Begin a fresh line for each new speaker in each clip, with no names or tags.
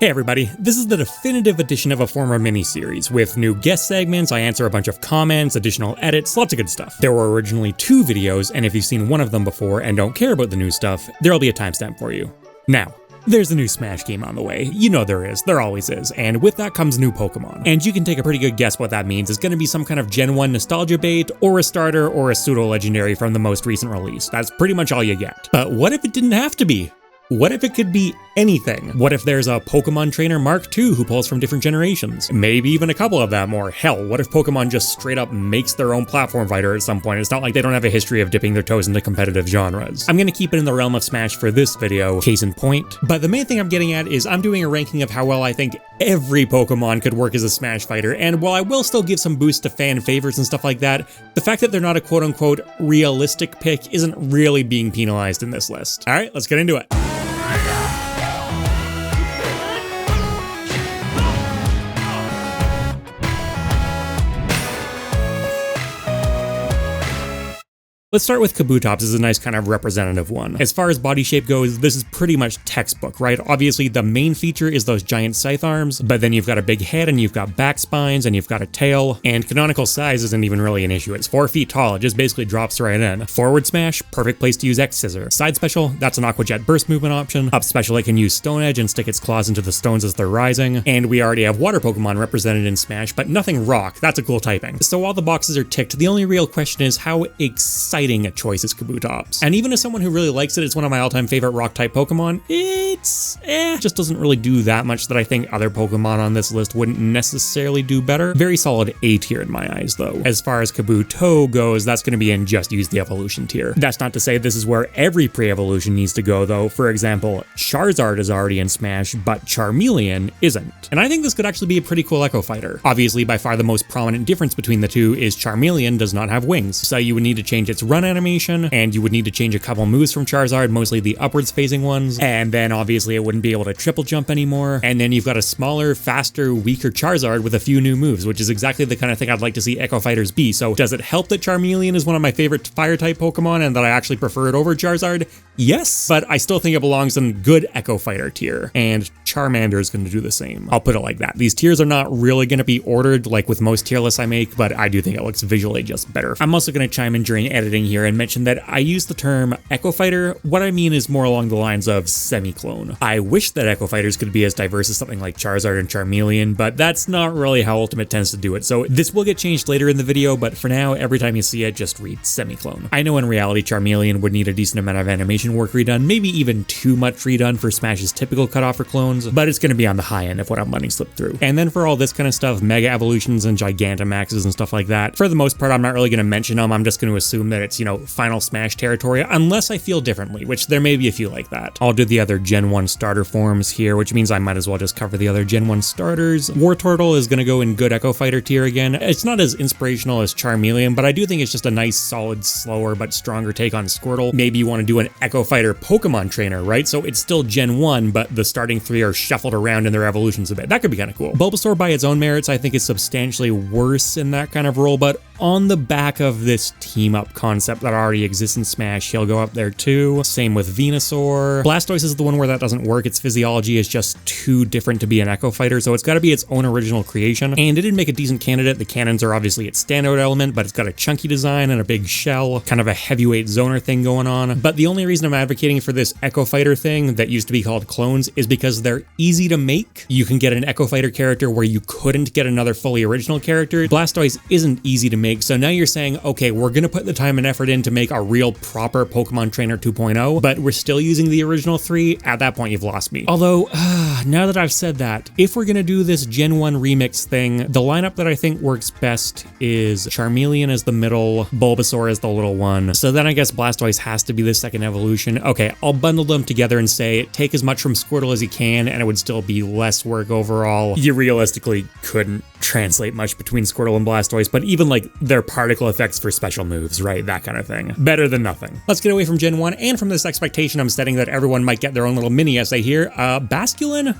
Hey everybody, this is the definitive edition of a former mini-series. With new guest segments, I answer a bunch of comments, additional edits, lots of good stuff. There were originally 2 videos, and if you've seen one of them before and don't care about the new stuff, there'll be a timestamp for you. Now, there's a new Smash game on the way. You know there is, there always is, and with that comes new Pokémon. And you can take a pretty good guess what that means. It's gonna be some kind of Gen 1 nostalgia bait, or a starter, or a pseudo-legendary from the most recent release. That's pretty much all you get. But what if it didn't have to be? What if it could be anything? What if there's a Pokemon Trainer Mark II who pulls from different generations? Maybe even a couple of them, or hell, what if Pokemon just straight up makes their own platform fighter at some point? It's not like they don't have a history of dipping their toes into competitive genres. I'm gonna keep it in the realm of Smash for this video, case in point, but the main thing I'm getting at is I'm doing a ranking of how well I think every Pokemon could work as a Smash fighter, and while I will still give some boost to fan favorites and stuff like that, the fact that they're not a quote-unquote realistic pick isn't really being penalized in this list. Alright, let's get into it. Let's start with Kabutops as a nice kind of representative one. As far as body shape goes, this is pretty much textbook, right? Obviously, the main feature is those giant scythe arms, but then you've got a big head and you've got back spines and you've got a tail, and canonical size isn't even really an issue. It's 4 feet tall, it just basically drops right in. Forward smash, perfect place to use X Scissor. Side special, that's an Aqua Jet burst movement option. Up special, it can use Stone Edge and stick its claws into the stones as they're rising. And we already have water Pokemon represented in Smash, but nothing rock. That's a cool typing. So all the boxes are ticked. The only real question is how exciting a choice is Kabutops. And even as someone who really likes it, it's one of my all-time favorite rock-type Pokemon, just doesn't really do that much that I think other Pokemon on this list wouldn't necessarily do better. Very solid A tier in my eyes, though. As far as Kabuto goes, that's going to be in just use the evolution tier. That's not to say this is where every pre-evolution needs to go, though. For example, Charizard is already in Smash, but Charmeleon isn't. And I think this could actually be a pretty cool Echo Fighter. Obviously, by far the most prominent difference between the two is Charmeleon does not have wings, so you would need to change its run animation, and you would need to change a couple moves from Charizard, mostly the upwards phasing ones, and then obviously it wouldn't be able to triple jump anymore, and then you've got a smaller, faster, weaker Charizard with a few new moves, which is exactly the kind of thing I'd like to see Echo Fighters be. So does it help that Charmeleon is one of my favorite fire-type Pokemon and that I actually prefer it over Charizard? Yes, but I still think it belongs in good Echo Fighter tier, and Charmander is going to do the same. I'll put it like that. These tiers are not really going to be ordered like with most tier lists I make, but I do think it looks visually just better. I'm also going to chime in during editing here and mention that I use the term Echo Fighter. What I mean is more along the lines of semi-clone. I wish that Echo Fighters could be as diverse as something like Charizard and Charmeleon, but that's not really how Ultimate tends to do it. So this will get changed later in the video, but for now, every time you see it, just read semi-clone. I know in reality, Charmeleon would need a decent amount of animation work redone, maybe even too much redone for Smash's typical cutoff for clones, but it's going to be on the high end of what I'm letting slip through. And then for all this kind of stuff, Mega Evolutions and Gigantamaxes and stuff like that, for the most part, I'm not really going to mention them. I'm just going to assume that it's, final Smash territory, unless I feel differently, which there may be a few like that. I'll do the other Gen 1 starter forms here, which means I might as well just cover the other Gen 1 starters. Wartortle is going to go in good Echo Fighter tier again. It's not as inspirational as Charmeleon, but I do think it's just a nice, solid, slower, but stronger take on Squirtle. Maybe you want to do an Echo Fighter Pokemon Trainer, right? So it's still Gen 1, but the starting 3 are shuffled around in their evolutions a bit. That could be kind of cool. Bulbasaur, by its own merits, I think is substantially worse in that kind of role, but on the back of this team-up concept that already exists in Smash, he'll go up there too. Same with Venusaur. Blastoise is the one where that doesn't work. Its physiology is just too different to be an Echo Fighter, so it's got to be its own original creation. And it did make a decent candidate. The cannons are obviously its standout element, but it's got a chunky design and a big shell, kind of a heavyweight zoner thing going on. But the only reason I'm advocating for this Echo Fighter thing that used to be called clones is because they're easy to make. You can get an Echo Fighter character where you couldn't get another fully original character. Blastoise isn't easy to make, so now you're saying, okay, we're gonna put the time and effort in to make a real proper Pokemon Trainer 2.0, but we're still using the original 3. At that point, you've lost me. Although, now that I've said that, if we're gonna do this Gen 1 remix thing, the lineup that I think works best is Charmeleon as the middle, Bulbasaur as the little one. So then I guess Blastoise has to be the second evolution. Okay, I'll bundle them together and say, take as much from Squirtle as you can, and it would still be less work overall. You realistically couldn't translate much between Squirtle and Blastoise, but even like their particle effects for special moves, right? That kind of thing. Better than nothing. Let's get away from Gen 1 and from this expectation I'm setting that everyone might get their own little mini essay here. Basculin?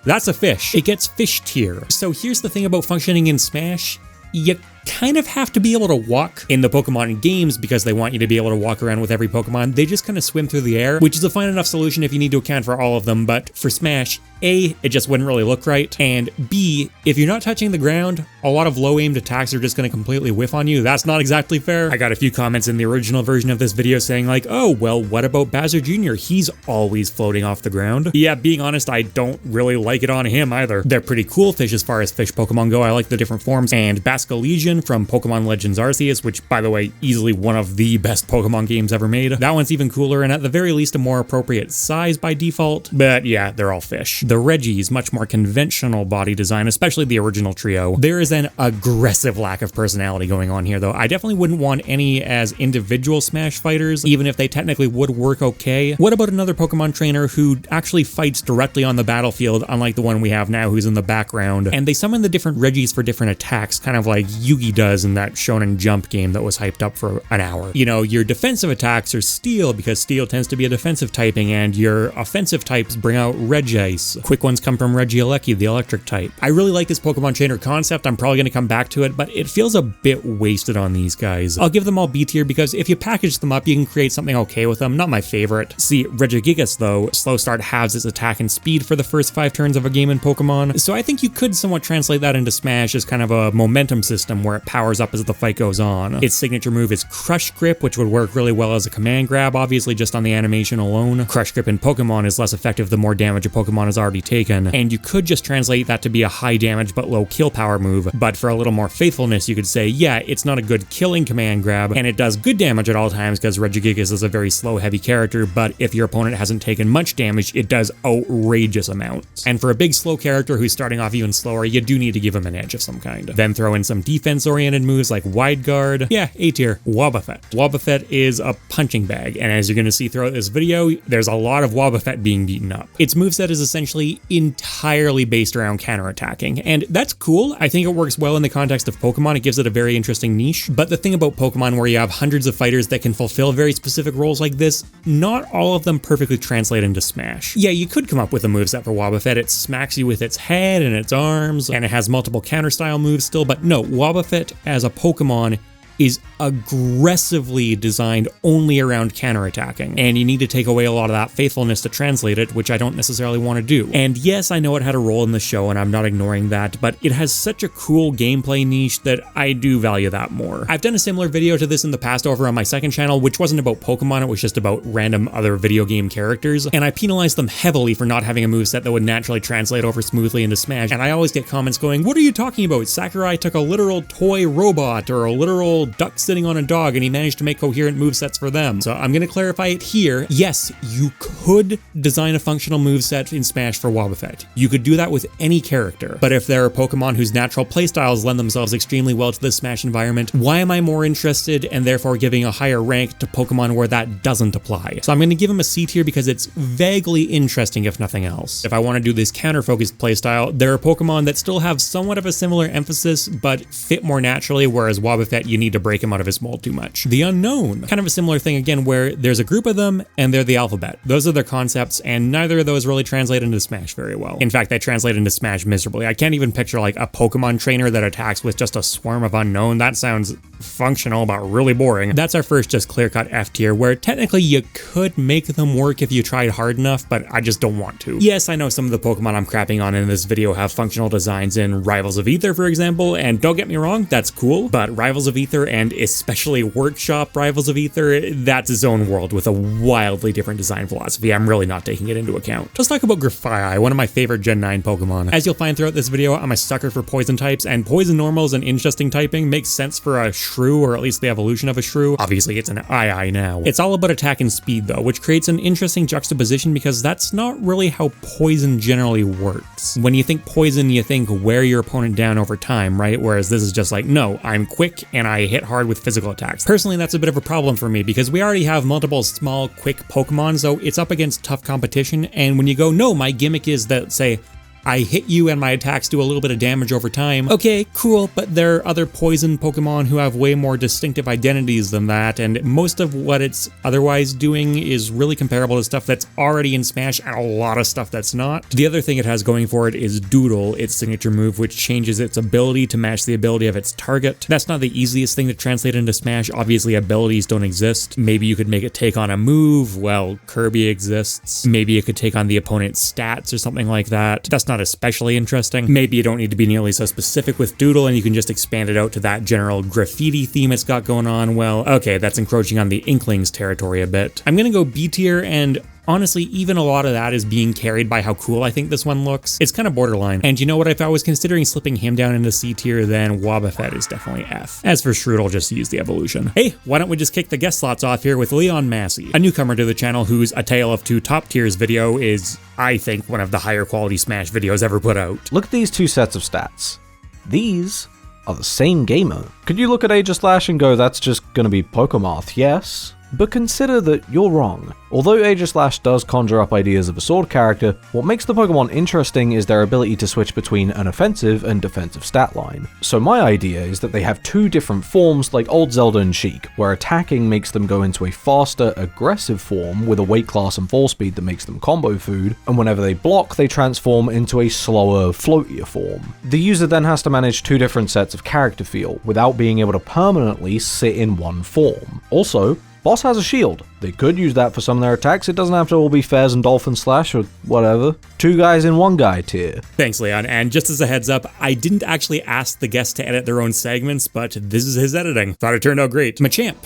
That's a fish. It gets fish tier. So here's the thing about functioning in Smash. You kind of have to be able to walk in the Pokemon games because they want you to be able to walk around with every Pokemon. They just kind of swim through the air, which is a fine enough solution if you need to account for all of them, but for Smash, A, it just wouldn't really look right, and B, if you're not touching the ground, a lot of low-aimed attacks are just going to completely whiff on you. That's not exactly fair. I got a few comments in the original version of this video saying like, oh, well, what about Bowser Jr.? He's always floating off the ground. Yeah, being honest, I don't really like it on him either. They're pretty cool fish as far as fish Pokemon go. I like the different forms, and Basculegion from Pokemon Legends Arceus, which, by the way, easily one of the best Pokemon games ever made. That one's even cooler, and at the very least a more appropriate size by default, but yeah, they're all fish. The Regis, much more conventional body design, especially the original trio. There is an aggressive lack of personality going on here, though. I definitely wouldn't want any as individual Smash fighters, even if they technically would work okay. What about another Pokemon trainer who actually fights directly on the battlefield, unlike the one we have now who's in the background, and they summon the different Regis for different attacks, kind of like Yugi does in that Shonen Jump game that was hyped up for an hour. You know, your defensive attacks are Steel, because Steel tends to be a defensive typing, and your offensive types bring out Regice. Quick ones come from Regieleki, the electric type. I really like this Pokemon trainer concept. I'm probably going to come back to it, but it feels a bit wasted on these guys. I'll give them all B tier because if you package them up, you can create something okay with them. Not my favorite. See, Regigigas though, slow start halves its attack and speed for the first 5 turns of a game in Pokemon, so I think you could somewhat translate that into Smash as kind of a momentum system where it powers up as the fight goes on. Its signature move is Crush Grip, which would work really well as a command grab, obviously just on the animation alone. Crush Grip in Pokemon is less effective the more damage a Pokemon has already taken, and you could just translate that to be a high damage but low kill power move, but for a little more faithfulness you could say, yeah, it's not a good killing command grab, and it does good damage at all times because Regigigas is a very slow heavy character, but if your opponent hasn't taken much damage, it does outrageous amounts. And for a big slow character who's starting off even slower, you do need to give him an edge of some kind. Then throw in some defense-oriented moves like Wide Guard. Yeah, A tier. Wobbuffet. Wobbuffet is a punching bag, and as you're going to see throughout this video, there's a lot of Wobbuffet being beaten up. Its moveset is essentially entirely based around counterattacking, and that's cool. I think it works well in the context of Pokemon. It gives it a very interesting niche, but the thing about Pokemon where you have hundreds of fighters that can fulfill very specific roles like this, not all of them perfectly translate into Smash. Yeah, you could come up with a moveset for Wobbuffet. It smacks you with its head and its arms, and it has multiple counter-style moves still, but no, Wobbuffet as a Pokemon is aggressively designed only around counterattacking, and you need to take away a lot of that faithfulness to translate it, which I don't necessarily want to do. And yes, I know it had a role in the show, and I'm not ignoring that, but it has such a cool gameplay niche that I do value that more. I've done a similar video to this in the past over on my second channel, which wasn't about Pokemon, it was just about random other video game characters, and I penalized them heavily for not having a moveset that would naturally translate over smoothly into Smash, and I always get comments going, what are you talking about? Sakurai took a literal toy robot or a literal duck sitting on a dog and he managed to make coherent movesets for them. So I'm going to clarify it here. Yes, you could design a functional moveset in Smash for Wobbuffet. You could do that with any character. But if there are Pokemon whose natural playstyles lend themselves extremely well to the Smash environment, why am I more interested and therefore giving a higher rank to Pokemon where that doesn't apply? So I'm going to give him a C tier because it's vaguely interesting if nothing else. If I want to do this counter-focused playstyle, there are Pokemon that still have somewhat of a similar emphasis but fit more naturally, whereas Wobbuffet you need to break him out of his mold too much. The Unknown, kind of a similar thing again where there's a group of them and they're the alphabet. Those are their concepts and neither of those really translate into Smash very well. In fact, they translate into Smash miserably. I can't even picture like a Pokemon trainer that attacks with just a swarm of Unknown. That sounds functional but really boring. That's our first just clear-cut F tier where technically you could make them work if you tried hard enough, but I just don't want to. Yes, I know some of the Pokemon I'm crapping on in this video have functional designs in Rivals of Aether, for example, and don't get me wrong, that's cool, but Rivals of Aether and especially Workshop Rivals of Aether, that's its own world with a wildly different design philosophy. I'm really not taking it into account. Let's talk about Grafaiai, one of my favorite Gen 9 Pokemon. As you'll find throughout this video, I'm a sucker for poison types, and poison normals and interesting typing makes sense for a shrew, or at least the evolution of a shrew. Obviously, it's an II now. It's all about attack and speed though, which creates an interesting juxtaposition because that's not really how poison generally works. When you think poison, you think wear your opponent down over time, right? Whereas this is just like, no, I'm quick and I hit hard with physical attacks. Personally, that's a bit of a problem for me because we already have multiple small, quick Pokemon, so it's up against tough competition, and when you go, no, my gimmick is that, say, I hit you and my attacks do a little bit of damage over time. Okay, cool, but there are other poison Pokemon who have way more distinctive identities than that, and most of what it's otherwise doing is really comparable to stuff that's already in Smash and a lot of stuff that's not. The other thing it has going for it is Doodle, its signature move, which changes its ability to match the ability of its target. That's not the easiest thing to translate into Smash. Obviously, abilities don't exist. Maybe you could make it take on a move. Well, Kirby exists. Maybe it could take on the opponent's stats or something like that. That's not especially interesting. Maybe you don't need to be nearly so specific with Doodle and you can just expand it out to that general graffiti theme it's got going on. Well, okay, that's encroaching on the Inklings territory a bit. I'm gonna go B tier, and honestly, even a lot of that is being carried by how cool I think this one looks. It's kind of borderline. And you know what? If I was considering slipping him down into C tier, then Wobbuffet is definitely F. As for Shroot, I'll just use the evolution. Hey, why don't we just kick the guest slots off here with Leon Massey, a newcomer to the channel whose A Tale of Two Top Tiers video is, I think, one of the higher quality Smash videos ever put out.
Look at these two sets of stats. These are the same gamer. Could you look at Aegislash and go, that's just gonna be Pokemoth, yes? But consider that you're wrong. Although Aegislash does conjure up ideas of a sword character, what makes the Pokemon interesting is their ability to switch between an offensive and defensive stat line. So my idea is that they have two different forms like old Zelda and Sheik, where attacking makes them go into a faster, aggressive form with a weight class and fall speed that makes them combo food, and whenever they block, they transform into a slower, floatier form. The user then has to manage two different sets of character feel, without being able to permanently sit in one form. Also, Boss has a shield. They could use that for some of their attacks. It doesn't have to all be Fairs and Dolphin Slash or whatever. Two guys in one guy tier.
Thanks, Leon. And just as a heads up, I didn't actually ask the guests to edit their own segments, but this is his editing. Thought it turned out great. Machamp.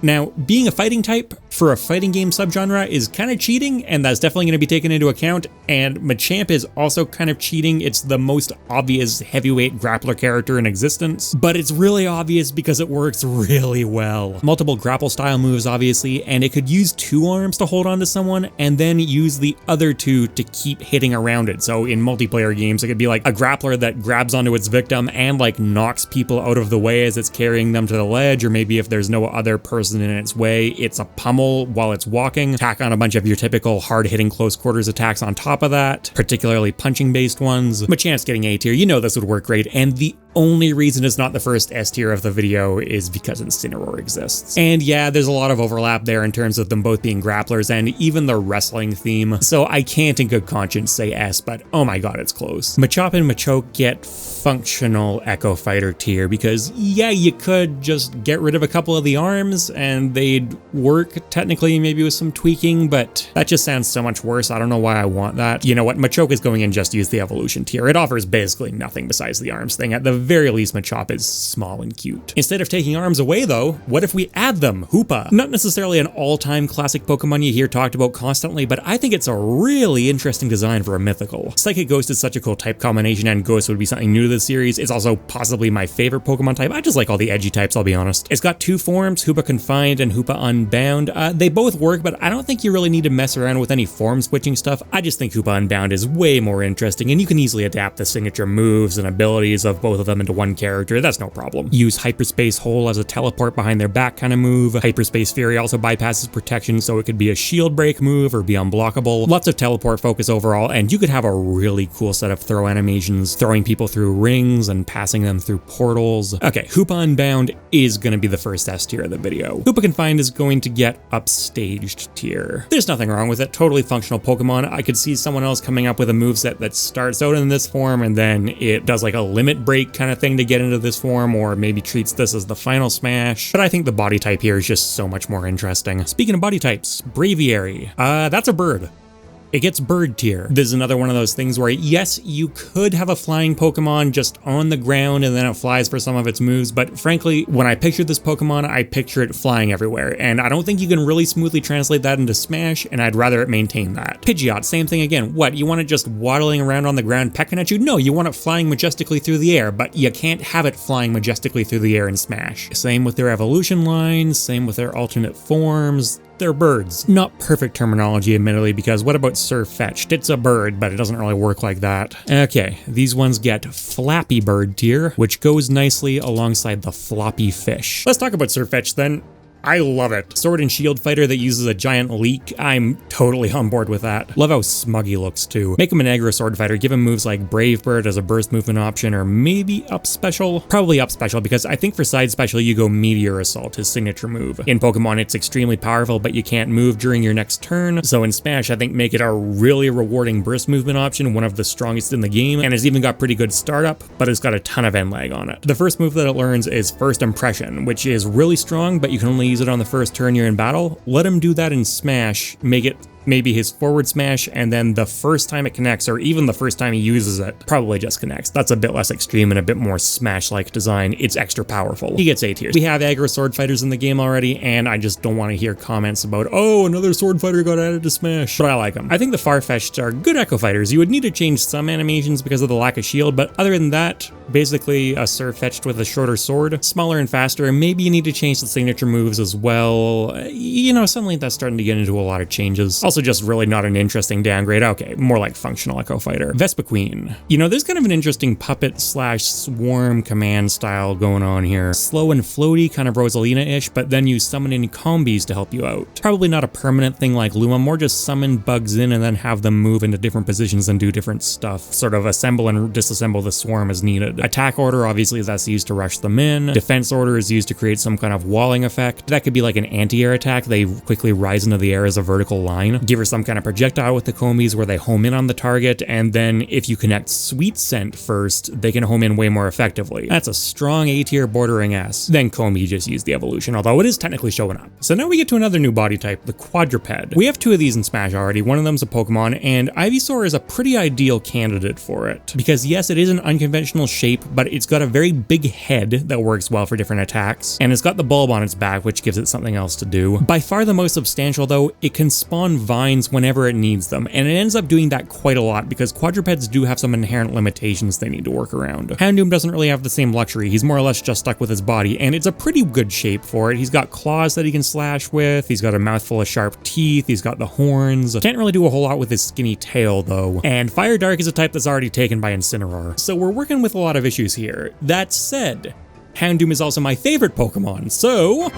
Now, being a fighting type for a fighting game subgenre is kind of cheating, and that's definitely going to be taken into account, and Machamp is also kind of cheating. It's the most obvious heavyweight grappler character in existence, but it's really obvious because it works really well. Multiple grapple style moves, obviously, and it could use two arms to hold on to someone, and then use the other two to keep hitting around it. So in multiplayer games, it could be like a grappler that grabs onto its victim and like knocks people out of the way as it's carrying them to the ledge, or maybe if there's no other person in its way, it's a pummel while it's walking. Tack on a bunch of your typical hard-hitting close quarters attacks on top of that, particularly punching-based ones. Machamp's getting A tier. You know this would work great, and the only reason it's not the first S tier of the video is because Incineroar exists. And yeah, there's a lot of overlap there in terms of them both being grapplers and even the wrestling theme, so I can't in good conscience say S, but oh my god, it's close. Machop and Machoke get functional Echo Fighter tier because yeah, you could just get rid of a couple of the arms and they'd work technically, maybe with some tweaking, but that just sounds so much worse. I don't know why I want that. You know what, Machoke is going in just to use the evolution tier. It offers basically nothing besides the arms thing. At the very least, Machop is small and cute. Instead of taking arms away though, what if we add them? Hoopa. Not necessarily an all-time classic Pokemon you hear talked about constantly, but I think it's a really interesting design for a mythical. Psychic Ghost is such a cool type combination, and Ghost would be something new to the series. It's also possibly my favorite Pokemon type. I just like all the edgy types, I'll be honest. It's got two forms, Hoopa Confined and Hoopa Unbound. They both work, but I don't think you really need to mess around with any form switching stuff. I just think Hoopa Unbound is way more interesting, and you can easily adapt the signature moves and abilities of both of them into one character. That's no problem. Use Hyperspace Hole as a teleport behind their back kind of move. Hyperspace Fury also bypasses protection, so it could be a shield break move or be unblockable. Lots of teleport focus overall, and you could have a really cool set of throw animations, throwing people through rings and passing them through portals. Okay, Hoopa Unbound is going to be the first S tier of the video. Hoopa Confined is going to get upstaged tier. There's nothing wrong with it. Totally functional Pokemon. I could see someone else coming up with a moveset that starts out in this form and then it does like a limit break kind of thing to get into this form, or maybe treats this as the final smash. But I think the body type here is just so much more interesting. Speaking of body types, Braviary. That's a bird. It gets bird tier. This is another one of those things where, yes, you could have a flying Pokemon just on the ground and then it flies for some of its moves, but frankly, when I pictured this Pokemon, I picture it flying everywhere, and I don't think you can really smoothly translate that into Smash, and I'd rather it maintain that. Pidgeot, same thing again. What, you want it just waddling around on the ground pecking at you? No, you want it flying majestically through the air, but you can't have it flying majestically through the air in Smash. Same with their evolution lines, same with their alternate forms. They're birds. Not perfect terminology, admittedly, because what about Surfetched? It's a bird, but it doesn't really work like that. Okay, these ones get Flappy Bird tier, which goes nicely alongside the Floppy Fish. Let's talk about Surfetched then. I love it. Sword and shield fighter that uses a giant leak. I'm totally on board with that. Love how smug he looks too. Make him an aggro sword fighter. Give him moves like Brave Bird as a burst movement option, or maybe up special. Probably up special, because I think for side special you go Meteor Assault, his signature move. In Pokemon it's extremely powerful, but you can't move during your next turn. So in Smash I think make it a really rewarding burst movement option, one of the strongest in the game, and it's even got pretty good startup, but it's got a ton of end lag on it. The first move that it learns is First Impression, which is really strong, but you can only use it on the first turn you're in battle. Let him do that in Smash, make it maybe his forward smash, and then the first time it connects, or even the first time he uses it, probably just connects. That's a bit less extreme and a bit more Smash-like design. It's extra powerful. He gets A tiers. We have aggro sword fighters in the game already, and I just don't want to hear comments about, oh, another sword fighter got added to Smash, but I like them. I think the Farfetch'd are good Echo Fighters. You would need to change some animations because of the lack of shield, but other than that, basically a Surfetch'd with a shorter sword, smaller and faster. Maybe you need to change the signature moves as well. You know, suddenly that's starting to get into a lot of changes. Also just really not an interesting downgrade. Okay, more like functional Echo Fighter. Vespiquen. You know, there's kind of an interesting puppet slash swarm command style going on here. Slow and floaty, kind of Rosalina-ish, but then you summon in combis to help you out. Probably not a permanent thing like Luma, more just summon bugs in and then have them move into different positions and do different stuff. Sort of assemble and disassemble the swarm as needed. Attack order, obviously that's used to rush them in. Defense order is used to create some kind of walling effect. That could be like an anti-air attack. They quickly rise into the air as a vertical line. Give her some kind of projectile with the combis where they home in on the target, and then if you connect Sweet Scent first, they can home in way more effectively. That's a strong A tier bordering S. Then Combi just used the evolution, although it is technically showing up. So now we get to another new body type, the Quadruped. We have two of these in Smash already. One of them's a Pokemon, and Ivysaur is a pretty ideal candidate for it. Because yes, it is an unconventional shape, but it's got a very big head that works well for different attacks, and it's got the bulb on its back, which gives it something else to do. By far the most substantial though, it can spawn vines whenever it needs them, and it ends up doing that quite a lot because quadrupeds do have some inherent limitations they need to work around. Houndoom doesn't really have the same luxury. He's more or less just stuck with his body, and it's a pretty good shape for it. He's got claws that he can slash with, he's got a mouthful of sharp teeth, he's got the horns. Can't really do a whole lot with his skinny tail though. And Fire Dark is a type that's already taken by Incineroar, so we're working with a lot of issues here. That said, Houndoom is also my favorite Pokemon, so...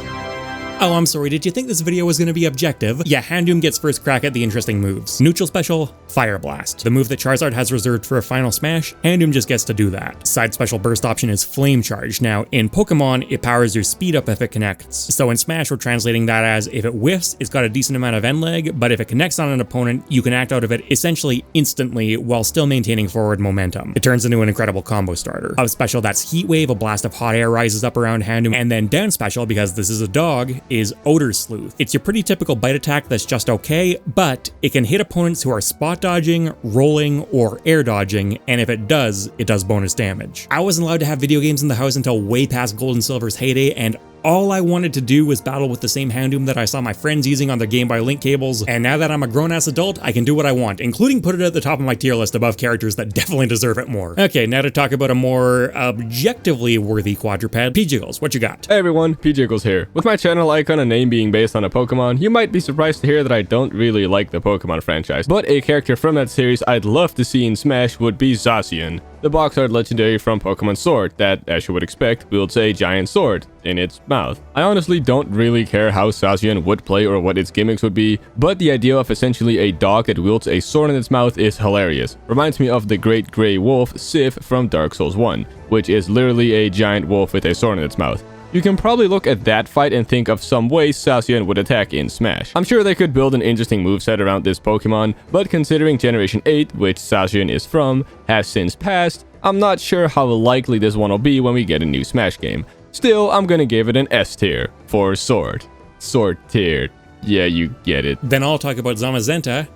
Oh, I'm sorry, did you think this video was going to be objective? Yeah, Houndoom gets first crack at the interesting moves. Neutral special, Fire Blast. The move that Charizard has reserved for a final smash, Houndoom just gets to do that. Side special burst option is Flame Charge. Now, in Pokemon, it powers your speed up if it connects. So in Smash, we're translating that as if it whiffs, it's got a decent amount of end leg, but if it connects on an opponent, you can act out of it essentially instantly while still maintaining forward momentum. It turns into an incredible combo starter. Up special, that's Heat Wave, a blast of hot air rises up around Houndoom, and then down special, because this is a dog, is Odor Sleuth. It's your pretty typical bite attack that's just okay, but it can hit opponents who are spot dodging, rolling, or air dodging, and if it does bonus damage. I wasn't allowed to have video games in the house until way past Gold and Silver's heyday, and all I wanted to do was battle with the same Houndoom that I saw my friends using on their Game Boy Link cables, and now that I'm a grown-ass adult, I can do what I want, including put it at the top of my tier list above characters that definitely deserve it more. Okay, now to talk about a more objectively worthy quadruped. PJiggles, what you got?
Hey everyone, PJiggles here. With my channel icon and name being based on a Pokemon, you might be surprised to hear that I don't really like the Pokemon franchise, but a character from that series I'd love to see in Smash would be Zacian, the box art legendary from Pokemon Sword that, as you would expect, wields a giant sword in its mouth. I honestly don't really care how Zacian would play or what its gimmicks would be, but the idea of essentially a dog that wields a sword in its mouth is hilarious. Reminds me of the great grey wolf Sif from Dark Souls 1, which is literally a giant wolf with a sword in its mouth. You can probably look at that fight and think of some ways Zacian would attack in Smash. I'm sure they could build an interesting moveset around this Pokemon, but considering Generation 8, which Zacian is from, has since passed, I'm not sure how likely this one will be when we get a new Smash game. Still, I'm gonna give it an S tier for Sword. Sword tier. Yeah, you get it.
Then I'll talk about Zamazenta.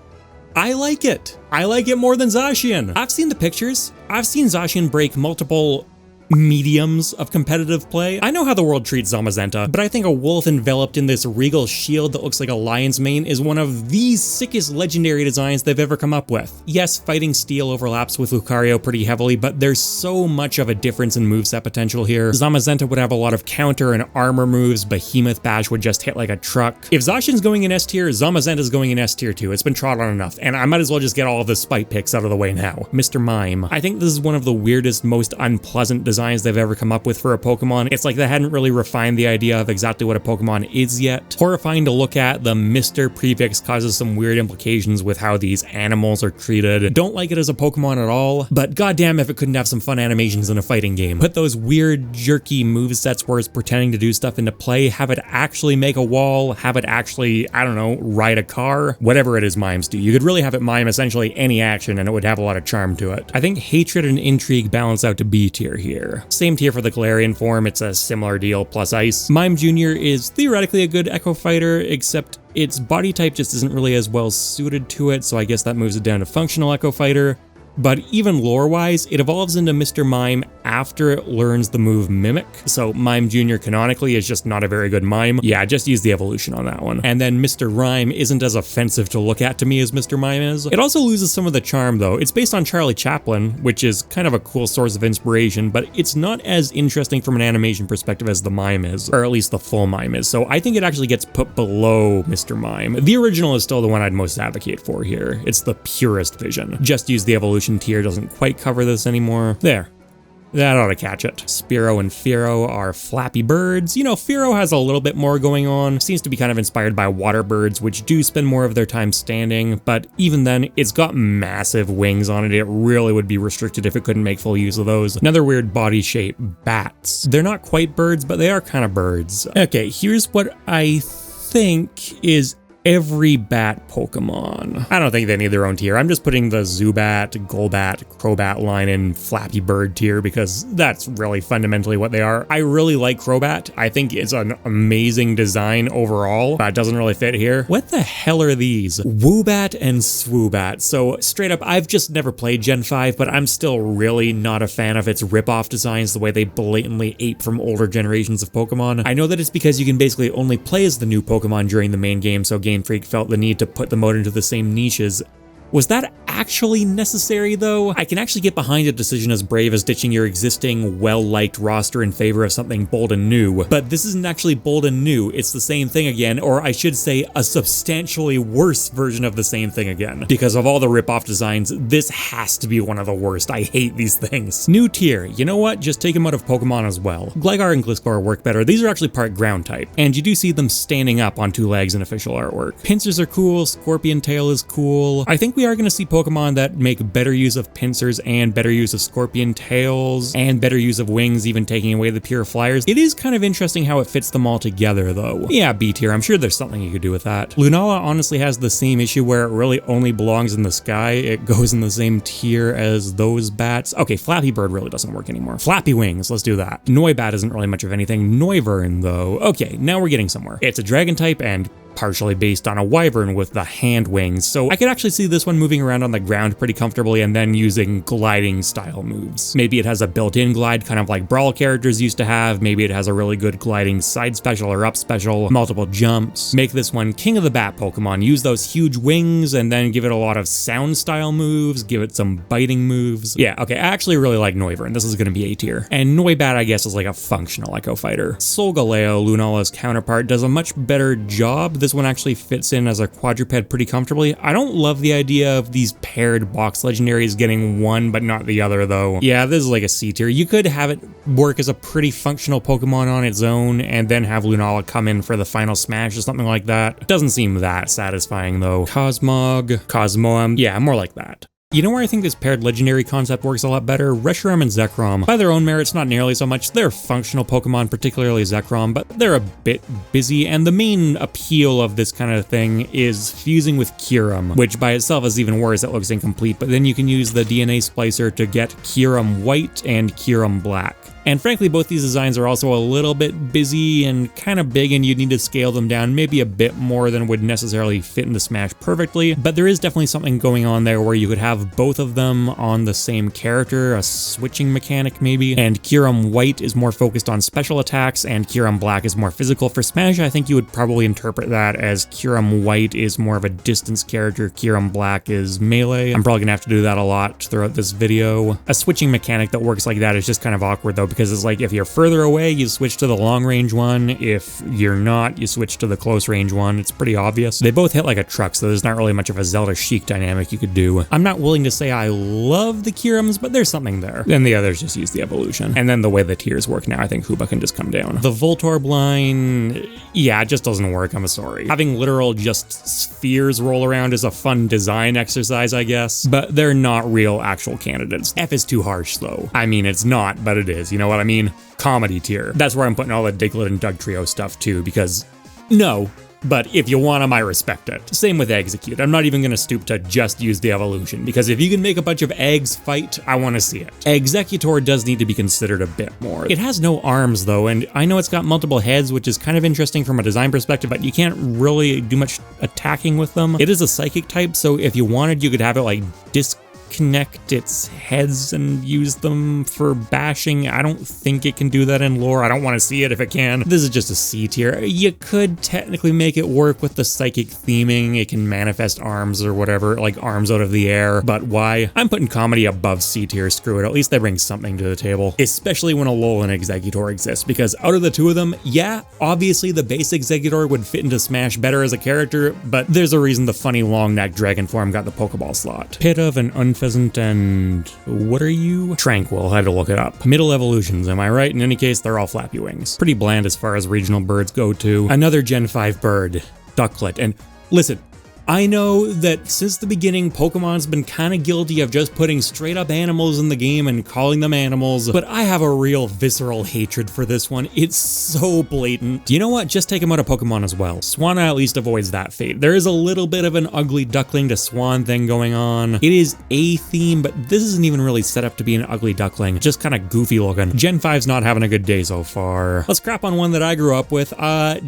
I like it. I like it more than Zacian. I've seen the pictures. I've seen Zacian break multiple mediums of competitive play. I know how the world treats Zamazenta, but I think a wolf enveloped in this regal shield that looks like a lion's mane is one of the sickest legendary designs they've ever come up with. Yes, Fighting Steel overlaps with Lucario pretty heavily, but there's so much of a difference in moveset potential here. Zamazenta would have a lot of counter and armor moves, Behemoth Bash would just hit like a truck. If Zacian's going in S tier, Zamazenta's going in S tier too. It's been trod on enough, and I might as well just get all of the spite picks out of the way now. Mr. Mime. I think this is one of the weirdest, most unpleasant designs designs they've ever come up with for a Pokemon. It's like they hadn't really refined the idea of exactly what a Pokemon is yet. Horrifying to look at, the Mr. prefix causes some weird implications with how these animals are treated. Don't like it as a Pokemon at all, but goddamn if it couldn't have some fun animations in a fighting game. Put those weird jerky movesets where it's pretending to do stuff into play, have it actually make a wall, have it actually, I don't know, ride a car, whatever it is mimes do. You could really have it mime essentially any action and it would have a lot of charm to it. I think hatred and intrigue balance out to B tier here. Same tier for the Galarian form, it's a similar deal plus ice. Mime Jr. is theoretically a good Echo Fighter, except its body type just isn't really as well suited to it, so I guess that moves it down to functional Echo Fighter. But even lore-wise, it evolves into Mr. Mime after it learns the move Mimic, so Mime Jr. canonically is just not a very good mime. Yeah, just use the evolution on that one. And then Mr. Rhyme isn't as offensive to look at to me as Mr. Mime is. It also loses some of the charm though. It's based on Charlie Chaplin, which is kind of a cool source of inspiration, but it's not as interesting from an animation perspective as the mime is, or at least the full mime is, so I think it actually gets put below Mr. Mime. The original is still the one I'd most advocate for here. It's the purest vision. Just use the evolution tier doesn't quite cover this anymore. There. That ought to catch it. Spearow and Fearow are flappy birds. You know, Fearow has a little bit more going on. Seems to be kind of inspired by water birds, which do spend more of their time standing, but even then, it's got massive wings on it. It really would be restricted if it couldn't make full use of those. Another weird body shape, bats. They're not quite birds, but they are kind of birds. Okay, here's what I think is every bat Pokemon. I don't think they need their own tier. I'm just putting the Zubat, Golbat, Crobat line in Flappy Bird tier because that's really fundamentally what they are. I really like Crobat. I think it's an amazing design overall, but it doesn't really fit here. What the hell are these? Woobat and Swoobat. So straight up, I've just never played Gen 5, but I'm still really not a fan of its rip-off designs, the way they blatantly ape from older generations of Pokemon. I know that it's because you can basically only play as the new Pokemon during the main game, so Game Freak felt the need to put them out into the same niches. Was that actually necessary though? I can actually get behind a decision as brave as ditching your existing, well-liked roster in favor of something bold and new, but this isn't actually bold and new, it's the same thing again, or I should say a substantially worse version of the same thing again. Because of all the rip-off designs, this has to be one of the worst. I hate these things. New tier, you know what? Just take them out of Pokemon as well. Gligar and Gliscor work better. These are actually part ground type, and you do see them standing up on two legs in official artwork. Pincers are cool, Scorpion Tail is cool. I think we are going to see Pokemon that make better use of pincers and better use of Scorpion Tails and better use of wings, even taking away the pure flyers. It is kind of interesting how it fits them all together though. Yeah, B tier, I'm sure there's something you could do with that. Lunala honestly has the same issue where it really only belongs in the sky. It goes in the same tier as those bats. Okay, Flappy Bird really doesn't work anymore. Flappy Wings, let's do that. Noibat isn't really much of anything. Noivern though. Okay, now we're getting somewhere. It's a dragon type and partially based on a wyvern with the hand wings, so I could actually see this one moving around on the ground pretty comfortably and then using gliding style moves. Maybe it has a built-in glide, kind of like Brawl characters used to have. Maybe it has a really good gliding side special or up special, multiple jumps. Make this one King of the Bat Pokemon. Use those huge wings and then give it a lot of sound style moves, give it some biting moves. Yeah, okay, I actually really like Noivern. This is going to be A tier. And Noibat, I guess, is like a functional Echo Fighter. Solgaleo, Lunala's counterpart, does a much better job. This one actually fits in as a quadruped pretty comfortably. I don't love the idea of these paired box legendaries getting one but not the other though. Yeah, this is like a C tier. You could have it work as a pretty functional Pokemon on its own and then have Lunala come in for the final smash or something like that. Doesn't seem that satisfying though. Cosmog, Cosmoem, yeah, more like that. You know where I think this paired legendary concept works a lot better? Reshiram and Zekrom. By their own merits, not nearly so much. They're functional Pokemon, particularly Zekrom, but they're a bit busy, and the main appeal of this kind of thing is fusing with Kyurem, which by itself is even worse, it looks incomplete, but then you can use the DNA splicer to get Kyurem White and Kyurem Black. And frankly, both these designs are also a little bit busy and kind of big, and you'd need to scale them down maybe a bit more than would necessarily fit into Smash perfectly, but there is definitely something going on there where you could have both of them on the same character, a switching mechanic maybe, and Kyurem White is more focused on special attacks and Kyurem Black is more physical. For Smash, I think you would probably interpret that as Kyurem White is more of a distance character, Kyurem Black is melee. I'm probably gonna have to do that a lot throughout this video. A switching mechanic that works like that is just kind of awkward though, because it's like if you're further away, you switch to the long range one. If you're not, you switch to the close range one. It's pretty obvious. They both hit like a truck, so there's not really much of a Zelda Sheik dynamic you could do. I'm not willing to say I love the Kyurems, but there's something there. Then the others just use the evolution. And then the way the tiers work now, I think Hooba can just come down. The Voltorb line, yeah, it just doesn't work, I'm sorry. Having literal just spheres roll around is a fun design exercise, I guess, but they're not real actual candidates. F is too harsh though. I mean, it's not, but it is, you know what I mean? Comedy tier. That's where I'm putting all the Diglett and Dugtrio stuff too, because no. But if you want them, I respect it. Same with Execute. I'm not even going to stoop to just use the evolution, because if you can make a bunch of eggs fight, I want to see it. Executor does need to be considered a bit more. It has no arms though, and I know it's got multiple heads, which is kind of interesting from a design perspective, but you can't really do much attacking with them. It is a psychic type, so if you wanted, you could have it like disconnect its heads and use them for bashing. I don't think it can do that in lore. I don't want to see it if it can. This is just a C tier. You could technically make it work with the psychic theming. It can manifest arms or whatever, like arms out of the air, but why? I'm putting comedy above C tier. Screw it. At least they bring something to the table, especially when a Alolan Executor exists, because out of the two of them, yeah, obviously the base Executor would fit into Smash better as a character, but there's a reason the funny long neck dragon form got the Pokeball slot. Pit of an Unpheasant and what are you? Tranquil, I had to look it up. Middle evolutions, am I right? In any case, they're all flappy wings. Pretty bland as far as regional birds go too. Another Gen 5 bird, Ducklet, and listen, I know that since the beginning, Pokemon's been kind of guilty of just putting straight up animals in the game and calling them animals, but I have a real visceral hatred for this one. It's so blatant. You know what? Just take him out of Pokemon as well. Swanna at least avoids that fate. There is a little bit of an ugly duckling to swan thing going on. It is a theme, but this isn't even really set up to be an ugly duckling. Just kind of goofy looking. Gen 5's not having a good day so far. Let's crap on one that I grew up with.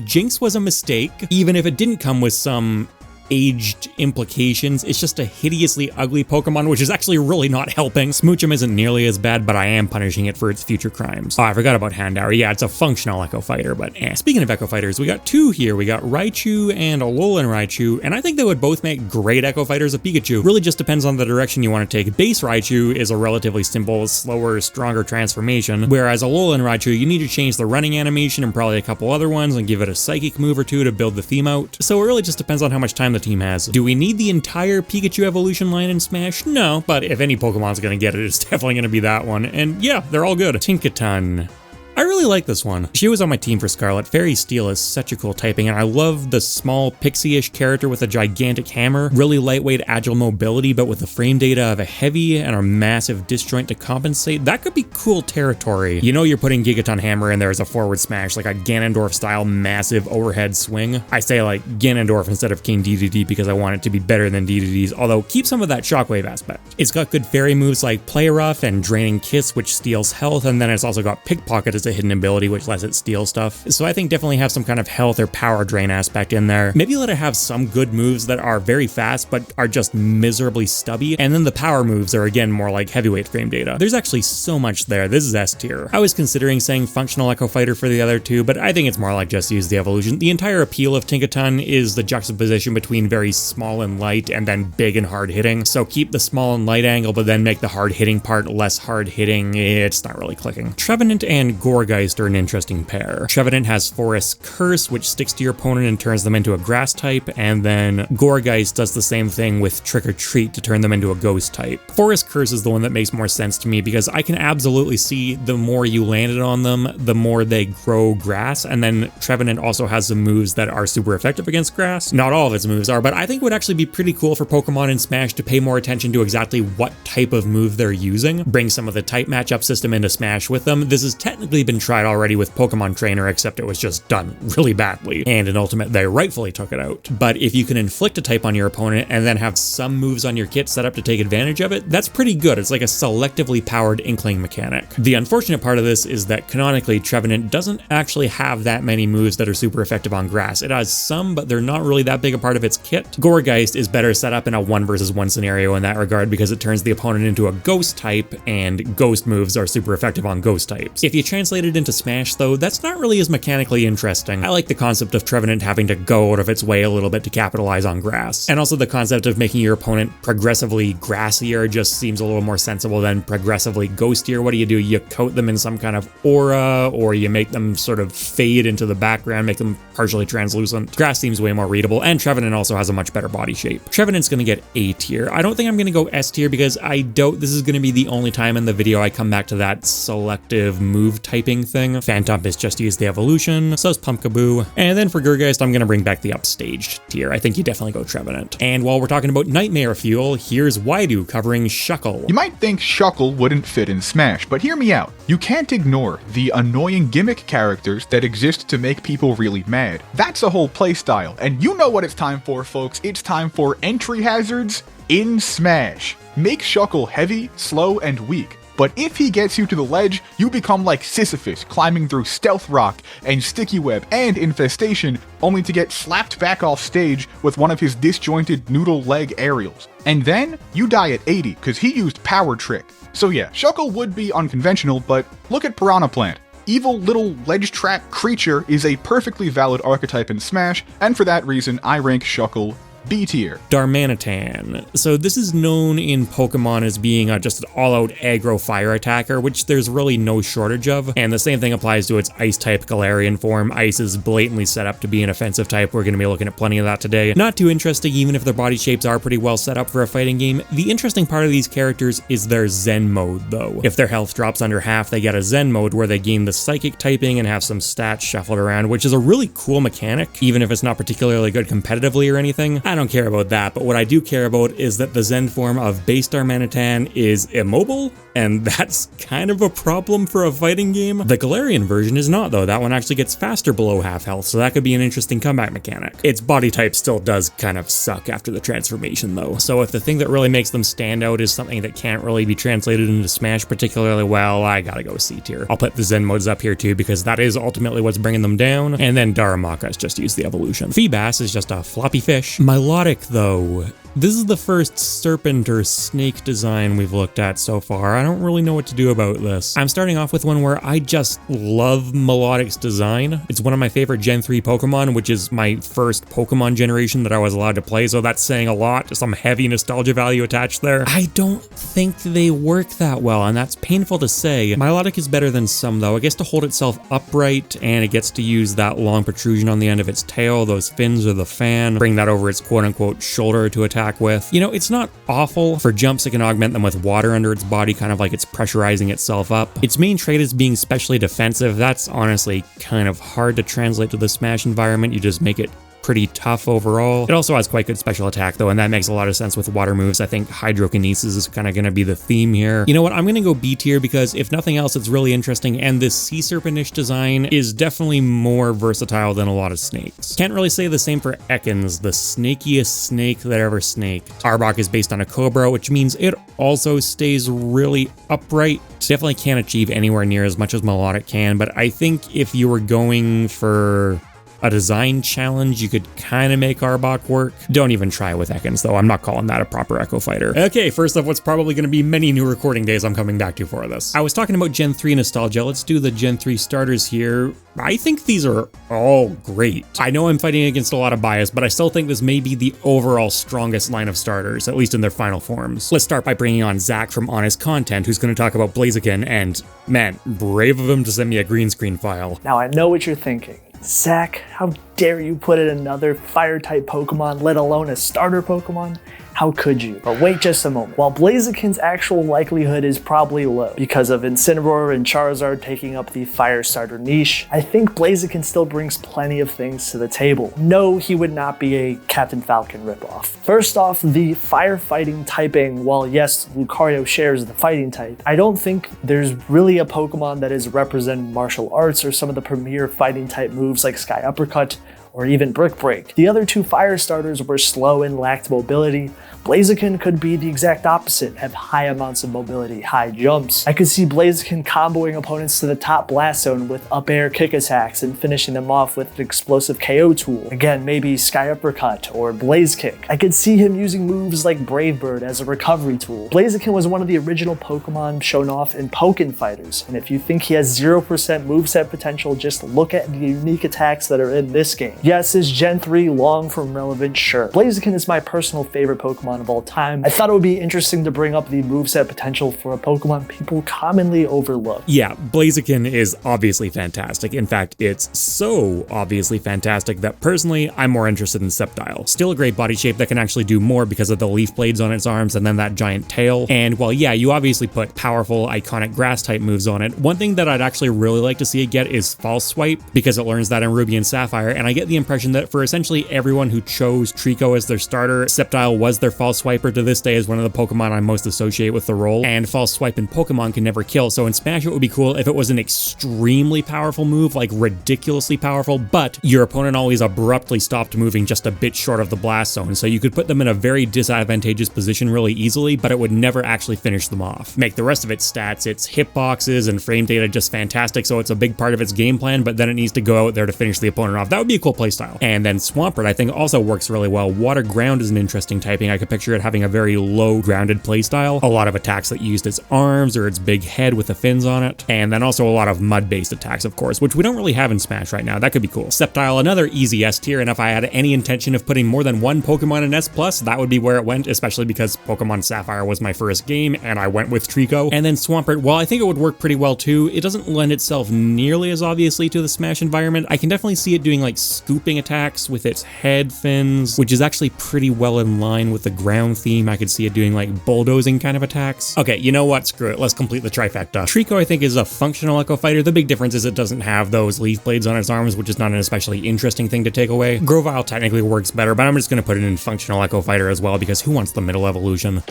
Jinx was a mistake, even if it didn't come with some aged implications. It's just a hideously ugly Pokemon, which is actually really not helping. Smoochum isn't nearly as bad, but I am punishing it for its future crimes. Oh, I forgot about Houndour. Yeah, it's a functional Echo Fighter, but Speaking of Echo Fighters, we got two here. We got Raichu and Alolan Raichu, and I think they would both make great Echo Fighters of Pikachu. Really just depends on the direction you want to take. Base Raichu is a relatively simple, slower, stronger transformation, whereas Alolan Raichu, you need to change the running animation and probably a couple other ones and give it a psychic move or two to build the theme out. So it really just depends on how much time the team has. Do we need the entire Pikachu evolution line in Smash? No, but if any Pokemon's gonna get it, it's definitely gonna be that one. And yeah, they're all good. Tinkaton. I really like this one. She was on my team for Scarlet. Fairy Steel is such a cool typing, and I love the small pixie-ish character with a gigantic hammer. Really lightweight, agile mobility, but with the frame data of a heavy and a massive disjoint to compensate. That could be cool territory. You know you're putting Gigaton Hammer in there as a forward smash, like a Ganondorf-style massive overhead swing. I say like Ganondorf instead of King DDD because I want it to be better than DDD's, although keep some of that shockwave aspect. It's got good fairy moves like Play Rough and Draining Kiss, which steals health, and then it's also got Pickpocket as a hidden ability, which lets it steal stuff. So I think definitely have some kind of health or power drain aspect in there. Maybe let it have some good moves that are very fast, but are just miserably stubby. And then the power moves are again more like heavyweight frame data. There's actually so much there. This is S tier. I was considering saying functional Echo Fighter for the other two, but I think it's more like just use the evolution. The entire appeal of Tinkaton is the juxtaposition between very small and light and then big and hard hitting. So keep the small and light angle, but then make the hard hitting part less hard hitting. It's not really clicking. Trevenant and Gourgeist are an interesting pair. Trevenant has Forest Curse, which sticks to your opponent and turns them into a grass type, and then Gourgeist does the same thing with Trick or Treat to turn them into a ghost type. Forest Curse is the one that makes more sense to me because I can absolutely see the more you landed on them, the more they grow grass, and then Trevenant also has some moves that are super effective against grass. Not all of its moves are, but I think it would actually be pretty cool for Pokemon in Smash to pay more attention to exactly what type of move they're using. Bring some of the type matchup system into Smash with them. This has technically been tried already with Pokemon Trainer, except it was just done really badly, and in Ultimate they rightfully took it out. But if you can inflict a type on your opponent and then have some moves on your kit set up to take advantage of it, that's pretty good. It's like a selectively powered Inkling mechanic. The unfortunate part of this is that canonically Trevenant doesn't actually have that many moves that are super effective on grass. It has some, but they're not really that big a part of its kit. Gourgeist is better set up in a 1 versus 1 scenario in that regard because it turns the opponent into a ghost type, and ghost moves are super effective on ghost types. If you translate translated into Smash though, that's not really as mechanically interesting. I like the concept of Trevenant having to go out of its way a little bit to capitalize on grass. And also the concept of making your opponent progressively grassier just seems a little more sensible than progressively ghostier. What do? You coat them in some kind of aura, or you make them sort of fade into the background, make them partially translucent. Grass seems way more readable, and Trevenant also has a much better body shape. Trevenant's gonna get A tier. I don't think I'm gonna go S tier because I doubt this is gonna be the only time in the video I come back to that selective move typing thing. Phantompus just used the evolution, so's Pumpkaboo. And then for Gurgeist, I'm gonna bring back the upstaged tier. I think you definitely go Trevenant. And while we're talking about Nightmare Fuel, here's Waidu covering Shuckle.
You might think Shuckle wouldn't fit in Smash, but hear me out. You can't ignore the annoying gimmick characters that exist to make people really mad. That's a whole playstyle, and you know what it's time for, folks. It's time for entry hazards in Smash. Make Shuckle heavy, slow, and weak. But if he gets you to the ledge, you become like Sisyphus, climbing through Stealth Rock and Sticky Web and Infestation, only to get slapped back off stage with one of his disjointed noodle leg aerials. And then, you die at 80, cause he used Power Trick. So yeah, Shuckle would be unconventional, but look at Piranha Plant. Evil little ledge trap creature is a perfectly valid archetype in Smash, and for that reason, I rank Shuckle B tier.
Darmanitan. So this is known in Pokemon as being just an all-out aggro fire attacker, which there's really no shortage of, and the same thing applies to its ice-type Galarian form. Ice is blatantly set up to be an offensive type. We're going to be looking at plenty of that today. Not too interesting, even if their body shapes are pretty well set up for a fighting game. The interesting part of these characters is their Zen mode, though. If their health drops under half, they get a Zen mode where they gain the psychic typing and have some stats shuffled around, which is a really cool mechanic, even if it's not particularly good competitively or anything. I don't care about that, but what I do care about is that the Zen form of base Darmanitan is immobile, and that's kind of a problem for a fighting game. The Galarian version is not, though. That one actually gets faster below half health, so that could be an interesting comeback mechanic. Its body type still does kind of suck after the transformation, though. So if the thing that really makes them stand out is something that can't really be translated into Smash particularly well, I gotta go C tier. I'll put the Zen modes up here too, because that is ultimately what's bringing them down. And then Darumaka's just used the evolution. Feebas is just a floppy fish. Milotic, though. This is the first serpent or snake design we've looked at so far. I don't really know what to do about this. I'm starting off with one where I just love Melodic's design. It's one of my favorite Gen 3 Pokemon, which is my first Pokemon generation that I was allowed to play, so that's saying a lot. Some heavy nostalgia value attached there. I don't think they work that well, and that's painful to say. Milotic is better than some, though. It gets to hold itself upright, and it gets to use that long protrusion on the end of its tail, those fins or the fan, bring that over its quote-unquote shoulder to attack with. You know, it's not awful. For jumps, it can augment them with water under its body, kind of like it's pressurizing itself up. Its main trait is being specially defensive. That's honestly kind of hard to translate to the Smash environment. You just make it pretty tough overall. It also has quite good special attack though, and that makes a lot of sense with water moves. I think Hydrokinesis is kind of going to be the theme here. You know what, I'm going to go B tier because if nothing else, it's really interesting, and this sea serpent-ish design is definitely more versatile than a lot of snakes. Can't really say the same for Ekans, the snakiest snake that ever snaked. Arbok is based on a cobra, which means it also stays really upright. Definitely can't achieve anywhere near as much as Melodic can, but I think if you were going for a design challenge, you could kind of make Arbok work. Don't even try with Ekans, though. I'm not calling that a proper Echo Fighter. Okay, first up, what's probably going to be many new recording days I'm coming back to for this. I was talking about Gen 3 nostalgia. Let's do the Gen 3 starters here. I think these are all great. I know I'm fighting against a lot of bias, but I still think this may be the overall strongest line of starters, at least in their final forms. Let's start by bringing on Zach from Honest Content, who's going to talk about Blaziken, and man, brave of him to send me a green screen file.
Now I know what you're thinking. Zach, how dare you put in another fire-type Pokemon, let alone a starter Pokemon? How could you? But wait just a moment. While Blaziken's actual likelihood is probably low because of Incineroar and Charizard taking up the fire starter niche, I think Blaziken still brings plenty of things to the table. No, he would not be a Captain Falcon ripoff. First off, the firefighting typing, while yes, Lucario shares the fighting type, I don't think there's really a Pokemon that is representing martial arts or some of the premier fighting type moves like Sky Uppercut or even Brick Break. The other two fire starters were slow and lacked mobility. Blaziken could be the exact opposite, have high amounts of mobility, high jumps. I could see Blaziken comboing opponents to the top blast zone with up air kick attacks and finishing them off with an explosive KO tool. Again, maybe Sky Uppercut or Blaze Kick. I could see him using moves like Brave Bird as a recovery tool. Blaziken was one of the original Pokemon shown off in Pokken Fighters, and if you think he has 0% moveset potential, just look at the unique attacks that are in this game. Yes, is Gen 3 long from relevant? Sure. Blaziken is my personal favorite Pokemon of all time. I thought it would be interesting to bring up the moveset potential for a Pokemon people commonly overlook.
Yeah, Blaziken is obviously fantastic. In fact, it's so obviously fantastic that personally, I'm more interested in Sceptile. Still a great body shape that can actually do more because of the leaf blades on its arms and then that giant tail. And while yeah, you obviously put powerful, iconic grass type moves on it, one thing that I'd actually really like to see it get is False Swipe, because it learns that in Ruby and Sapphire, and I get the impression that for essentially everyone who chose Trico as their starter, Sceptile was their False Swiper to this day is one of the Pokemon I most associate with the role, and False Swipe in Pokemon can never kill, so in Smash it would be cool if it was an extremely powerful move, like ridiculously powerful, but your opponent always abruptly stopped moving just a bit short of the blast zone, so you could put them in a very disadvantageous position really easily, but it would never actually finish them off. Make the rest of its stats, its hitboxes and frame data just fantastic, so it's a big part of its game plan, but then it needs to go out there to finish the opponent off. That would be a cool playstyle. And then Swampert I think also works really well. Water Ground is an interesting typing. I could picture it having a very low grounded playstyle, a lot of attacks that used its arms or its big head with the fins on it, and then also a lot of mud based attacks of course, which we don't really have in Smash right now. That could be cool. Sceptile, another easy S tier, and if I had any intention of putting more than one Pokemon in S+, that would be where it went, especially because Pokemon Sapphire was my first game and I went with Trico. And then Swampert, while I think it would work pretty well too, it doesn't lend itself nearly as obviously to the Smash environment. I can definitely see it doing like scooping attacks with its head fins, which is actually pretty well in line with the ground theme. I could see it doing like bulldozing kind of attacks. Okay, you know what? Screw it. Let's complete the trifecta. Trico I think is a functional Echo Fighter. The big difference is it doesn't have those leaf blades on its arms, which is not an especially interesting thing to take away. Grovyle technically works better, but I'm just going to put it in functional Echo Fighter as well because who wants the middle evolution?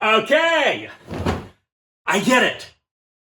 Okay! I get it!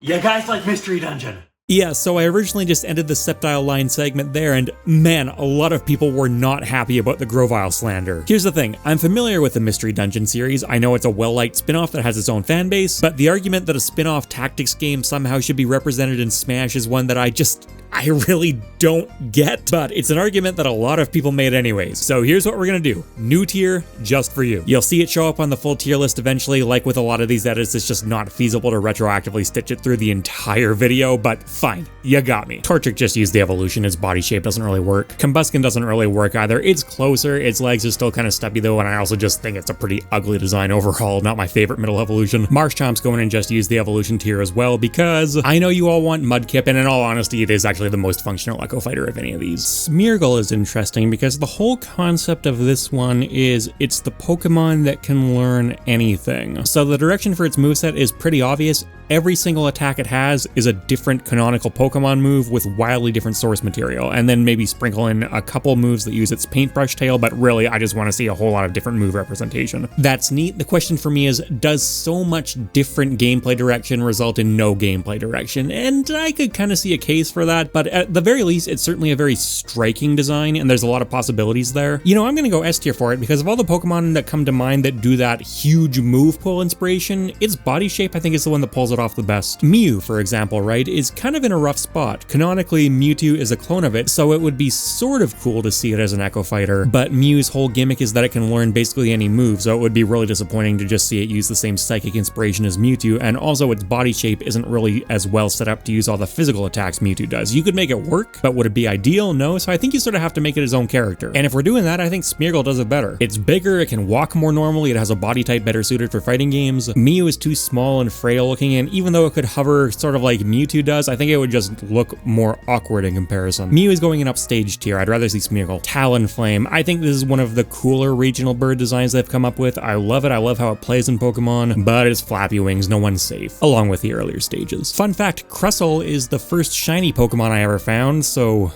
You guys like Mystery Dungeon.
Yeah, so I originally just ended the Sceptile line segment there, and man, a lot of people were not happy about the Grovyle slander. Here's the thing, I'm familiar with the Mystery Dungeon series, I know it's a well-liked spin-off that has its own fan base, but the argument that a spin-off tactics game somehow should be represented in Smash is one that I really don't get, but it's an argument that a lot of people made anyways. So here's what we're gonna do. New tier, just for you. You'll see it show up on the full tier list eventually. Like with a lot of these edits, it's just not feasible to retroactively stitch it through the entire video, but fine, you got me. Torchic just used the evolution, its body shape doesn't really work. Combuskin doesn't really work either. It's closer, its legs are still kind of stubby though, and I also just think it's a pretty ugly design overall, not my favorite middle evolution. Marshchomp's going and just used the evolution tier as well, because I know you all want Mudkip, and in all honesty, it is actually the most functional Echo Fighter of any of these. Smeargle is interesting because the whole concept of this one is it's the Pokemon that can learn anything. So the direction for its moveset is pretty obvious. Every single attack it has is a different canonical Pokemon move with wildly different source material, and then maybe sprinkle in a couple moves that use its paintbrush tail, but really I just want to see a whole lot of different move representation. That's neat. The question for me is, does so much different gameplay direction result in no gameplay direction? And I could kind of see a case for that, but at the very least, it's certainly a very striking design, and there's a lot of possibilities there. You know, I'm gonna go S tier for it, because of all the Pokemon that come to mind that do that huge move pull inspiration, its body shape I think is the one that pulls it off the best. Mew, for example, right, is kind of in a rough spot. Canonically, Mewtwo is a clone of it, so it would be sort of cool to see it as an Echo Fighter, but Mew's whole gimmick is that it can learn basically any move, so it would be really disappointing to just see it use the same psychic inspiration as Mewtwo, and also its body shape isn't really as well set up to use all the physical attacks Mewtwo does. You could make it work, but would it be ideal? No, so I think you sort of have to make it its own character. And if we're doing that, I think Smeargle does it better. It's bigger, it can walk more normally, it has a body type better suited for fighting games. Mew is too small and frail looking, and even though it could hover sort of like Mewtwo does, I think it would just look more awkward in comparison. Mew is going in upstage tier. I'd rather see Smeargle. Talonflame. I think this is one of the cooler regional bird designs they've come up with. I love it. I love how it plays in Pokemon, but it's flappy wings, no one's safe, along with the earlier stages. Fun fact, Crustle is the first shiny Pokemon I ever found, so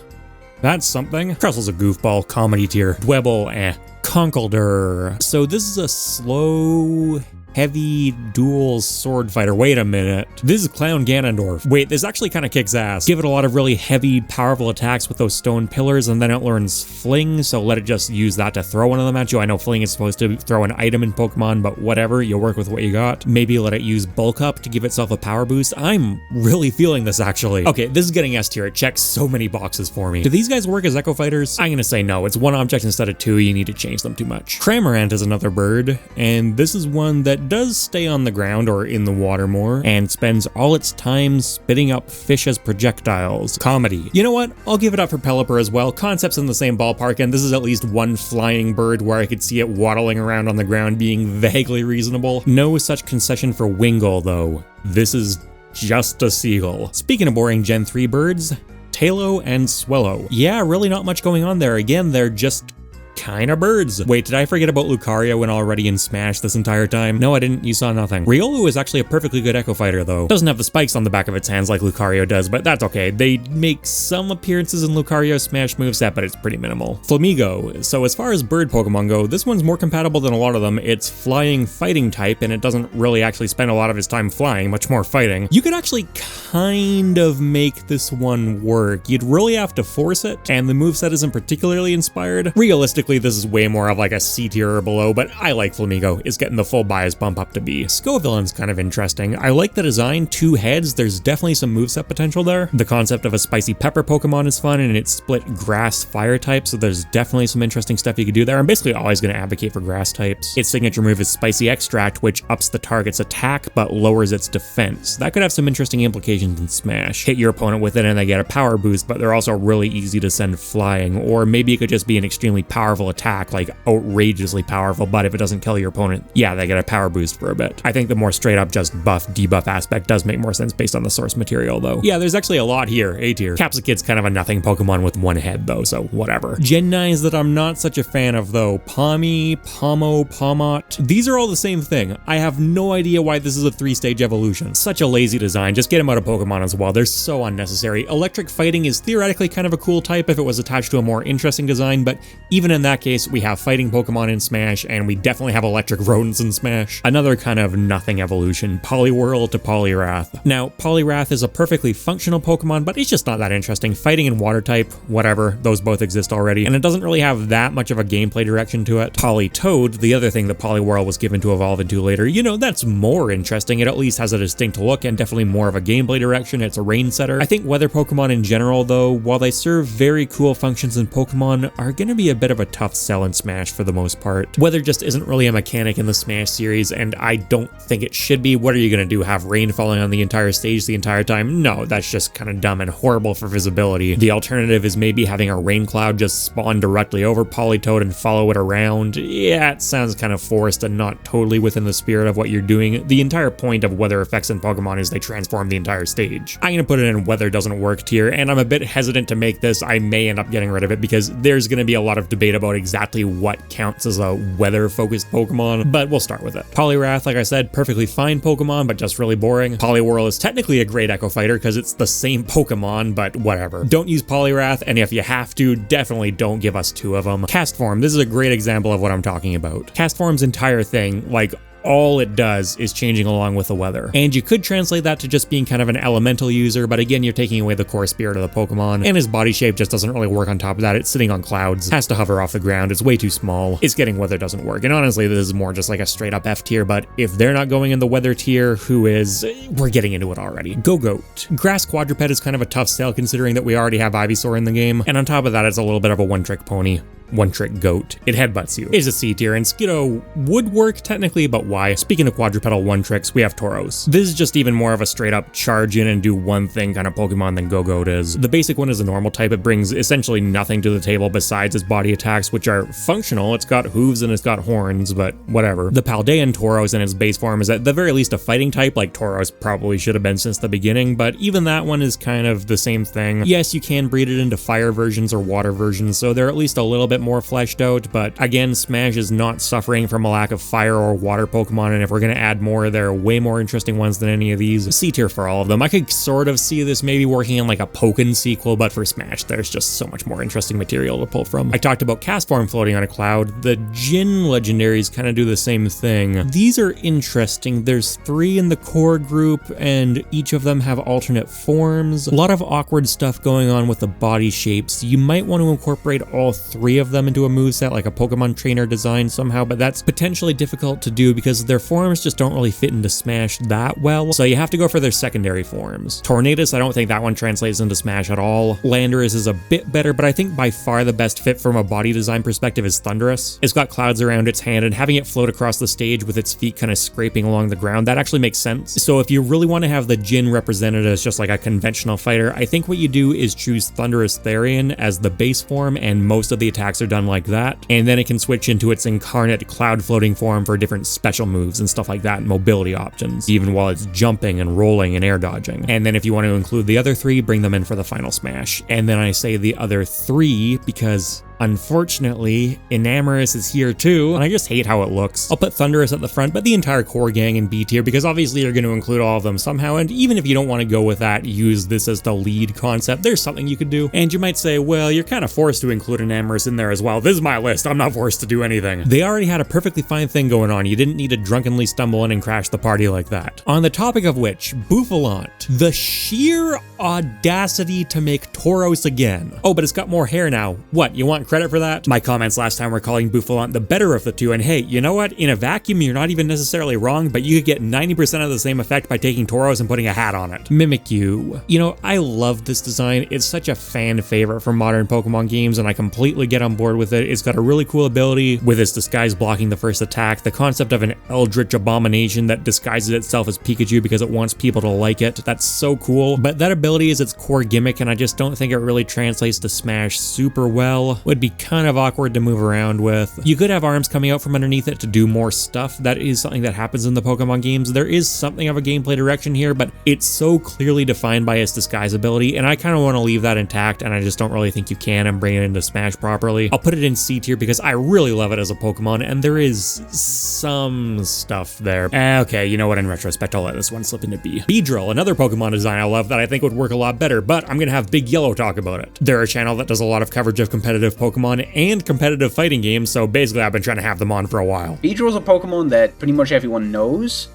that's something. Crustle's a goofball, comedy tier. Dwebble, Conkeldurr. So this is a slow heavy dual sword fighter. Wait a minute. This is Clown Ganondorf. Wait, this actually kind of kicks ass. Give it a lot of really heavy, powerful attacks with those stone pillars, and then it learns Fling, so let it just use that to throw one of them at you. I know Fling is supposed to throw an item in Pokemon, but whatever, you'll work with what you got. Maybe let it use Bulk Up to give itself a power boost. I'm really feeling this, actually. Okay, this is getting S tier. It checks so many boxes for me. Do these guys work as Echo Fighters? I'm gonna say no. It's one object instead of two. You need to change them too much. Cramorant is another bird, and this is one that does stay on the ground or in the water more, and spends all its time spitting up fish as projectiles. Comedy. You know what? I'll give it up for Pelipper as well. Concept's in the same ballpark, and this is at least one flying bird where I could see it waddling around on the ground being vaguely reasonable. No such concession for Wingull, though. This is just a seagull. Speaking of boring Gen 3 birds, Tailo and Swellow. Yeah, really not much going on there. Again, they're just kind of birds. Wait, did I forget about Lucario and already in Smash this entire time? No, I didn't. You saw nothing. Riolu is actually a perfectly good Echo Fighter, though. Doesn't have the spikes on the back of its hands like Lucario does, but that's okay. They make some appearances in Lucario's Smash moveset, but it's pretty minimal. Flamigo. So as far as bird Pokemon go, this one's more compatible than a lot of them. It's flying fighting type, and it doesn't really actually spend a lot of its time flying, much more fighting. You could actually kind of make this one work. You'd really have to force it, and the moveset isn't particularly inspired. Realistically, this is way more of like a C tier or below, but I like Flamigo. It's getting the full bias bump up to B. Scovillain's kind of interesting. I like the design, 2 heads. There's definitely some moveset potential there. The concept of a spicy pepper Pokemon is fun, and it's split grass fire type, so there's definitely some interesting stuff you could do there. I'm basically always going to advocate for grass types. Its signature move is Spicy Extract, which ups the target's attack but lowers its defense. That could have some interesting implications in Smash. Hit your opponent with it and they get a power boost, but they're also really easy to send flying, or maybe it could just be an extremely powerful attack, like outrageously powerful, but if it doesn't kill your opponent, yeah, they get a power boost for a bit. I think the more straight up just buff debuff aspect does make more sense based on the source material, though. Yeah, there's actually a lot here. A tier. Capsakid's kind of a nothing Pokemon with 1 head, though, so whatever. Gen 9s that I'm not such a fan of, though. Pawmi, Pawmo, Pawmot. These are all the same thing. I have no idea why this is a 3-stage evolution. Such a lazy design. Just get them out of Pokemon as well. They're so unnecessary. Electric Fighting is theoretically kind of a cool type if it was attached to a more interesting design, but even in that case, we have fighting Pokemon in Smash, and we definitely have electric rodents in Smash. Another kind of nothing evolution, Poliwhirl to Poliwrath. Now, Poliwrath is a perfectly functional Pokemon, but it's just not that interesting. Fighting and water type, whatever, those both exist already, and it doesn't really have that much of a gameplay direction to it. Politoed, the other thing that Poliwhirl was given to evolve into later, you know, that's more interesting. It at least has a distinct look and definitely more of a gameplay direction. It's a rain setter. I think weather Pokemon in general, though, while they serve very cool functions in Pokemon, are going to be a bit of a tough sell in Smash for the most part. Weather just isn't really a mechanic in the Smash series, and I don't think it should be. What are you going to do, have rain falling on the entire stage the entire time? No, that's just kind of dumb and horrible for visibility. The alternative is maybe having a rain cloud just spawn directly over Politoed and follow it around. Yeah, it sounds kind of forced and not totally within the spirit of what you're doing. The entire point of weather effects in Pokemon is they transform the entire stage. I'm going to put it in weather doesn't work tier, and I'm a bit hesitant to make this. I may end up getting rid of it because there's going to be a lot of debate about exactly what counts as a weather-focused Pokemon, but we'll start with it. Poliwrath, like I said, perfectly fine Pokemon, but just really boring. Poliwhirl is technically a great Echo Fighter because it's the same Pokemon, but whatever. Don't use Poliwrath, and if you have to, definitely don't give us 2 of them. Castform, this is a great example of what I'm talking about. Castform's entire thing, like, all it does is changing along with the weather. And you could translate that to just being kind of an elemental user, but again, you're taking away the core spirit of the Pokemon, and his body shape just doesn't really work on top of that. It's sitting on clouds, has to hover off the ground, it's way too small. It's getting weather doesn't work, and honestly, this is more just like a straight up F tier, but if they're not going in the weather tier, who is? We're getting into it already. Gogoat. Grass Quadruped is kind of a tough sell considering that we already have Ivysaur in the game, and on top of that, it's a little bit of a one-trick pony. One-trick goat. It headbutts you. It's a C tier, and Skiddo would work technically, but why? Speaking of quadrupedal one-tricks, we have Tauros. This is just even more of a straight-up charge in and do one thing kind of Pokemon than Gogoat is. The basic one is a normal type. It brings essentially nothing to the table besides its body attacks, which are functional. It's got hooves and it's got horns, but whatever. The Paldean Tauros in its base form is at the very least a fighting type, like Tauros probably should have been since the beginning, but even that one is kind of the same thing. Yes, you can breed it into fire versions or water versions, so they're at least a little bit more fleshed out, but again, Smash is not suffering from a lack of fire or water Pokemon, and if we're going to add more, there are way more interesting ones than any of these. C tier for all of them. I could sort of see this maybe working in like a Pokken sequel, but for Smash, there's just so much more interesting material to pull from. I talked about Castform floating on a cloud. The Jin legendaries kind of do the same thing. These are interesting. There's 3 in the core group, and each of them have alternate forms. A lot of awkward stuff going on with the body shapes. You might want to incorporate all 3 of them into a moveset, like a Pokemon trainer design somehow, but that's potentially difficult to do because their forms just don't really fit into Smash that well, so you have to go for their secondary forms. Tornadus, I don't think that one translates into Smash at all. Landorus is a bit better, but I think by far the best fit from a body design perspective is Thundurus. It's got clouds around its hand, and having it float across the stage with its feet kind of scraping along the ground, that actually makes sense. So if you really want to have the Jin represented as just like a conventional fighter, I think what you do is choose Thundurus Therian as the base form, and most of the attacks are done like that, and then it can switch into its incarnate cloud floating form for different special moves and stuff like that, and mobility options, even while it's jumping and rolling and air dodging. And then if you want to include the other 3, bring them in for the final Smash. And then I say the other 3 because unfortunately, Enamorus is here too, and I just hate how it looks. I'll put Thundurus at the front, but the entire core gang in B tier, because obviously you're going to include all of them somehow, and even if you don't want to go with that, use this as the lead concept, there's something you could do. And you might say, well, you're kind of forced to include Enamorus in there as well. This is my list, I'm not forced to do anything. They already had a perfectly fine thing going on. You didn't need to drunkenly stumble in and crash the party like that. On the topic of which, Bouffalant. The sheer audacity to make Tauros again. Oh, but it's got more hair now. What, you want credit for that? My comments last time were calling Bouffalant the better of the 2, and hey, you know what? In a vacuum, you're not even necessarily wrong, but you could get 90% of the same effect by taking Tauros and putting a hat on it. Mimikyu. You know, I love this design. It's such a fan favorite for modern Pokemon games, and I completely get on board with it. It's got a really cool ability with its disguise blocking the first attack, the concept of an eldritch abomination that disguises itself as Pikachu because it wants people to like it. That's so cool, but that ability is its core gimmick, and I just don't think it really translates to Smash super well. Would be kind of awkward to move around with. You could have arms coming out from underneath it to do more stuff. That is something that happens in the Pokemon games. There is something of a gameplay direction here, but it's so clearly defined by its disguise ability, and I kind of want to leave that intact, and I just don't really think you can and bring it into Smash properly. I'll put it in C tier because I really love it as a Pokemon, and there is some stuff there. Okay, you know what, in retrospect, I'll let this one slip into B. Beedrill, another Pokemon design I love that I think would work a lot better, but I'm gonna have Big Yellow talk about it. They're a channel that does a lot of coverage of competitive Pokemon and competitive fighting games, so basically I've been trying to have them on for a while.
Beedrill's a Pokemon that pretty much everyone knows,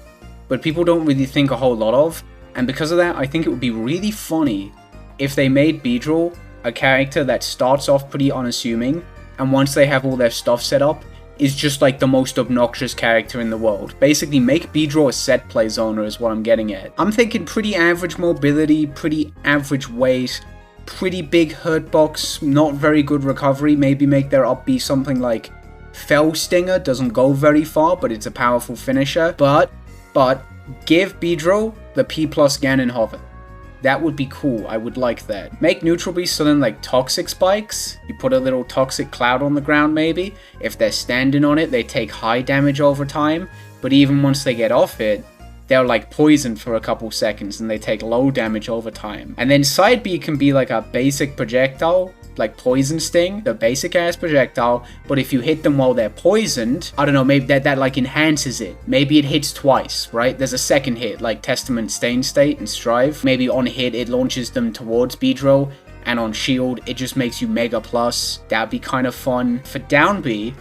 but people don't really think a whole lot of, and because of that, I think it would be really funny if they made Beedrill a character that starts off pretty unassuming, and once they have all their stuff set up, is just like the most obnoxious character in the world. Basically, make Beedrill a set play zoner is what I'm getting at. I'm thinking pretty average mobility, pretty average weight, pretty big hurt box, not very good recovery. Maybe make their up be something like Fell Stinger, doesn't go very far, but it's a powerful finisher. But give Beedrill the P+ Ganon Hover. That would be cool, I would like that. Make Neutral Beast something like Toxic Spikes. You put a little toxic cloud on the ground maybe. If they're standing on it, they take high damage over time, but even once they get off it, they're like poisoned for a couple seconds and they take low damage over time. And then Side B can be like a basic projectile, like Poison Sting, the basic ass projectile, but if you hit them while they're poisoned, I don't know, maybe that like enhances it. Maybe it hits twice, right? There's a second hit, like Testament, Stain State, and Strive. Maybe on hit, it launches them towards Beedrill, and on shield, it just makes you Mega Plus. That'd be kind of fun. For Down B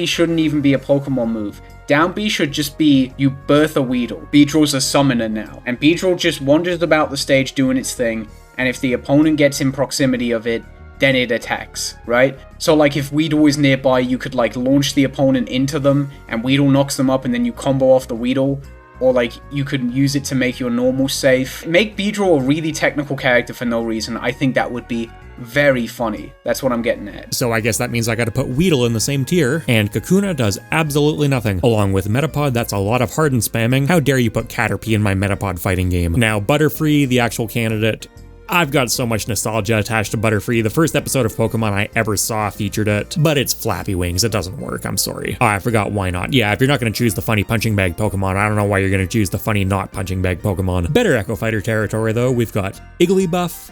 shouldn't even be a Pokemon move. Down B should just be you birth a Weedle. Beedrill's a summoner now, and Beedrill just wanders about the stage doing its thing, and if the opponent gets in proximity of it, then it attacks, right? So like if Weedle is nearby, you could like launch the opponent into them, and Weedle knocks them up, and then you combo off the Weedle, or like you could use it to make your normal safe. Make Beedrill a really technical character for no reason. I think that would be very funny. That's what I'm getting at.
So I guess that means I gotta put Weedle in the same tier, and Kakuna does absolutely nothing. Along with Metapod, that's a lot of hardened spamming. How dare you put Caterpie in my Metapod fighting game? Now, Butterfree, the actual candidate, I've got so much nostalgia attached to Butterfree. The first episode of Pokemon I ever saw featured it, but it's Flappy Wings. It doesn't work. I'm sorry. Oh, I forgot why not. Yeah, if you're not going to choose the funny punching bag Pokemon, I don't know why you're going to choose the funny not punching bag Pokemon. Better Echo Fighter territory though. We've got Igglybuff,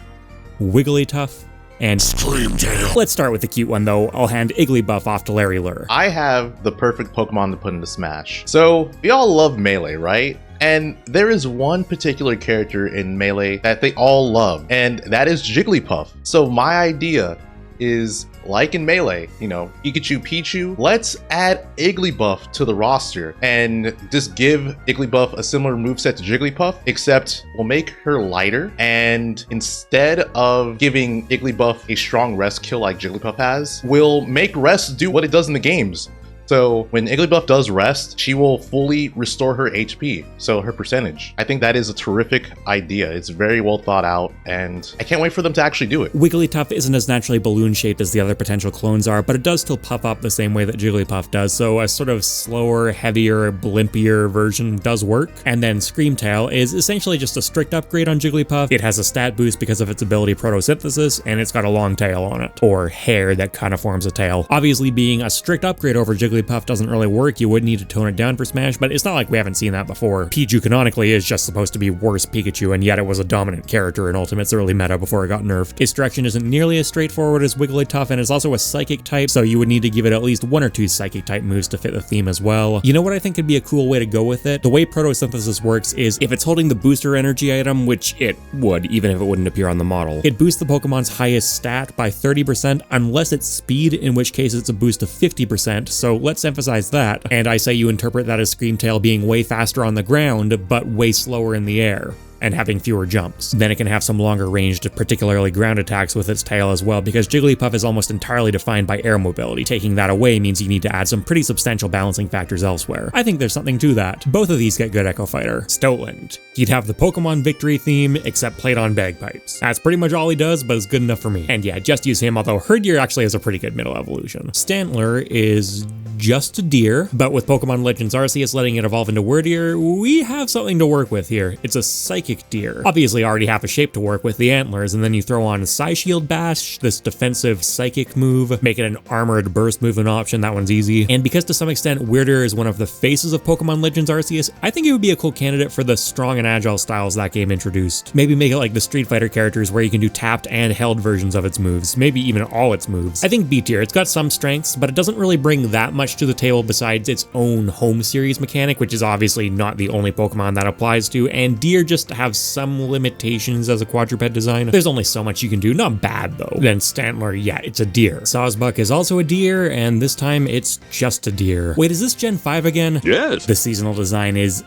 Wigglytuff, and Screamtail. Let's start with the cute one though. I'll hand Igglybuff off to Larry Lurr.
I have the perfect Pokemon to put into Smash. So, we all love Melee, right? And there is one particular character in Melee that they all love, and that is Jigglypuff. So my idea is, like in Melee, you know, Pikachu, Pichu, let's add Igglybuff to the roster and just give Igglybuff a similar moveset to Jigglypuff, except we'll make her lighter, and instead of giving Igglybuff a strong rest kill like Jigglypuff has, we'll make rest do what it does in the games. So when Igglybuff does rest, she will fully restore her HP, so her percentage. I think that is a terrific idea. It's very well thought out, and I can't wait for them to actually do it.
Wigglytuff isn't as naturally balloon-shaped as the other potential clones are, but it does still puff up the same way that Jigglypuff does, so a sort of slower, heavier, blimpier version does work. And then Screamtail is essentially just a strict upgrade on Jigglypuff. It has a stat boost because of its ability Photosynthesis, and it's got a long tail on it, or hair that kind of forms a tail. Obviously, being a strict upgrade over Jigglypuff doesn't really work. You would need to tone it down for Smash, but it's not like we haven't seen that before. Pichu canonically is just supposed to be worse Pikachu, and yet it was a dominant character in Ultimate's early meta before it got nerfed. Its direction isn't nearly as straightforward as Wigglytuff, and it's also a Psychic type, so you would need to give it at least 1 or 2 Psychic type moves to fit the theme as well. You know what I think could be a cool way to go with it? The way Photosynthesis works is if it's holding the booster energy item, which it would, even if it wouldn't appear on the model, it boosts the Pokemon's highest stat by 30% unless it's speed, in which case it's a boost of 50%, so let's emphasize that, and I say you interpret that as Screamtail being way faster on the ground, but way slower in the air, and having fewer jumps. Then it can have some longer ranged, particularly ground attacks with its tail as well, because Jigglypuff is almost entirely defined by air mobility. Taking that away means you need to add some pretty substantial balancing factors elsewhere. I think there's something to that. Both of these get good Echo Fighter. Stoutland. He'd have the Pokemon victory theme, except played on bagpipes. That's pretty much all he does, but it's good enough for me. And yeah, just use him, although Herdier actually has a pretty good middle evolution. Stantler is just a deer, but with Pokemon Legends Arceus letting it evolve into Wordier, we have something to work with here. It's a Psychic deer. Obviously already have a shape to work with, the antlers, and then you throw on Psyshield Bash, this defensive Psychic move, make it an armored burst movement option. That one's easy. And because to some extent Wordier is one of the faces of Pokemon Legends Arceus, I think it would be a cool candidate for the strong and agile styles that game introduced. Maybe make it like the Street Fighter characters where you can do tapped and held versions of its moves, maybe even all its moves. I think B tier, it's got some strengths, but it doesn't really bring that much to the table besides its own home series mechanic, which is obviously not the only Pokemon that applies to, and deer just have some limitations as a quadruped design. There's only so much you can do, not bad though. Then Stantler, yeah, it's a deer. Sawsbuck is also a deer, and this time it's just a deer. Wait, is this Gen 5 again?
Yes.
The seasonal design is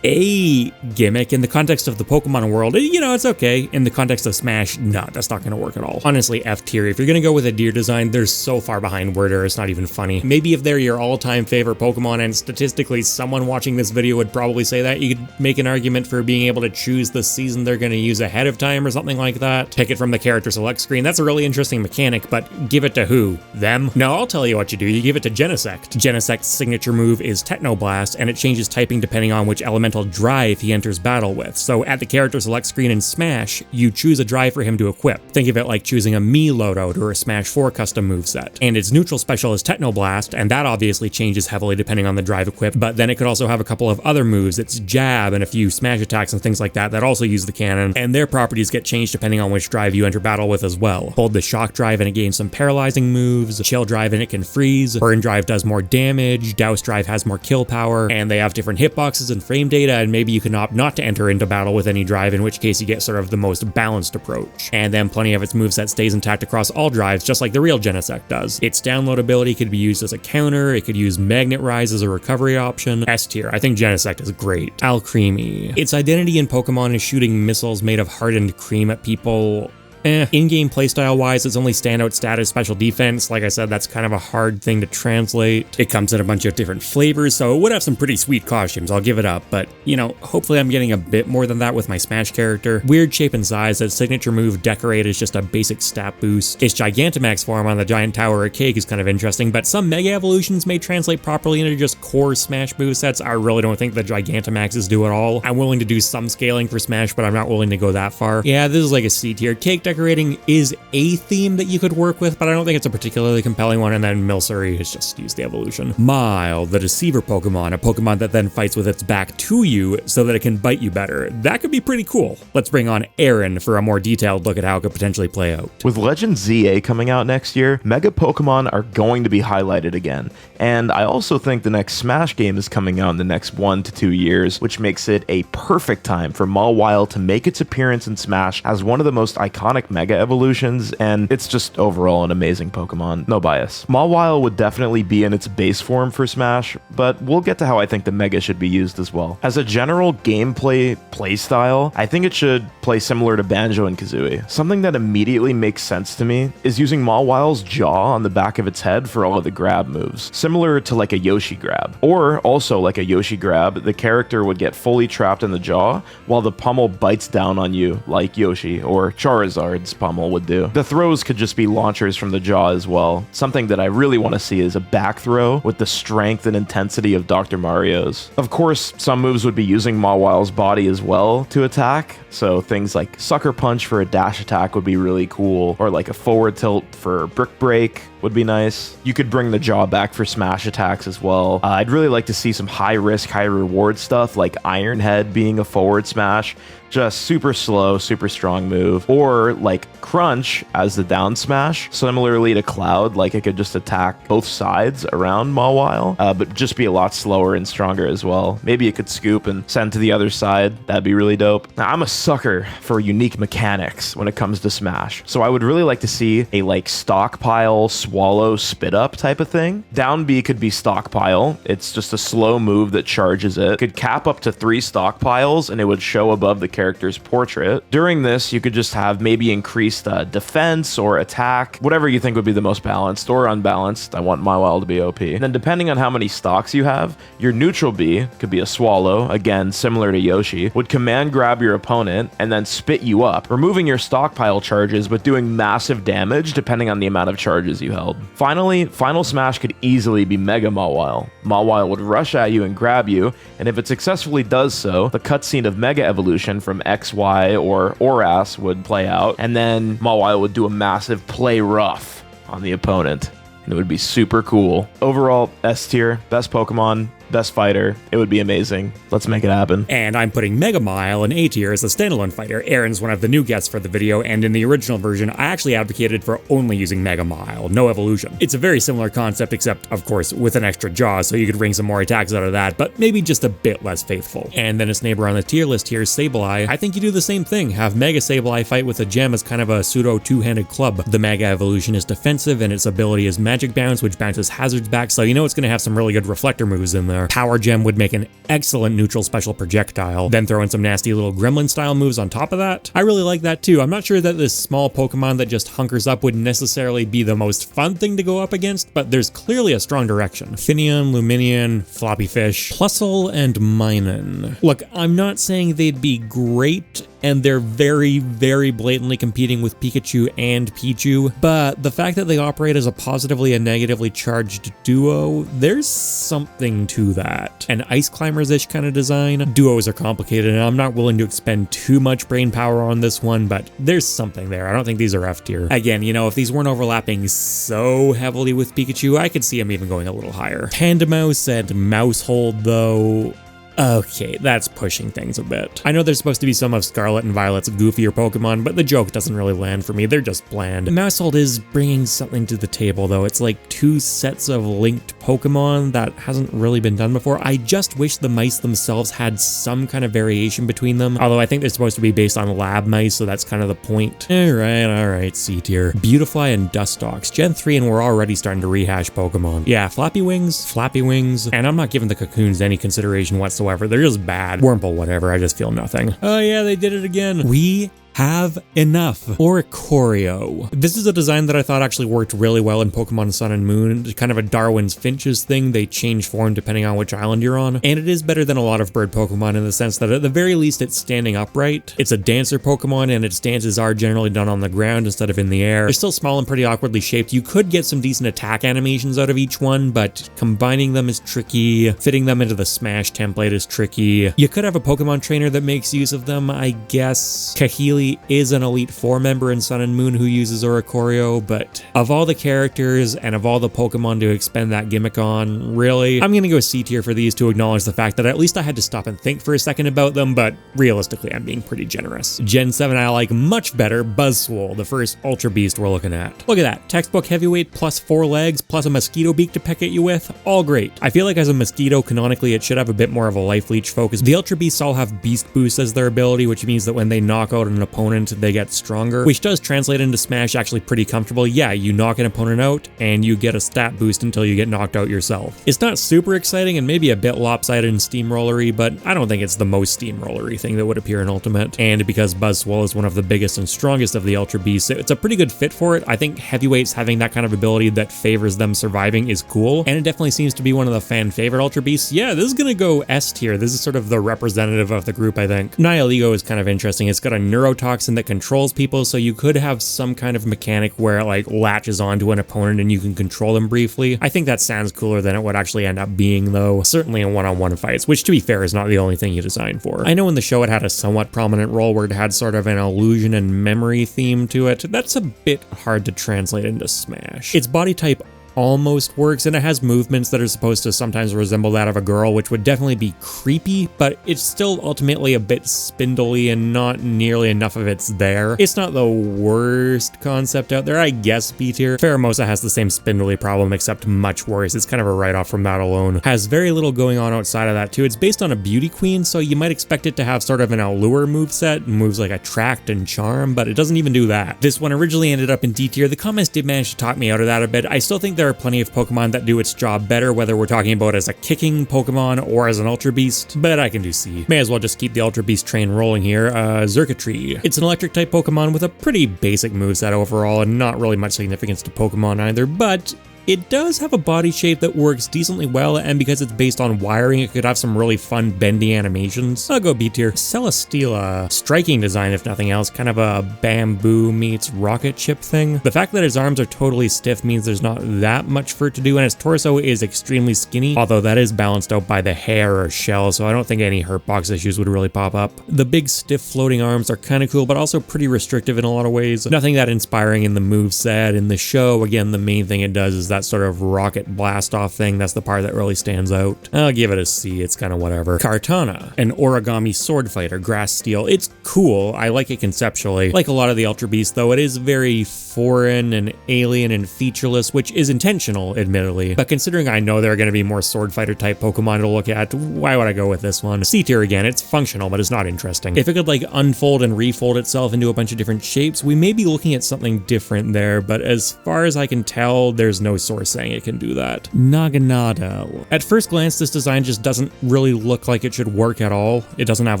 a gimmick in the context of the Pokemon world. You know, it's okay. In the context of Smash, no, that's not going to work at all. Honestly, F tier. If you're going to go with a deer design, they're so far behind Wordier, it's not even funny. Maybe if they're your all-time favorite Pokemon, and statistically someone watching this video would probably say that, you could make an argument for being able to choose the season they're going to use ahead of time or something like that. Pick it from the character select screen. That's a really interesting mechanic, but give it to who? Them? No, I'll tell you what you do. You give it to Genesect. Genesect's signature move is Technoblast, and it changes typing depending on which elemental drive he enters battle with. So at the character select screen in Smash, you choose a drive for him to equip. Think of it like choosing a Mii loadout or a Smash 4 custom moveset. And its neutral special is Technoblast, and that obviously changes heavily depending on the drive equipped, but then it could also have a couple of other moves. It's Jab and a few Smash attacks and things like that that also use the cannon, and their properties get changed depending on which drive you enter battle with as well. Hold the Shock drive and it gains some paralyzing moves, Chill drive and it can freeze, Burn drive does more damage, Douse drive has more kill power, and they have different hitboxes and frame data, and maybe you can opt not to enter into battle with any drive, in which case you get sort of the most balanced approach. And then plenty of its moveset stays intact across all drives, just like the real Genesect does. Its download ability could be used as a counter, it could use Magnet Rise as a recovery option. S tier, I think Genesect is great. Alcremie. Its identity in Pokemon is shooting missiles made of hardened cream at people. In-game playstyle wise, its only standout stat is special defense. Like I said, that's kind of a hard thing to translate. It comes in a bunch of different flavors, so it would have some pretty sweet costumes, I'll give it up, but you know, hopefully I'm getting a bit more than that with my Smash character. Weird shape and size, its signature move Decorate is just a basic stat boost. Its Gigantamax form on the Giant Tower of Cake is kind of interesting, but some Mega Evolutions may translate properly into just core Smash movesets. I really don't think the Gigantamaxes do at all. I'm willing to do some scaling for Smash, but I'm not willing to go that far. Yeah, this is like a C tier. Cake decorating is a theme that you could work with, but I don't think it's a particularly compelling one. And then Milcery has just used the evolution. Mile, the Deceiver Pokemon, a Pokemon that then fights with its back to you so that it can bite you better. That could be pretty cool. Let's bring on Aaron for a more detailed look at how it could potentially play out.
With Legend ZA coming out next year, Mega Pokemon are going to be highlighted again. And I also think the next Smash game is coming out in the next 1 to 2 years, which makes it a perfect time for Mawile to make its appearance in Smash as one of the most iconic Mega evolutions, and it's just overall an amazing Pokemon. No bias. Mawile would definitely be in its base form for Smash, but we'll get to how I think the Mega should be used as well. As a general gameplay playstyle, I think it should play similar to Banjo and Kazooie. Something that immediately makes sense to me is using Mawile's jaw on the back of its head for all of the grab moves, similar to like a Yoshi grab. Or also like a Yoshi grab, the character would get fully trapped in the jaw while the pummel bites down on you like Yoshi or Charizard's pummel would do. The throws could just be launchers from the jaw as well. Something that I really want to see is a back throw with the strength and intensity of Dr. Mario's. Of course, some moves would be using Mawile's body as well to attack, so things like Sucker Punch for a dash attack would be really cool, or like a forward tilt for Brick Break would be nice. You could bring the jaw back for smash attacks as well. I'd really like to see some high risk, high reward stuff like Iron Head being a forward smash, just super slow, super strong move, or like Crunch as the down smash. Similarly to Cloud, like it could just attack both sides around Mawile, but just be a lot slower and stronger as well. Maybe it could scoop and send to the other side. That'd be really dope. Now, I'm a sucker for unique mechanics when it comes to Smash, so I would really like to see a like stockpile, swallow, spit up type of thing. Down B could be stockpile. It's just a slow move that charges it. Could cap up to 3 stockpiles and it would show above the character's portrait. During this, you could just have maybe increased defense or attack, whatever you think would be the most balanced or unbalanced. I want Mawile to be OP. And then depending on how many stocks you have, your neutral B could be a swallow, again similar to Yoshi, would command grab your opponent and then spit you up, removing your stockpile charges but doing massive damage depending on the amount of charges you held. Finally, Final Smash could easily be Mega Mawile. Mawile would rush at you and grab you, and if it successfully does so, the cutscene of Mega Evolution from XY or ORAS would play out, and then Mawile would do a massive play rough on the opponent, and it would be super cool. Overall, S tier, best Pokemon, best fighter. It would be amazing. Let's make it happen.
And I'm putting Mega Mile in A tier as a standalone fighter. Aaron's one of the new guests for the video, and in the original version, I actually advocated for only using Mega Mile, no evolution. It's a very similar concept, except, of course, with an extra jaw, so you could wring some more attacks out of that, but maybe just a bit less faithful. And then its neighbor on the tier list here, Sableye. I think you do the same thing. Have Mega Sableye fight with a gem as kind of a pseudo two-handed club. The Mega evolution is defensive, and its ability is Magic Bounce, which bounces hazards back, so you know it's going to have some really good reflector moves in there. Power Gem would make an excellent neutral special projectile, then throw in some nasty little gremlin style moves on top of that. I really like that too. I'm not sure that this small Pokemon that just hunkers up would necessarily be the most fun thing to go up against, but there's clearly a strong direction. Finneon, Luminion, Floppy Fish, Plusle, and Minun. Look, I'm not saying they'd be great, and they're very, very blatantly competing with Pikachu and Pichu, but the fact that they operate as a positively and negatively charged duo, there's something to that. An Ice Climbers-ish kind of design. Duos are complicated, and I'm not willing to expend too much brain power on this one, but there's something there. I don't think these are F tier. Again, you know, if these weren't overlapping so heavily with Pikachu, I could see them even going a little higher. Pandamouse and Mousehold, though, okay, that's pushing things a bit. I know there's supposed to be some of Scarlet and Violet's goofier Pokemon, but the joke doesn't really land for me. They're just bland. Mousehold is bringing something to the table, though. It's like 2 sets of linked Pokemon that hasn't really been done before. I just wish the mice themselves had some kind of variation between them, although I think they're supposed to be based on lab mice, so that's kind of the point. Alright, C tier. Beautifly and Dustox, Gen 3, and we're already starting to rehash Pokemon. Yeah, Flappy Wings, and I'm not giving the Cocoons any consideration whatsoever. They're just bad. Wurmple, whatever, I just feel nothing. Oh yeah, they did it again. We have enough. Oricorio. This is a design that I thought actually worked really well in Pokemon Sun and Moon. It's kind of a Darwin's Finches thing. They change form depending on which island you're on. And it is better than a lot of bird Pokemon in the sense that at the very least it's standing upright. It's a dancer Pokemon and its dances are generally done on the ground instead of in the air. They're still small and pretty awkwardly shaped. You could get some decent attack animations out of each one, but combining them is tricky. Fitting them into the Smash template is tricky. You could have a Pokemon trainer that makes use of them, I guess. Kahili technically is an Elite Four member in Sun and Moon who uses Oricorio, but of all the characters and of all the Pokemon to expend that gimmick on, really, I'm gonna go C tier for these to acknowledge the fact that at least I had to stop and think for a second about them, but realistically, I'm being pretty generous. Gen 7 I like much better, Buzzwole, the first Ultra Beast we're looking at. Look at that, textbook heavyweight plus 4 legs plus a mosquito beak to peck at you with, all great. I feel like as a mosquito, canonically it should have a bit more of a life leech focus. The Ultra Beasts all have Beast Boost as their ability, which means that when they knock out an opponent, they get stronger, which does translate into Smash actually pretty comfortable. Yeah, you knock an opponent out and you get a stat boost until you get knocked out yourself. It's not super exciting and maybe a bit lopsided and steamrollery, but I don't think it's the most steamrollery thing that would appear in Ultimate. And because Buzzwole is one of the biggest and strongest of the Ultra Beasts, it's a pretty good fit for it. I think heavyweights having that kind of ability that favors them surviving is cool, and it definitely seems to be one of the fan favorite Ultra Beasts. Yeah, this is gonna go S tier. This is sort of the representative of the group, I think. Nihilego is kind of interesting. It's got a neurotoxin that controls people, so you could have some kind of mechanic where it like latches onto an opponent and you can control them briefly. I think that sounds cooler than it would actually end up being though, certainly in one-on-one fights, which to be fair is not the only thing you design for. I know in the show it had a somewhat prominent role where it had sort of an illusion and memory theme to it. That's a bit hard to translate into Smash. Its body type almost works, and it has movements that are supposed to sometimes resemble that of a girl, which would definitely be creepy, but it's still ultimately a bit spindly and not nearly enough of it's there. It's not the worst concept out there, I guess B tier. Pheromosa has the same spindly problem, except much worse. It's kind of a write-off from that alone. Has very little going on outside of that too. It's based on a beauty queen, so you might expect it to have sort of an allure moveset, moves like Attract and Charm, but it doesn't even do that. This one originally ended up in D tier. The comments did manage to talk me out of that a bit. I still think there are plenty of Pokemon that do its job better, whether we're talking about as a kicking Pokemon or as an Ultra Beast, but I can do C. May as well just keep the Ultra Beast train rolling here. Xurkitree. It's an electric type Pokemon with a pretty basic moveset overall and not really much significance to Pokemon either, but it does have a body shape that works decently well, and because it's based on wiring, it could have some really fun bendy animations. I'll go B tier. Celesteela. Striking design if nothing else, kind of a bamboo meets rocket ship thing. The fact that its arms are totally stiff means there's not that much for it to do, and its torso is extremely skinny, although that is balanced out by the hair or shell, so I don't think any hurtbox issues would really pop up. The big stiff floating arms are kind of cool, but also pretty restrictive in a lot of ways. Nothing that inspiring in the moveset. In the show, again, the main thing it does is that sort of rocket blast off thing. That's the part that really stands out. I'll give it a C. It's kind of whatever. Kartana, an origami sword fighter, grass steel. It's cool. I like it conceptually. Like a lot of the Ultra Beasts though, it is very foreign and alien and featureless, which is intentional, admittedly. But considering I know there are going to be more sword fighter type Pokemon to look at, why would I go with this one? C tier again. It's functional, but it's not interesting. If it could like unfold and refold itself into a bunch of different shapes, we may be looking at something different there, but as far as I can tell, there's no source saying it can do that. Naganadel. At first glance, this design just doesn't really look like it should work at all. It doesn't have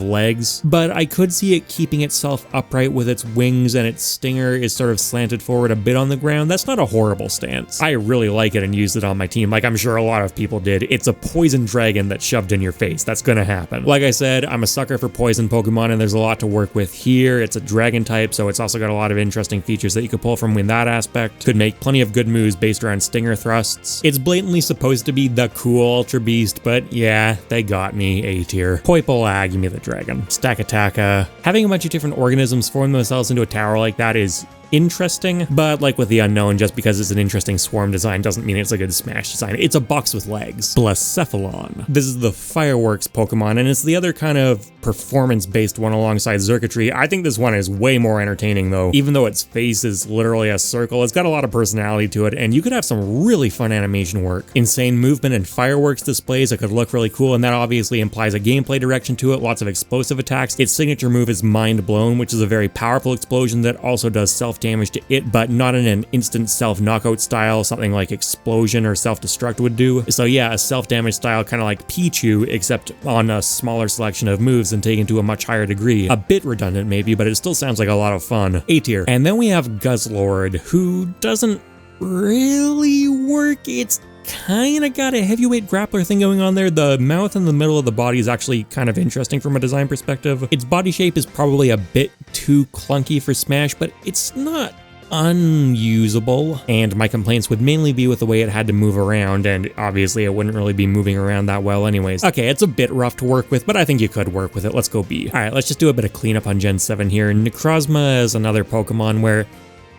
legs, but I could see it keeping itself upright with its wings, and its stinger is sort of slanted forward a bit on the ground. That's not a horrible stance. I really like it and used it on my team, like I'm sure a lot of people did. It's a poison dragon that's shoved in your face. That's gonna happen. Like I said, I'm a sucker for poison Pokemon, and there's a lot to work with here. It's a dragon type, so it's also got a lot of interesting features that you could pull from in that aspect. Could make plenty of good moves based around stinger thrusts. It's blatantly supposed to be the cool Ultra Beast, but yeah, they got me. A tier. Poipolag, give me the dragon. Stakataka. Having a bunch of different organisms form themselves into a tower like that is interesting, but like with the unknown, just because it's an interesting swarm design doesn't mean it's a good Smash design. It's a box with legs. Blacephalon. This is the fireworks Pokemon, and it's the other kind of performance-based one alongside Xurkitree. I think this one is way more entertaining though. Even though its face is literally a circle, it's got a lot of personality to it, and you could have some really fun animation work. Insane movement and fireworks displays that could look really cool, and that obviously implies a gameplay direction to it, lots of explosive attacks. Its signature move is Mind Blown, which is a very powerful explosion that also does self-damage to it, but not in an instant self-knockout style, something like Explosion or Self-Destruct would do. So yeah, a self-damage style kind of like Pichu, except on a smaller selection of moves and taken to a much higher degree. A bit redundant maybe, but it still sounds like a lot of fun. A tier. And then we have Guzzlord, who doesn't really work. It's kind of got a heavyweight grappler thing going on there. The mouth in the middle of the body is actually kind of interesting from a design perspective. Its body shape is probably a bit too clunky for Smash, but it's not unusable, and my complaints would mainly be with the way it had to move around, and obviously it wouldn't really be moving around that well anyways. Okay, it's a bit rough to work with, but I think you could work with it. Let's go B. Alright, let's just do a bit of cleanup on Gen 7 here. Necrozma is another Pokemon where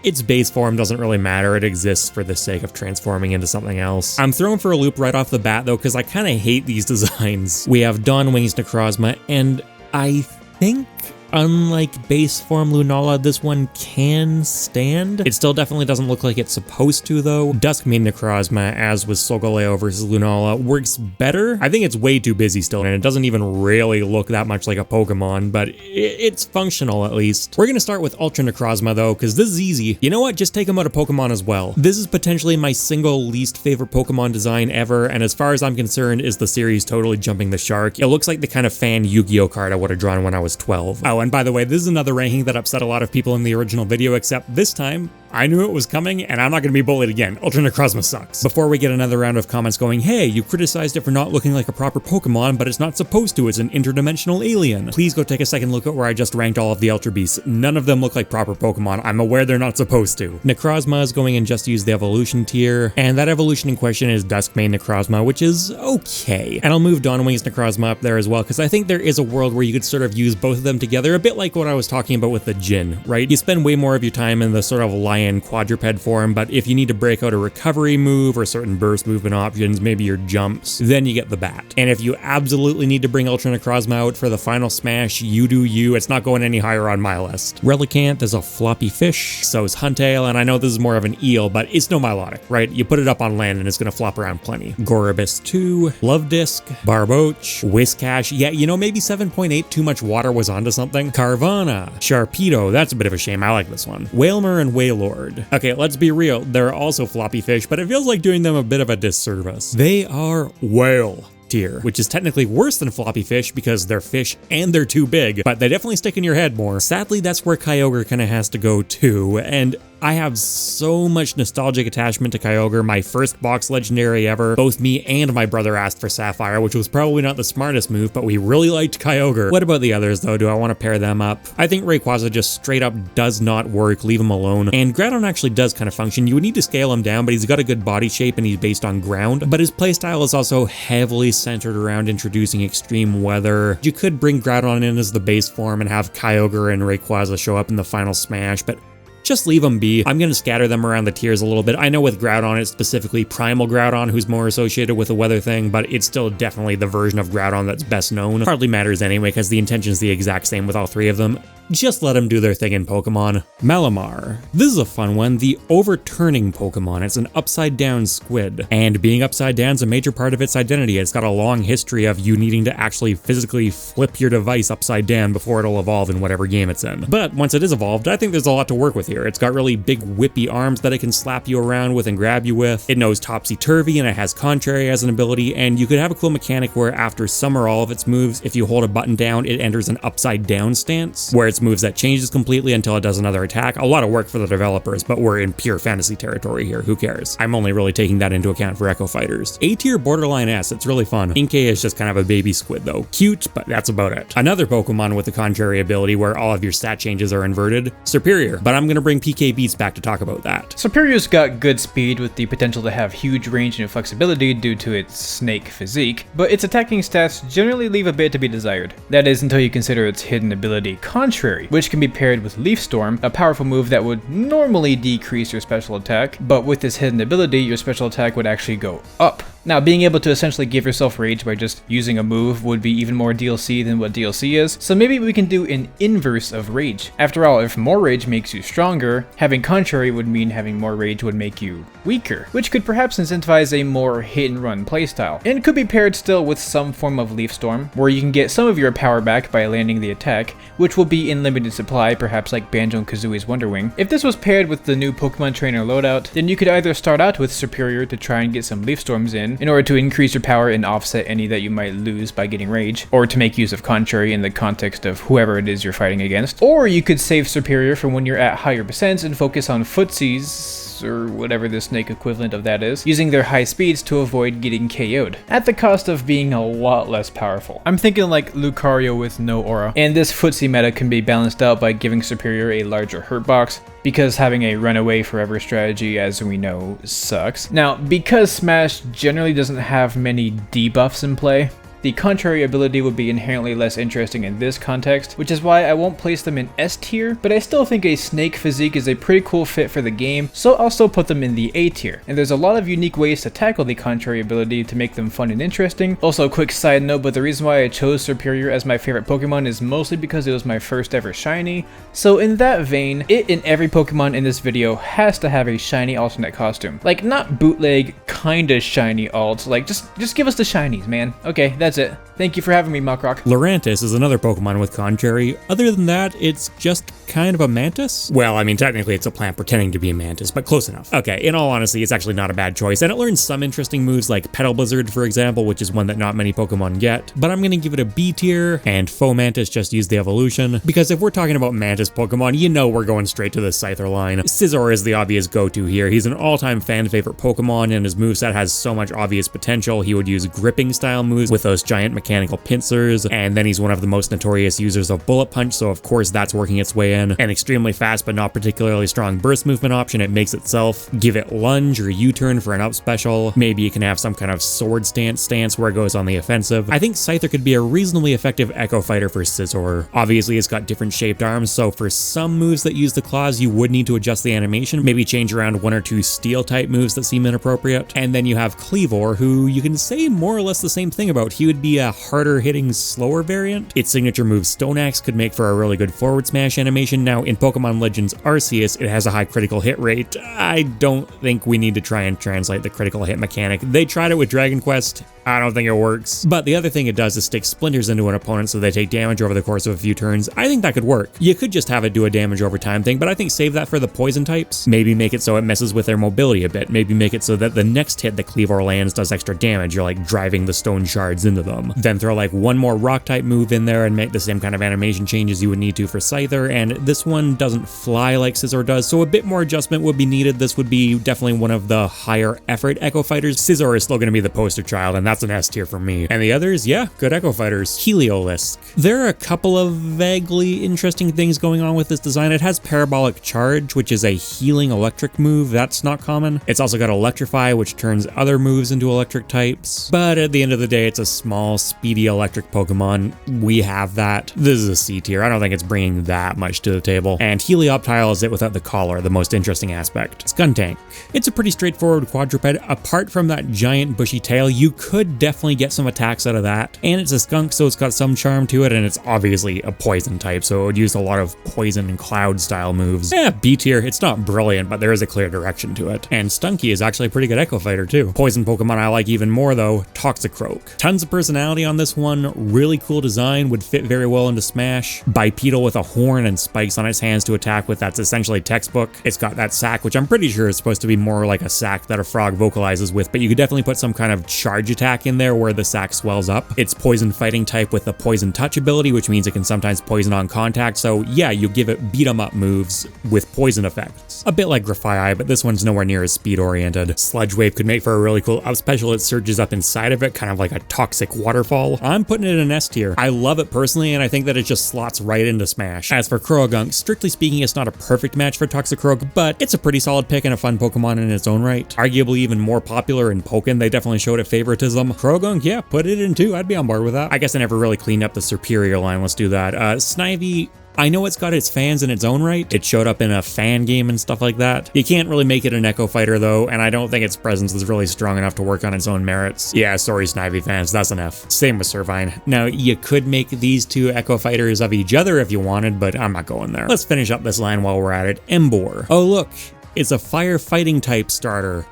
its base form doesn't really matter, it exists for the sake of transforming into something else. I'm thrown for a loop right off the bat though, because I kind of hate these designs. We have Dawn Wings Necrozma, and I think unlike base form Lunala, this one can stand. It still definitely doesn't look like it's supposed to though. Duskmane Necrozma, as with Solgaleo versus Lunala, works better. I think it's way too busy still, and it doesn't even really look that much like a Pokemon, but it's functional at least. We're gonna start with Ultra Necrozma though, because this is easy. You know what? Just take them out of Pokemon as well. This is potentially my single least favorite Pokemon design ever, and as far as I'm concerned, is the series totally jumping the shark. It looks like the kind of fan Yu-Gi-Oh card I would have drawn when I was 12. Oh, and by the way, this is another ranking that upset a lot of people in the original video, except this time, I knew it was coming, and I'm not going to be bullied again. Ultra Necrozma sucks. Before we get another round of comments going, hey, you criticized it for not looking like a proper Pokemon, but it's not supposed to, it's an interdimensional alien. Please go take a second look at where I just ranked all of the Ultra Beasts. None of them look like proper Pokemon. I'm aware they're not supposed to. Necrozma is going in just to use the evolution tier, and that evolution in question is Duskmane Necrozma, which is okay. And I'll move Dawn Wings Necrozma up there as well, because I think there is a world where you could sort of use both of them together, a bit like what I was talking about with the Jin, right? You spend way more of your time in the sort of lion quadruped form, but if you need to break out a recovery move or certain burst movement options, maybe your jumps, then you get the bat. And if you absolutely need to bring Ultra Necrozma out for the final smash, you do you. It's not going any higher on my list. Relicanth is a floppy fish, so is Huntail, and I know this is more of an eel, but it's no Milotic, right? You put it up on land and it's gonna flop around plenty. Gorobus 2, Love Disc, Barboach, Whiscash, yeah, you know, maybe 7.8 too much water was onto something. Carvana, Sharpedo, that's a bit of a shame, I like this one. Wailmer and Wailord. Okay, let's be real, they're also floppy fish, but it feels like doing them a bit of a disservice. They are whale tier, which is technically worse than floppy fish because they're fish and they're too big, but they definitely stick in your head more. Sadly, that's where Kyogre kind of has to go too, and I have so much nostalgic attachment to Kyogre, my first box legendary ever. Both me and my brother asked for Sapphire, which was probably not the smartest move, but we really liked Kyogre. What about the others though? Do I want to pair them up? I think Rayquaza just straight up does not work, leave him alone. And Groudon actually does kind of function. You would need to scale him down, but he's got a good body shape and he's based on ground. But his playstyle is also heavily centered around introducing extreme weather. You could bring Groudon in as the base form and have Kyogre and Rayquaza show up in the final smash, but just leave them be. I'm going to scatter them around the tiers a little bit. I know with Groudon, it's specifically Primal Groudon, who's more associated with the weather thing, but it's still definitely the version of Groudon that's best known. Hardly matters anyway, because the intention is the exact same with all three of them. Just let them do their thing in Pokemon. Malamar. This is a fun one, the overturning Pokemon. It's an upside down squid, and being upside down is a major part of its identity. It's got a long history of you needing to actually physically flip your device upside down before it'll evolve in whatever game it's in. But once it is evolved, I think there's a lot to work with here. It's got really big whippy arms that it can slap you around with and grab you with. It knows topsy-turvy and it has contrary as an ability, and you could have a cool mechanic where after some or all of its moves, if you hold a button down, it enters an upside down stance, where its moves that changes completely until it does another attack. A lot of work for the developers, but we're in pure fantasy territory here, who cares? I'm only really taking that into account for Echo Fighters. A tier borderline S, it's really fun. Inkay is just kind of a baby squid though. Cute, but that's about it. Another Pokemon with the contrary ability where all of your stat changes are inverted, Superior, but I'm gonna bring PK Beats back to talk about that.
Superior's got good speed with the potential to have huge range and flexibility due to its snake physique, but its attacking stats generally leave a bit to be desired. That is until you consider its hidden ability Contrary, which can be paired with Leaf Storm, a powerful move that would normally decrease your special attack, but with this hidden ability, your special attack would actually go up. Now, being able to essentially give yourself rage by just using a move would be even more DLC than what DLC is, so maybe we can do an inverse of rage. After all, if more rage makes you stronger, having Contrary would mean having more rage would make you weaker, which could perhaps incentivize a more hit-and-run playstyle. And could be paired still with some form of Leaf Storm, where you can get some of your power back by landing the attack, which will be in limited supply, perhaps like Banjo-Kazooie's Wonder Wing. If this was paired with the new Pokemon Trainer loadout, then you could either start out with Superior to try and get some Leaf Storms in order to increase your power and offset any that you might lose by getting Rage, or to make use of Contrary in the context of whoever it is you're fighting against. Or you could save Superior for when you're at higher percents and focus on footsies Heeews, or whatever the snake equivalent of that is, using their high speeds to avoid getting KO'd, at the cost of being a lot less powerful. I'm thinking like Lucario with no aura, and this footsie meta can be balanced out by giving Superior a larger hurt box, because having a runaway forever strategy, as we know, sucks. Now, because Smash generally doesn't have many debuffs in play, the contrary ability would be inherently less interesting in this context, which is why I won't place them in S tier, but I still think a snake physique is a pretty cool fit for the game, so I'll still put them in the A tier. And there's a lot of unique ways to tackle the contrary ability to make them fun and interesting. Also, quick side note, but the reason why I chose Superior as my favorite Pokemon is mostly because it was my first ever shiny, so in that vein, it and every Pokemon in this video has to have a shiny alternate costume. Like, not bootleg, kinda shiny alts, like just give us the shinies, man. Okay, that's it. Thank you for having me, MockRock.
Lurantis is another Pokemon with contrary. Other than that, it's just kind of a mantis. Well, I mean, technically it's a plant pretending to be a mantis, but close enough. Okay, in all honesty, it's actually not a bad choice, and it learns some interesting moves like Petal Blizzard, for example, which is one that not many Pokemon get, but I'm gonna give it a B tier, and Fomantis just used the evolution, because if we're talking about mantis Pokemon, you know we're going straight to the Scyther line. Scizor is the obvious go-to here. He's an all-time fan favorite Pokemon, and his moveset has so much obvious potential. He would use gripping style moves with those giant mechanical pincers, and then he's one of the most notorious users of Bullet Punch, so of course that's working its way in. An extremely fast but not particularly strong burst movement option it makes itself. Give it lunge or U-turn for an up special. Maybe you can have some kind of sword stance where it goes on the offensive. I think Scyther could be a reasonably effective Echo Fighter for Scizor. Obviously it's got different shaped arms, so for some moves that use the claws you would need to adjust the animation, maybe change around one or two steel type moves that seem inappropriate. And then you have Cleavor, who you can say more or less the same thing about. He would be a harder hitting, slower variant. Its signature move Stone Axe could make for a really good forward smash animation. Now in Pokemon Legends Arceus, it has a high critical hit rate. I don't think we need to try and translate the critical hit mechanic. They tried it with Dragon Quest. I don't think it works. But the other thing it does is stick splinters into an opponent so they take damage over the course of a few turns. I think that could work. You could just have it do a damage over time thing, but I think save that for the poison types. Maybe make it so it messes with their mobility a bit. Maybe make it so that the next hit that Cleavor lands does extra damage. You're like driving the stone shards into them. Then throw like one more rock type move in there and make the same kind of animation changes you would need to for Scyther, and this one doesn't fly like Scizor does, so a bit more adjustment would be needed. This would be definitely one of the higher effort Echo Fighters. Scizor is still going to be the poster child, and that's an S tier for me. And the others, yeah, good Echo Fighters. Heliolisk. There are a couple of vaguely interesting things going on with this design. It has Parabolic Charge, which is a healing electric move. That's not common. It's also got Electrify, which turns other moves into electric types. But at the end of the day, it's a small, speedy electric Pokemon. We have that. This is a C tier. I don't think it's bringing that much to the table. And Helioptile is it without the collar, the most interesting aspect. Skuntank. It's a pretty straightforward quadruped. Apart from that giant bushy tail, you could definitely get some attacks out of that. And it's a skunk, so it's got some charm to it, and it's obviously a poison type, so it would use a lot of poison and cloud style moves. Yeah, B tier. It's not brilliant, but there is a clear direction to it. And Stunky is actually a pretty good Echo Fighter too. Poison Pokemon I like even more though, Toxicroak. Tons of personality on this one, really cool design, would fit very well into Smash. Bipedal with a horn and spikes on its hands to attack with, that's essentially textbook. It's got that sack, which I'm pretty sure is supposed to be more like a sack that a frog vocalizes with, but you could definitely put some kind of charge attack in there where the sack swells up. It's poison fighting type with the poison touch ability, which means it can sometimes poison on contact, so yeah, you give it beat 'em up moves with poison effects. A bit like Grafaiai, but this one's nowhere near as speed oriented. Sludge Wave could make for a really cool up special. It surges up inside of it, kind of like a toxic waterfall. I'm putting it in an S tier. I love it personally, and I think that it just slots right into Smash. As for Croagunk, strictly speaking, it's not a perfect match for Toxicroak, but it's a pretty solid pick and a fun Pokemon in its own right. Arguably even more popular in Pokken, they definitely showed it favoritism. Croagunk, yeah, put it in too. I'd be on board with that. I guess I never really cleaned up the Superior line. Let's do that. Snivy, I know it's got its fans in its own right. It showed up in a fan game and stuff like that. You can't really make it an Echo Fighter though, and I don't think its presence is really strong enough to work on its own merits. Yeah, sorry Snivy fans, that's an F. Same with Servine. Now, you could make these two Echo Fighters of each other if you wanted, but I'm not going there. Let's finish up this line while we're at it. Emboar. Oh look, it's a fire fighting type starter.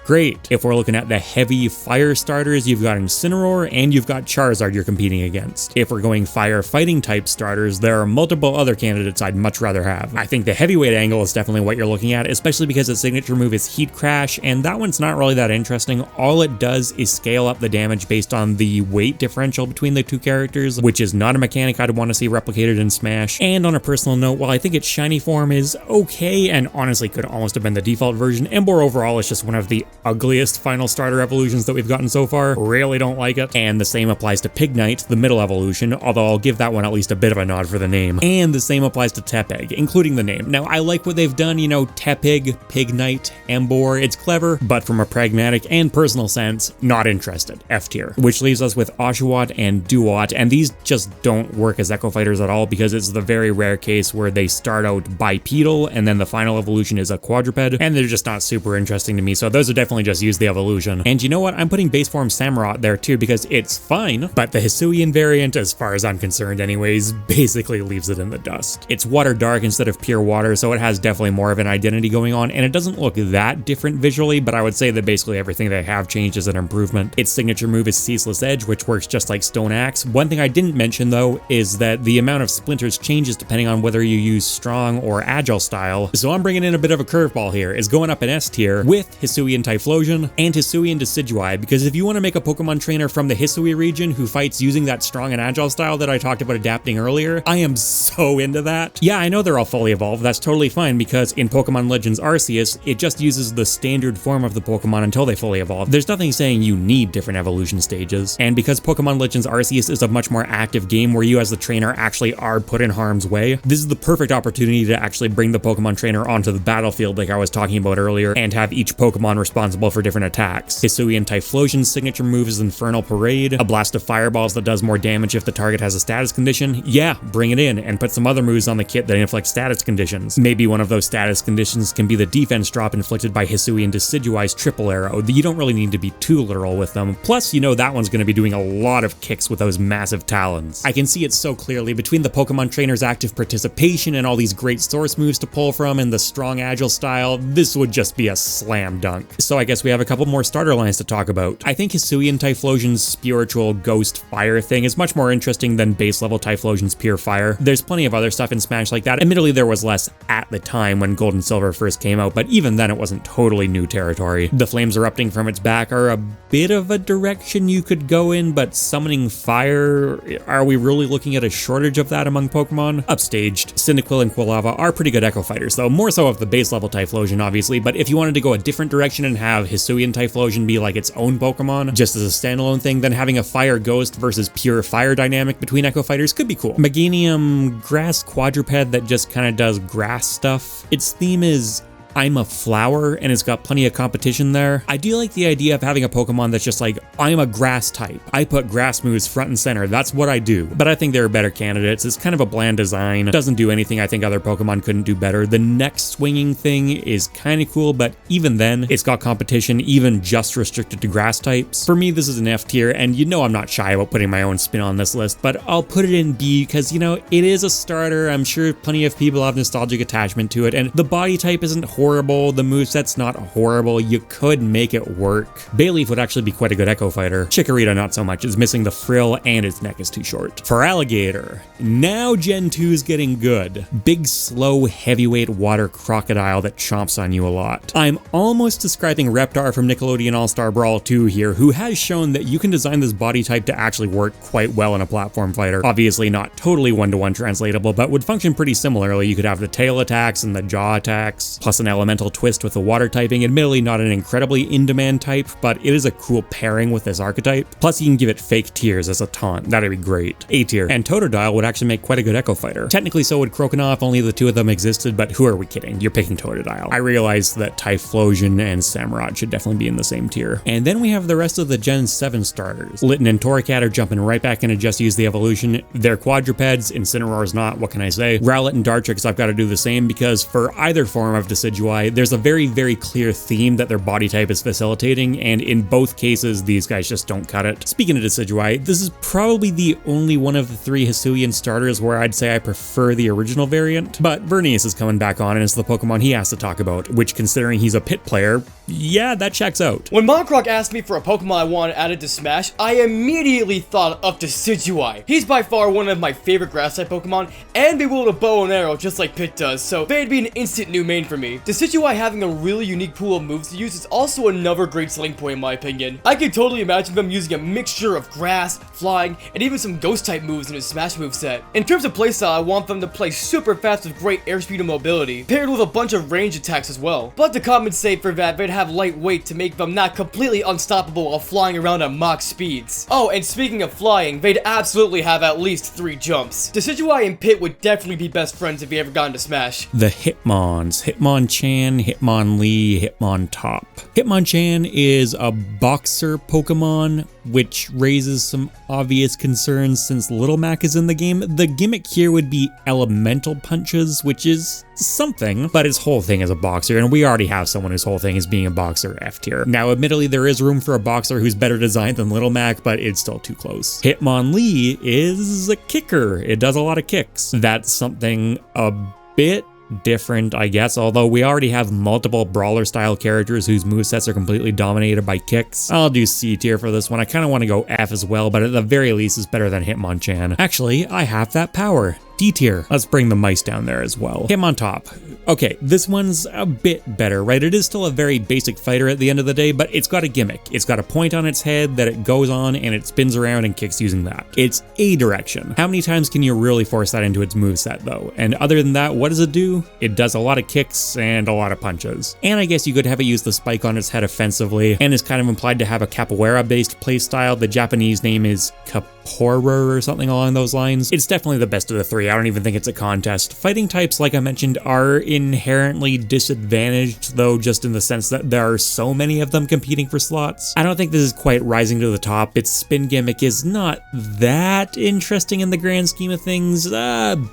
Great. If we're looking at the heavy fire starters, you've got Incineroar and you've got Charizard you're competing against. If we're going fire fighting type starters, there are multiple other candidates I'd much rather have. I think the heavyweight angle is definitely what you're looking at, especially because its signature move is Heat Crash, and that one's not really that interesting. All it does is scale up the damage based on the weight differential between the two characters, which is not a mechanic I'd want to see replicated in Smash. And on a personal note, while I think its shiny form is okay, and honestly could almost have been the default version, Emboar overall is just one of the ugliest final starter evolutions that we've gotten so far. Really don't like it. And the same applies to Pignite, the middle evolution, although I'll give that one at least a bit of a nod for the name. And the same applies to Tepig, including the name. Now, I like what they've done, you know, Tepig, Pignite, Emboar, it's clever, but from a pragmatic and personal sense, not interested. F tier. Which leaves us with Oshawott and Duat, and these just don't work as Echo Fighters at all because it's the very rare case where they start out bipedal and then the final evolution is a quadruped, and they're just not super interesting to me, so those are definitely just use the evolution. And you know what? I'm putting base form Samurott there too because it's fine, but the Hisuian variant, as far as I'm concerned anyways, basically leaves it in the dust. It's water dark instead of pure water, so it has definitely more of an identity going on, and it doesn't look that different visually, but I would say that basically everything they have changed is an improvement. Its signature move is Ceaseless Edge, which works just like Stone Axe. One thing I didn't mention though is that the amount of splinters changes depending on whether you use strong or agile style, so I'm bringing in a bit of a curveball here. Is going up in S tier with Hisuian Typhlosion and Hisuian Decidueye, because if you want to make a Pokemon trainer from the Hisui region who fights using that strong and agile style that I talked about adapting earlier, I am so into that. Yeah, I know they're all fully evolved, that's totally fine because in Pokemon Legends Arceus, it just uses the standard form of the Pokemon until they fully evolve. There's nothing saying you need different evolution stages, and because Pokemon Legends Arceus is a much more active game where you as the trainer actually are put in harm's way, this is the perfect opportunity to actually bring the Pokemon trainer onto the battlefield like I was talking about earlier and have each Pokemon responsible for different attacks. Hisuian Typhlosion's signature move is Infernal Parade, a blast of fireballs that does more damage if the target has a status condition. Yeah, bring it in and put some other moves on the kit that inflict status conditions. Maybe one of those status conditions can be the defense drop inflicted by Hisuian Decidueye's Triple Arrow. You don't really need to be too literal with them. Plus, you know that one's going to be doing a lot of kicks with those massive talons. I can see it so clearly between the Pokemon trainer's active participation and all these great source moves to pull from and the strong agile style, this would just be a slam dunk. So I guess we have a couple more starter lines to talk about. I think Hisuian Typhlosion's spiritual ghost fire thing is much more interesting than base level Typhlosion's pure fire. There's plenty of other stuff in Smash like that. Admittedly, there was less at the time when Gold and Silver first came out, but even then it wasn't totally new territory. The flames erupting from its back are a bit of a direction you could go in, but summoning fire, are we really looking at a shortage of that among Pokemon? Upstaged, Cyndaquil and Quilava are pretty good Echo Fighters though, more so of the base level Typhlosion obviously, but if you wanted to go a different direction and have Hisuian Typhlosion be like its own Pokemon, just as a standalone thing, then having a fire ghost versus pure fire dynamic between Echo Fighters could be cool. Meganium grass quadruped that just kind of does grass stuff. Its theme is I'm a flower and it's got plenty of competition there. I do like the idea of having a Pokemon that's just like, I'm a grass type. I put grass moves front and center. That's what I do. But I think there are better candidates. It's kind of a bland design. Doesn't do anything I think other Pokemon couldn't do better. The neck swinging thing is kind of cool, but even then, it's got competition, even just restricted to grass types. For me, this is an F tier, and you know I'm not shy about putting my own spin on this list, but I'll put it in B because, you know, it is a starter. I'm sure plenty of people have nostalgic attachment to it, and the body type isn't horrible. The moveset's not horrible. You could make it work. Bayleaf would actually be quite a good Echo Fighter. Chikorita not so much. It's missing the frill and its neck is too short. For Alligator, now Gen 2's getting good. Big, slow, heavyweight water crocodile that chomps on you a lot. I'm almost describing Reptar from Nickelodeon All-Star Brawl 2 here, who has shown that you can design this body type to actually work quite well in a platform fighter. Obviously not totally one-to-one translatable, but would function pretty similarly. You could have the tail attacks and the jaw attacks, plus an elemental twist with the water typing. Admittedly not an incredibly in-demand type, but it is a cool pairing with this archetype. Plus you can give it fake tears as a taunt. That'd be great. A tier. And Totodile would actually make quite a good Echo Fighter. Technically so would Croconaw if only the two of them existed, but who are we kidding? You're picking Totodile. I realize that Typhlosion and Samurott should definitely be in the same tier. And then we have the rest of the Gen 7 starters. Litten and Torracat are jumping right back in to just use the evolution. They're quadrupeds, Incineroar's not, what can I say? Rowlet and Dartrix I've got to do the same because for either form of Decidueye, there's a very, very clear theme that their body type is facilitating, and in both cases, these guys just don't cut it. Speaking of Decidueye, this is probably the only one of the three Hisuian starters where I'd say I prefer the original variant, but Vernius is coming back on and it's the Pokemon he has to talk about, which considering he's a pit player, yeah, that checks out.
When MockRock asked me for a Pokemon I wanted added to Smash, I immediately thought of Decidueye. He's by far one of my favorite grass-type Pokemon, and able to bow and arrow just like Pit does, so they'd be an instant new main for me. Decidueye having a really unique pool of moves to use is also another great selling point in my opinion. I could totally imagine them using a mixture of grass, flying, and even some ghost-type moves in his Smash moveset. In terms of playstyle, I want them to play super fast with great airspeed and mobility, paired with a bunch of range attacks as well. But to compensate for that, they'd have light weight to make them not completely unstoppable while flying around at Mach speeds. Oh, and speaking of flying, they'd absolutely have at least 3 jumps. Decidueye and Pit would definitely be best friends if he ever got into Smash.
The Hitmons, Hitmonchan, Hitmonlee, Hitmontop. Hitmonchan is a boxer Pokemon, which raises some obvious concerns since Little Mac is in the game. The gimmick here would be elemental punches, which is something, but his whole thing is a boxer, and we already have someone whose whole thing is being a boxer F tier. Now, admittedly, there is room for a boxer who's better designed than Little Mac, but it's still too close. Hitmonlee is a kicker. It does a lot of kicks. That's something a bit different, I guess, although we already have multiple brawler style characters whose movesets are completely dominated by kicks. I'll do C tier for this one. I kind of want to go F as well, but at the very least it's better than Hitmonchan. Actually, I have that power. D tier. Let's bring the mice down there as well. Hitmontop. Okay, this one's a bit better, right? It is still a very basic fighter at the end of the day, but it's got a gimmick. It's got a point on its head that it goes on and it spins around and kicks using that. It's a direction. How many times can you really force that into its moveset though? And other than that, what does it do? It does a lot of kicks and a lot of punches. And I guess you could have it use the spike on its head offensively, and is kind of implied to have a capoeira based playstyle. The Japanese name is Capoeira or something along those lines. It's definitely the best of the 3. I don't even think it's a contest. Fighting types, like I mentioned, are inherently disadvantaged though, just in the sense that there are so many of them competing for slots. I don't think this is quite rising to the top. Its spin gimmick is not that interesting in the grand scheme of things.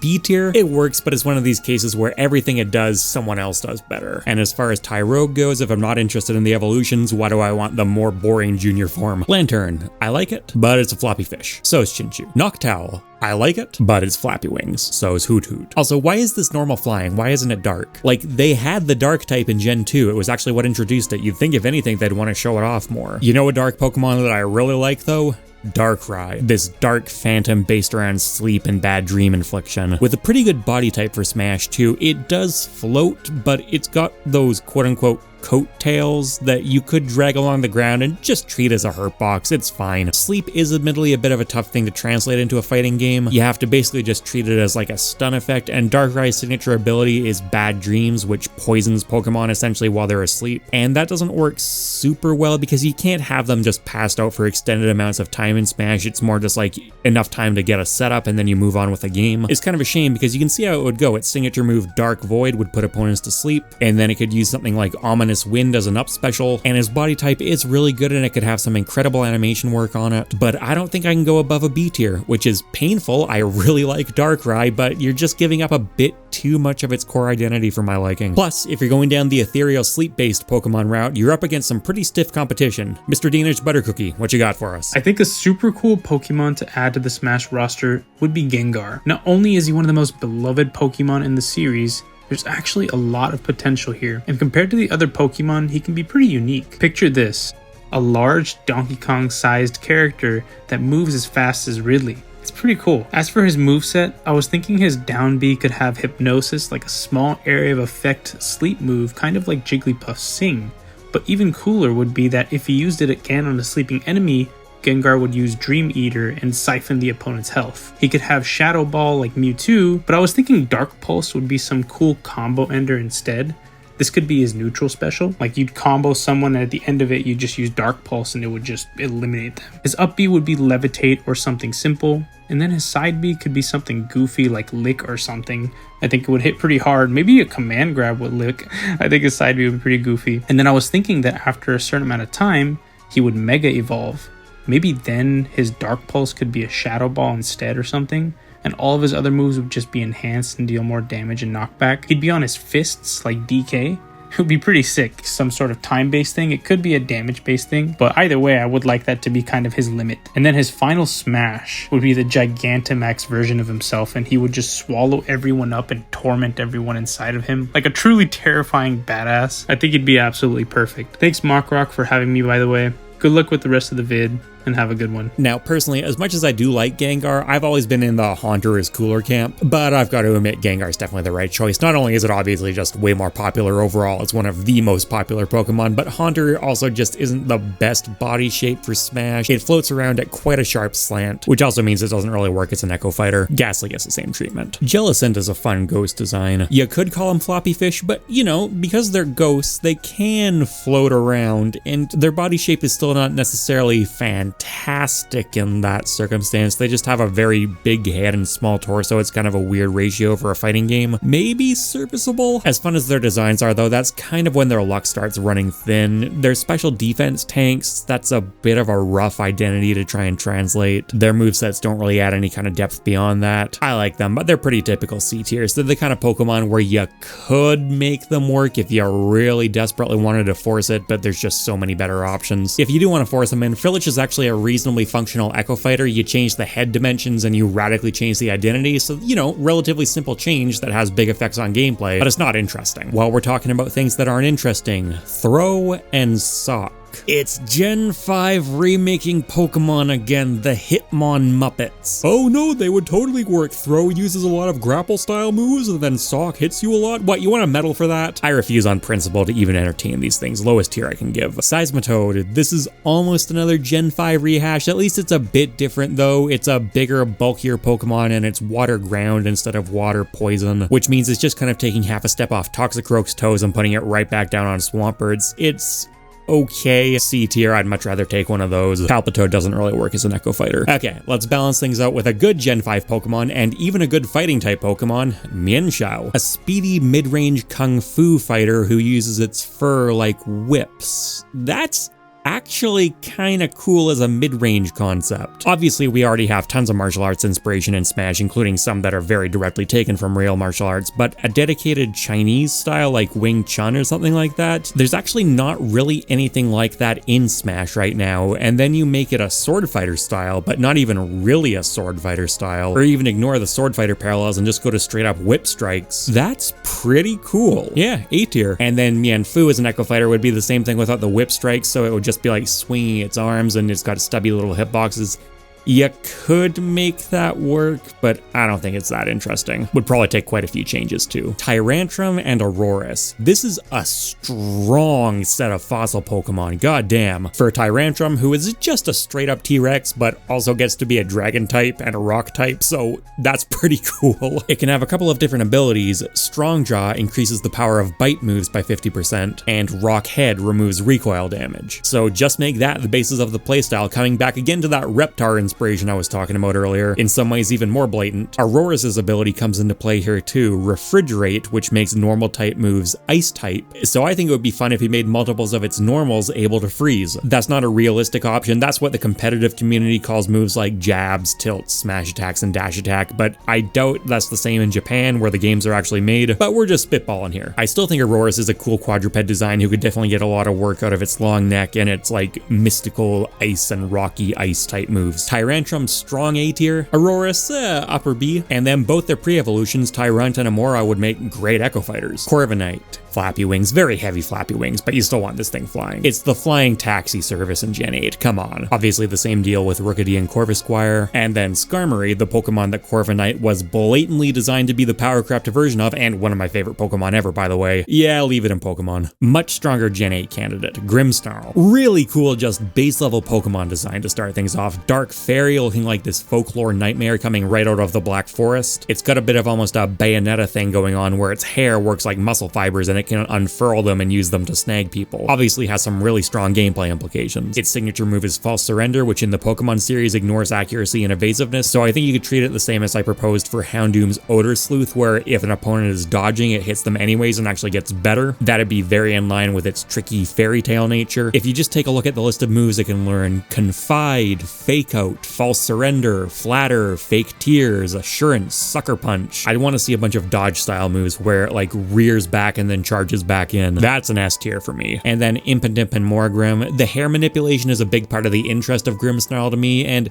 B tier. It works, but it's one of these cases where everything it does, someone else does better. And as far as Tyrogue goes, if I'm not interested in the evolutions, why do I want the more boring junior form? Lantern. I like it, but it's a floppy fish. So is Chinchu. Noctowl. I like it, but it's flappy wings, so is Hoot Hoot. Also, why is this normal flying? Why isn't it dark? Like, they had the dark type in Gen 2. It was actually what introduced it. You'd think if anything, they'd want to show it off more. You know a dark Pokemon that I really like though? Darkrai, this dark phantom based around sleep and bad dream infliction. With a pretty good body type for Smash too, it does float, but it's got those quote-unquote coattails that you could drag along the ground and just treat as a hurt box. It's fine. Sleep is admittedly a bit of a tough thing to translate into a fighting game. You have to basically just treat it as like a stun effect, and Darkrai's signature ability is Bad Dreams, which poisons Pokemon essentially while they're asleep. And that doesn't work super well because you can't have them just passed out for extended amounts of time in Smash. It's more just like enough time to get a setup and then you move on with the game. It's kind of a shame because you can see how it would go. Its signature move Dark Void would put opponents to sleep, and then it could use something like Ominous Wind as an up special, and his body type is really good and it could have some incredible animation work on it, but I don't think I can go above a B tier, which is painful. I really like Darkrai, but you're just giving up a bit too much of its core identity for my liking. Plus, if you're going down the ethereal sleep-based Pokemon route, you're up against some pretty stiff competition. Mr. Danish Buttercookie, what you got for us?
I think a super cool Pokemon to add to the Smash roster would be Gengar. Not only is he one of the most beloved Pokemon in the series, there's actually a lot of potential here, and compared to the other Pokemon, he can be pretty unique. Picture this, a large Donkey Kong sized character that moves as fast as Ridley. It's pretty cool. As for his moveset, I was thinking his down B could have Hypnosis, like a small area of effect sleep move, kind of like Jigglypuff's Sing. But even cooler would be that if he used it again on a sleeping enemy, Gengar would use Dream Eater and siphon the opponent's health. He could have Shadow Ball like Mewtwo, but I was thinking Dark Pulse would be some cool combo ender instead. This could be his neutral special, like you'd combo someone and at the end of it you just use Dark Pulse and it would just eliminate them. His up B would be Levitate or something simple, and then his side B could be something goofy like Lick or something. I think it would hit pretty hard. Maybe a command grab with Lick. I think his side B would be pretty goofy. And then I was thinking that after a certain amount of time, he would Mega Evolve. Maybe then his Dark Pulse could be a Shadow Ball instead or something, and all of his other moves would just be enhanced and deal more damage and knockback. He'd be on his fists like DK, It would be pretty sick. Some sort of time-based thing. It could be a damage-based thing, but either way, I would like that to be kind of his limit. And then his final smash would be the Gigantamax version of himself, and he would just swallow everyone up and torment everyone inside of him. Like a truly terrifying badass. I think he'd be absolutely perfect. Thanks MockRock for having me, by the way. Good luck with the rest of the vid, and have a good one.
Now, personally, as much as I do like Gengar, I've always been in the Haunter is cooler camp, but I've got to admit Gengar is definitely the right choice. Not only is it obviously just way more popular overall, it's one of the most popular Pokemon, but Haunter also just isn't the best body shape for Smash. It floats around at quite a sharp slant, which also means it doesn't really work as an Echo Fighter. Ghastly gets the same treatment. Jellicent is a fun ghost design. You could call them floppy fish, but you know, because they're ghosts, they can float around, and their body shape is still not necessarily fantastic in that circumstance. They just have a very big head and small torso. It's kind of a weird ratio for a fighting game. Maybe serviceable. As fun as their designs are though, that's kind of when their luck starts running thin. Their special defense tanks, that's a bit of a rough identity to try and translate. Their movesets don't really add any kind of depth beyond that. I like them, but they're pretty typical C tiers. They're the kind of Pokemon where you could make them work if you really desperately wanted to force it, but there's just so many better options. If you do want to force them in, Frillich is actually a reasonably functional Echo Fighter. You change the head dimensions and you radically change the identity, so you know, relatively simple change that has big effects on gameplay, but it's not interesting. While we're talking about things that aren't interesting, Throw and Sock. It's Gen 5 remaking Pokemon again, the Hitmon Muppets. Oh no, they would totally work. Throw uses a lot of grapple style moves and then Sock hits you a lot. What, you want a medal for that? I refuse on principle to even entertain these things. Lowest tier I can give. Seismitoad. This is almost another Gen 5 rehash. At least it's a bit different though. It's a bigger, bulkier Pokemon and it's water ground instead of water poison, which means it's just kind of taking half a step off Toxicroak's toes and putting it right back down on Swampbird's. It's okay. C tier, I'd much rather take one of those. Palpitoad doesn't really work as an Echo Fighter. Okay, let's balance things out with a good Gen 5 Pokemon and even a good fighting type Pokemon, Mienshao. A speedy mid-range kung fu fighter who uses its fur like whips. That's actually kind of cool as a mid-range concept. Obviously, we already have tons of martial arts inspiration in Smash, including some that are very directly taken from real martial arts, but a dedicated Chinese style like Wing Chun or something like that, there's actually not really anything like that in Smash right now, and then you make it a sword fighter style, but not even really a sword fighter style, or even ignore the sword fighter parallels and just go to straight up whip strikes. That's pretty cool. Yeah, A tier. And then Mienfoo as an Echo Fighter would be the same thing without the whip strikes, so it would just be like swinging its arms and it's got stubby little hitboxes. You could make that work, but I don't think it's that interesting. Would probably take quite a few changes too. Tyrantrum and Aurorus. This is a strong set of fossil Pokemon, goddamn. For Tyrantrum, who is just a straight up T-Rex, but also gets to be a dragon type and a rock type, so that's pretty cool. It can have a couple of different abilities. Strong Jaw increases the power of bite moves by 50%, and Rock Head removes recoil damage. So just make that the basis of the playstyle, coming back again to that Reptar inspiration I was talking about earlier, in some ways even more blatant. Aurorus' ability comes into play here too, Refrigerate, which makes normal type moves ice type. So I think it would be fun if he made multiples of its normals able to freeze. That's not a realistic option. That's what the competitive community calls moves like jabs, tilts, smash attacks, and dash attack, but I doubt that's the same in Japan where the games are actually made, but we're just spitballing here. I still think Aurorus is a cool quadruped design who could definitely get a lot of work out of its long neck and its like mystical ice and rocky ice type moves. Tyrantrum strong A tier, Aurorus upper B, and then both their pre-evolutions, Tyrunt and Amora, would make great Echo Fighters. Corviknight, flappy wings, very heavy flappy wings, but you still want this thing flying. It's the flying taxi service in Gen 8, come on. Obviously the same deal with Rookidee and Corvisquire, and then Skarmory, the Pokemon that Corviknight was blatantly designed to be the power-crept version of, and one of my favorite Pokemon ever, by the way. Yeah, leave it in Pokemon. Much stronger Gen 8 candidate, Grimmsnarl. Really cool, just base-level Pokemon design to start things off. Dark Fairy looking like this folklore nightmare coming right out of the Black Forest. It's got a bit of almost a Bayonetta thing going on where its hair works like muscle fibers and it can unfurl them and use them to snag people. Obviously has some really strong gameplay implications. Its signature move is False Surrender, which in the Pokemon series ignores accuracy and evasiveness, so I think you could treat it the same as I proposed for Houndoom's Odor Sleuth, where if an opponent is dodging, it hits them anyways and actually gets better. That'd be very in line with its tricky fairy tale nature. If you just take a look at the list of moves it can learn, Confide, Fake Out, False Surrender, Flatter, Fake Tears, Assurance, Sucker Punch. I'd want to see a bunch of dodge style moves where it like rears back and then charges charges back in. That's an S tier for me. And then Impidimp and Morgrim. The hair manipulation is a big part of the interest of Grimmsnarl to me, and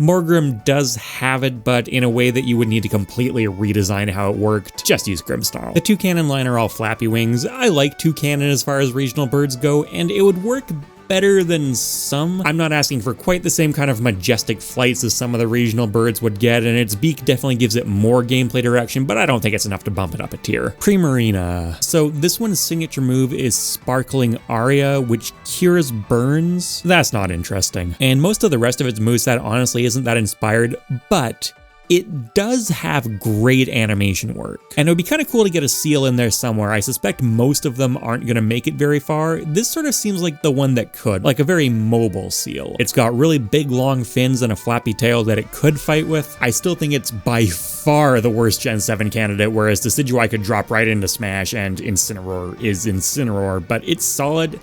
Morgrim does have it, but in a way that you would need to completely redesign how it worked. Just use Grimmsnarl. The Toucanon line are all flappy wings. I like Toucanon as far as regional birds go, and it would work better than some. I'm not asking for quite the same kind of majestic flights as some of the regional birds would get, and its beak definitely gives it more gameplay direction, but I don't think it's enough to bump it up a tier. Primarina. So this one's signature move is Sparkling Aria, which cures burns. That's not interesting. And most of the rest of its moveset honestly isn't that inspired, but it does have great animation work. And it would be kind of cool to get a seal in there somewhere. I suspect most of them aren't going to make it very far. This sort of seems like the one that could, like a very mobile seal. It's got really big long fins and a flappy tail that it could fight with. I still think it's by far the worst Gen 7 candidate, whereas Decidueye could drop right into Smash and Incineroar is Incineroar, but it's solid.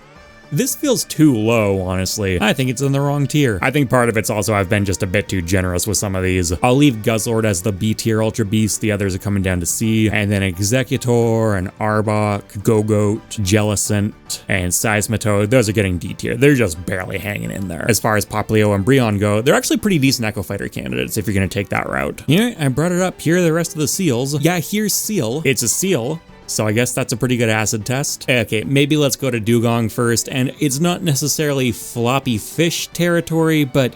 This feels too low, honestly. I think it's in the wrong tier. I think part of it's also I've been just a bit too generous with some of these. I'll leave Guzzlord as the B tier Ultra Beast, the others are coming down to C, and then Executor and Arbok, Gogoat, Jellicent, and Seismitoad, those are getting D tier. They're just barely hanging in there. As far as Popplio and Brionne go, they're actually pretty decent Echo Fighter candidates if you're gonna take that route. Yeah, I brought it up. Here are the rest of the seals. Yeah, here's Seal. It's a seal, so I guess that's a pretty good acid test. Okay, maybe let's go to Dugong first, and it's not necessarily floppy fish territory, but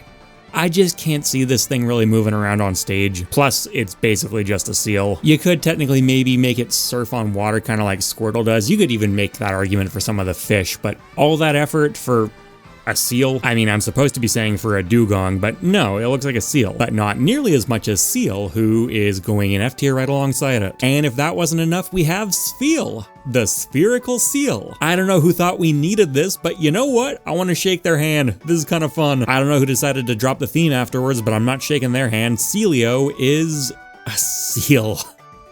I just can't see this thing really moving around on stage. Plus, it's basically just a seal. You could technically maybe make it surf on water, kind of like Squirtle does. You could even make that argument for some of the fish, but all that effort for a seal? I mean, I'm supposed to be saying for a dugong, but no, it looks like a seal, but not nearly as much as Seal, who is going in F tier right alongside it. And if that wasn't enough, we have Spheel, the spherical seal. I don't know who thought we needed this, but you know what? I want to shake their hand. This is kind of fun. I don't know who decided to drop the theme afterwards, but I'm not shaking their hand. Sealeo is a seal.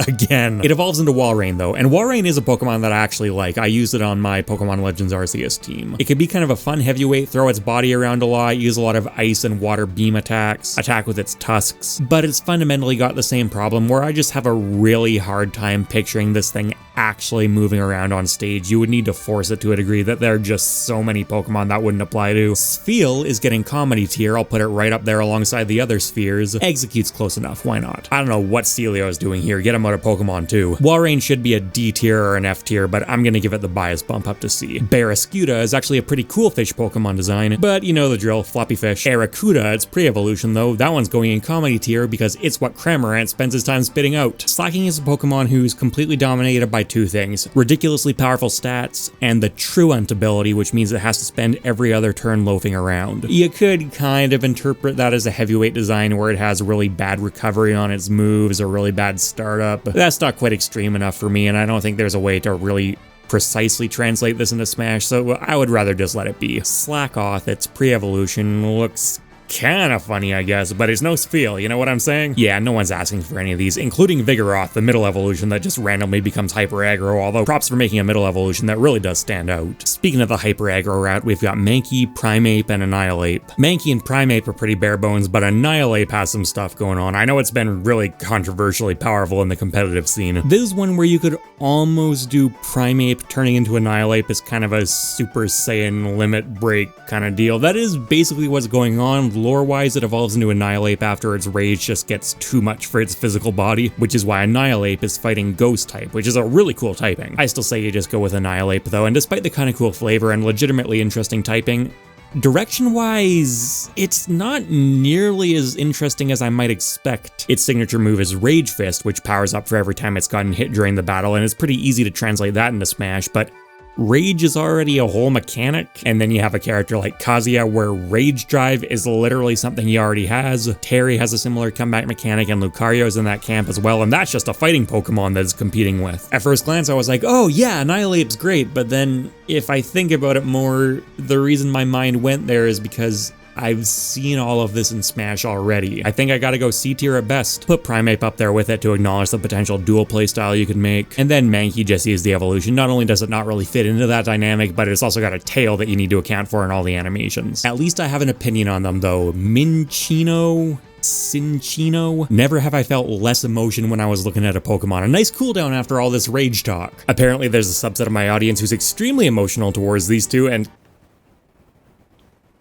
Again. It evolves into Walrein though, and Walrein is a Pokemon that I actually like. I use it on my Pokemon Legends Arceus team. It can be kind of a fun heavyweight, throw its body around a lot, use a lot of ice and water beam attacks, attack with its tusks, but it's fundamentally got the same problem where I just have a really hard time picturing this thing actually moving around on stage. You would need to force it to a degree that there are just so many Pokemon that wouldn't apply to. Spheel is getting comedy tier. I'll put it right up there alongside the other spheres. Execute's close enough. Why not? I don't know what Sealeo is doing here. Get him out of Pokemon too. Walrein should be a D tier or an F tier, but I'm gonna give it the bias bump up to C. Barraskewda is actually a pretty cool fish Pokemon design, but you know the drill, floppy fish. Arrokuda, it's pre-evolution though. That one's going in comedy tier because it's what Cramorant spends his time spitting out. Slacking is a Pokemon who's completely dominated by two things: ridiculously powerful stats and the Truant ability, which means it has to spend every other turn loafing around. You could kind of interpret that as a heavyweight design where it has really bad recovery on its moves or really bad startup. That's not quite extreme enough for me, and I don't think there's a way to really precisely translate this into Smash, so I would rather just let it be. Slackoth, its pre-evolution, looks kind of funny, I guess, but it's no Spheel, you know what I'm saying? Yeah, no one's asking for any of these, including Vigoroth, the middle evolution that just randomly becomes hyper aggro, although props for making a middle evolution that really does stand out. Speaking of the hyper aggro route, we've got Mankey, Primeape, and Annihilape. Mankey and Primeape are pretty bare bones, but Annihilape has some stuff going on. I know it's been really controversially powerful in the competitive scene. This is one where you could almost do Primeape turning into Annihilape as kind of a Super Saiyan limit break kind of deal. That is basically what's going on. Lore-wise, it evolves into Annihilape after its rage just gets too much for its physical body, which is why Annihilape is fighting Ghost type, which is a really cool typing. I still say you just go with Annihilape though, and despite the kind of cool flavor and legitimately interesting typing, direction-wise, it's not nearly as interesting as I might expect. Its signature move is Rage Fist, which powers up for every time it's gotten hit during the battle, and it's pretty easy to translate that into Smash, but Rage is already a whole mechanic, and then you have a character like Kazuya where Rage Drive is literally something he already has. Terry has a similar comeback mechanic, and Lucario's in that camp as well, and that's just a fighting Pokemon that it's competing with. At first glance, I was like, oh yeah, Annihilape's great, but then if I think about it more, the reason my mind went there is because I've seen all of this in Smash already. I think I gotta go C tier at best. Put Primeape up there with it to acknowledge the potential dual playstyle you could make. And then Mankey just is the evolution. Not only does it not really fit into that dynamic, but it's also got a tail that you need to account for in all the animations. At least I have an opinion on them though. Minccino Cinccino. Never have I felt less emotion when I was looking at a Pokemon. A nice cooldown after all this rage talk. Apparently there's a subset of my audience who's extremely emotional towards these two, and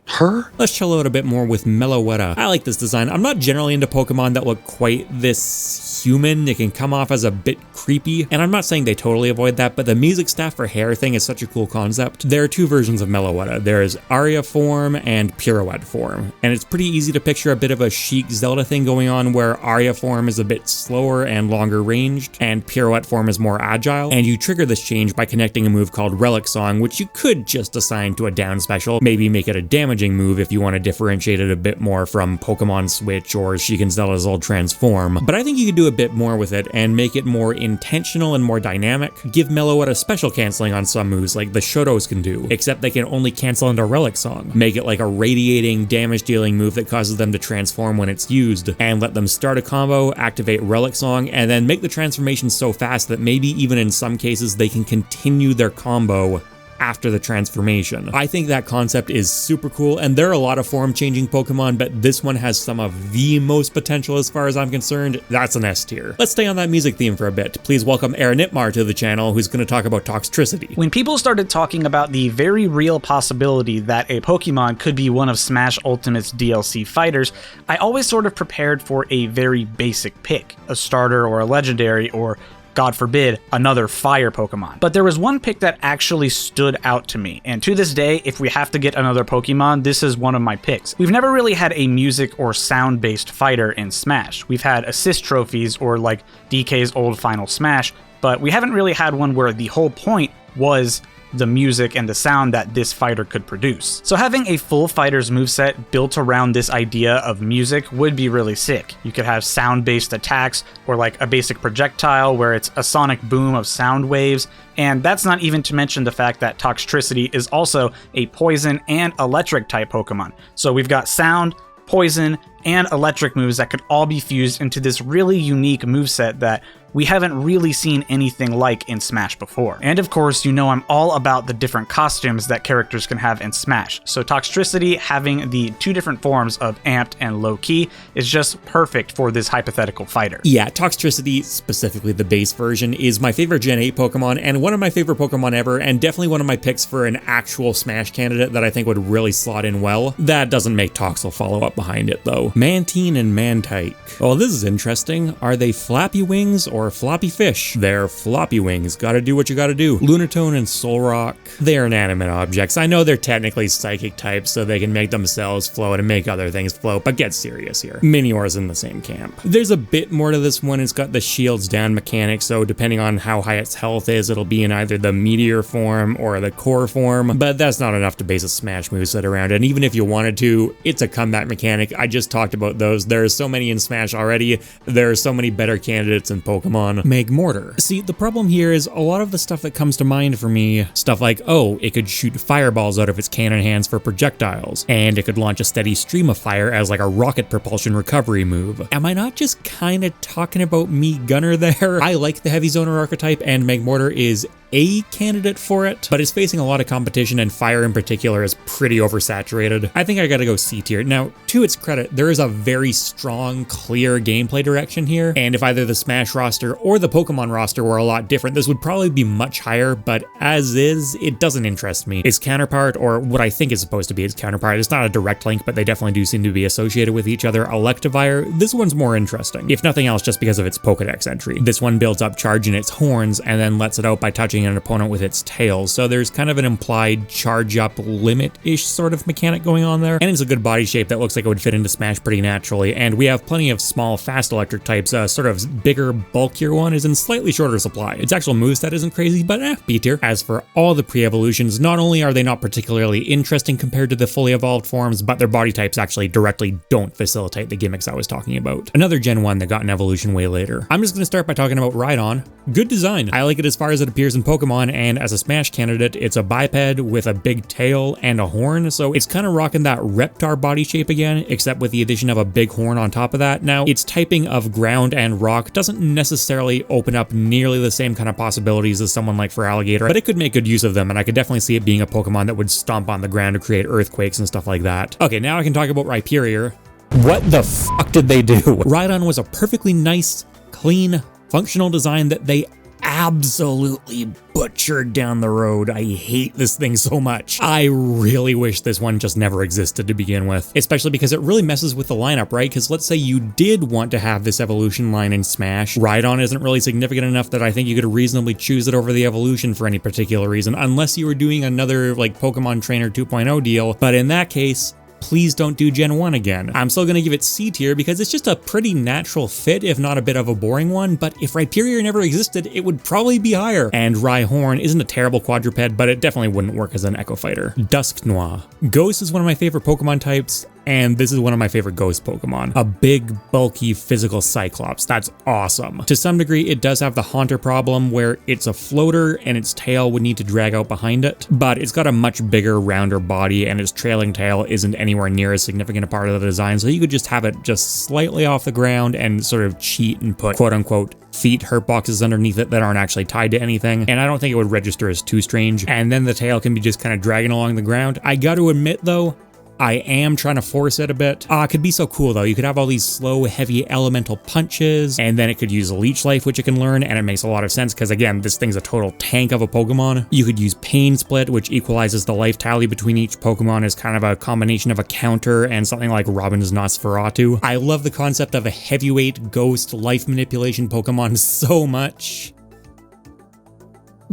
Her?
let's chill out a bit more with Meloetta. I like this design. I'm not generally into Pokemon that look quite this human. It can come off as a bit creepy, and I'm not saying they totally avoid that, but the music staff for hair thing is such a cool concept. There are two versions of Meloetta. There is Aria form and Pirouette form, and it's pretty easy to picture a bit of a chic Zelda thing going on where Aria form is a bit slower and longer ranged, and Pirouette form is more agile, and you trigger this change by connecting a move called Relic Song, which you could just assign to a down special, maybe make it a damaging move if you want to differentiate it a bit more from Pokemon Switch or Sheik and Zelda's old Transform. But I think you could do a bit more with it and make it more intentional and more dynamic. Give Meloetta special canceling on some moves like the Shotos can do, except they can only cancel into Relic Song. Make it like a radiating, damage-dealing move that causes them to transform when it's used, and let them start a combo, activate Relic Song, and then make the transformation so fast that maybe even in some cases they can continue their combo after the transformation. I think that concept is super cool, and there are a lot of form-changing Pokemon, but this one has some of the most potential as far as I'm concerned. That's an S tier. Let's stay on that music theme for a bit. Please welcome Nitmar to the channel, who's going to talk about Toxtricity.
When people started talking about the very real possibility that a Pokemon could be one of Smash Ultimate's DLC fighters, I always sort of prepared for a very basic pick, a starter or a legendary, or God forbid, another fire Pokemon. But there was one pick that actually stood out to me, and to this day, if we have to get another Pokemon, this is one of my picks. We've never really had a music or sound-based fighter in Smash. We've had assist trophies, or like DK's old Final Smash, but we haven't really had one where the whole point was the music and the sound that this fighter could produce. So having a full fighter's moveset built around this idea of music would be really sick. You could have sound-based attacks, or like a basic projectile where it's a sonic boom of sound waves, and that's not even to mention the fact that Toxtricity is also a poison and electric type Pokemon. So we've got sound, poison, and electric moves that could all be fused into this really unique moveset that we haven't really seen anything like in Smash before. And of course, you know I'm all about the different costumes that characters can have in Smash, so Toxtricity having the two different forms of Amped and Low Key is just perfect for this hypothetical fighter.
Yeah, Toxtricity, specifically the base version, is my favorite Gen 8 Pokemon and one of my favorite Pokemon ever, and definitely one of my picks for an actual Smash candidate that I think would really slot in well. That doesn't make Toxel follow up behind it though. Mantine and Mantike. Oh, this is interesting. Are they flappy wings or floppy fish? They're floppy wings. Gotta do what you gotta do. Lunatone and Solrock. They're inanimate objects. I know they're technically psychic types, so they can make themselves float and make other things float, but get serious here. Minior's in the same camp. There's a bit more to this one. It's got the shields down mechanic, so depending on how high its health is, it'll be in either the meteor form or the core form, but that's not enough to base a Smash moveset around, and even if you wanted to, it's a comeback mechanic. I just talked about those. There are so many in Smash already. There are so many better candidates in Pokemon. Magmortar. See, the problem here is a lot of the stuff that comes to mind for me, stuff like, oh, it could shoot fireballs out of its cannon hands for projectiles, and it could launch a steady stream of fire as like a rocket propulsion recovery move. Am I not just kind of talking about me Gunner there? I like the Heavy Zoner archetype, and Magmortar is a candidate for it, but it's facing a lot of competition, and fire in particular is pretty oversaturated. I think I gotta go C tier. Now, to its credit, there is a very strong, clear gameplay direction here, and if either the Smash roster or the Pokemon roster were a lot different, this would probably be much higher, but as is, it doesn't interest me. Its counterpart, or what I think is supposed to be its counterpart, it's not a direct link, but they definitely do seem to be associated with each other. Electivire, this one's more interesting, if nothing else just because of its Pokedex entry. This one builds up charge in its horns and then lets it out by touching an opponent with its tail, so there's kind of an implied charge up limit-ish sort of mechanic going on there, and it's a good body shape that looks like it would fit into Smash pretty naturally, and we have plenty of small, fast electric types. Sort of bigger, bulkier one is in slightly shorter supply. Its actual moveset isn't crazy, but B tier. As for all the pre-evolutions, not only are they not particularly interesting compared to the fully evolved forms, but their body types actually directly don't facilitate the gimmicks I was talking about. Another Gen 1 that got an evolution way later. I'm just gonna start by talking about Rhydon. Good design. I like it as far as it appears in Pokemon, and as a Smash candidate, it's a biped with a big tail and a horn, so it's kind of rocking that Reptar body shape again, except with the addition of a big horn on top of that. Now, its typing of ground and rock doesn't necessarily open up nearly the same kind of possibilities as someone like Feraligatr, but it could make good use of them, and I could definitely see it being a Pokemon that would stomp on the ground to create earthquakes and stuff like that. Okay, now I can talk about Rhyperior. What the fuck did they do? Rhydon was a perfectly nice, clean, functional design that they absolutely butchered down the road. I hate this thing so much. I really wish this one just never existed to begin with, especially because it really messes with the lineup, right? Because let's say you did want to have this evolution line in Smash. Rhydon isn't really significant enough that I think you could reasonably choose it over the evolution for any particular reason, unless you were doing another like Pokemon Trainer 2.0 deal, but in that case, please don't do Gen 1 again. I'm still gonna give it C tier because it's just a pretty natural fit, if not a bit of a boring one, but if Rhyperior never existed, it would probably be higher. And Rhyhorn isn't a terrible quadruped, but it definitely wouldn't work as an Echo Fighter. Dusknoir. Ghost is one of my favorite Pokemon types, and this is one of my favorite Ghost Pokemon. A big, bulky, physical Cyclops. That's awesome. To some degree, it does have the Haunter problem where it's a floater and its tail would need to drag out behind it, but it's got a much bigger, rounder body and its trailing tail isn't anywhere near as significant a part of the design, so you could just have it just slightly off the ground and sort of cheat and put quote-unquote feet hurt boxes underneath it that aren't actually tied to anything, and I don't think it would register as too strange, and then the tail can be just kind of dragging along the ground. I got to admit though, I am trying to force it a bit. It could be so cool though. You could have all these slow, heavy elemental punches, and then it could use Leech Life, which it can learn, and it makes a lot of sense because again, this thing's a total tank of a Pokemon. You could use Pain Split, which equalizes the life tally between each Pokemon as kind of a combination of a counter and something like Robin's Nosferatu. I love the concept of a heavyweight ghost life manipulation Pokemon so much.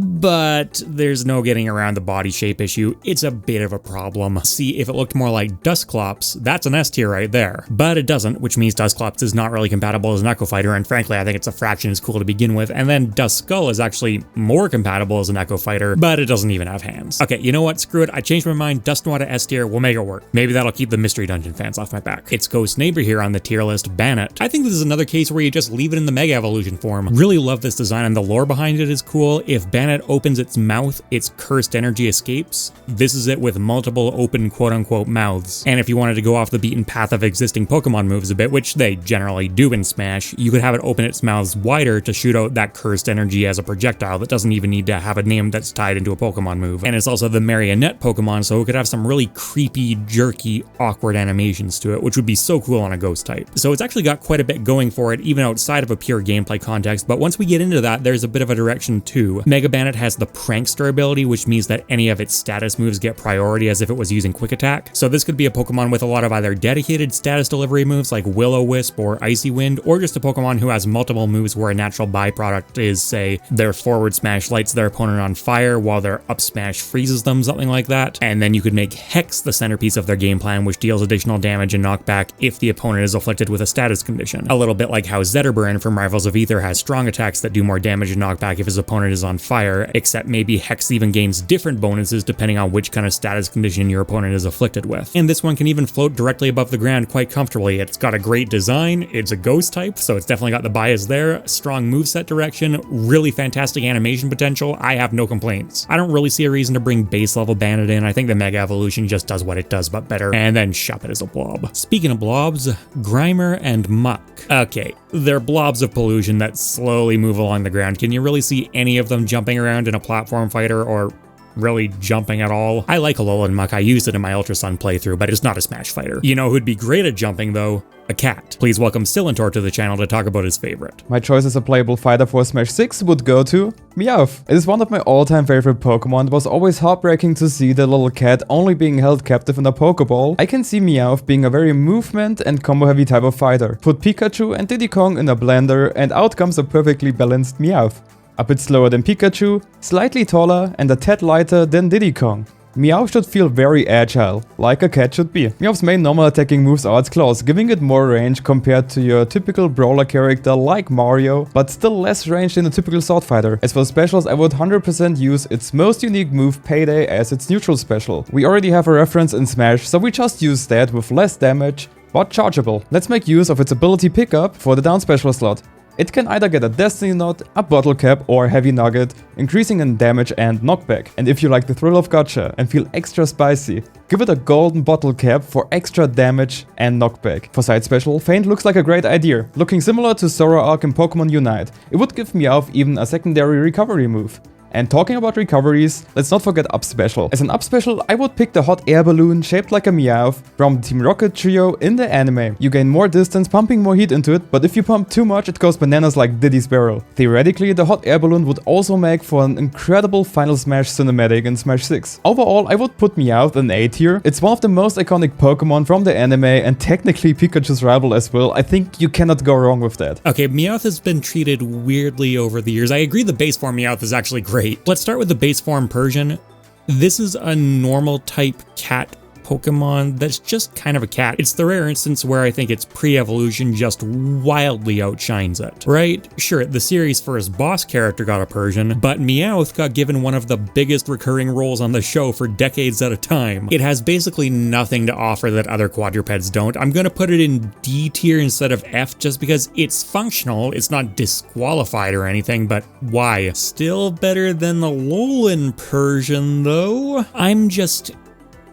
But there's no getting around the body shape issue. It's a bit of a problem. See, if it looked more like Dusclops, that's an S tier right there. But it doesn't, which means Dusclops is not really compatible as an Echo Fighter, and frankly, I think it's a fraction as cool to begin with. And then Duskull is actually more compatible as an Echo Fighter, but it doesn't even have hands. Okay, you know what? Screw it. I changed my mind. Dusknoir to S tier. We'll make it work. Maybe that'll keep the Mystery Dungeon fans off my back. Its ghost neighbor here on the tier list, Bannet. I think this is another case where you just leave it in the Mega Evolution form. Really love this design, and the lore behind it is cool. If Bannet opens its mouth, its cursed energy escapes. This is it with multiple open quote-unquote mouths. And if you wanted to go off the beaten path of existing Pokemon moves a bit, which they generally do in Smash, you could have it open its mouths wider to shoot out that cursed energy as a projectile that doesn't even need to have a name that's tied into a Pokemon move. And it's also the marionette Pokemon, so it could have some really creepy, jerky, awkward animations to it, which would be so cool on a ghost type. So it's actually got quite a bit going for it, even outside of a pure gameplay context, but once we get into that, there's a bit of a direction too. Mega Bannet has the Prankster ability, which means that any of its status moves get priority as if it was using Quick Attack. So this could be a Pokemon with a lot of either dedicated status delivery moves like Will-O-Wisp or Icy Wind, or just a Pokemon who has multiple moves where a natural byproduct is, say, their forward smash lights their opponent on fire while their up smash freezes them, something like that. And then you could make Hex the centerpiece of their game plan, which deals additional damage and knockback if the opponent is afflicted with a status condition. A little bit like how Zetterburn from Rivals of Aether has strong attacks that do more damage and knockback if his opponent is on fire, except maybe Hex even gains different bonuses depending on which kind of status condition your opponent is afflicted with. And this one can even float directly above the ground quite comfortably. It's got a great design, it's a ghost type, so it's definitely got the bias there, strong moveset direction, really fantastic animation potential. I have no complaints. I don't really see a reason to bring base level Bannet in. I think the Mega Evolution just does what it does but better, and then shop it as a blob. Speaking of blobs, Grimer and Muck. Okay, they're blobs of pollution that slowly move along the ground. Can you really see any of them jumping around in a platform fighter or really jumping at all? I like Alolan Muck. I used it in my Ultra Sun playthrough, but it's not a Smash fighter. You know who'd be great at jumping though? A cat. Please welcome Silentor to the channel to talk about his favorite.
My choice as a playable fighter for Smash 6 would go to Meowth. It is one of my all-time favorite Pokemon. It was always heartbreaking to see the little cat only being held captive in a Pokeball. I can see Meowth being a very movement and combo heavy type of fighter. Put Pikachu and Diddy Kong in a blender and out comes a perfectly balanced Meowth. A bit slower than Pikachu, slightly taller and a tad lighter than Diddy Kong. Meowth should feel very agile, like a cat should be. Meowth's main normal attacking moves are its claws, giving it more range compared to your typical brawler character like Mario, but still less range than a typical sword fighter. As for specials, I would 100% use its most unique move, Payday, as its neutral special. We already have a reference in Smash, so we just use that with less damage, but chargeable. Let's make use of its ability pickup for the down special slot. It can either get a Destiny Knot, a Bottle Cap or a Heavy Nugget, increasing in damage and knockback. And if you like the thrill of gacha and feel extra spicy, give it a Golden Bottle Cap for extra damage and knockback. For side special, Feint looks like a great idea. Looking similar to Zoroark in Pokemon Unite, it would give Meowth even a secondary recovery move. And talking about recoveries, let's not forget up special. As an up special, I would pick the hot air balloon shaped like a Meowth from the Team Rocket trio in the anime. You gain more distance pumping more heat into it, but if you pump too much, it goes bananas like Diddy's barrel. Theoretically, the hot air balloon would also make for an incredible Final Smash cinematic in Smash 6. Overall, I would put Meowth in A tier. It's one of the most iconic Pokemon from the anime and technically Pikachu's rival as well. I think you cannot go wrong with that.
Okay, Meowth has been treated weirdly over the years. I agree the base form Meowth is actually great. Let's start with the base form Persian. This is a normal type cat Pokemon that's just kind of a cat. It's the rare instance where I think its pre-evolution just wildly outshines it, right? Sure, the series' first boss character got a Persian, but Meowth got given one of the biggest recurring roles on the show for decades at a time. It has basically nothing to offer that other quadrupeds don't. I'm gonna put it in D tier instead of F just because it's functional, it's not disqualified or anything, but why? Still better than the Alolan Persian though. I'm just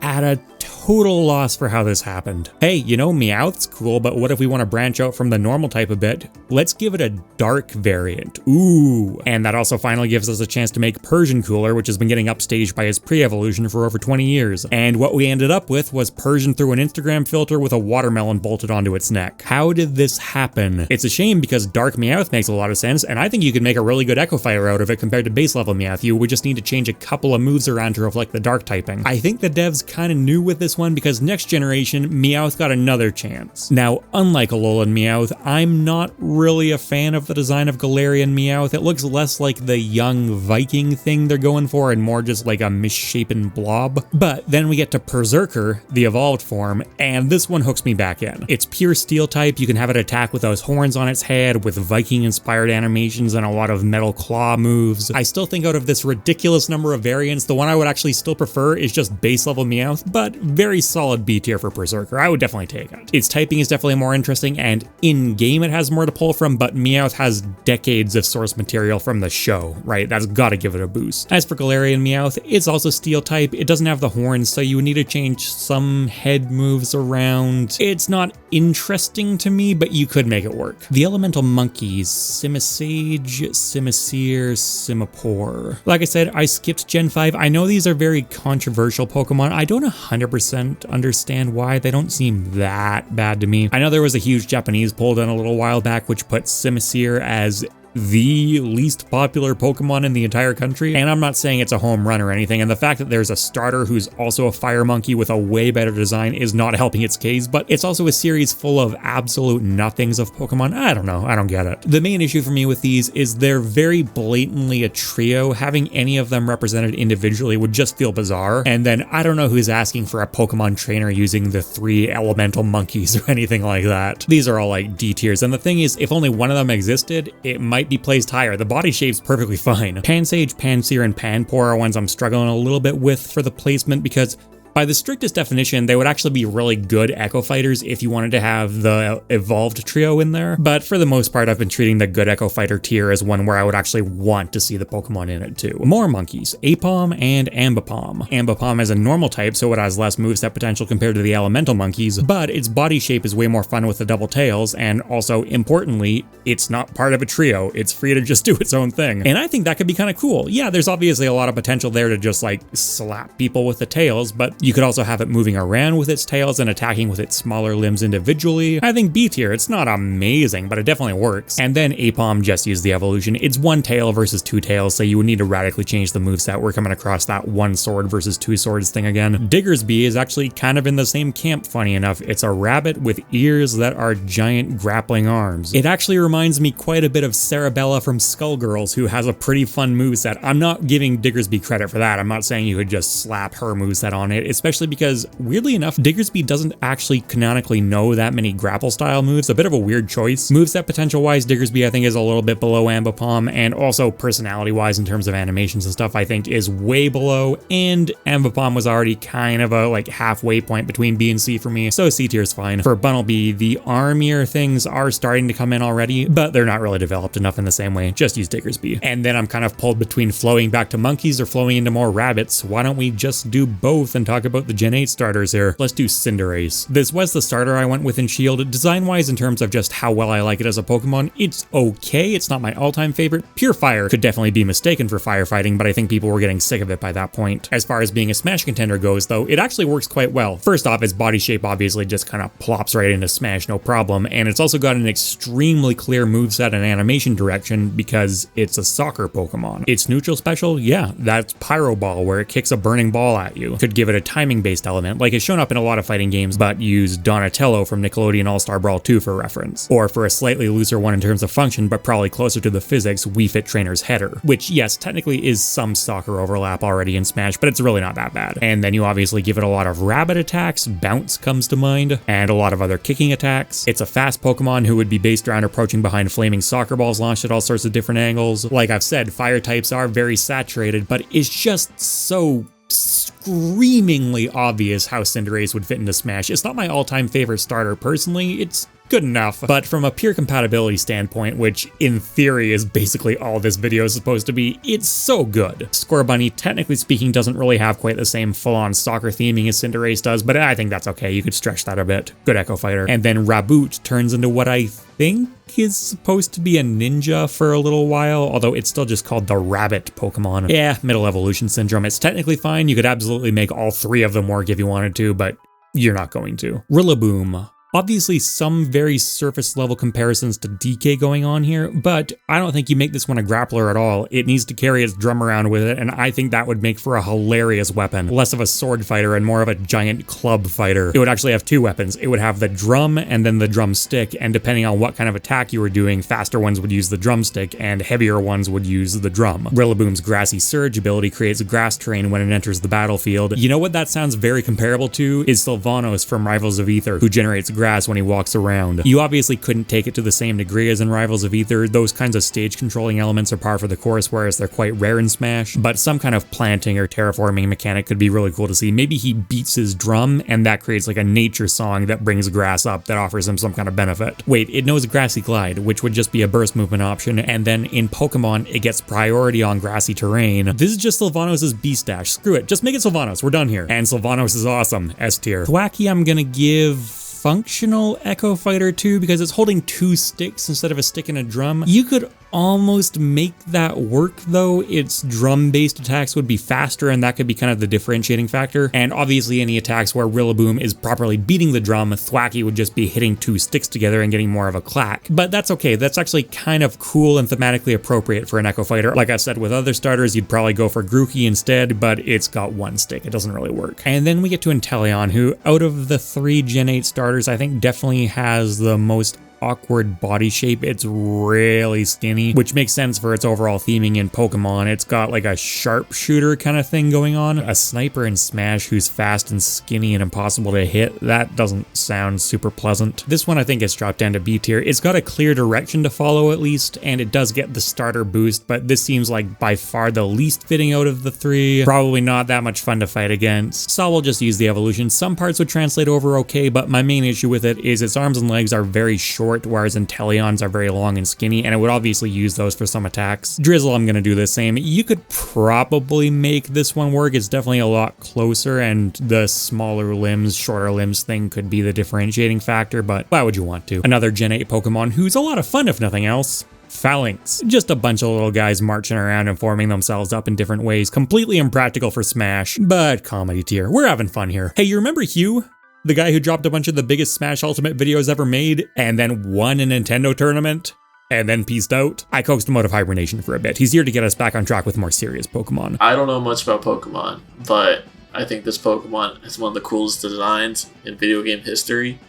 at a total loss for how this happened. Hey, you know, Meowth's cool, but what if we want to branch out from the normal type a bit? Let's give it a dark variant. Ooh. And that also finally gives us a chance to make Persian cooler, which has been getting upstaged by its pre-evolution for over 20 years. And what we ended up with was Persian through an Instagram filter with a watermelon bolted onto its neck. How did this happen? It's a shame because Dark Meowth makes a lot of sense, and I think you could make a really good Echo Fighter out of it compared to base level Meowth. You would just need to change a couple of moves around to reflect the dark typing. I think the devs kind of knew with this one because next generation, Meowth got another chance. Now, unlike Alolan Meowth, I'm not really a fan of the design of Galarian Meowth. It looks less like the young Viking thing they're going for and more just like a misshapen blob. But then we get to Berserker, the evolved form, and this one hooks me back in. It's pure steel type. You can have it attack with those horns on its head with Viking-inspired animations and a lot of metal claw moves. I still think out of this ridiculous number of variants, the one I would actually still prefer is just base level Meowth, but very solid B tier for Berserker. I would definitely take it. Its typing is definitely more interesting, and in-game it has more to pull from, but Meowth has decades of source material from the show, right? That's gotta give it a boost. As for Galarian Meowth, it's also steel type. It doesn't have the horns, so you would need to change some head moves around. It's not interesting to me, but you could make it work. The elemental monkeys, Simisage, Simisear, Simipour. Like I said, I skipped Gen 5. I know these are very controversial Pokemon. I don't 100% understand why. They don't seem that bad to me. I know there was a huge Japanese poll done a little while back which put Simisear as the least popular Pokemon in the entire country, and I'm not saying it's a home run or anything, and the fact that there's a starter who's also a fire monkey with a way better design is not helping its case, but it's also a series full of absolute nothings of Pokemon. I don't know, I don't get it. The main issue for me with these is they're very blatantly a trio. Having any of them represented individually would just feel bizarre, and then I don't know who's asking for a Pokemon trainer using the 3 elemental monkeys or anything like that. These are all like D tiers, and the thing is, if only one of them existed, it might be placed higher. The body shape's perfectly fine. Pansage, Pansear, and Panpour are ones I'm struggling a little bit with for the placement because by the strictest definition, they would actually be really good Echo Fighters if you wanted to have the evolved trio in there. But for the most part, I've been treating the good Echo Fighter tier as one where I would actually want to see the Pokemon in it too. More monkeys, Aipom and Ambipom. Ambipom is a normal type, so it has less moveset potential compared to the elemental monkeys, but its body shape is way more fun with the double tails, and also, importantly, it's not part of a trio. It's free to just do its own thing. And I think that could be kind of cool. Yeah, there's obviously a lot of potential there to just like slap people with the tails, but you could also have it moving around with its tails and attacking with its smaller limbs individually. I think B tier, it's not amazing, but it definitely works. And then Aipom just used the evolution. It's 1 tail versus 2 tails, so you would need to radically change the moveset. We're coming across that 1 sword versus 2 swords thing again. Diggersby is actually kind of in the same camp, funny enough. It's a rabbit with ears that are giant grappling arms. It actually reminds me quite a bit of Cerebella from Skullgirls, who has a pretty fun moveset. I'm not giving Diggersby credit for that. I'm not saying you could just slap her moveset on it, especially because, weirdly enough, Diggersby doesn't actually canonically know that many grapple style moves. A bit of a weird choice. Moveset potential wise, Diggersby I think is a little bit below Ambipom, and also personality wise in terms of animations and stuff I think is way below, and Ambipom was already kind of a like halfway point between B and C for me, so C tier is fine. For Bunnelby, the arm ear things are starting to come in already, but they're not really developed enough in the same way. Just use Diggersby. And then I'm kind of pulled between flowing back to monkeys or flowing into more rabbits. Why don't we just do both and talk talk about the Gen 8 starters here. Let's do Cinderace. This was the starter I went with in Shield. Design-wise, in terms of just how well I like it as a Pokemon, it's okay. It's not my all-time favorite. Pure Fire could definitely be mistaken for firefighting, but I think people were getting sick of it by that point. As far as being a Smash contender goes, though, it actually works quite well. First off, its body shape obviously just kind of plops right into Smash, no problem, and it's also got an extremely clear moveset and animation direction because it's a soccer Pokemon. Its neutral special, yeah, that's Pyro Ball, where it kicks a burning ball at you. Could give it a timing-based element, like it's shown up in a lot of fighting games, but use Donatello from Nickelodeon All-Star Brawl 2 for reference. Or for a slightly looser one in terms of function, but probably closer to the physics, Wii Fit Trainer's Header, which, yes, technically is some soccer overlap already in Smash, but it's really not that bad. And then you obviously give it a lot of rabbit attacks, Bounce comes to mind, and a lot of other kicking attacks. It's a fast Pokemon who would be based around approaching behind flaming soccer balls launched at all sorts of different angles. Like I've said, fire types are very saturated, but it's just so screamingly obvious how Cinderace would fit into Smash. It's not my all-time favorite starter personally, it's good enough, but from a pure compatibility standpoint, which in theory is basically all this video is supposed to be, it's so good. Scorbunny, technically speaking, doesn't really have quite the same full-on soccer theming as Cinderace does, but I think that's okay, you could stretch that a bit. Good Echo Fighter. And then Raboot turns into what I think is supposed to be a ninja for a little while, although it's still just called the Rabbit Pokemon. Yeah, Middle Evolution Syndrome, it's technically fine, you could absolutely make all three of them work if you wanted to, but you're not going to. Rillaboom. Obviously some very surface level comparisons to DK going on here, but I don't think you make this one a grappler at all. It needs to carry its drum around with it, and I think that would make for a hilarious weapon. Less of a sword fighter and more of a giant club fighter. It would actually have two weapons. It would have the drum and then the drumstick, and depending on what kind of attack you were doing, faster ones would use the drumstick and heavier ones would use the drum. Rillaboom's Grassy Surge ability creates grass terrain when it enters the battlefield. You know what that sounds very comparable to? Is Sylvanos from Rivals of Aether, who generates grass when he walks around. You obviously couldn't take it to the same degree as in Rivals of Aether. Those kinds of stage controlling elements are par for the course, whereas they're quite rare in Smash, but some kind of planting or terraforming mechanic could be really cool to see. Maybe he beats his drum and that creates like a nature song that brings grass up that offers him some kind of benefit. Wait, it knows Grassy Glide, which would just be a burst movement option, and then in Pokemon it gets priority on grassy terrain. This is just Sylvanos' B-Stash. Screw it, just make it Sylvanos, we're done here. And Sylvanos is awesome, S tier. Thwackey I'm gonna give functional Echo Fighter 2 because it's holding two sticks instead of a stick and a drum. You could almost make that work though. Its drum-based attacks would be faster and that could be kind of the differentiating factor. And obviously any attacks where Rillaboom is properly beating the drum, Thwackey would just be hitting two sticks together and getting more of a clack. But that's okay, that's actually kind of cool and thematically appropriate for an Echo Fighter. Like I said, with other starters, you'd probably go for Grookey instead, but it's got one stick, it doesn't really work. And then we get to Inteleon, who out of the three Gen 8 starters, I think definitely has the most awkward body shape. It's really skinny, which makes sense for its overall theming in Pokemon. It's got like a sharpshooter kind of thing going on. A sniper in Smash who's fast and skinny and impossible to hit. That doesn't sound super pleasant. This one I think gets dropped down to B tier. It's got a clear direction to follow at least, and it does get the starter boost, but this seems like by far the least fitting out of the three. Probably not that much fun to fight against. So we'll just use the evolution. Some parts would translate over okay, but my main issue with it is its arms and legs are very short, whereas Inteleon's are very long and skinny, and it would obviously use those for some attacks. Drizzle, I'm gonna do the same. You could probably make this one work. It's definitely a lot closer, and the smaller limbs, shorter limbs thing could be the differentiating factor, but why would you want to? Another Gen 8 Pokemon who's a lot of fun if nothing else. Phalanx. Just a bunch of little guys marching around and forming themselves up in different ways. Completely impractical for Smash, but comedy tier. We're having fun here. Hey, you remember Heeew? The guy who dropped a bunch of the biggest Smash Ultimate videos ever made, and then won a Nintendo tournament, and then peaced out? I coaxed him out of hibernation for a bit. He's here to get us back on track with more serious Pokemon.
I don't know much about Pokemon, but I think this Pokemon is one of the coolest designs in video game history.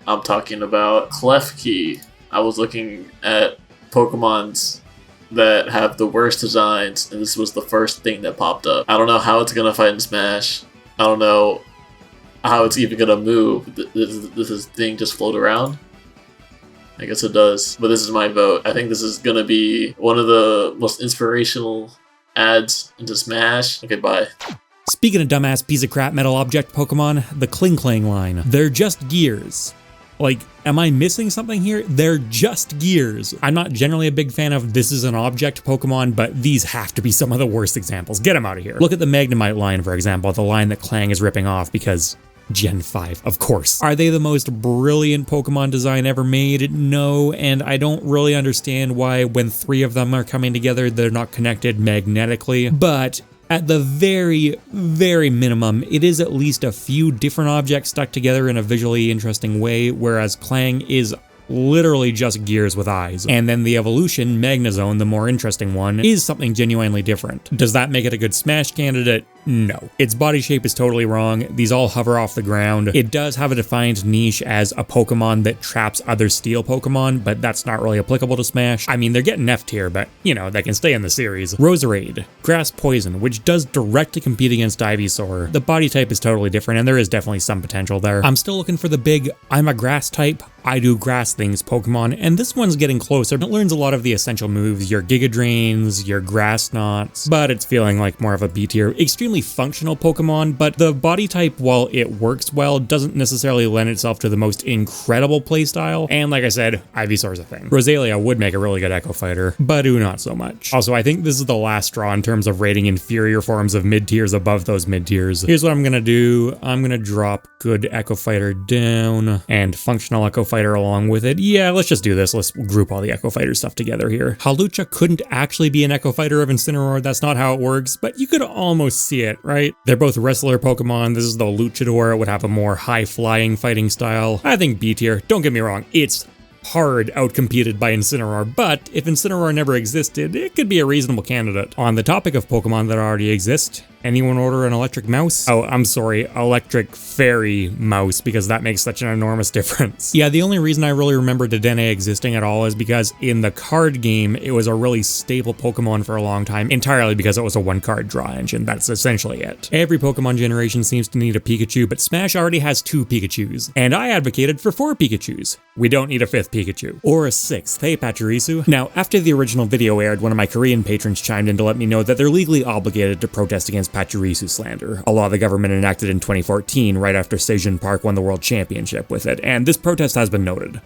I'm talking about Klefki. I was looking at Pokemons that have the worst designs, and this was the first thing that popped up. I don't know how it's gonna fight in Smash. I don't know how it's even gonna move. This thing just float around? I guess it does, but this is my vote. I think this is gonna be one of the most inspirational adds into Smash. Okay, bye.
Speaking of dumbass piece of crap metal object Pokemon, the Kling line. They're just gears. Like, am I missing something here? They're just gears. I'm not generally a big fan of this is an object Pokemon, but these have to be some of the worst examples. Get them out of here. Look at the Magnemite line, for example, the line that Clang is ripping off because Gen 5, of course. Are they the most brilliant Pokemon design ever made? No, and I don't really understand why when 3 of them are coming together, they're not connected magnetically, but at the very, very minimum, it is at least a few different objects stuck together in a visually interesting way, whereas Clang is literally just gears with eyes. And then the evolution, Magnezone, the more interesting one, is something genuinely different. Does that make it a good Smash candidate? No. Its body shape is totally wrong. These all hover off the ground. It does have a defined niche as a Pokemon that traps other steel Pokemon, but that's not really applicable to Smash. I mean, they're getting F tier, but, you know, they can stay in the series. Roserade, Grass Poison, which does directly compete against Ivysaur. The body type is totally different, and there is definitely some potential there. I'm still looking for the big, I'm a grass type, I do grass things Pokemon, and this one's getting closer. It learns a lot of the essential moves, your Giga Drains, your Grass Knots, but it's feeling like more of a B tier. Extremely functional Pokemon, but the body type, while it works well, doesn't necessarily lend itself to the most incredible playstyle, and like I said, Ivysaur's a thing. Roselia would make a really good Echo Fighter, Budew not so much. Also, I think this is the last straw in terms of rating inferior forms of mid-tiers above those mid-tiers. Here's what I'm gonna do. I'm gonna drop good Echo Fighter down, and functional Echo Fighter along with it. Yeah, let's just do this. Let's group all the Echo Fighter stuff together here. Hawlucha couldn't actually be an Echo Fighter of Incineroar. That's not how it works, but you could almost see it, right? They're both wrestler Pokemon. This is the Luchador. It would have a more high-flying fighting style. I think B tier. Don't get me wrong. It's hard outcompeted by Incineroar, but if Incineroar never existed, it could be a reasonable candidate. On the topic of Pokemon that already exist, anyone order an electric mouse? Oh, I'm sorry, electric fairy mouse, because that makes such an enormous difference. Yeah, the only reason I really remember Dedenne existing at all is because in the card game, it was a really staple Pokemon for a long time, entirely because it was a one-card draw engine. That's essentially it. Every Pokemon generation seems to need a Pikachu, but Smash already has 2 Pikachus, and I advocated for 4 Pikachus. We don't need a 5th Pikachu. Or a 6th, hey Pachirisu? Now, after the original video aired, one of my Korean patrons chimed in to let me know that they're legally obligated to protest against Pachirisu slander, a law the government enacted in 2014 right after Seijun Park won the world championship with it, and this protest has been noted.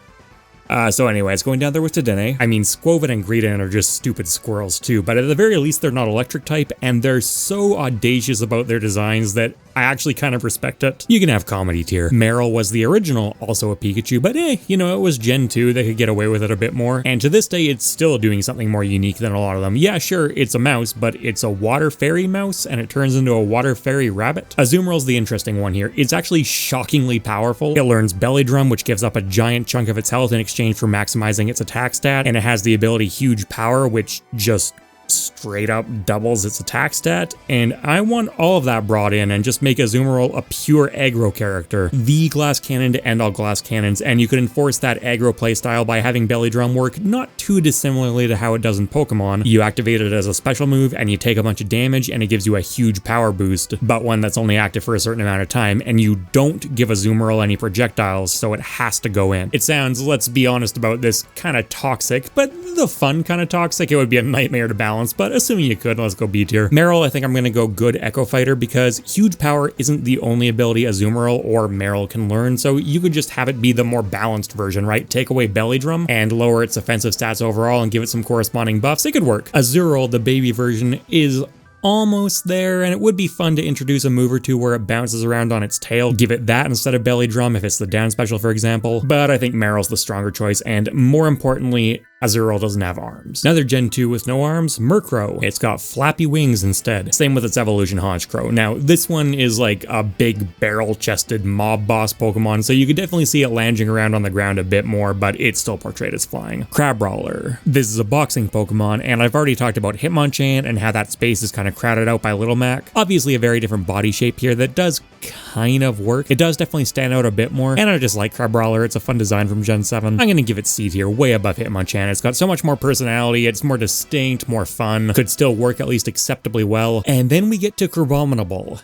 So anyways, going down there with Dedenne, I mean, Squovan and Greedent are just stupid squirrels too, but at the very least they're not electric type, and they're so audacious about their designs that I actually kind of respect it. You can have comedy tier. Meryl was the original, also a Pikachu, but you know, it was Gen 2, they could get away with it a bit more, and to this day it's still doing something more unique than a lot of them. Yeah, sure, it's a mouse, but it's a water fairy mouse, and it turns into a water fairy rabbit. Azumarill's the interesting one here. It's actually shockingly powerful. It learns Belly Drum, which gives up a giant chunk of its health in exchange for maximizing its attack stat, and it has the ability Huge Power, which just straight up doubles its attack stat, and I want all of that brought in and just make Azumarill a pure aggro character, the glass cannon to end all glass cannons, and you could enforce that aggro playstyle by having Belly Drum work not too dissimilarly to how it does in Pokemon. You activate it as a special move and you take a bunch of damage and it gives you a huge power boost, but one that's only active for a certain amount of time, and you don't give Azumarill any projectiles, so it has to go in. It sounds, let's be honest about this, kind of toxic, but the fun kind of toxic. It would be a nightmare to balance, but assuming you could, let's go B tier. Meryl, I think I'm going to go good Echo Fighter because Huge Power isn't the only ability Azumarill or Meryl can learn, so you could just have it be the more balanced version, right? Take away Belly Drum and lower its offensive stats overall and give it some corresponding buffs. It could work. Azurill, the baby version, is almost there, and it would be fun to introduce a move or two where it bounces around on its tail. Give it that instead of Belly Drum if it's the down special, for example, but I think Meryl's the stronger choice, and more importantly, Azurill doesn't have arms. Another Gen 2 with no arms, Murkrow. It's got flappy wings instead. Same with its evolution Honchkrow. Now, this one is like a big barrel-chested mob boss Pokemon, so you could definitely see it lounging around on the ground a bit more, but it's still portrayed as flying. Crabrawler. This is a boxing Pokemon, and I've already talked about Hitmonchan and how that space is kind of crowded out by Little Mac. Obviously a very different body shape here that does kind of work. It does definitely stand out a bit more, and I just like Crabrawler. It's a fun design from Gen 7. I'm gonna give it C tier, way above Hitmonchan. It's got so much more personality, it's more distinct, more fun, could still work at least acceptably well. And then we get to Crabominable.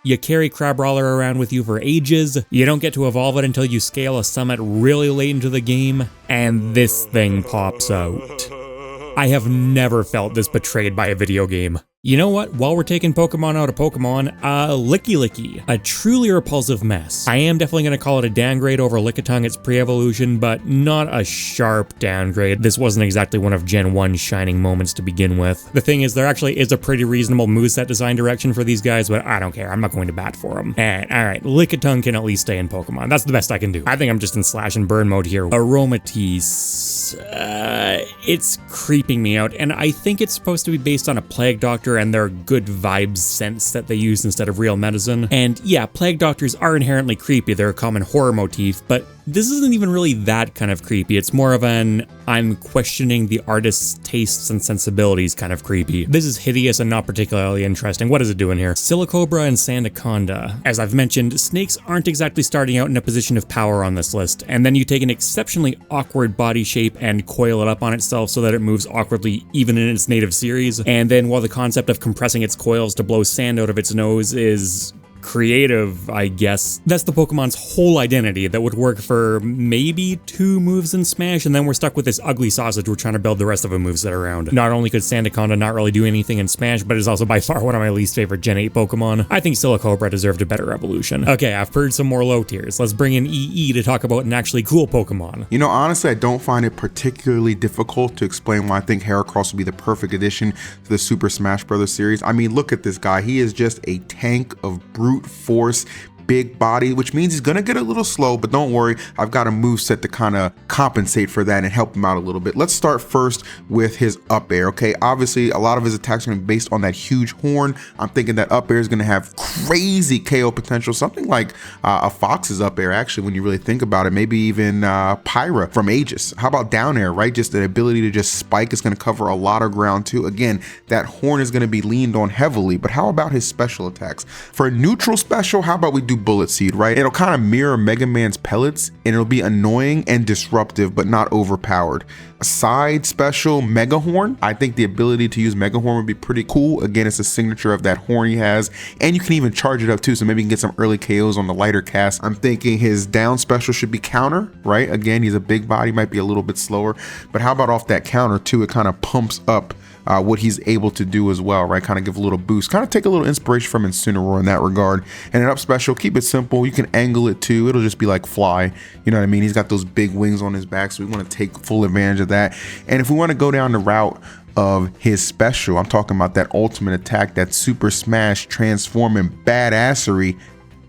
You carry Crabrawler around with you for ages, you don't get to evolve it until you scale a summit really late into the game, and this thing pops out. I have never felt this betrayed by a video game. You know what? While we're taking Pokemon out of Pokemon, Licky Licky, a truly repulsive mess. I am definitely going to call it a downgrade over Lickitung, its pre-evolution, but not a sharp downgrade. This wasn't exactly one of Gen 1's shining moments to begin with. The thing is, there actually is a pretty reasonable moveset design direction for these guys, but I don't care. I'm not going to bat for them. And alright, Lickitung can at least stay in Pokemon. That's the best I can do. I think I'm just in slash and burn mode here. Aromatisse, it's creeping me out, and I think it's supposed to be based on a Plague Doctor and their good vibes sense that they use instead of real medicine. And yeah, Plague Doctors are inherently creepy. They're a common horror motif, but this isn't even really that kind of creepy. It's more of an I'm questioning the artist's tastes and sensibilities kind of creepy. This is hideous and not particularly interesting. What is it doing here? Silicobra and Sandaconda. As I've mentioned, snakes aren't exactly starting out in a position of power on this list, and then you take an exceptionally awkward body shape and coil it up on itself so that it moves awkwardly even in its native series, and then while the concept of compressing its coils to blow sand out of its nose is creative, I guess. That's the Pokemon's whole identity that would work for maybe 2 moves in Smash, and then we're stuck with this ugly sausage we're trying to build the rest of the moveset around. Not only could Sandaconda not really do anything in Smash, but it's also by far one of my least favorite Gen 8 Pokemon. I think Silicobra deserved a better evolution. Okay, I've heard some more low tiers. Let's bring in EE to talk about an actually cool Pokemon.
You know, honestly, I don't find it particularly difficult to explain why I think Heracross would be the perfect addition to the Super Smash Bros. Series. I mean, look at this guy. He is just a tank of brute force, big body, which means he's gonna get a little slow, but don't worry, I've got a moveset to kind of compensate for that and help him out a little bit. Let's start first with his up air, okay? Obviously, a lot of his attacks are gonna be based on that huge horn. I'm thinking that up air is gonna have crazy KO potential, something like a Fox's up air, actually, when you really think about it. Maybe even Pyra from Aegis. How about down air, right? Just the ability to just spike is gonna cover a lot of ground too. Again, that horn is gonna be leaned on heavily, but how about his special attacks? For a neutral special, how about we do Bullet Seed, right? It'll kind of mirror Mega Man's pellets, and it'll be annoying and disruptive, but not overpowered. A side special, Mega Horn. I think the ability to use Mega Horn would be pretty cool. Again, it's a signature of that horn he has, and you can even charge it up too, so maybe you can get some early KOs on the lighter cast. I'm thinking his down special should be counter, right? Again, he's a big body, might be a little bit slower, but how about off that counter too? It kind of pumps up what he's able to do as well, right? Kind of give a little boost, kind of take a little inspiration from Incineroar in that regard. And an up special, keep it simple. You can angle it too. It'll just be like fly. You know what I mean? He's got those big wings on his back, so we want to take full advantage of that. And if we want to go down the route of his special, I'm talking about that ultimate attack, that Super Smash transforming badassery,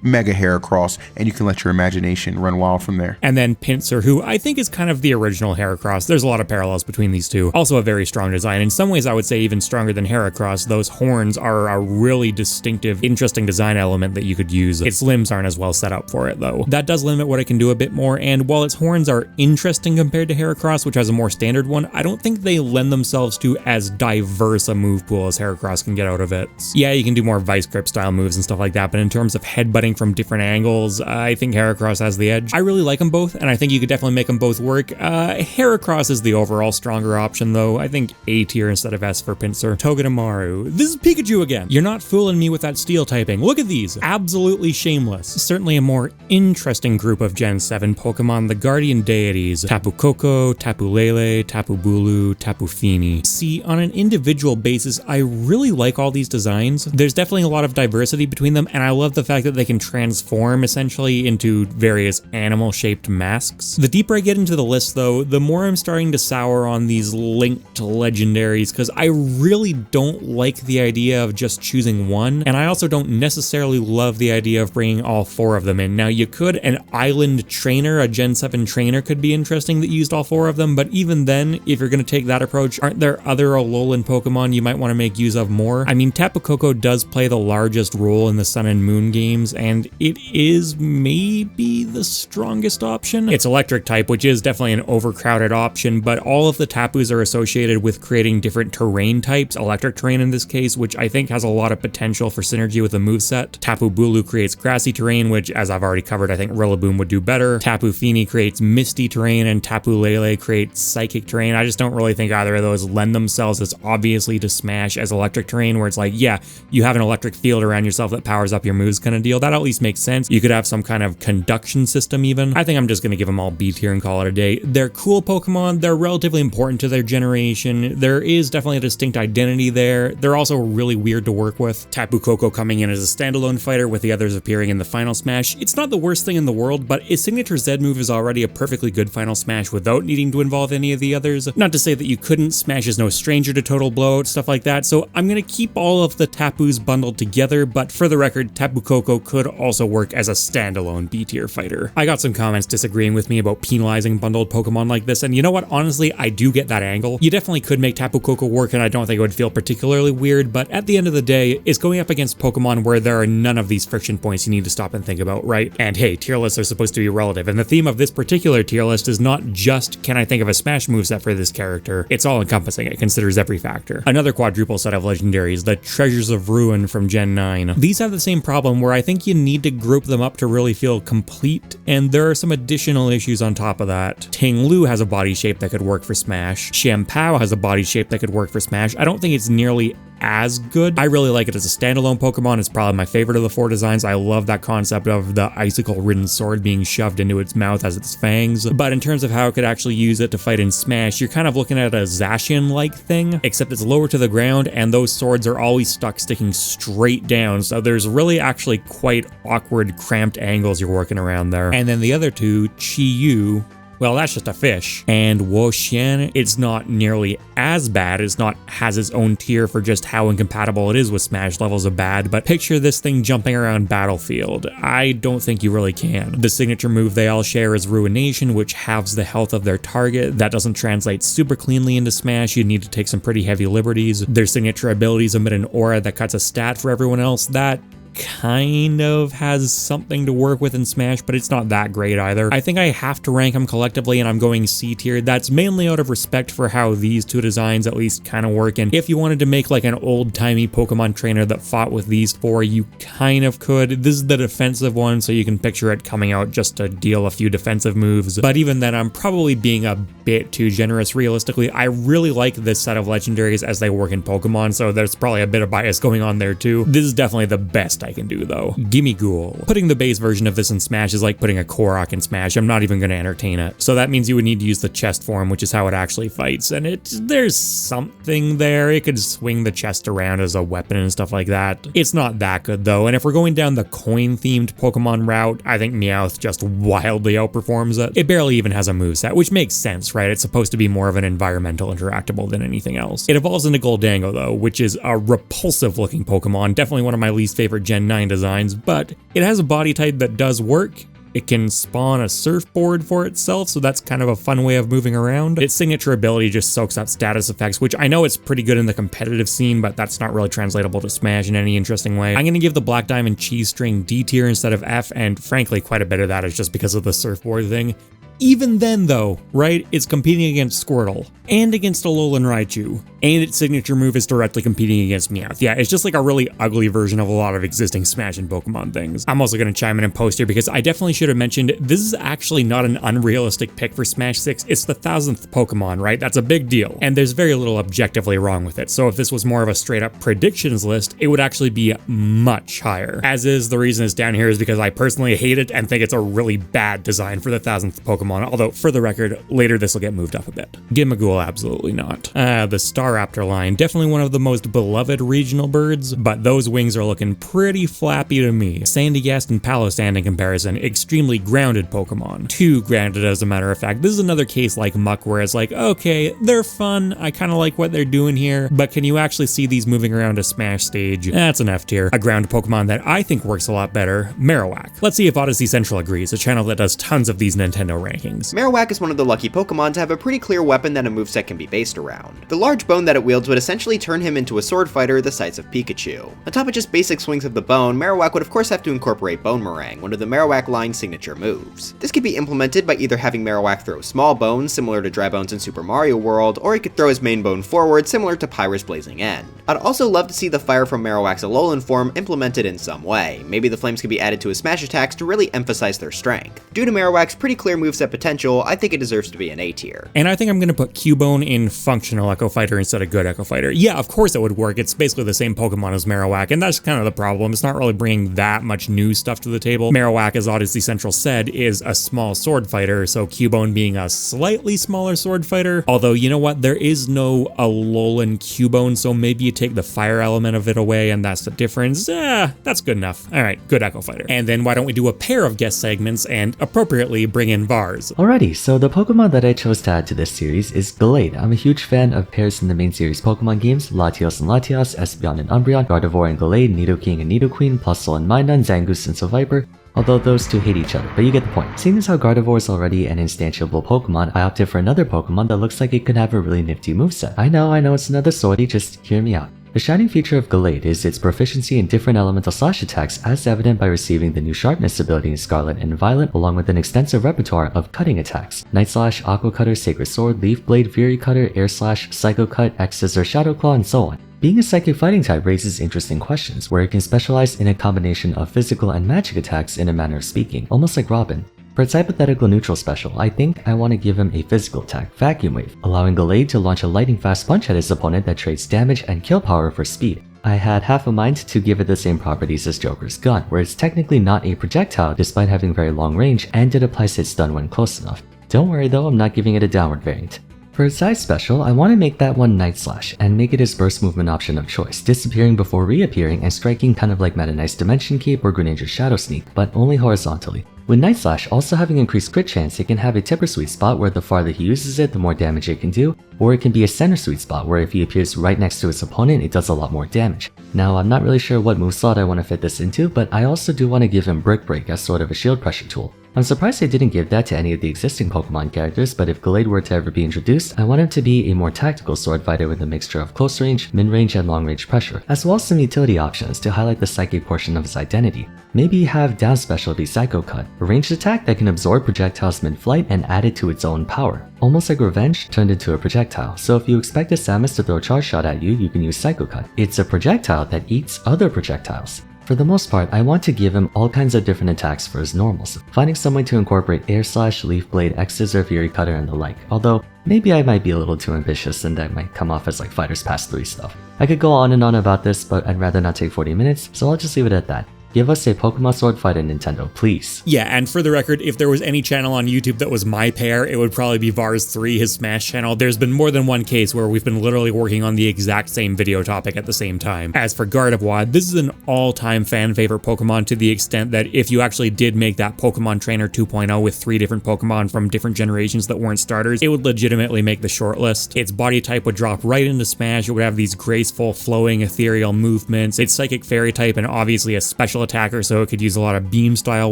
Mega Heracross, and you can let your imagination run wild from there.
And then Pinsir, who I think is kind of the original Heracross. There's a lot of parallels between these two. Also a very strong design. In some ways, I would say even stronger than Heracross. Those horns are a really distinctive, interesting design element that you could use. Its limbs aren't as well set up for it, though. That does limit what it can do a bit more, and while its horns are interesting compared to Heracross, which has a more standard one, I don't think they lend themselves to as diverse a move pool as Heracross can get out of it. Yeah, you can do more Vice Grip style moves and stuff like that, but in terms of headbutting from different angles, I think Heracross has the edge. I really like them both, and I think you could definitely make them both work. Heracross is the overall stronger option, though. I think A tier instead of S for Pinsir. Togedemaru. This is Pikachu again. You're not fooling me with that steel typing. Look at these. Absolutely shameless. Certainly a more interesting group of Gen 7 Pokemon, the Guardian Deities. Tapu Koko, Tapu Lele, Tapu Bulu, Tapu Fini. See, on an individual basis, I really like all these designs. There's definitely a lot of diversity between them, and I love the fact that they can transform essentially into various animal-shaped masks. The deeper I get into the list, though, the more I'm starting to sour on these linked legendaries, because I really don't like the idea of just choosing one, and I also don't necessarily love the idea of bringing all 4 of them in. Now, you could, an island trainer, a Gen 7 trainer could be interesting that used all 4 of them, but even then, if you're going to take that approach, aren't there other Alolan Pokemon you might want to make use of more? I mean, Tapu Koko does play the largest role in the Sun and Moon games, and it is maybe the strongest option. It's electric type, which is definitely an overcrowded option, but all of the Tapus are associated with creating different terrain types, electric terrain in this case, which I think has a lot of potential for synergy with the moveset. Tapu Bulu creates grassy terrain, which, as I've already covered, I think Rillaboom would do better. Tapu Fini creates misty terrain, and Tapu Lele creates psychic terrain. I just don't really think either of those lend themselves as obviously to Smash as electric terrain, where it's like, yeah, you have an electric field around yourself that powers up your moves kind of deal. That at least makes sense. You could have some kind of conduction system even. I think I'm just going to give them all B tier and call it a day. They're cool Pokemon. They're relatively important to their generation. There is definitely a distinct identity there. They're also really weird to work with. Tapu Koko coming in as a standalone fighter with the others appearing in the final smash. It's not the worst thing in the world, but its signature Z move is already a perfectly good final smash without needing to involve any of the others. Not to say that you couldn't, Smash is no stranger to total blowout, stuff like that, so I'm gonna keep all of the Tapus bundled together, but for the record, Tapu Koko could also work as a standalone B tier fighter. I got some comments disagreeing with me about penalizing bundled Pokemon like this, and you know what, honestly, I do get that angle. You definitely could make Tapu Koko work, and I don't think it would feel particularly weird, but at the end of the day, it's going up against Pokemon where there are none of these friction points you need to stop and think about, right? And hey, tier lists are supposed to be relative, and the theme of this particular tier list is not just, can I think of a Smash moveset for this character? It's all encompassing, it considers every factor. Another quadruple set of legendaries, the Treasures of Ruin from Gen 9. These have the same problem where I think you need to group them up to really feel complete, and there are some additional issues on top of that. Tinglu has a body shape that could work for Smash. Shampao has a body shape that could work for Smash. I don't think it's nearly as good. I really like it as a standalone Pokemon. It's probably my favorite of the 4 designs. I love that concept of the icicle-ridden sword being shoved into its mouth as its fangs. But in terms of how it could actually use it to fight in Smash, you're kind of looking at a Zacian-like thing, except it's lower to the ground and those swords are always stuck sticking straight down. So there's really actually quite awkward, cramped angles you're working around there. And then the other two, Chi-Yu, well, that's just a fish. And Wo-Xian, it's not nearly as bad. It's not has its own tier for just how incompatible it is with Smash levels of bad, but picture this thing jumping around Battlefield. I don't think you really can. The signature move they all share is Ruination, which halves the health of their target. That doesn't translate super cleanly into Smash. You need to take some pretty heavy liberties. Their signature abilities emit an aura that cuts a stat for everyone else. That kind of has something to work with in Smash, but it's not that great either. I think I have to rank them collectively and I'm going C tier. That's mainly out of respect for how these two designs at least kind of work, and if you wanted to make like an old-timey Pokemon trainer that fought with these 4, you kind of could. This is the defensive one, so you can picture it coming out just to deal a few defensive moves, but even then I'm probably being a bit too generous. Realistically, I really like this set of legendaries as they work in Pokemon, so there's probably a bit of bias going on there too. This is definitely the best I can do though. Gimme Ghoul. Putting the base version of this in Smash is like putting a Korok in Smash. I'm not even going to entertain it. So that means you would need to use the chest form, which is how it actually fights, and there's something there. It could swing the chest around as a weapon and stuff like that. It's not that good though, and if we're going down the coin-themed Pokemon route, I think Meowth just wildly outperforms it. It barely even has a moveset, which makes sense, right? It's supposed to be more of an environmental interactable than anything else. It evolves into Goldango though, which is a repulsive looking Pokemon, definitely one of my least favorite Gen 9 designs, but it has a body type that does work. It can spawn a surfboard for itself, so that's kind of a fun way of moving around. Its signature ability just soaks up status effects, which I know it's pretty good in the competitive scene, but that's not really translatable to Smash in any interesting way. I'm going to give the Black Diamond Cheese String D tier instead of F, and frankly, quite a bit of that is just because of the surfboard thing. Even then though, right, it's competing against Squirtle, and against Alolan Raichu, and its signature move is directly competing against Meowth. Yeah, it's just like a really ugly version of a lot of existing Smash and Pokemon things. I'm also going to chime in and post here because I definitely should have mentioned, this is actually not an unrealistic pick for Smash 6, it's the 1000th Pokemon, right? That's a big deal, and there's very little objectively wrong with it, so if this was more of a straight up predictions list, it would actually be much higher. As is, the reason it's down here is because I personally hate it and think it's a really bad design for the 1000th Pokemon, although for the record, later this will get moved up a bit. Gimmighoul, absolutely not. The Staraptor line, definitely one of the most beloved regional birds, but those wings are looking pretty flappy to me. Sandygast and Palossand in comparison, extremely grounded Pokemon. Too grounded as a matter of fact. This is another case like Muck where it's like, okay, they're fun, I kind of like what they're doing here, but can you actually see these moving around a Smash stage? That's an F tier. A ground Pokemon that I think works a lot better, Marowak. Let's see if Odyssey Central agrees, a channel that does tons of these Nintendo rankings.
Marowak is one of the lucky Pokemon to have a pretty clear weapon that a moveset can be based around. The large bone that it wields would essentially turn him into a sword fighter the size of Pikachu. On top of just basic swings of the bone, Marowak would of course have to incorporate Bone Meringue, one of the Marowak line signature moves. This could be implemented by either having Marowak throw small bones, similar to Dry Bones in Super Mario World, or he could throw his main bone forward, similar to Pyra's Blazing End. I'd also love to see the fire from Marowak's Alolan form implemented in some way. Maybe the flames could be added to his smash attacks to really emphasize their strength. Due to Marowak's pretty clear moveset at potential, I think it deserves to be an A tier.
And I think I'm going to put Cubone in functional Echo Fighter instead of good Echo Fighter. Yeah, of course it would work. It's basically the same Pokemon as Marowak, and that's kind of the problem. It's not really bringing that much new stuff to the table. Marowak, as Odyssey Central said, is a small sword fighter, so Cubone being a slightly smaller sword fighter. Although, you know what? There is no Alolan Cubone, so maybe you take the fire element of it away, and that's the difference. That's good enough. All right, good Echo Fighter. And then why don't we do a pair of guest segments and appropriately bring in Vars?
Alrighty, so the Pokemon that I chose to add to this series is Gallade. I'm a huge fan of pairs in the main series Pokemon games, Latios and Latias, Espeon and Umbreon, Gardevoir and Gallade, Nidoking and Nidoqueen, Plusle and Minun, Zangoose and Seviper, although those two hate each other, but you get the point. Seeing as how Gardevoir is already an instantiable Pokemon, I opted for another Pokemon that looks like it could have a really nifty moveset. I know it's another Swordy, just hear me out. The shining feature of Gallade is its proficiency in different elemental slash attacks, as evident by receiving the new Sharpness ability in Scarlet and Violet, along with an extensive repertoire of cutting attacks: Night Slash, Aqua Cutter, Sacred Sword, Leaf Blade, Fury Cutter, Air Slash, Psycho Cut, X-Scissor, Shadow Claw, and so on. Being a psychic fighting type raises interesting questions, where it can specialize in a combination of physical and magic attacks in a manner of speaking, almost like Robin. For its hypothetical neutral special, I think I want to give him a physical attack, Vacuum Wave, allowing Gallade to launch a lightning fast punch at his opponent that trades damage and kill power for speed. I had half a mind to give it the same properties as Joker's gun, where it's technically not a projectile despite having very long range, and it applies hit stun when close enough. Don't worry though, I'm not giving it a downward variant. For its size special, I want to make that one Night Slash, and make it his burst movement option of choice, disappearing before reappearing and striking kind of like Meta Knight's Dimension Cape or Greninja's Shadow Sneak, but only horizontally. With Night Slash also having increased crit chance, it can have a tipper sweet spot where the farther he uses it, the more damage it can do, or it can be a center sweet spot where if he appears right next to his opponent, it does a lot more damage. Now, I'm not really sure what moveslot I want to fit this into, but I also do want to give him Brick Break as sort of a shield pressure tool. I'm surprised they didn't give that to any of the existing Pokemon characters, but if Gallade were to ever be introduced, I want him to be a more tactical sword fighter with a mixture of close range, mid-range, and long-range pressure, as well as some utility options to highlight the psychic portion of his identity. Maybe have down special be Psycho Cut, a ranged attack that can absorb projectiles mid-flight and add it to its own power. Almost like Revenge turned into a projectile, so if you expect a Samus to throw a charge shot at you, you can use Psycho Cut. It's a projectile that eats other projectiles. For the most part, I want to give him all kinds of different attacks for his normals, finding some way to incorporate Air Slash, Leaf Blade, X-Scissor, Fury Cutter, and the like, although maybe I might be a little too ambitious and that might come off as like Fighters Pass 3 stuff. I could go on and on about this, but I'd rather not take 40 minutes, so I'll just leave it at that. Give us a Pokemon Sword fight in Nintendo, please.
Yeah, and for the record, if there was any channel on YouTube that was my pair, it would probably be Vars3, his Smash channel. There's been more than one case where we've been literally working on the exact same video topic at the same time. As for Gardevoir, this is an all-time fan favorite Pokemon to the extent that if you actually did make that Pokemon Trainer 2.0 with 3 different Pokemon from different generations that weren't starters, it would legitimately make the shortlist. Its body type would drop right into Smash. It would have these graceful, flowing, ethereal movements. It's Psychic Fairy type and obviously a special attacker, so it could use a lot of beam style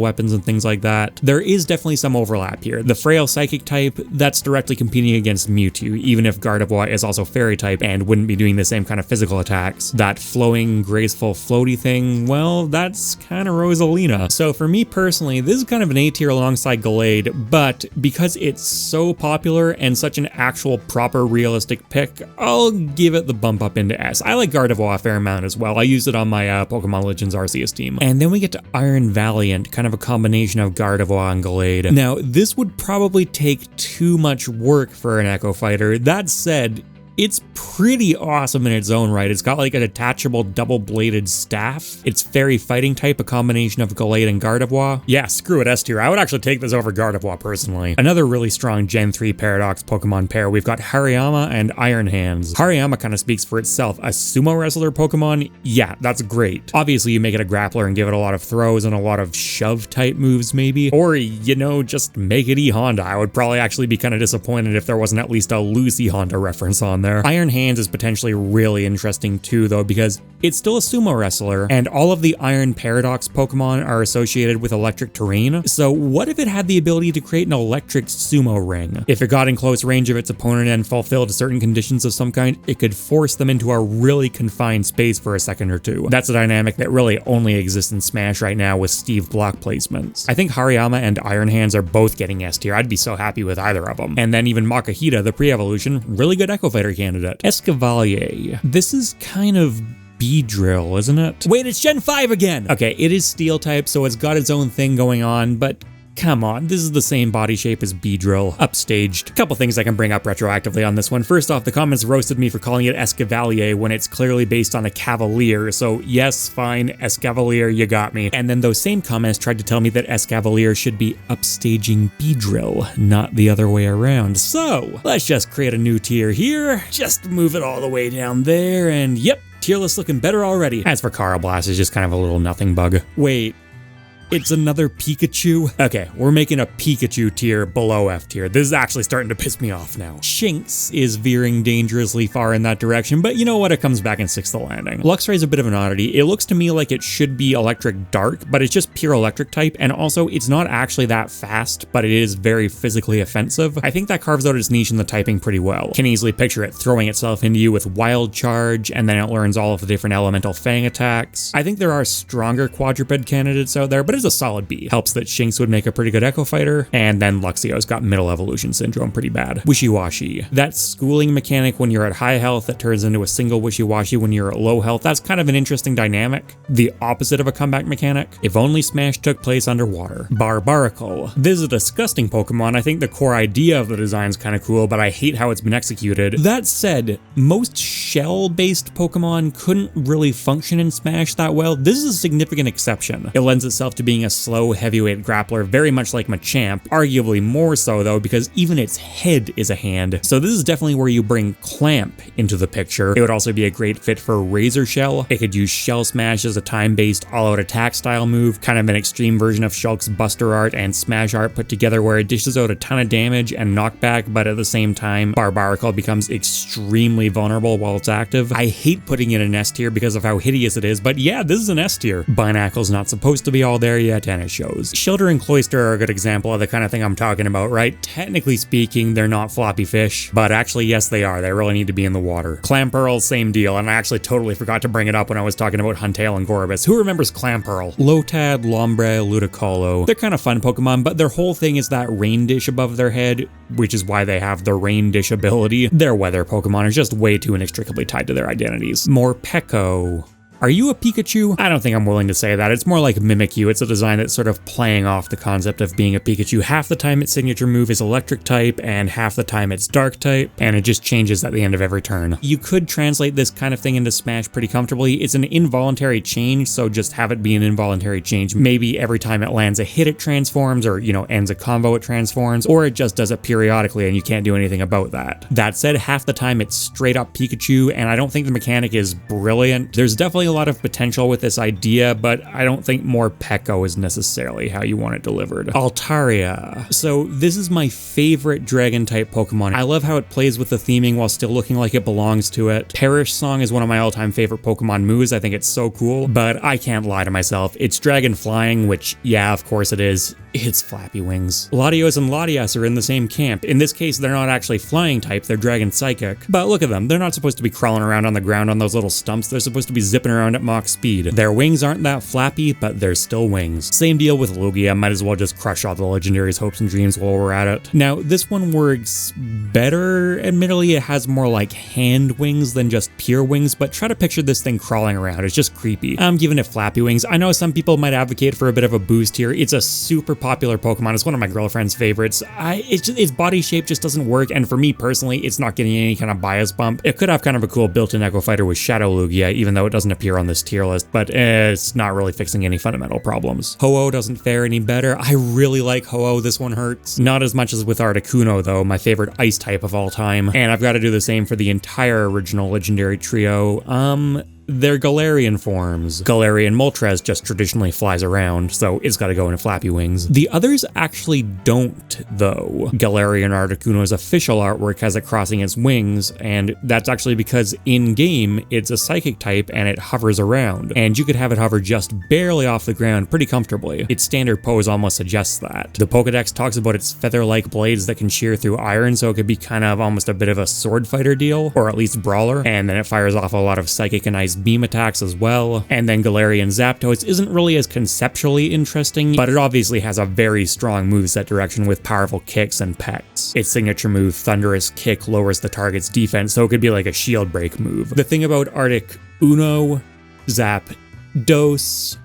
weapons and things like that. There is definitely some overlap here. The frail Psychic type, that's directly competing against Mewtwo, even if Gardevoir is also Fairy type and wouldn't be doing the same kind of physical attacks. That flowing, graceful, floaty thing, well, that's kind of Rosalina. So for me personally, this is kind of an A tier alongside Gallade, but because it's so popular and such an actual proper realistic pick, I'll give it the bump up into S. I like Gardevoir a fair amount as well. I used it on my Pokemon Legends Arceus team. And then we get to Iron Valiant, kind of a combination of Gardevoir and Gallade. Now, this would probably take too much work for an Echo Fighter. That said, it's pretty awesome in its own right. It's got like a detachable double-bladed staff. It's fairy fighting type, a combination of Gallade and Gardevoir. Yeah, screw it, S tier. I would actually take this over Gardevoir personally. Another really strong Gen 3 Paradox Pokemon pair, we've got Hariyama and Iron Hands. Hariyama kind of speaks for itself. A sumo wrestler Pokemon? Yeah, that's great. Obviously, you make it a grappler and give it a lot of throws and a lot of shove type moves maybe. Or, you know, just make it E-Honda. I would probably actually be kind of disappointed if there wasn't at least a loose E-Honda reference on there. Iron Hands is potentially really interesting too though, because it's still a sumo wrestler and all of the Iron Paradox Pokemon are associated with electric terrain. So what if it had the ability to create an electric sumo ring? If it got in close range of its opponent and fulfilled certain conditions of some kind, it could force them into a really confined space for a second or two. That's a dynamic that really only exists in Smash right now with Steve block placements. I think Hariyama and Iron Hands are both getting S tier. I'd be so happy with either of them. And then even Makahita, the pre-evolution, really good Echo Fighter candidate. Escavalier. This is kind of Beedrill, isn't it? Wait, it's Gen 5 again! Okay, it is Steel type, so it's got its own thing going on, but come on, this is the same body shape as Beedrill, upstaged. Couple things I can bring up retroactively on this one. First off, the comments roasted me for calling it Escavalier when it's clearly based on a Cavalier, so yes, fine, Escavalier, you got me. And then those same comments tried to tell me that Escavalier should be upstaging Beedrill, not the other way around. So, let's just create a new tier here, just move it all the way down there, and yep, tier list looking better already. As for Carablast, it's just kind of a little nothing bug. Wait. It's another Pikachu? Okay, we're making a Pikachu tier below F tier. This is actually starting to piss me off now. Shinx is veering dangerously far in that direction, but you know what? It comes back and sticks the landing. Luxray is a bit of an oddity. It looks to me like it should be electric dark, but it's just pure electric type, and also it's not actually that fast, but it is very physically offensive. I think that carves out its niche in the typing pretty well. Can easily picture it throwing itself into you with Wild Charge, and then it learns all of the different elemental fang attacks. I think there are stronger quadruped candidates out there, but is a solid B. Helps that Shinx would make a pretty good Echo Fighter, and then Luxio's got middle evolution syndrome pretty bad. Wishy-washy. That schooling mechanic when you're at high health that turns into a single wishy-washy when you're at low health, that's kind of an interesting dynamic. The opposite of a comeback mechanic. If only Smash took place underwater. Barbaracle. This is a disgusting Pokemon. I think the core idea of the design's kind of cool, but I hate how it's been executed. That said, most shell-based Pokemon couldn't really function in Smash that well. This is a significant exception. It lends itself to being a slow heavyweight grappler, very much like Machamp, arguably more so though because even its head is a hand. So this is definitely where you bring Clamp into the picture. It would also be a great fit for Razor Shell. It could use Shell Smash as a time-based all-out attack style move, kind of an extreme version of Shulk's Buster Art and Smash Art put together where it dishes out a ton of damage and knockback, but at the same time, Barbaracle becomes extremely vulnerable while it's active. I hate putting it in S tier because of how hideous it is, but yeah, this is an S tier. Binacle's not supposed to be all there yet, and it shows. Shieldar and Cloyster are a good example of the kind of thing I'm talking about, right? Technically speaking, they're not floppy fish, but actually, yes, they are. They really need to be in the water. Clamperl, same deal, and I actually totally forgot to bring it up when I was talking about Huntail and Gorbis. Who remembers Clamperl? Lotad, Lombre, Ludicolo. They're kind of fun Pokemon, but their whole thing is that rain dish above their head, which is why they have the rain dish ability. Their weather Pokemon is just way too inextricably tied to their identities. Morpeko. Are you a Pikachu? I don't think I'm willing to say that. It's more like Mimikyu. It's a design that's sort of playing off the concept of being a Pikachu. Half the time its signature move is electric type, and half the time it's dark type, and it just changes at the end of every turn. You could translate this kind of thing into Smash pretty comfortably. It's an involuntary change, so just have it be an involuntary change. Maybe every time it lands a hit it transforms, or, you know, ends a combo it transforms, or it just does it periodically and you can't do anything about that. That said, half the time it's straight up Pikachu, and I don't think the mechanic is brilliant. There's definitely a lot of potential with this idea, but I don't think Morpeko is necessarily how you want it delivered. Altaria. So this is my favorite dragon type Pokemon. I love how it plays with the theming while still looking like it belongs to it. Perish Song is one of my all-time favorite Pokemon moves. I think it's so cool, but I can't lie to myself. It's dragon flying, which, yeah, of course it is. It's flappy wings. Latios and Latias are in the same camp. In this case, they're not actually flying type, they're dragon psychic. But look at them, they're not supposed to be crawling around on the ground on those little stumps, they're supposed to be zipping around at Mach speed. Their wings aren't that flappy, but they're still wings. Same deal with Lugia, might as well just crush all the legendaries' hopes and dreams while we're at it. Now, this one works better, admittedly. It has more like hand wings than just pure wings, but try to picture this thing crawling around, it's just creepy. I'm giving it flappy wings. I know some people might advocate for a bit of a boost here. It's a super popular Pokemon. It's one of my girlfriend's favorites. Its body shape just doesn't work, and for me personally, it's not getting any kind of bias bump. It could have kind of a cool built-in Echo Fighter with Shadow Lugia, even though it doesn't appear on this tier list, but it's not really fixing any fundamental problems. Ho-Oh doesn't fare any better. I really like Ho-Oh. This one hurts. Not as much as with Articuno, though, my favorite ice type of all time. And I've got to do the same for the entire original legendary trio. They're Galarian forms. Galarian Moltres just traditionally flies around, so it's gotta go into flappy wings. The others actually don't, though. Galarian Articuno's official artwork has it crossing its wings, and that's actually because in-game, it's a psychic type and it hovers around, and you could have it hover just barely off the ground pretty comfortably. Its standard pose almost suggests that. The Pokedex talks about its feather-like blades that can shear through iron, so it could be kind of almost a bit of a sword fighter deal, or at least brawler, and then it fires off a lot of psychic and ice beam attacks as well. And then Galarian Zapdos isn't really as conceptually interesting, but it obviously has a very strong moveset direction with powerful kicks and pecks. Its signature move, Thunderous Kick, lowers the target's defense, so it could be like a shield break move. The thing about Arctic Uno, Zapdos,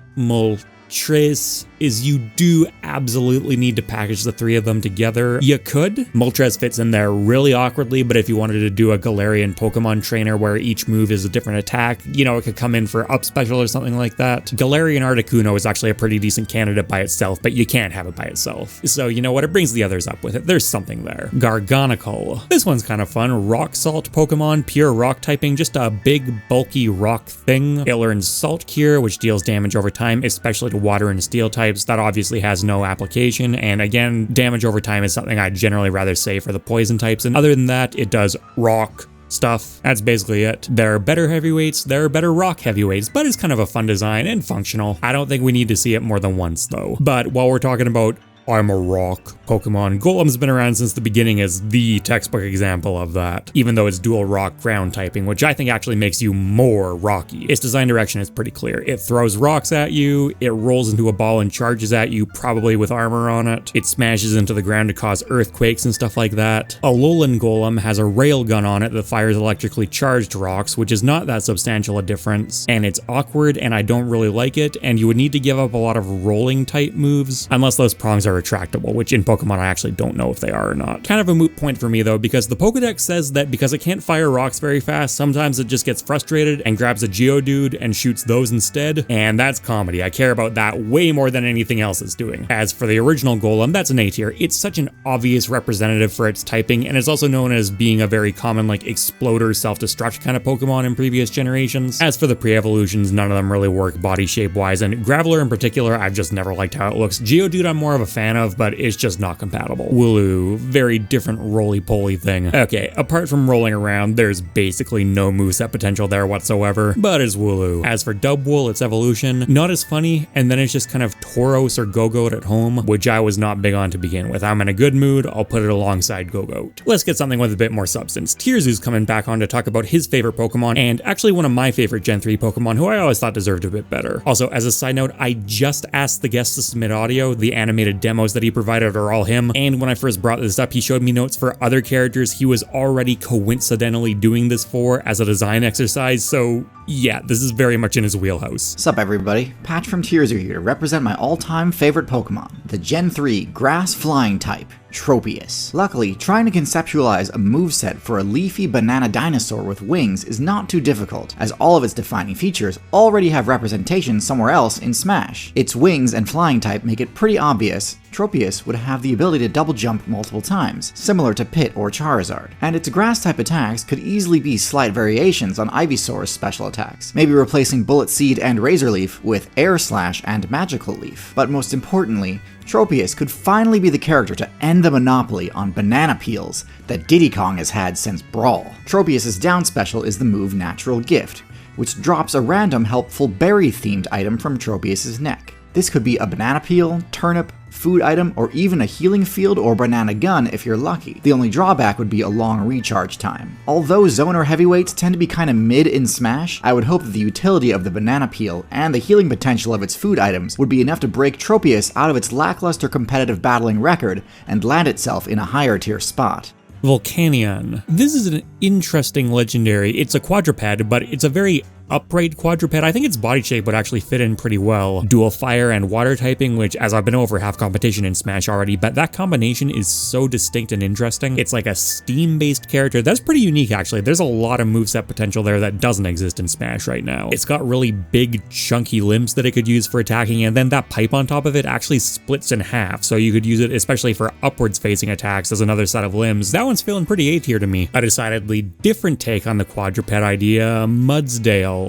Moltres is you do absolutely need to package the three of them together. You could. Moltres fits in there really awkwardly, but if you wanted to do a Galarian Pokemon trainer where each move is a different attack, you know, it could come in for up special or something like that. Galarian Articuno is actually a pretty decent candidate by itself, but you can't have it by itself. So you know what, it brings the others up with it. There's something there. Garganical. This one's kind of fun. Rock Salt Pokemon, pure rock typing, just a big bulky rock thing. It learns Salt Cure, which deals damage over time, especially to water and steel types. That obviously has no application, and again, damage over time is something I'd generally rather say for the poison types, and other than that, it does rock stuff. That's basically it. There are better heavyweights, there are better rock heavyweights, but it's kind of a fun design and functional. I don't think we need to see it more than once though. But while we're talking about I'm a rock Pokemon, Golem's been around since the beginning as the textbook example of that, even though it's dual rock ground typing, which I think actually makes you more rocky. Its design direction is pretty clear. It throws rocks at you, it rolls into a ball and charges at you, probably with armor on it. It smashes into the ground to cause earthquakes and stuff like that. Alolan Golem has a railgun on it that fires electrically charged rocks, which is not that substantial a difference, and it's awkward and I don't really like it, and you would need to give up a lot of rolling type moves, unless those prongs are retractable, which in Pokemon I actually don't know if they are or not. Kind of a moot point for me though, because the Pokedex says that because it can't fire rocks very fast, sometimes it just gets frustrated and grabs a Geodude and shoots those instead, and that's comedy. I care about that way more than anything else it's doing. As for the original Golem, that's an A tier. It's such an obvious representative for its typing, and it's also known as being a very common like exploder self-destruct kind of Pokemon in previous generations. As for the pre-evolutions, none of them really work body shape wise, and Graveler in particular, I've just never liked how it looks. Geodude I'm more of a fan of, but it's just not compatible. Wooloo, very different roly-poly thing. Okay, apart from rolling around, there's basically no moveset potential there whatsoever, but it's Wooloo. As for Dubwool, its evolution, not as funny, and then it's just kind of Tauros or Gogoat at home, which I was not big on to begin with. I'm in a good mood, I'll put it alongside Gogoat. Let's get something with a bit more substance. TierZoo's coming back on to talk about his favorite Pokemon, and actually one of my favorite Gen 3 Pokemon, who I always thought deserved a bit better. Also, as a side note, I just asked the guest to submit audio. The animated demos that he provided are all him, and when I first brought this up, he showed me notes for other characters he was already coincidentally doing this for as a design exercise, so yeah, this is very much in his wheelhouse.
Sup everybody, Patch from TierZoo here to represent my all-time favorite Pokemon, the Gen 3 Grass Flying type, Tropius. Luckily, trying to conceptualize a moveset for a leafy banana dinosaur with wings is not too difficult, as all of its defining features already have representation somewhere else in Smash. Its wings and flying type make it pretty obvious Tropius would have the ability to double jump multiple times, similar to Pit or Charizard, and its grass type attacks could easily be slight variations on Ivysaur's special attacks, maybe replacing Bullet Seed and Razor Leaf with Air Slash and Magical Leaf. But most importantly, Tropius could finally be the character to end the monopoly on banana peels that Diddy Kong has had since Brawl. Tropius' down special is the move Natural Gift, which drops a random helpful berry-themed item from Tropius' neck. This could be a banana peel, turnip, food item, or even a healing field or banana gun if you're lucky. The only drawback would be a long recharge time. Although zoner heavyweights tend to be kinda mid in Smash, I would hope that the utility of the banana peel and the healing potential of its food items would be enough to break Tropius out of its lackluster competitive battling record and land itself in a higher tier spot.
Volcanion. This is an interesting legendary. It's a quadruped, but it's a very upright quadruped. I think its body shape would actually fit in pretty well. Dual fire and water typing, which as I've been over half competition in Smash already, but that combination is so distinct and interesting. It's like a steam-based character. That's pretty unique actually. There's a lot of moveset potential there that doesn't exist in Smash right now. It's got really big chunky limbs that it could use for attacking, and then that pipe on top of it actually splits in half, so you could use it especially for upwards facing attacks as another set of limbs. That one's feeling pretty A tier to me. A decidedly different take on the quadruped idea, Mudsdale.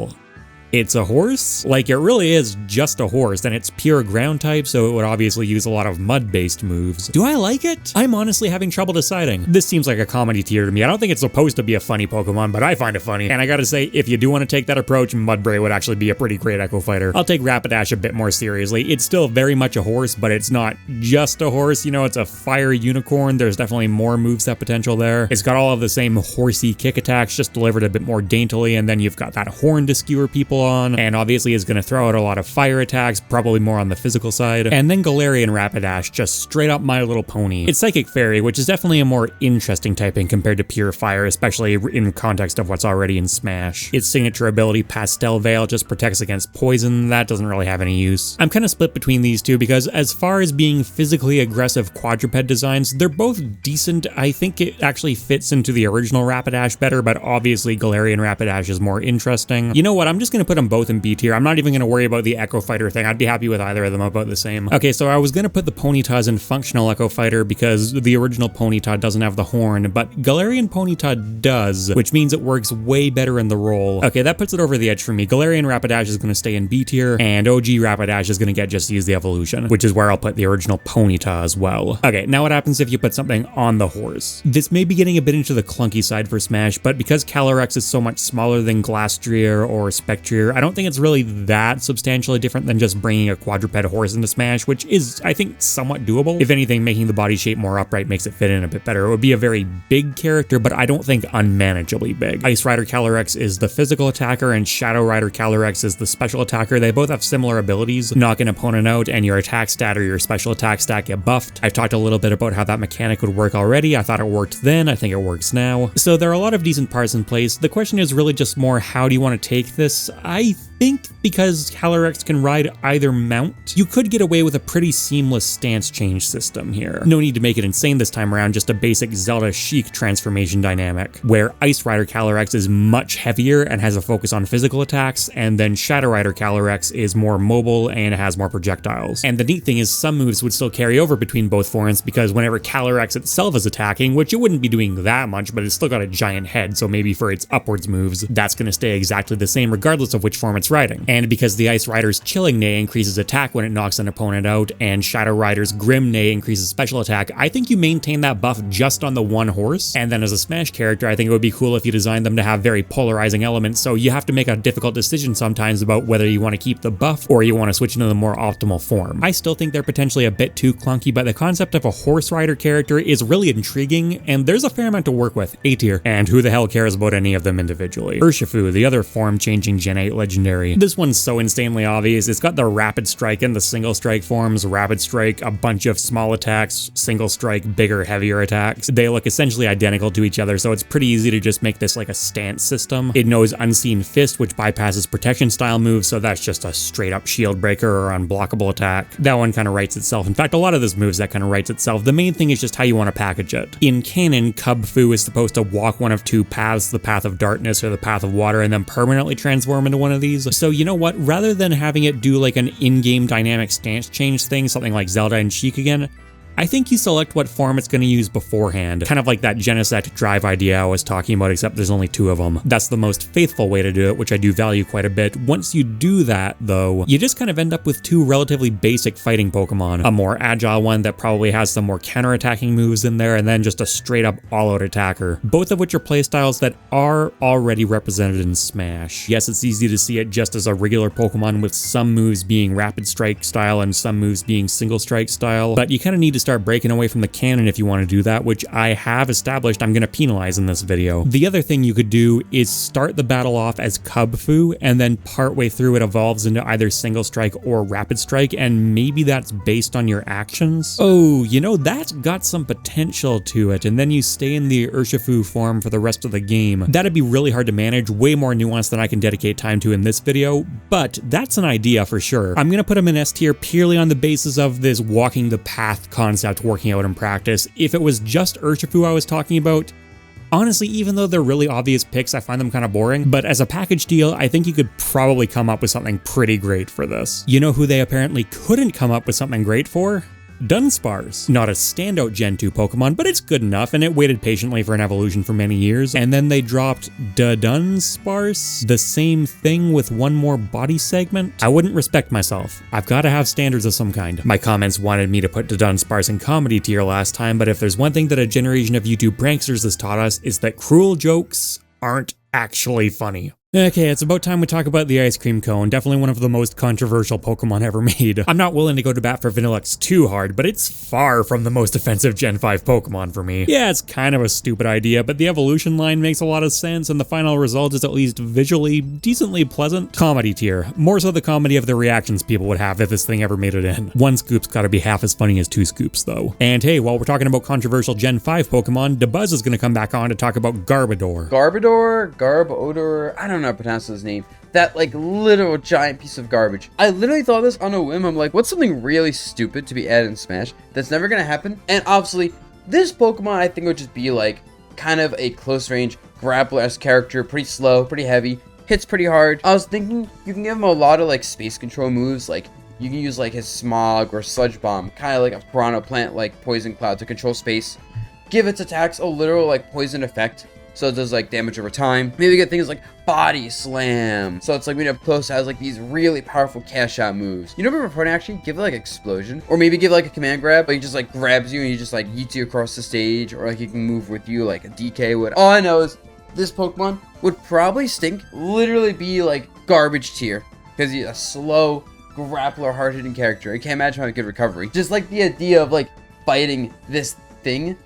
It's a horse? Like, it really is just a horse, and it's pure ground type, so it would obviously use a lot of mud-based moves. Do I like it? I'm honestly having trouble deciding. This seems like a comedy tier to me. I don't think it's supposed to be a funny Pokemon, but I find it funny. And I gotta say, if you do want to take that approach, Mudbray would actually be a pretty great Echo Fighter. I'll take Rapidash a bit more seriously. It's still very much a horse, but it's not just a horse. You know, it's a fire unicorn. There's definitely more moveset potential there. It's got all of the same horsey kick attacks, just delivered a bit more daintily, and then you've got that horn to skewer people on, and obviously is going to throw out a lot of fire attacks, probably more on the physical side. And then Galarian Rapidash, just straight up My Little Pony. It's Psychic Fairy, which is definitely a more interesting typing compared to pure fire, especially in context of what's already in Smash. Its signature ability, Pastel Veil, just protects against poison. That doesn't really have any use. I'm kind of split between these two because as far as being physically aggressive quadruped designs, they're both decent. I think it actually fits into the original Rapidash better, but obviously Galarian Rapidash is more interesting. You know what? I'm just going to put them both in B tier. I'm not even going to worry about the Echo Fighter thing. I'd be happy with either of them about the same. Okay, so I was going to put the Ponytas in Functional Echo Fighter because the original Ponyta doesn't have the horn, but Galarian Ponyta does, which means it works way better in the role. Okay, that puts it over the edge for me. Galarian Rapidash is going to stay in B tier, and OG Rapidash is going to get just use the evolution, which is where I'll put the original Ponyta as well. Okay, now what happens if you put something on the horse? This may be getting a bit into the clunky side for Smash, but because Calyrex is so much smaller than Glastrier or Spectrier, I don't think it's really that substantially different than just bringing a quadruped horse into Smash, which is, I think, somewhat doable. If anything, making the body shape more upright makes it fit in a bit better. It would be a very big character, but I don't think unmanageably big. Ice Rider Calyrex is the physical attacker, and Shadow Rider Calyrex is the special attacker. They both have similar abilities, knock an opponent out, and your attack stat or your special attack stat get buffed. I've talked a little bit about how that mechanic would work already. I thought it worked then, I think it works now. So there are a lot of decent parts in place. The question is really just more, how do you want to take this? I think because Calyrex can ride either mount, you could get away with a pretty seamless stance change system here. No need to make it insane this time around, just a basic Zelda Sheik transformation dynamic, where Ice Rider Calyrex is much heavier and has a focus on physical attacks, and then Shadow Rider Calyrex is more mobile and has more projectiles. And the neat thing is some moves would still carry over between both forms, because whenever Calyrex itself is attacking, which it wouldn't be doing that much, but it's still got a giant head, so maybe for its upwards moves, that's going to stay exactly the same regardless of which form it's riding. And because the Ice Rider's Chilling Neigh increases attack when it knocks an opponent out, and Shadow Rider's Grim Neigh increases special attack, I think you maintain that buff just on the one horse. And then as a Smash character, I think it would be cool if you designed them to have very polarizing elements, so you have to make a difficult decision sometimes about whether you want to keep the buff or you want to switch into the more optimal form. I still think they're potentially a bit too clunky, but the concept of a horse rider character is really intriguing, and there's a fair amount to work with. A tier. And who the hell cares about any of them individually? Urshifu, the other form-changing Gen 8 legendary. This one's so insanely obvious. It's got the Rapid Strike and the Single Strike forms. Rapid Strike, a bunch of small attacks, Single Strike, bigger, heavier attacks. They look essentially identical to each other, so it's pretty easy to just make this like a stance system. It knows Unseen Fist, which bypasses protection style moves, so that's just a straight up shield breaker or unblockable attack. That one kind of writes itself. In fact, a lot of this moves that kind of writes itself. The main thing is just how you want to package it. In canon, Cubfu is supposed to walk one of two paths, the path of darkness or the path of water, and then permanently transform into one of these. So you know what? Rather than having it do like an in-game dynamic stance change thing, something like Zelda and Sheik again, I think you select what form it's going to use beforehand, kind of like that Genesect drive idea I was talking about, except there's only two of them. That's the most faithful way to do it, which I do value quite a bit. Once you do that, though, you just kind of end up with two relatively basic fighting Pokemon. A more agile one that probably has some more counterattacking moves in there, and then just a straight up all-out attacker. Both of which are playstyles that are already represented in Smash. Yes, it's easy to see it just as a regular Pokemon with some moves being Rapid Strike style and some moves being Single Strike style, but you kind of need to start breaking away from the canon if you want to do that, which I have established I'm going to penalize in this video. The other thing you could do is start the battle off as Cubfu, and then partway through it evolves into either Single Strike or Rapid Strike, and maybe that's based on your actions. Oh, you know, that's got some potential to it, and then you stay in the Urshifu form for the rest of the game. That'd be really hard to manage, way more nuanced than I can dedicate time to in this video, but that's an idea for sure. I'm going to put him in S tier purely on the basis of this walking the path concept working out in practice. If it was just Urshifu I was talking about, honestly, even though they're really obvious picks, I find them kind of boring, but as a package deal, I think you could probably come up with something pretty great for this. You know who they apparently couldn't come up with something great for? Dunsparce. Not a standout Gen 2 Pokemon, but it's good enough, and it waited patiently for an evolution for many years, and then they dropped Dunsparce, the same thing with one more body segment. I wouldn't respect myself. I've got to have standards of some kind. My comments wanted me to put Dunsparce in comedy tier last time, but if there's one thing that a generation of YouTube pranksters has taught us, is that cruel jokes aren't actually funny. Okay, it's about time we talk about the ice cream cone, definitely one of the most controversial Pokemon ever made. I'm not willing to go to bat for Vanillux too hard, but it's far from the most offensive Gen 5 Pokemon for me. Yeah, it's kind of a stupid idea, but the evolution line makes a lot of sense, and the final result is at least visually decently pleasant. Comedy tier. More so the comedy of the reactions people would have if this thing ever made it in. One scoop's gotta be half as funny as two scoops, though. And hey, while we're talking about controversial Gen 5 Pokemon, DeBuzz is gonna come back on to talk about Garbodor.
Garbodor, I don't know how to pronounce his name. That like literal giant piece of garbage. I literally thought this on a whim. I'm like, what's something really stupid to be added in Smash that's never gonna happen? And obviously, this Pokemon I think would just be like kind of a close range grappler-esque character, pretty slow, pretty heavy, hits pretty hard. I was thinking you can give him a lot of like space control moves, like you can use like his Smog or Sludge Bomb, kind of like a Piranha Plant like Poison Cloud to control space. Give its attacks a literal like poison effect, so it does like damage over time. Maybe get things like Body Slam, so it's like when you're up close, it has like these really powerful cash out moves. You know what we're actually give it like Explosion, or maybe give like a command grab, but he just like grabs you and he just like yeets you across the stage, or like he can move with you like a DK would. All I know is this Pokemon would probably stink, literally be like garbage tier, because he's a slow grappler, hard-hitting character. I can't imagine having good recovery. Just like the idea of like fighting this thing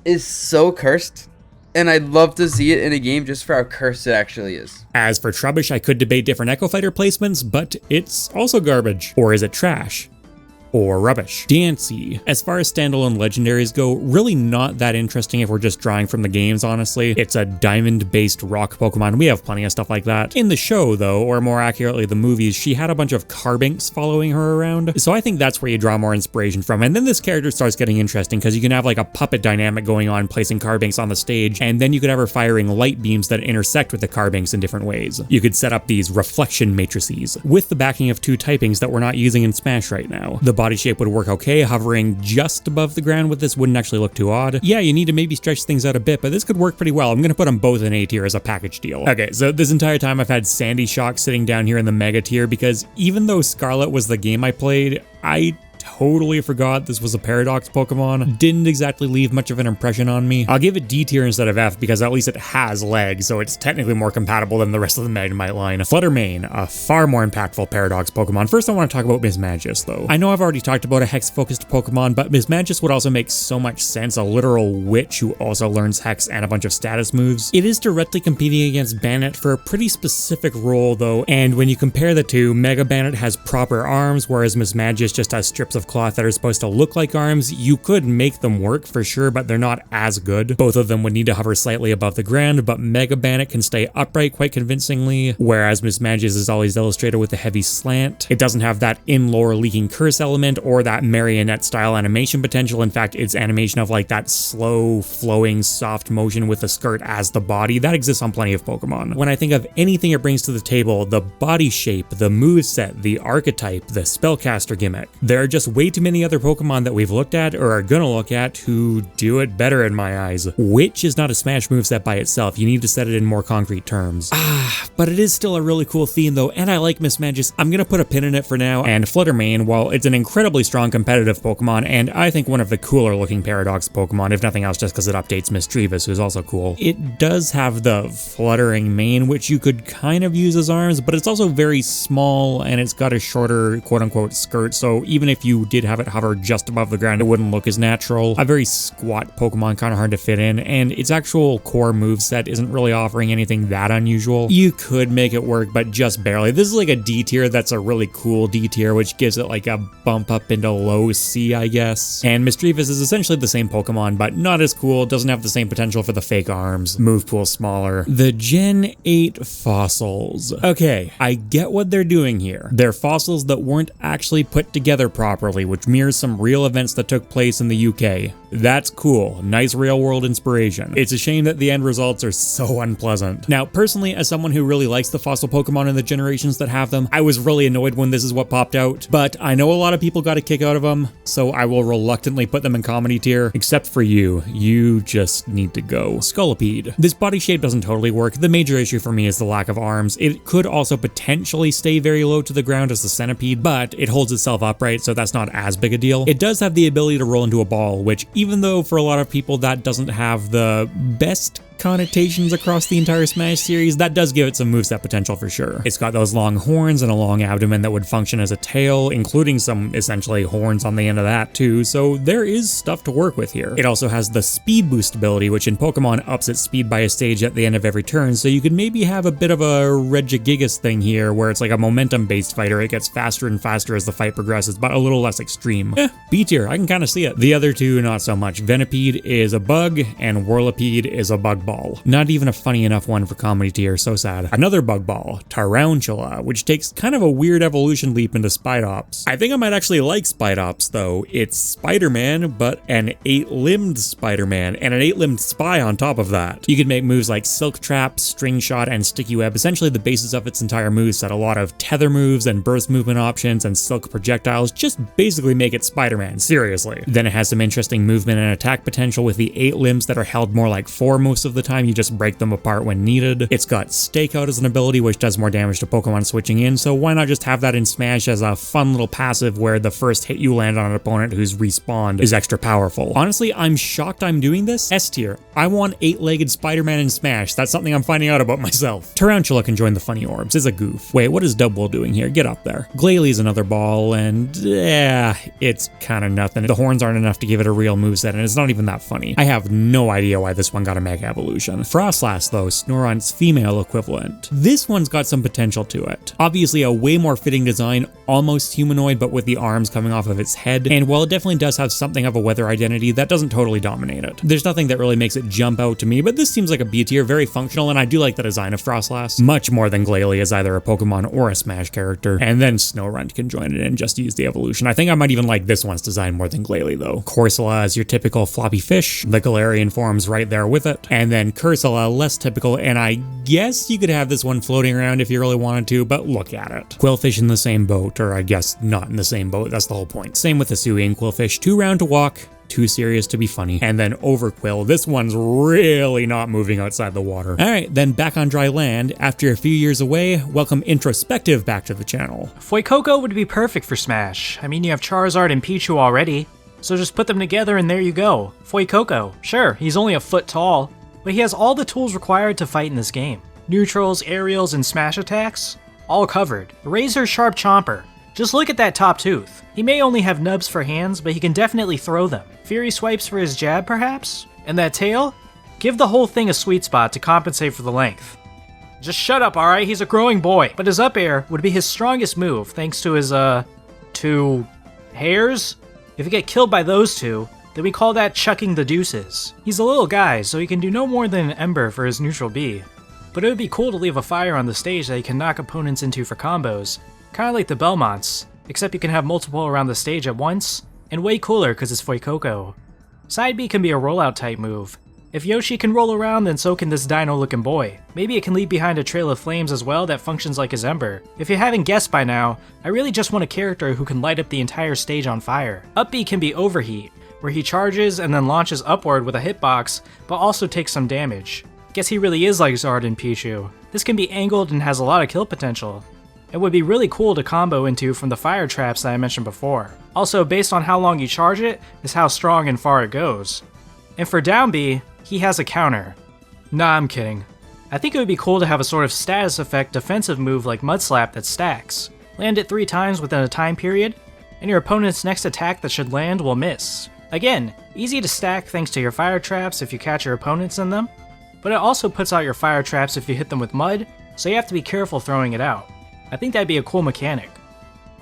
is so cursed, and I'd love to see it in a game just for how cursed it actually is.
As for Trubbish, I could debate different Echo Fighter placements, but it's also garbage. Or is it trash? Or rubbish. Dancy. As far as standalone legendaries go, really not that interesting if we're just drawing from the games, honestly. It's a diamond-based rock Pokemon. We have plenty of stuff like that. In the show, though, or more accurately the movies, she had a bunch of Carbinks following her around, so I think that's where you draw more inspiration from. And then this character starts getting interesting, because you can have like a puppet dynamic going on, placing Carbinks on the stage, and then you could have her firing light beams that intersect with the Carbinks in different ways. You could set up these reflection matrices, with the backing of two typings that we're not using in Smash right now. The body shape would work okay. Hovering just above the ground with this wouldn't actually look too odd. Yeah, you need to maybe stretch things out a bit, but this could work pretty well. I'm gonna put them both in A tier as a package deal. Okay, so this entire time I've had Sandy Shock sitting down here in the Mega tier, because even though Scarlet was the game I played, I totally forgot this was a Paradox Pokemon. Didn't exactly leave much of an impression on me. I'll give it D tier instead of F, because at least it has legs, so it's technically more compatible than the rest of the Magnemite line. Fluttermane, a far more impactful Paradox Pokemon. First I want to talk about Mismagius though. I know I've already talked about a Hex-focused Pokemon, but Mismagius would also make so much sense, a literal witch who also learns Hex and a bunch of status moves. It is directly competing against Bannet for a pretty specific role though, and when you compare the two, Mega Bannet has proper arms, whereas Mismagius just has strips of cloth that are supposed to look like arms. You could make them work for sure, but they're not as good. Both of them would need to hover slightly above the ground, but Mega Bannet can stay upright quite convincingly, whereas Mismagius is always illustrated with a heavy slant. It doesn't have that in-lore leaking curse element or that marionette style animation potential. In fact, its animation of like that slow, flowing, soft motion with the skirt as the body, that exists on plenty of Pokemon. When I think of anything it brings to the table, the body shape, the moveset, the archetype, the spellcaster gimmick, there are just way too many other Pokemon that we've looked at or are gonna look at who do it better in my eyes. Witch is not a Smash moveset by itself. You need to set it in more concrete terms. But it is still a really cool theme though, and I like Mismagius. I'm gonna put a pin in it for now. And Fluttermane, while it's an incredibly strong competitive Pokemon, and I think one of the cooler looking Paradox Pokemon, if nothing else just because it updates Misdreavus, who's also cool, it does have the fluttering mane, which you could kind of use as arms, but it's also very small and it's got a shorter quote-unquote skirt, so even if you did have it hover just above the ground, it wouldn't look as natural. A very squat Pokemon, kind of hard to fit in, and its actual core moveset isn't really offering anything that unusual. You could make it work, but just barely. This is like a D tier that's a really cool D tier, which gives it like a bump up into low C, I guess. And Misdreavus is essentially the same Pokemon, but not as cool, doesn't have the same potential for the fake arms, move pool smaller. The Gen 8 fossils. Okay, I get what they're doing here. They're fossils that weren't actually put together properly, which mirrors some real events that took place in the UK. That's cool. Nice real world inspiration. It's a shame that the end results are so unpleasant. Now, personally, as someone who really likes the fossil Pokemon and the generations that have them, I was really annoyed when this is what popped out, but I know a lot of people got a kick out of them, so I will reluctantly put them in comedy tier, except for you. You just need to go. Scolipede. This body shape doesn't totally work. The major issue for me is the lack of arms. It could also potentially stay very low to the ground as the centipede, but it holds itself upright, so that's not as big a deal. It does have the ability to roll into a ball, which even though for a lot of people that doesn't have the best connotations across the entire Smash series, that does give it some moveset potential for sure. It's got those long horns and a long abdomen that would function as a tail, including some essentially horns on the end of that too, so there is stuff to work with here. It also has the speed boost ability, which in Pokemon ups its speed by a stage at the end of every turn, so you could maybe have a bit of a Regigigas thing here, where it's like a momentum-based fighter. It gets faster and faster as the fight progresses, but a little less extreme. B tier, I can kind of see it. The other two, not so much. Venipede is a bug, and Whirlipede is a bug ball. Not even a funny enough one for comedy tier, so sad. Another bug ball, Tarantula, which takes kind of a weird evolution leap into Spidops. I think I might actually like Spidops, though. It's Spider-Man, but an 8-limbed Spider-Man, and an 8-limbed spy on top of that. You can make moves like Silk Trap, String Shot, and Sticky Web, essentially the basis of its entire moveset. A lot of tether moves and burst movement options and silk projectiles, just basically make it Spider-Man, seriously. Then it has some interesting movement and attack potential with the 8 limbs that are held more like 4 most of the time. You just break them apart when needed. It's got Stakeout as an ability, which does more damage to Pokemon switching in, so why not just have that in Smash as a fun little passive where the first hit you land on an opponent who's respawned is extra powerful. Honestly, I'm shocked I'm doing this. S tier. I want 8-legged Spider-Man in Smash. That's something I'm finding out about myself. Tarantula can join the funny orbs. It's a goof. Wait, what is Double doing here? Get up there. Glalie another ball, and yeah, it's kind of nothing. The horns aren't enough to give it a real moveset, and it's not even that funny. I have no idea why this one got a Mega Evolution. Frostlass, though, Snorunt's female equivalent. This one's got some potential to it. Obviously a way more fitting design, almost humanoid, but with the arms coming off of its head, and while it definitely does have something of a weather identity, that doesn't totally dominate it. There's nothing that really makes it jump out to me, but this seems like a B tier, very functional, and I do like the design of Frostlass, much more than Glalie as either a Pokemon or a Smash character, and then Snorunt can join it and just use the evolution. I think I might even like this one's design more than Glalie, though. Corsola is your typical floppy fish, the Galarian form's right there with it, and then Cursula, less typical, and I guess you could have this one floating around if you really wanted to, but look at it. Quillfish in the same boat, or I guess not in the same boat, that's the whole point. Same with the Sui and Quillfish, too round to walk, too serious to be funny. And then Overquill, this one's really not moving outside the water. Alright, then back on dry land, after a few years away, welcome Introspective back to the channel.
Fuecoco would be perfect for Smash. I mean, you have Charizard and Pichu already, so just put them together and there you go. Fuecoco, sure, he's only a foot tall, but he has all the tools required to fight in this game. Neutrals, aerials, and smash attacks, all covered. Razor Sharp Chomper. Just look at that top tooth. He may only have nubs for hands, but he can definitely throw them. Fury Swipes for his jab, perhaps? And that tail? Give the whole thing a sweet spot to compensate for the length. Just shut up, alright? He's a growing boy. But his up air would be his strongest move, thanks to his, 2 hairs? If you get killed by those two, then we call that chucking the deuces. He's a little guy, so he can do no more than an Ember for his neutral B. But it would be cool to leave a fire on the stage that he can knock opponents into for combos, kinda like the Belmonts, except you can have multiple around the stage at once, and way cooler because it's Fuecoco. Side B can be a rollout type move. If Yoshi can roll around, then so can this dino looking boy. Maybe it can leave behind a trail of flames as well that functions like his Ember. If you haven't guessed by now, I really just want a character who can light up the entire stage on fire. Up B can be Overheat, where he charges and then launches upward with a hitbox, but also takes some damage. Guess he really is like Zard and Pichu. This can be angled and has a lot of kill potential. It would be really cool to combo into from the fire traps that I mentioned before. Also, based on how long you charge it, is how strong and far it goes. And for down B, he has a counter. Nah, I'm kidding. I think it would be cool to have a sort of status effect defensive move like Mud Slap that stacks. Land it 3 times within a time period, and your opponent's next attack that should land will miss. Again, easy to stack thanks to your fire traps if you catch your opponents in them, but it also puts out your fire traps if you hit them with mud, so you have to be careful throwing it out. I think that'd be a cool mechanic.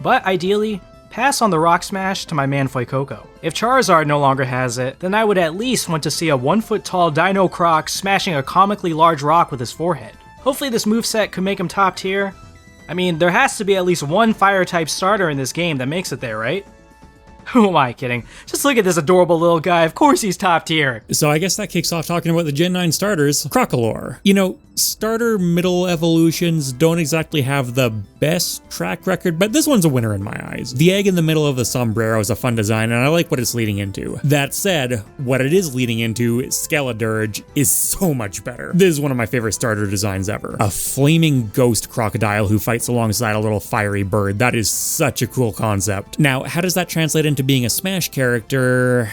But ideally, pass on the Rock Smash to my man Fuecoco. If Charizard no longer has it, then I would at least want to see a 1-foot-tall Dino Croc smashing a comically large rock with his forehead. Hopefully this moveset could make him top tier. I mean, there has to be at least one fire-type starter in this game that makes it there, right? Who am I kidding? Just look at this adorable little guy, of course he's top tier!
So I guess that kicks off talking about the Gen 9 starters, Crocalor. You know, starter middle evolutions don't exactly have the best track record, but this one's a winner in my eyes. The egg in the middle of the sombrero is a fun design, and I like what it's leading into. That said, what it is leading into, Skeledirge, is so much better. This is one of my favorite starter designs ever. A flaming ghost crocodile who fights alongside a little fiery bird. That is such a cool concept. Now, how does that translate into being a Smash character?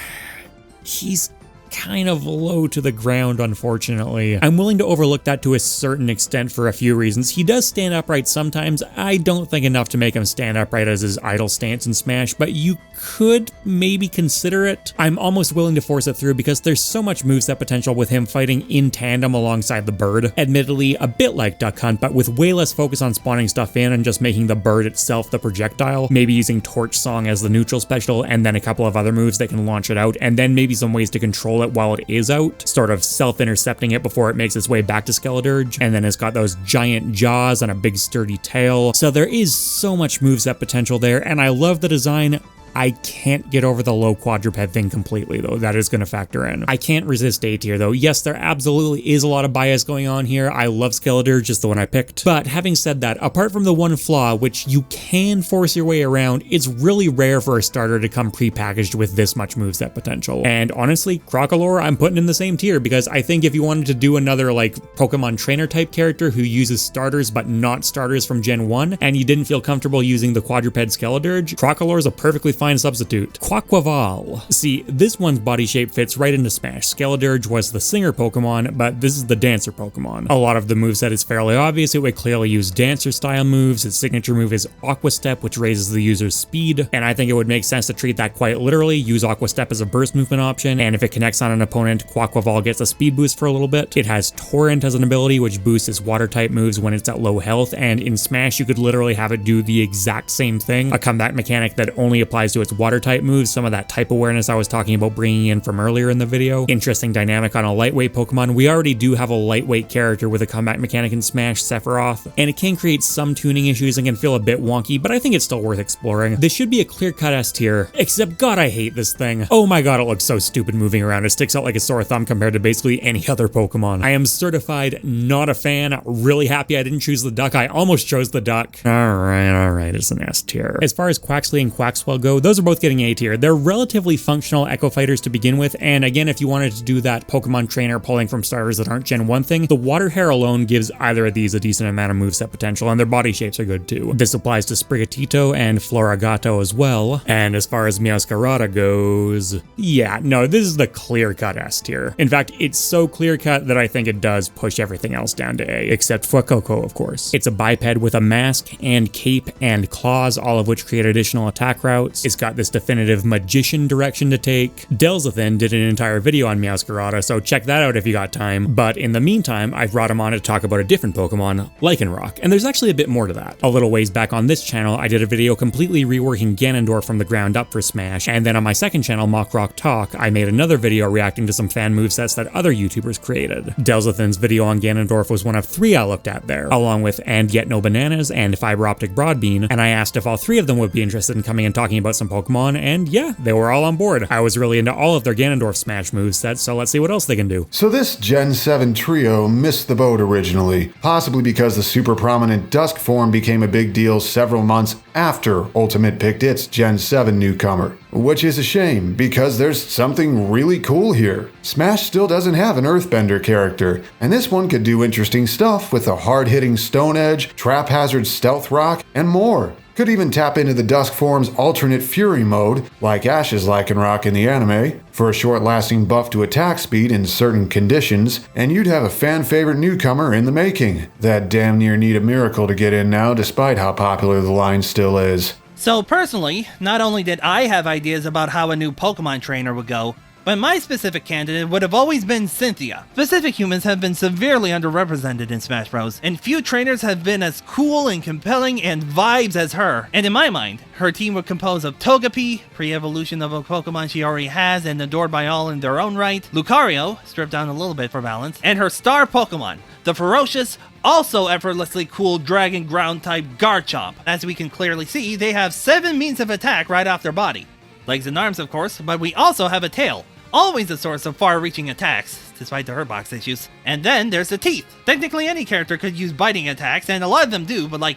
He's kind of low to the ground, unfortunately. I'm willing to overlook that to a certain extent for a few reasons. He does stand upright sometimes. I don't think enough to make him stand upright as his idle stance in Smash, but you could maybe consider it. I'm almost willing to force it through because there's so much moveset potential with him fighting in tandem alongside the bird. Admittedly, a bit like Duck Hunt, but with way less focus on spawning stuff in and just making the bird itself the projectile. Maybe using Torch Song as the neutral special and then a couple of other moves that can launch it out, and then maybe some ways to control it while it is out, sort of self-intercepting it before it makes its way back to Skeledirge, and then it's got those giant jaws and a big sturdy tail. So there is so much moveset potential there, and I love the design. I can't get over the low quadruped thing completely, though. That is going to factor in. I can't resist A tier, though. Yes, there absolutely is a lot of bias going on here. I love Skeledirge, just the one I picked. But having said that, apart from the one flaw, which you can force your way around, it's really rare for a starter to come pre-packaged with this much moveset potential. And honestly, Crocalor, I'm putting in the same tier, because I think if you wanted to do another, like, Pokemon trainer type character who uses starters but not starters from Gen 1, and you didn't feel comfortable using the quadruped Skeledirge, Crocalor is a perfectly fine substitute. Quaquaval. See, this one's body shape fits right into Smash. Skeledirge was the singer Pokemon, but this is the dancer Pokemon. A lot of the moveset is fairly obvious. It would clearly use dancer style moves. Its signature move is Aqua Step, which raises the user's speed, and I think it would make sense to treat that quite literally, use Aqua Step as a burst movement option, and if it connects on an opponent, Quaquaval gets a speed boost for a little bit. It has Torrent as an ability, which boosts its water type moves when it's at low health, and in Smash you could literally have it do the exact same thing, a comeback mechanic that only applies to its water type moves, some of that type awareness I was talking about bringing in from earlier in the video. Interesting dynamic on a lightweight Pokemon. We already do have a lightweight character with a comeback mechanic in Smash, Sephiroth, and it can create some tuning issues and can feel a bit wonky, but I think it's still worth exploring. This should be a clear-cut S tier, except god I hate this thing. Oh my god, it looks so stupid moving around. It sticks out like a sore thumb compared to basically any other Pokemon. I am certified not a fan. Really happy I didn't choose the duck. I almost chose the duck. Alright, it's an S tier. As far as Quaxley and Quaxwell go, those are both getting A tier. They're relatively functional Echo Fighters to begin with, and again, if you wanted to do that Pokemon trainer pulling from starters that aren't Gen 1 thing, the water hair alone gives either of these a decent amount of moveset potential, and their body shapes are good too. This applies to Sprigatito and Floragato as well, and as far as Meowscarada goes, yeah, no, this is the clear-cut S tier. In fact, it's so clear-cut that I think it does push everything else down to A, except Fuecoco, of course. It's a biped with a mask and cape and claws, all of which create additional attack routes. It's got this definitive magician direction to take. Delzathan did an entire video on Meowscarada, so check that out if you got time. But in the meantime, I've brought him on to talk about a different Pokemon, Lycanroc, and there's actually a bit more to that. A little ways back on this channel, I did a video completely reworking Ganondorf from the ground up for Smash, and then on my second channel, MockRock Talk, I made another video reacting to some fan movesets that other YouTubers created. Delzathan's video on Ganondorf was one of 3 I looked at there, along with And Yet No Bananas and Fiber Optic Broadbean, and I asked if all 3 of them would be interested in coming and talking about some Pokemon, and yeah, they were all on board. I was really into all of their Ganondorf Smash movesets, so let's see what else they can do.
So this Gen 7 trio missed the boat originally, possibly because the super prominent Dusk form became a big deal several months after Ultimate picked its Gen 7 newcomer. Which is a shame, because there's something really cool here. Smash still doesn't have an Earthbender character, and this one could do interesting stuff with a hard-hitting Stone Edge, Trap Hazard Stealth Rock, and more. Could even tap into the Dusk form's alternate Fury mode, like Ash's Lycanroc in the anime, for a short-lasting buff to attack speed in certain conditions, and you'd have a fan-favorite newcomer in the making. That damn near need a miracle to get in now, despite how popular the line still is.
So personally, not only did I have ideas about how a new Pokemon trainer would go, but my specific candidate would have always been Cynthia. Specific humans have been severely underrepresented in Smash Bros, and few trainers have been as cool and compelling and vibes as her. And in my mind, her team would compose of Togepi, pre-evolution of a Pokemon she already has and adored by all in their own right, Lucario, stripped down a little bit for balance, and her star Pokemon, the ferocious, also effortlessly cool Dragon Ground type Garchomp. As we can clearly see, they have 7 means of attack right off their body. Legs and arms, of course, but we also have a tail, always a source of far-reaching attacks, despite the hurtbox issues. And then there's the teeth. Technically any character could use biting attacks, and a lot of them do, but like,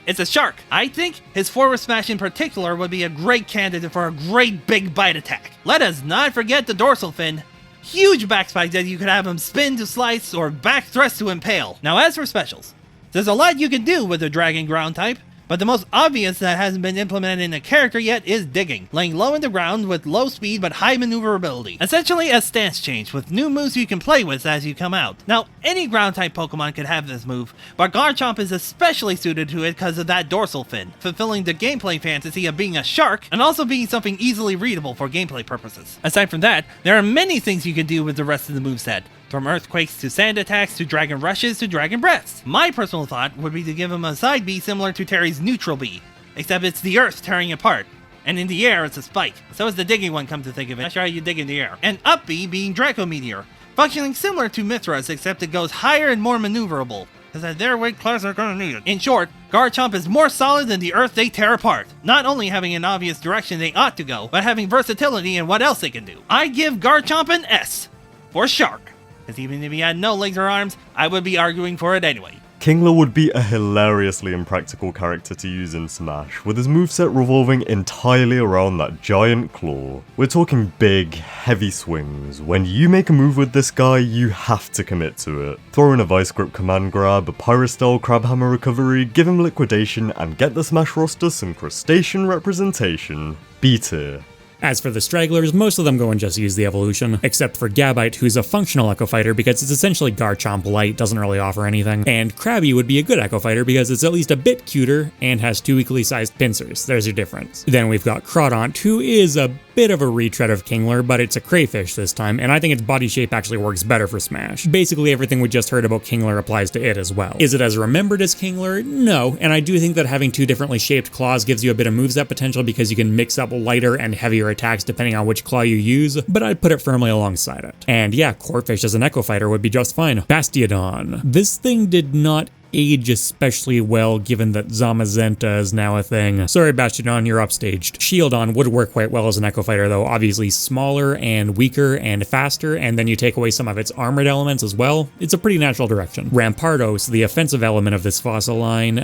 it's a shark. I think his forward smash in particular would be a great candidate for a great big bite attack. Let us not forget the dorsal fin. Huge back spike that you could have him spin to slice or back thrust to impale. Now as for specials, there's a lot you can do with the Dragon Ground type, But the most obvious that hasn't been implemented in a character yet is digging, laying low in the ground with low speed but high maneuverability. Essentially a stance change with new moves you can play with as you come out. Now, any ground type Pokemon could have this move, but Garchomp is especially suited to it because of that dorsal fin, fulfilling the gameplay fantasy of being a shark and also being something easily readable for gameplay purposes. Aside from that, there are many things you can do with the rest of the moveset, from earthquakes to sand attacks to dragon rushes to dragon breaths. My personal thought would be to give him a side B similar to Terry's neutral B, except it's the earth tearing apart, and in the air it's a spike. So is the digging one, come to think of it. Not sure how you dig in the air. And up B being Draco Meteor, functioning similar to Mithra's except it goes higher and more maneuverable, because at their weight class are gonna need it. In short, Garchomp is more solid than the earth they tear apart, not only having an obvious direction they ought to go, but having versatility in what else they can do. I give Garchomp an S for shark, because even if he had no legs or arms, I would be arguing for it anyway.
Kingler would be a hilariously impractical character to use in Smash, with his moveset revolving entirely around that giant claw. We're talking big, heavy swings. When you make a move with this guy, you have to commit to it. Throw in a Vice Grip command grab, a Pyro-style Crabhammer recovery, give him liquidation, and get the Smash roster some crustacean representation. B tier.
As for the stragglers, most of them go and just use the evolution, except for Gabite, who's a functional Echo Fighter because it's essentially Garchomp light, doesn't really offer anything. And Krabby would be a good Echo Fighter because it's at least a bit cuter and has 2 equally sized pincers. There's your difference. Then we've got Crawdaunt, who is a bit of a retread of Kingler, but it's a crayfish this time, and I think its body shape actually works better for Smash. Basically everything we just heard about Kingler applies to it as well. Is it as remembered as Kingler? No, and I do think that having 2 differently shaped claws gives you a bit of moveset potential because you can mix up lighter and heavier attacks depending on which claw you use, but I'd put it firmly alongside it. And yeah, Corphish as an Echo Fighter would be just fine. Bastiodon. This thing did not age especially well given that Zamazenta is now a thing. Sorry Bastiodon, you're upstaged. Shieldon would work quite well as an Echo Fighter though, obviously smaller and weaker and faster, and then you take away some of its armored elements as well. It's a pretty natural direction. Rampardos, the offensive element of this fossil line,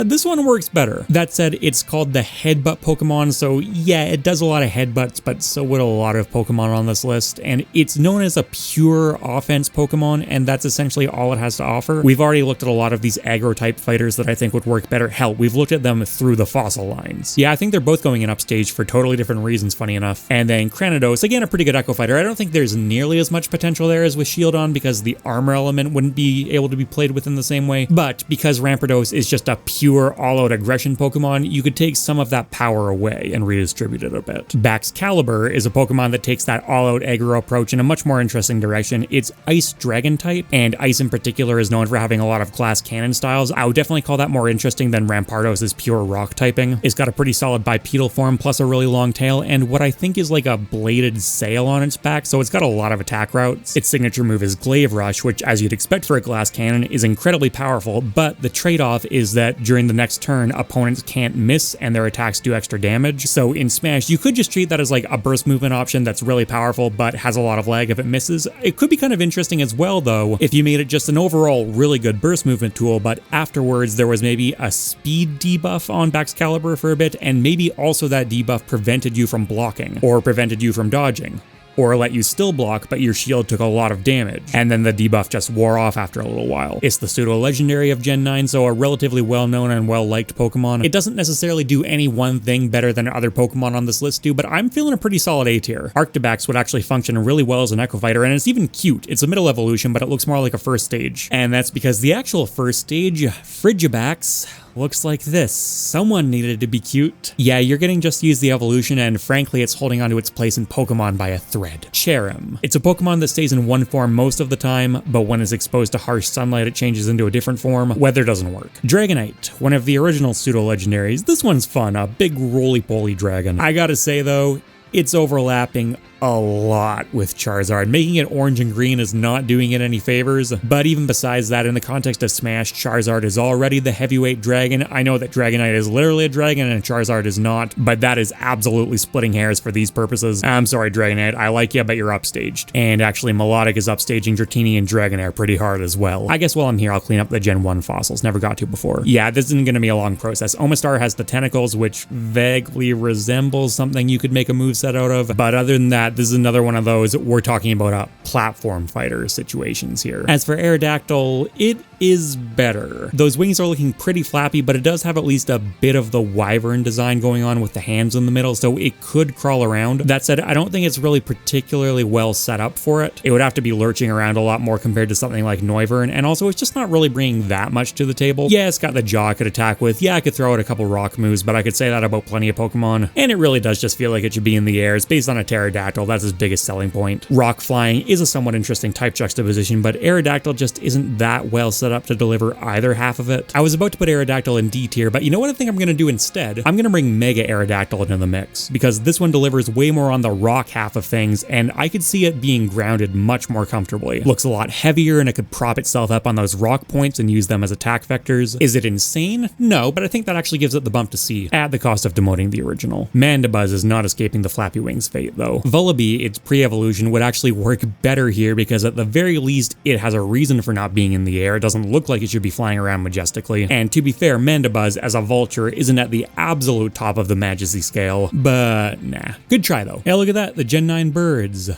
this one works better. That said, it's called the Headbutt Pokemon, so yeah, it does a lot of headbutts, but so would a lot of Pokemon on this list, and it's known as a pure offense Pokemon, and that's essentially all it has to offer. We've already looked at a lot of these aggro type fighters that I think would work better. Hell, we've looked at them through the fossil lines. Yeah, I think they're both going in upstage for totally different reasons, funny enough. And then Cranidos, again, a pretty good Echo Fighter. I don't think there's nearly as much potential there as with Shieldon because the armor element wouldn't be able to be played with in the same way, but because Rampardos is just a pure all-out aggression Pokemon, you could take some of that power away and redistribute it a bit. Baxcalibur is a Pokemon that takes that all-out aggro approach in a much more interesting direction. It's Ice Dragon type, and Ice in particular is known for having a lot of glass cannon styles. I would definitely call that more interesting than Rampardos' pure rock typing. It's got a pretty solid bipedal form plus a really long tail and what I think is like a bladed sail on its back, so it's got a lot of attack routes. Its signature move is Glaive Rush, which as you'd expect for a glass cannon is incredibly powerful, but the trade-off is that during the next turn opponents can't miss and their attacks do extra damage. So in Smash you could just treat that as like a burst movement option that's really powerful but has a lot of lag if it misses. It could be kind of interesting as well though if you made it just an overall really good burst movement tool, but afterwards there was maybe a speed debuff on Baxcalibur for a bit, and maybe also that debuff prevented you from blocking, or prevented you from dodging, or let you still block but your shield took a lot of damage, and then the debuff just wore off after a little while. It's the pseudo-legendary of Gen 9, so a relatively well-known and well-liked Pokemon. It doesn't necessarily do any one thing better than other Pokemon on this list do, but I'm feeling a pretty solid A tier. Arctibax would actually function really well as an Echo Fighter, and it's even cute. It's a middle evolution, but it looks more like a first stage. And that's because the actual first stage, Frigibax, looks like this. Someone needed to be cute. Yeah, you're getting just to use the evolution, and frankly, it's holding onto its place in Pokemon by a thread. Cherim. It's a Pokemon that stays in one form most of the time, but when it's exposed to harsh sunlight, it changes into a different form. Weather doesn't work. Dragonite, one of the original pseudo-legendaries. This one's fun, a big roly-poly dragon. I gotta say though, it's overlapping a lot with Charizard. Making it orange and green is not doing it any favors, but even besides that, in the context of Smash, Charizard is already the heavyweight dragon. I know that Dragonite is literally a dragon and Charizard is not, but that is absolutely splitting hairs for these purposes. I'm sorry, Dragonite, I like you, but you're upstaged. And actually, Melodic is upstaging Dratini and Dragonair pretty hard as well. I guess while I'm here, I'll clean up the Gen 1 fossils. Never got to before. Yeah, this isn't going to be a long process. Omastar has the tentacles, which vaguely resembles something you could make a moveset out of, but other than that, that this is another one of those we're talking about a platform fighter situations here. As for Aerodactyl, it is better. Those wings are looking pretty flappy, but it does have at least a bit of the wyvern design going on with the hands in the middle, so it could crawl around. That said, I don't think it's really particularly well set up for it. It would have to be lurching around a lot more compared to something like Noivern, and also it's just not really bringing that much to the table. Yeah, it's got the jaw I could attack with. Yeah, I could throw out a couple rock moves, but I could say that about plenty of Pokemon. And it really does just feel like it should be in the air. It's based on a Pterodactyl. That's its biggest selling point. Rock flying is a somewhat interesting type juxtaposition, but Aerodactyl just isn't that well set up to deliver either half of it. I was about to put Aerodactyl in D tier, but you know what I think I'm going to do instead? I'm going to bring Mega Aerodactyl into the mix, because this one delivers way more on the rock half of things, and I could see it being grounded much more comfortably. Looks a lot heavier, and it could prop itself up on those rock points and use them as attack vectors. Is it insane? No, but I think that actually gives it the bump to C, at the cost of demoting the original. Mandibuzz is not escaping the Flappy Wings fate, though. Vullaby, its pre-evolution, would actually work better here, because at the very least, it has a reason for not being in the air. It doesn't look like it should be flying around majestically. And to be fair, Mandibuzz as a vulture isn't at the absolute top of the majesty scale, but nah. Good try though. Hey, look at that, the Gen 9 birds.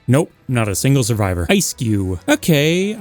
Nope, not a single survivor. Ice-Skew. Okay,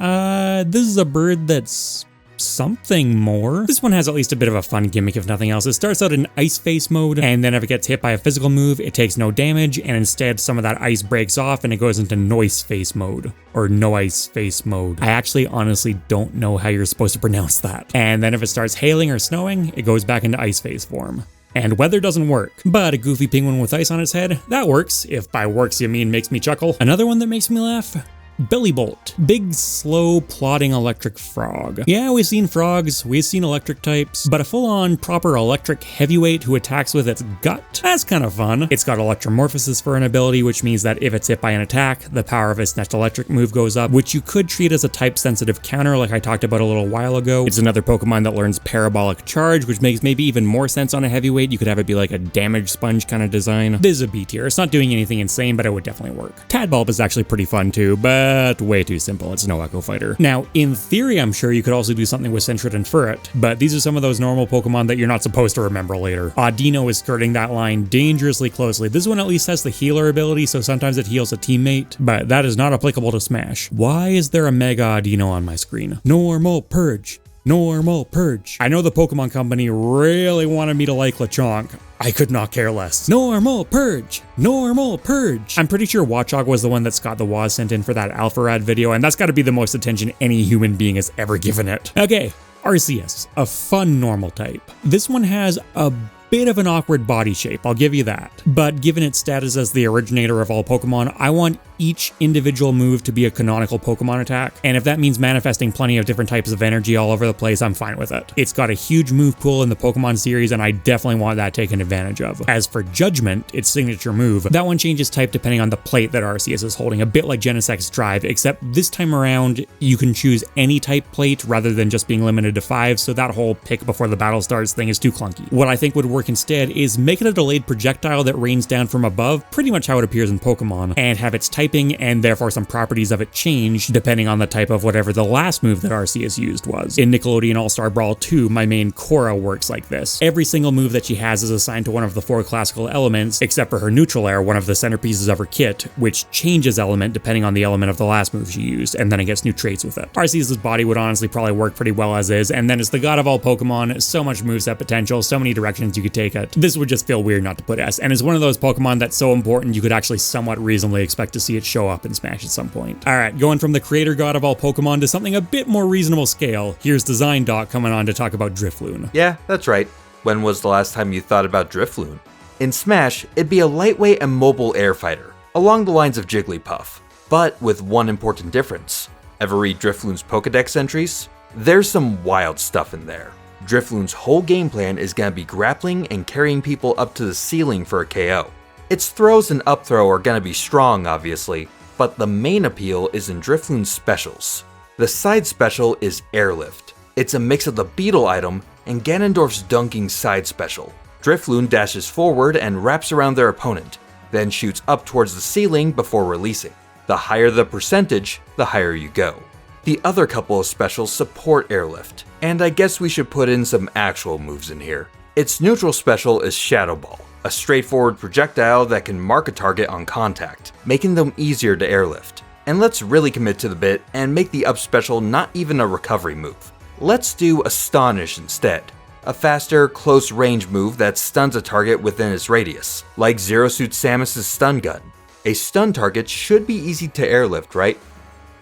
this is a bird that's something more. This one has at least a bit of a fun gimmick if nothing else. It starts out in Ice Face mode, and then if it gets hit by a physical move, it takes no damage, and instead some of that ice breaks off and it goes into Noise Face mode, or No Ice Face mode. I actually honestly don't know how you're supposed to pronounce that. And then if it starts hailing or snowing, it goes back into Ice Face form. And weather doesn't work, but a goofy penguin with ice on its head, that works, if by works you mean makes me chuckle. Another one that makes me laugh? Bellybolt. Big, slow, plodding electric frog. Yeah, we've seen frogs, we've seen electric types, but a full-on, proper electric heavyweight who attacks with its gut? That's kind of fun. It's got electromorphosis for an ability, which means that if it's hit by an attack, the power of its next electric move goes up, which you could treat as a type-sensitive counter like I talked about a little while ago. It's another Pokemon that learns Parabolic Charge, which makes maybe even more sense on a heavyweight. You could have it be like a damage sponge kind of design. This is a B tier. It's not doing anything insane, but it would definitely work. Tadbulb is actually pretty fun too, but way too simple. It's no Echo Fighter. Now, in theory, I'm sure you could also do something with Sentret and Furret, but these are some of those normal Pokemon that you're not supposed to remember later. Audino is skirting that line dangerously closely. This one at least has the healer ability, so sometimes it heals a teammate, but that is not applicable to Smash. Why is there a Mega Audino on my screen? Normal Purge. Normal Purge. I know the Pokemon Company really wanted me to like Lechonk. I could not care less. Normal Purge. Normal Purge. I'm pretty sure Watchog was the one that Scott the Waz sent in for that Alpharad video, and that's got to be the most attention any human being has ever given it. Okay, Arceus, a fun normal type. This one has a bit of an awkward body shape, I'll give you that. But given its status as the originator of all Pokemon, I want each individual move to be a canonical Pokemon attack, and if that means manifesting plenty of different types of energy all over the place, I'm fine with it. It's got a huge move pool in the Pokemon series, and I definitely want that taken advantage of. As for Judgment, its signature move, that one changes type depending on the plate that Arceus is holding, a bit like Genesect's Drive, except this time around, you can choose any type plate rather than just being limited to 5, so that whole pick before the battle starts thing is too clunky. What I think would work instead is make it a delayed projectile that rains down from above, pretty much how it appears in Pokemon, and have its typing and therefore some properties of it change depending on the type of whatever the last move that Arceus used was. In Nickelodeon All-Star Brawl 2, my main Korra works like this. Every single move that she has is assigned to one of the 4 classical elements, except for her neutral air, one of the centerpieces of her kit, which changes element depending on the element of the last move she used, and then it gets new traits with it. Arceus' body would honestly probably work pretty well as is, and then it's the god of all Pokemon, so much moveset potential, so many directions you could take it. This would just feel weird not to put S, and it's one of those Pokemon that's so important you could actually somewhat reasonably expect to see it show up in Smash at some point. Alright, going from the creator god of all Pokemon to something a bit more reasonable scale, here's Design Doc coming on to talk about Drifloon.
Yeah, that's right. When was the last time you thought about Drifloon? In Smash, it'd be a lightweight and mobile air fighter, along the lines of Jigglypuff, but with one important difference. Ever read Drifloon's Pokedex entries? There's some wild stuff in there. Drifloon's whole game plan is gonna be grappling and carrying people up to the ceiling for a KO. Its throws and up throw are gonna be strong, obviously, but the main appeal is in Drifloon's specials. The side special is Airlift. It's a mix of the Beetle item and Ganondorf's Dunking side special. Drifloon dashes forward and wraps around their opponent, then shoots up towards the ceiling before releasing. The higher the percentage, the higher you go. The other couple of specials support Airlift, and I guess we should put in some actual moves in here. Its neutral special is Shadow Ball, a straightforward projectile that can mark a target on contact, making them easier to airlift. And let's really commit to the bit and make the up special not even a recovery move. Let's do Astonish instead, a faster, close-range move that stuns a target within its radius, like Zero Suit Samus' stun gun. A stun target should be easy to airlift, right?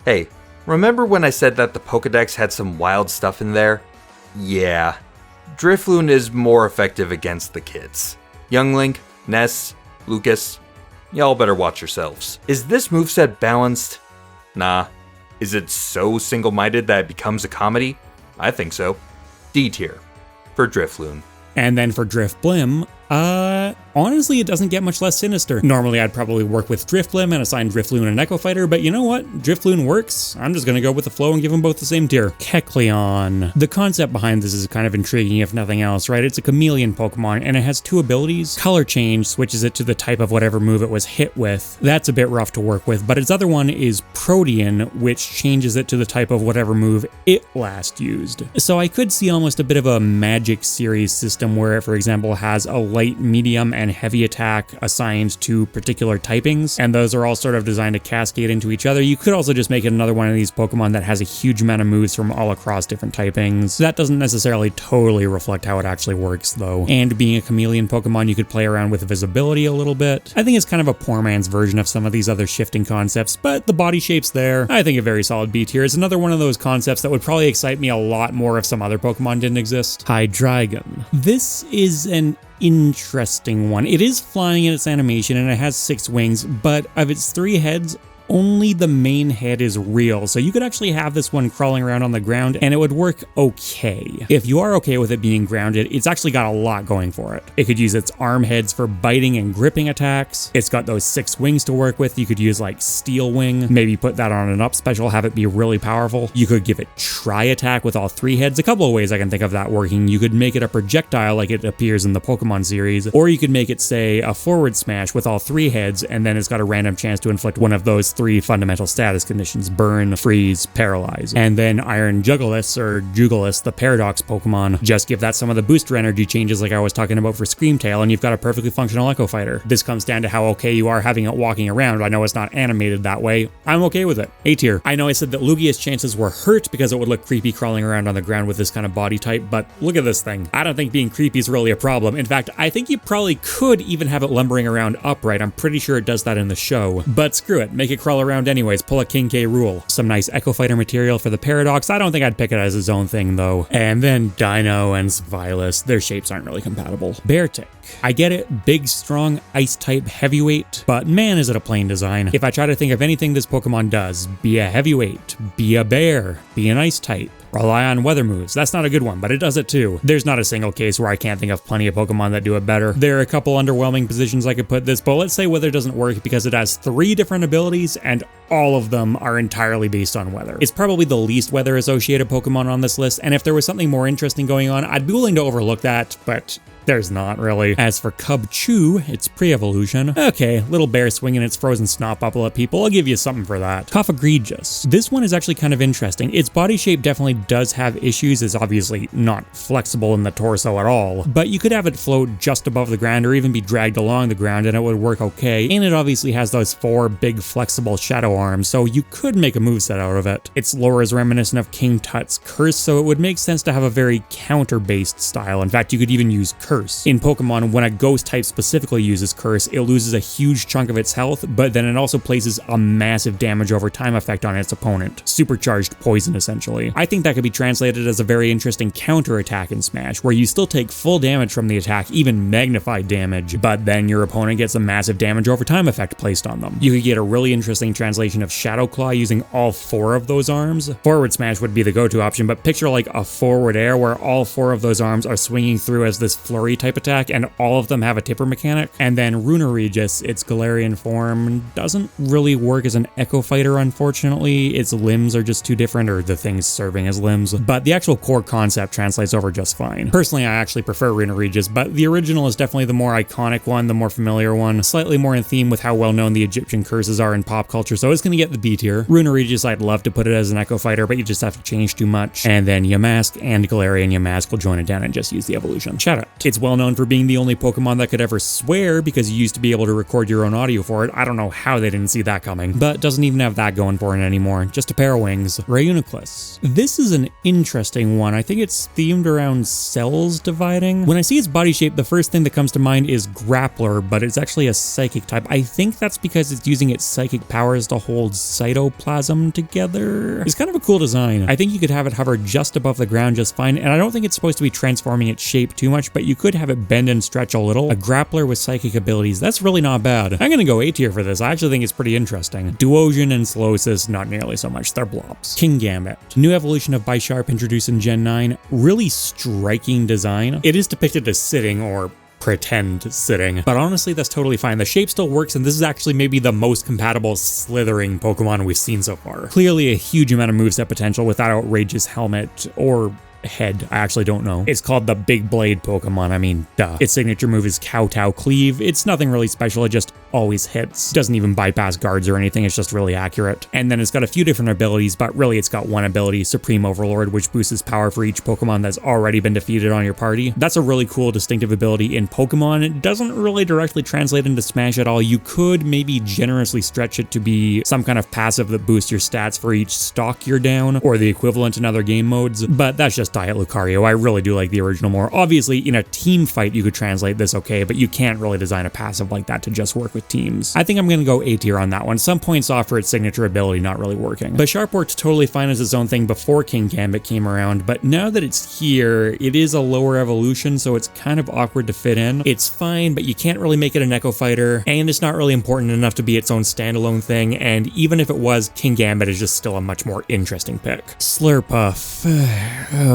Hey, remember when I said that the Pokédex had some wild stuff in there? Yeah. Drifloon is more effective against the kids. Young Link, Ness, Lucas, y'all better watch yourselves. Is this moveset balanced? Nah. Is it so single-minded that it becomes a comedy? I think so. D tier for Drifloon.
And then for Drifblim, honestly, it doesn't get much less sinister. Normally, I'd probably work with Drifblim and assign Drifloon an Echo Fighter, but you know what? Drifloon works. I'm just gonna go with the flow and give them both the same tier. Kecleon. The concept behind this is kind of intriguing, if nothing else, right? It's a chameleon Pokemon, and it has two abilities. Color Change switches it to the type of whatever move it was hit with. That's a bit rough to work with, but its other one is Protean, which changes it to the type of whatever move it last used. So I could see almost a bit of a Magic series system where it, for example, has a light, medium, and heavy attack assigned to particular typings, and those are all sort of designed to cascade into each other. You could also just make it another one of these Pokemon that has a huge amount of moves from all across different typings. That doesn't necessarily totally reflect how it actually works, though. And being a chameleon Pokemon, you could play around with visibility a little bit. I think it's kind of a poor man's version of some of these other shifting concepts, but the body shape's there. I think a very solid B tier. It's another one of those concepts that would probably excite me a lot more if some other Pokemon didn't exist. Hydreigon. This is an interesting one. It is flying in its animation and it has 6 wings, but of its 3 heads, only the main head is real, so you could actually have this one crawling around on the ground and it would work okay. If you are okay with it being grounded, it's actually got a lot going for it. It could use its arm heads for biting and gripping attacks. It's got those 6 wings to work with. You could use like Steel Wing, maybe put that on an up special, have it be really powerful. You could give it Tri-Attack with all 3 heads. A couple of ways I can think of that working. You could make it a projectile like it appears in the Pokemon series, or you could make it, say, a forward smash with all 3 heads, and then it's got a random chance to inflict one of those 3 fundamental status conditions: burn, freeze, paralyze. And then Iron Jugulis, or Jugulis, the Paradox Pokemon, just give that some of the booster energy changes like I was talking about for Screamtail, and you've got a perfectly functional Echo Fighter. This comes down to how okay you are having it walking around. I know it's not animated that way. I'm okay with it. A tier. I know I said that Lugia's chances were hurt because it would look creepy crawling around on the ground with this kind of body type, but look at this thing. I don't think being creepy is really a problem. In fact, I think you probably could even have it lumbering around upright. I'm pretty sure it does that in the show. But screw it. Make it crawl around anyways, pull a King K rule. Some nice Echo Fighter material for the Paradox. I don't think I'd pick it as its own thing though. And then Dino and Svilas, their shapes aren't really compatible. Beartic. I get it, big, strong, ice type heavyweight, but man is it a plain design. If I try to think of anything this Pokemon does, be a heavyweight, be a bear, be an ice type, rely on weather moves. That's not a good one, but it does it too. There's not a single case where I can't think of plenty of Pokemon that do it better. There are a couple underwhelming positions I could put this, but let's say weather doesn't work because it has 3 different abilities and all of them are entirely based on weather. It's probably the least weather associated Pokemon on this list, and if there was something more interesting going on, I'd be willing to overlook that, but there's not really. As for Cubchoo, it's pre-evolution. Okay, little bear swinging its frozen snot bubble at people, I'll give you something for that. Coffagregious. This one is actually kind of interesting. Its body shape definitely does have issues. It's obviously not flexible in the torso at all, but you could have it float just above the ground or even be dragged along the ground and it would work okay. And it obviously has those 4 big flexible shadow arms, so you could make a moveset out of it. Its lore is reminiscent of King Tut's Curse, so it would make sense to have a very counter-based style. In fact, you could even use Curse. In Pokemon, when a ghost type specifically uses Curse, it loses a huge chunk of its health, but then it also places a massive damage over time effect on its opponent. Supercharged poison, essentially. I think that could be translated as a very interesting counter attack in Smash, where you still take full damage from the attack, even magnified damage, but then your opponent gets a massive damage over time effect placed on them. You could get a really interesting translation of Shadow Claw using all 4 of those arms. Forward Smash would be the go-to option, but picture like a forward air where all 4 of those arms are swinging through as this flurry type attack, and all of them have a tipper mechanic. And then Runerigus, its Galarian form, doesn't really work as an Echo Fighter, unfortunately. Its limbs are just too different, or the things serving as limbs, but the actual core concept translates over just fine. Personally, I actually prefer Runerigus, but the original is definitely the more iconic one, the more familiar one, slightly more in theme with how well known the Egyptian curses are in pop culture, so it's gonna get the B tier. Runerigus, I'd love to put it as an Echo Fighter, but you just have to change too much. And then Yamask and Galarian Yamask will join it down and just use the evolution. Shout out. It's well known for being the only Pokemon that could ever swear because you used to be able to record your own audio for it. I don't know how they didn't see that coming, but doesn't even have that going for it anymore. Just a pair of wings. Reuniclus. This is an interesting one. I think it's themed around cells dividing. When I see its body shape, the first thing that comes to mind is Grappler, but it's actually a psychic type. I think that's because it's using its psychic powers to hold cytoplasm together. It's kind of a cool design. I think you could have it hover just above the ground just fine, and I don't think it's supposed to be transforming its shape too much, but you could have it bend and stretch a little. A Grappler with psychic abilities. That's really not bad. I'm gonna go A tier for this. I actually think it's pretty interesting. Duosion and Solosis, not nearly so much. They're blobs. Kingambit. New evolution of Bisharp introduced in Gen 9. Really striking design. It is depicted as sitting, or pretend sitting, but honestly that's totally fine. The shape still works, and this is actually maybe the most compatible slithering Pokemon we've seen so far. Clearly a huge amount of moveset potential with that outrageous helmet, or head, I actually don't know. It's called the Big Blade Pokemon, I mean, duh. Its signature move is Kowtow Cleave. It's nothing really special, it just always hits. Doesn't even bypass guards or anything, it's just really accurate. And then it's got a few different abilities, but really it's got one ability, Supreme Overlord, which boosts its power for each Pokemon that's already been defeated on your party. That's a really cool distinctive ability in Pokemon. It doesn't really directly translate into Smash at all. You could maybe generously stretch it to be some kind of passive that boosts your stats for each stock you're down, or the equivalent in other game modes, but that's just Diet Lucario. I really do like the original more. Obviously, in a team fight, you could translate this okay, but you can't really design a passive like that to just work with teams. I think I'm gonna go A tier on that one. Some points off for its signature ability not really working. Bisharp worked totally fine as its own thing before Kingambit came around, but now that it's here, it is a lower evolution, so it's kind of awkward to fit in. It's fine, but you can't really make it an Echo Fighter, and it's not really important enough to be its own standalone thing, and even if it was, Kingambit is just still a much more interesting pick. Slurpuff.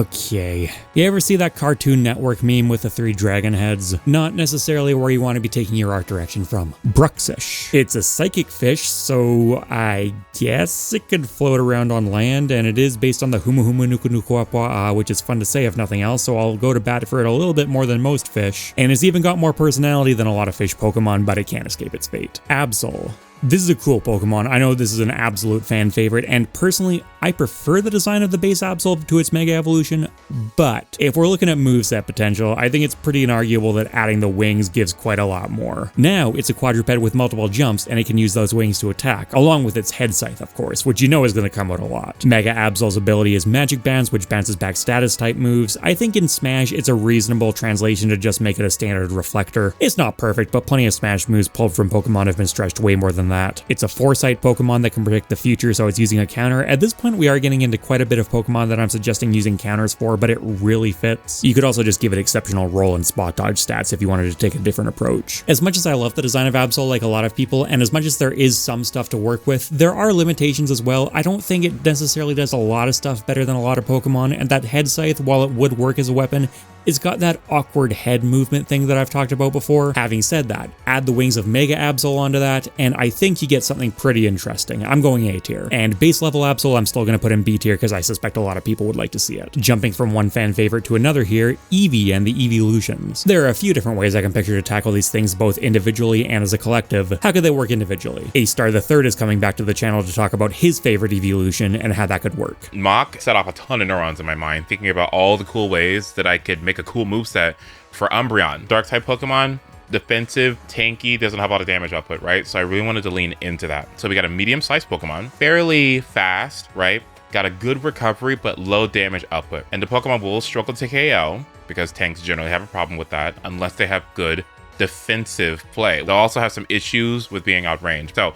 Okay. You ever see that Cartoon Network meme with the 3 dragon heads? Not necessarily where you want to be taking your art direction from. Bruxish. It's a psychic fish, so I guess it could float around on land, and it is based on the Humu Humu Nuku Nuku Apua, which is fun to say if nothing else, so I'll go to bat for it a little bit more than most fish. And it's even got more personality than a lot of fish Pokemon, but it can't escape its fate. Absol. This is a cool Pokemon. I know this is an absolute fan favorite, and personally, I prefer the design of the base Absol to its Mega Evolution, but if we're looking at moveset potential, I think it's pretty inarguable that adding the wings gives quite a lot more. Now, it's a quadruped with multiple jumps, and it can use those wings to attack, along with its head scythe, of course, which you know is going to come out a lot. Mega Absol's ability is Magic Bounce, which bounces back status type moves. I think in Smash, it's a reasonable translation to just make it a standard reflector. It's not perfect, but plenty of Smash moves pulled from Pokemon have been stretched way more than that. It's a Foresight Pokemon that can predict the future, so it's using a counter. At this point, we are getting into quite a bit of Pokemon that I'm suggesting using counters for, but it really fits. You could also just give it exceptional roll and spot dodge stats if you wanted to take a different approach. As much as I love the design of Absol like a lot of people, and as much as there is some stuff to work with, there are limitations as well. I don't think it necessarily does a lot of stuff better than a lot of Pokemon, and that head scythe, while it would work as a weapon, it's got that awkward head movement thing that I've talked about before. Having said that, add the wings of Mega Absol onto that, and I think you get something pretty interesting. I'm going A tier. And base level Absol, I'm still going to put in B tier because I suspect a lot of people would like to see it. Jumping from one fan favorite to another here, Eevee and the Eeveelutions. There are a few different ways I can picture to tackle these things both individually and as a collective. How could they work individually? A-Star the Third is coming back to the channel to talk about his favorite Eeveelution and how that could work.
Mock set off a ton of neurons in my mind, thinking about all the cool ways that I could make a cool moveset for Umbreon. Dark type Pokemon, defensive, tanky, doesn't have a lot of damage output, right? So I really wanted to lean into that. So we got a medium-sized Pokemon, fairly fast, right? Got a good recovery, but low damage output. And the Pokemon will struggle to KO, because tanks generally have a problem with that, unless they have good defensive play. They'll also have some issues with being outranged. So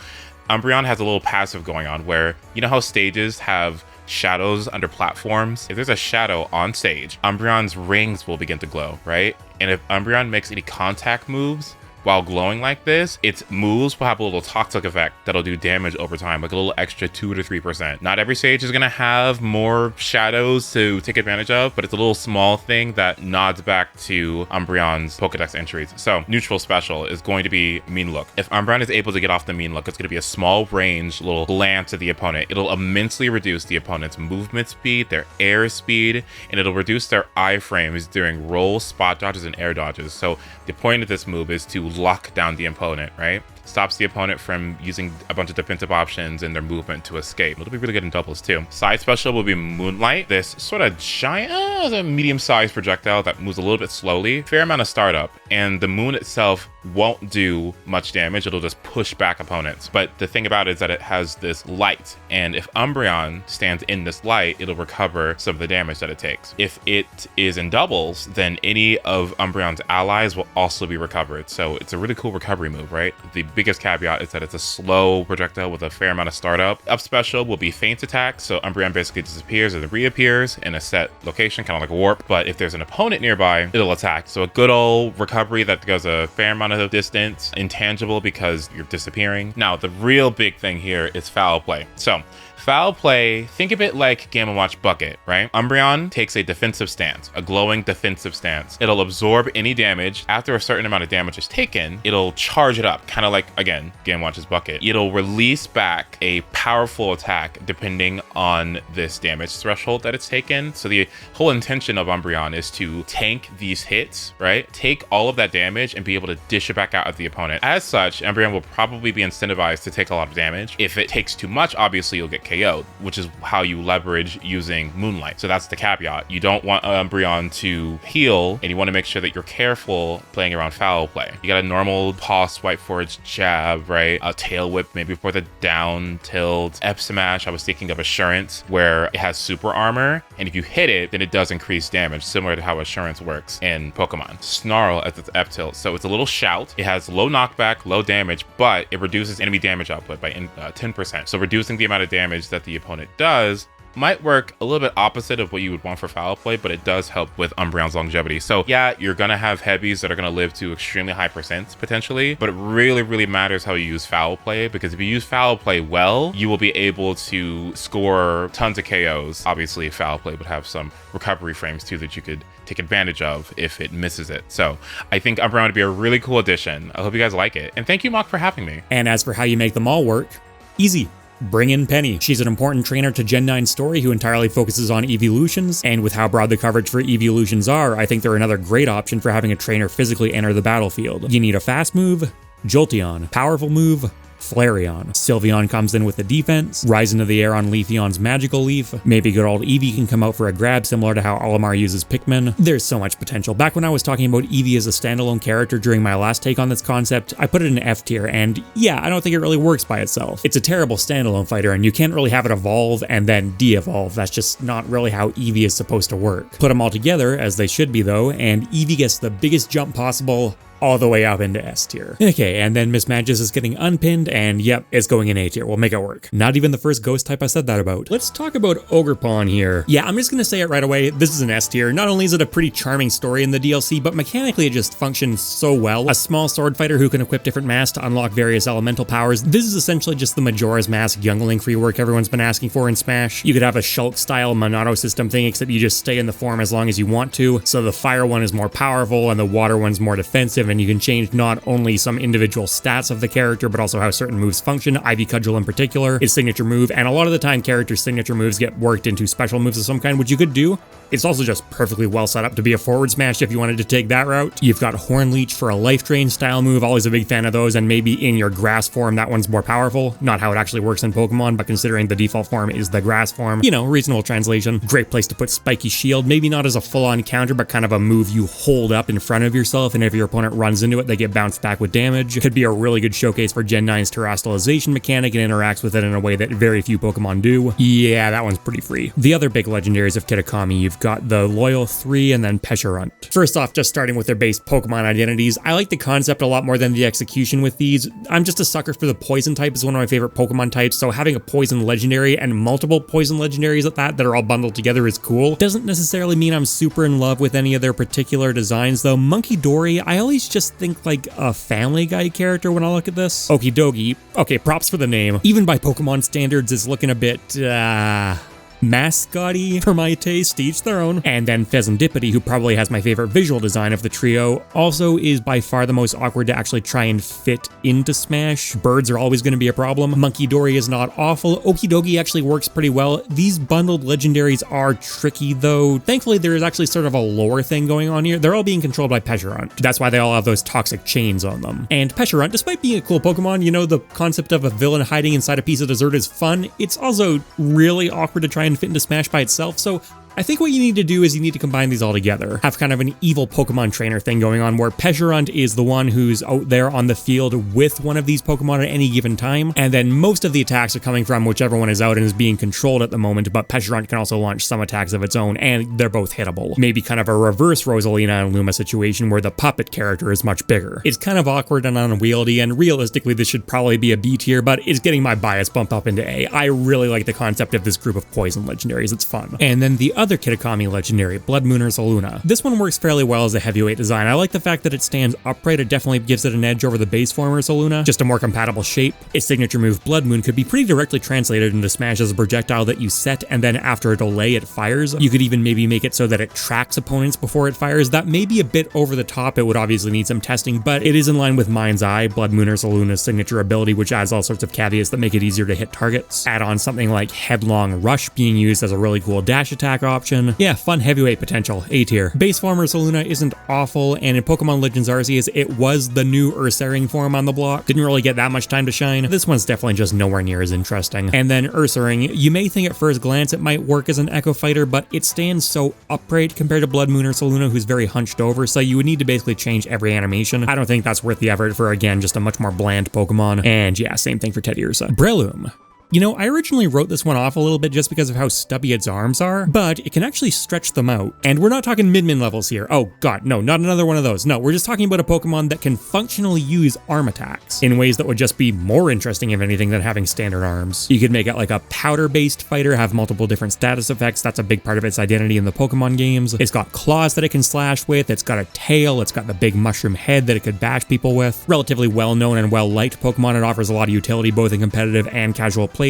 Umbreon has a little passive going on where, you know how stages have shadows under platforms? If there's a shadow on stage, Umbreon's rings will begin to glow, right? And if Umbreon makes any contact moves while glowing like this, its moves will have a little toxic effect that'll do damage over time, like a little extra 2 to 3%. Not every stage is gonna have more shadows to take advantage of, but it's a little small thing that nods back to Umbreon's Pokedex entries. So neutral special is going to be Mean Look. If Umbreon is able to get off the Mean Look, it's gonna be a small range little glance at the opponent. It'll immensely reduce the opponent's movement speed, their air speed, and it'll reduce their iframes during roll, spot dodges, and air dodges. So the point of this move is to lock down the opponent, right? stops the opponent from using a bunch of defensive options in their movement to escape. It'll be really good in doubles too. Side special will be Moonlight, this sort of giant, a medium-sized projectile that moves a little bit slowly, fair amount of startup, and the moon itself won't do much damage. It'll just push back opponents. But the thing about it is that it has this light, and if Umbreon stands in this light, it'll recover some of the damage that it takes. If it is in doubles, then any of Umbreon's allies will also be recovered. So it's a really cool recovery move, right? The biggest caveat is that it's a slow projectile with a fair amount of startup. Up special will be Feint Attack, so Umbreon basically disappears and then reappears in a set location, kind of like a warp. But if there's an opponent nearby, it'll attack. So a good old recovery that goes a fair amount of distance, intangible because you're disappearing. Now, the real big thing here is foul play. So foul play, think of it like Game & Watch Bucket, right? Umbreon takes a defensive stance, a glowing defensive stance. It'll absorb any damage. After a certain amount of damage is taken, it'll charge it up, kind of like, again, Game & Watch's Bucket. It'll release back a powerful attack depending on this damage threshold that it's taken. So the whole intention of Umbreon is to tank these hits, right? Take all of that damage and be able to dish it back out at the opponent. As such, Umbreon will probably be incentivized to take a lot of damage. If it takes too much, obviously you'll get KO'd, which is how you leverage using Moonlight. So that's the caveat. You don't want Umbreon to heal, and you want to make sure that you're careful playing around foul play. You got a normal paw swipe for its jab, right? A tail whip maybe for the down tilt. F smash, I was thinking of Assurance, where it has super armor, and if you hit it, then it does increase damage, similar to how Assurance works in Pokemon. Snarl at its F tilt. So it's a little shout. It has low knockback, low damage, but it reduces enemy damage output by 10%. So reducing the amount of damage that the opponent does might work a little bit opposite of what you would want for foul play, but it does help with Umbreon's longevity. So yeah, you're gonna have heavies that are gonna live to extremely high percents potentially, but it really, really matters how you use foul play, because if you use foul play well, you will be able to score tons of KOs. Obviously, foul play would have some recovery frames too that you could take advantage of if it misses it. So I think Umbreon would be a really cool addition. I hope you guys like it. And thank you, Mock, for having me.
And as for how you make them all work, easy. Bring in Penny. She's an important trainer to Gen 9's story who entirely focuses on evolutions, and with how broad the coverage for evolutions are, I think they're another great option for having a trainer physically enter the battlefield. You need a fast move, Jolteon. Powerful move, Flareon. Sylveon comes in with the defense, rise into the air on Leafeon's Magical Leaf. Maybe good old Eevee can come out for a grab similar to how Olimar uses Pikmin. There's so much potential. Back when I was talking about Eevee as a standalone character during my last take on this concept, I put it in F tier, and yeah, I don't think it really works by itself. It's a terrible standalone fighter, and you can't really have it evolve and then de-evolve. That's just not really how Eevee is supposed to work. Put them all together, as they should be though, and Eevee gets the biggest jump possible, all the way up into S tier. Okay, and then Miss Magis is getting unpinned, and yep, it's going in A tier. We'll make it work. Not even the first ghost type I said that about. Let's talk about Ogerpon here. Yeah, I'm just gonna say it right away. This is an S tier. Not only is it a pretty charming story in the DLC, but mechanically it just functions so well. A small sword fighter who can equip different masks to unlock various elemental powers. This is essentially just the Majora's Mask Youngling free work everyone's been asking for in Smash. You could have a Shulk style Monado system thing, except you just stay in the form as long as you want to. So the fire one is more powerful and the water one's more defensive, and you can change not only some individual stats of the character, but also how certain moves function. Ivy Cudgel in particular, its signature move, and a lot of the time characters' signature moves get worked into special moves of some kind, which you could do. It's also just perfectly well set up to be a forward smash if you wanted to take that route. You've got Horn Leech for a life drain style move, always a big fan of those, and maybe in your grass form that one's more powerful. Not how it actually works in Pokemon, but considering the default form is the grass form, you know, reasonable translation. Great place to put Spiky Shield, maybe not as a full-on counter, but kind of a move you hold up in front of yourself, and if your opponent runs into it, they get bounced back with damage. Could be a really good showcase for Gen 9's terrestrialization mechanic and interacts with it in a way that very few Pokemon do. Yeah, that one's pretty free. The other big legendaries of Kitakami, you've got the Loyal 3 and then Pesharunt. First off, just starting with their base Pokemon identities, I like the concept a lot more than the execution with these. I'm just a sucker for the poison type. It's one of my favorite Pokemon types, so having a poison legendary and multiple poison legendaries at that are all bundled together is cool. Doesn't necessarily mean I'm super in love with any of their particular designs though. Monkey Dory, I always just think like a Family Guy character when I look at this. Okie dokie. Okay, props for the name. Even by Pokemon standards, it's looking a bit, mascotty for my taste, each their own. And then Pheasantipity, who probably has my favorite visual design of the trio, also is by far the most awkward to actually try and fit into Smash. Birds are always going to be a problem. Monkey Dory is not awful. Okidogi actually works pretty well. These bundled legendaries are tricky though. Thankfully, there is actually sort of a lore thing going on here. They're all being controlled by Pecharunt. That's why they all have those toxic chains on them. And Pecharunt, despite being a cool Pokemon, you know, the concept of a villain hiding inside a piece of dessert is fun. It's also really awkward to try and fit into Smash by itself, so I think what you need to do is you need to combine these all together. Have kind of an evil Pokemon trainer thing going on where Pecharunt is the one who's out there on the field with one of these Pokemon at any given time, and then most of the attacks are coming from whichever one is out and is being controlled at the moment, but Pecharunt can also launch some attacks of its own, and they're both hittable. Maybe kind of a reverse Rosalina and Luma situation where the puppet character is much bigger. It's kind of awkward and unwieldy, and realistically this should probably be a B tier, but it's getting my bias bumped up into A. I really like the concept of this group of poison legendaries, it's fun. And then the other Kitakami legendary, Blood Moon Ursaluna. This one works fairly well as a heavyweight design. I like the fact that it stands upright. It definitely gives it an edge over the base form Ursaluna, just a more compatible shape. Its signature move, Blood Moon, could be pretty directly translated into Smash as a projectile that you set and then after a delay it fires. You could even maybe make it so that it tracks opponents before it fires. That may be a bit over the top. It would obviously need some testing, but it is in line with Mind's Eye, Blood Moon Ursaluna's signature ability, which adds all sorts of caveats that make it easier to hit targets. Add on something like Headlong Rush being used as a really cool dash attack option. Yeah, fun heavyweight potential, A tier. Base form Ursaluna isn't awful, and in Pokemon Legends Arceus, it was the new Ursaring form on the block. Didn't really get that much time to shine. This one's definitely just nowhere near as interesting. And then Ursaring, you may think at first glance it might work as an Echo Fighter, but it stands so upright compared to Blood Moon Ursaluna, who's very hunched over, so you would need to basically change every animation. I don't think that's worth the effort for, again, just a much more bland Pokemon. And yeah, same thing for Teddiursa. Breloom. You know, I originally wrote this one off a little bit just because of how stubby its arms are, but it can actually stretch them out. And we're not talking Min-Min levels here. Oh god, no, not another one of those. No, we're just talking about a Pokemon that can functionally use arm attacks in ways that would just be more interesting, if anything, than having standard arms. You could make it like a powder-based fighter, have multiple different status effects. That's a big part of its identity in the Pokemon games. It's got claws that it can slash with. It's got a tail. It's got the big mushroom head that it could bash people with. Relatively well-known and well-liked Pokemon. It offers a lot of utility both in competitive and casual playthroughs.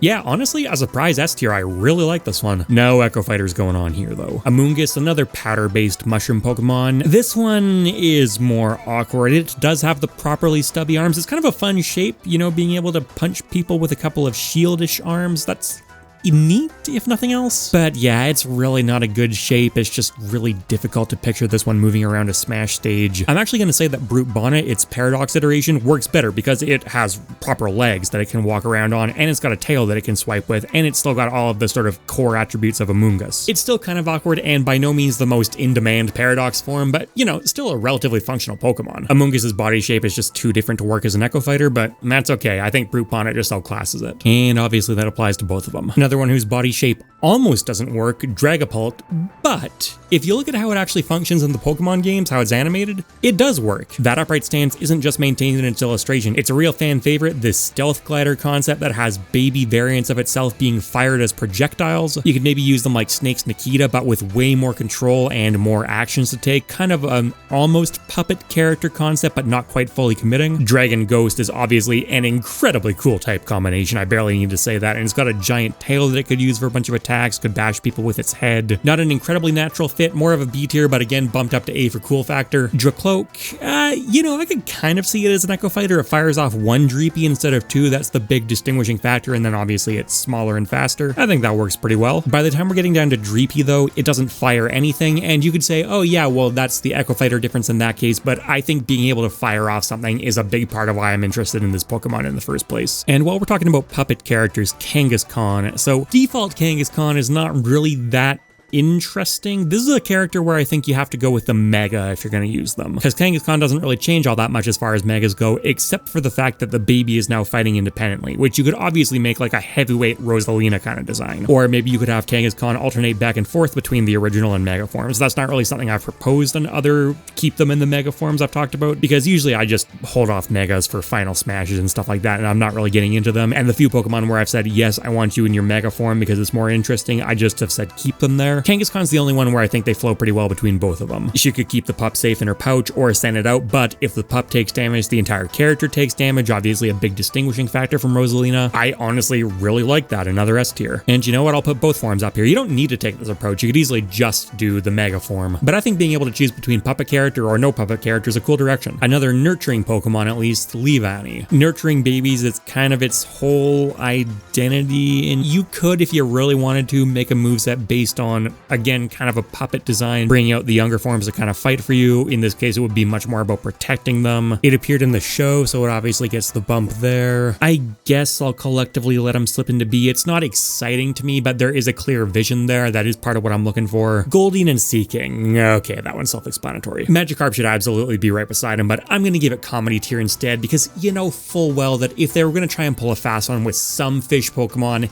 Yeah, honestly, as a prize S tier, I really like this one. No Echo Fighters going on here, though. Amoonguss, another powder-based mushroom Pokemon. This one is more awkward. It does have the properly stubby arms. It's kind of a fun shape, you know, being able to punch people with a couple of shieldish arms. That's neat, if nothing else. But yeah, it's really not a good shape. It's just really difficult to picture this one moving around a Smash stage. I'm actually going to say that Brute Bonnet, its Paradox iteration, works better because it has proper legs that it can walk around on, and it's got a tail that it can swipe with, and it's still got all of the sort of core attributes of Amoonguss. It's still kind of awkward and by no means the most in-demand Paradox form, but you know, still a relatively functional Pokemon. Amoonguss's body shape is just too different to work as an Echo Fighter, but that's okay. I think Brute Bonnet just outclasses it. And obviously that applies to both of them. Another one whose body shape almost doesn't work, Dragapult, but if you look at how it actually functions in the Pokemon games, how it's animated, it does work. That upright stance isn't just maintained in its illustration. It's a real fan favorite, this stealth glider concept that has baby variants of itself being fired as projectiles. You could maybe use them like Snake's Nikita, but with way more control and more actions to take. Kind of an almost puppet character concept, but not quite fully committing. Dragon Ghost is obviously an incredibly cool type combination. I barely need to say that. And it's got a giant tail that it could use for a bunch of attacks, could bash people with its head. Not an incredibly natural fit, more of a B tier, but again, bumped up to A for cool factor. Dracloak, you know, I could kind of see it as an Echo Fighter. It fires off one Dreepy instead of two. That's the big distinguishing factor, and then obviously it's smaller and faster. I think that works pretty well. By the time we're getting down to Dreepy, though, it doesn't fire anything, and you could say, oh yeah, well, that's the Echo Fighter difference in that case, but I think being able to fire off something is a big part of why I'm interested in this Pokemon in the first place. And while we're talking about puppet characters, Kangaskhan. So default Kangaskhan is not really that interesting. This is a character where I think you have to go with the Mega if you're going to use them, because Kangaskhan doesn't really change all that much as far as Megas go, except for the fact that the baby is now fighting independently, which you could obviously make like a heavyweight Rosalina kind of design, or maybe you could have Kangaskhan alternate back and forth between the original and Mega forms. That's not really something I've proposed on other keep them in the Mega forms I've talked about, because usually I just hold off Megas for final smashes and stuff like that, and I'm not really getting into them. And the few Pokemon where I've said, yes, I want you in your Mega form because it's more interesting, I just have said keep them there. there. Kangaskhan's the only one where I think they flow pretty well between both of them. She could keep the pup safe in her pouch or send it out, but if the pup takes damage, the entire character takes damage, obviously a big distinguishing factor from Rosalina. I honestly really like that, another S tier. And you know what, I'll put both forms up here. You don't need to take this approach, you could easily just do the Mega form. But I think being able to choose between puppet character or no puppet character is a cool direction. Another nurturing Pokemon at least, Leavanny. Nurturing babies, it's kind of its whole identity, and you could, if you really wanted to, make a moveset based on, again, kind of a puppet design, bringing out the younger forms to kind of fight for you. In this case, it would be much more about protecting them. It appeared in the show, so it obviously gets the bump there. I guess I'll collectively let him slip into B. It's not exciting to me, but there is a clear vision there. That is part of what I'm looking for. Goldeen and Seeking. Okay, that one's self-explanatory. Magikarp should absolutely be right beside him, but I'm going to give it comedy tier instead because you know full well that if they were going to try and pull a fast one with some fish Pokemon,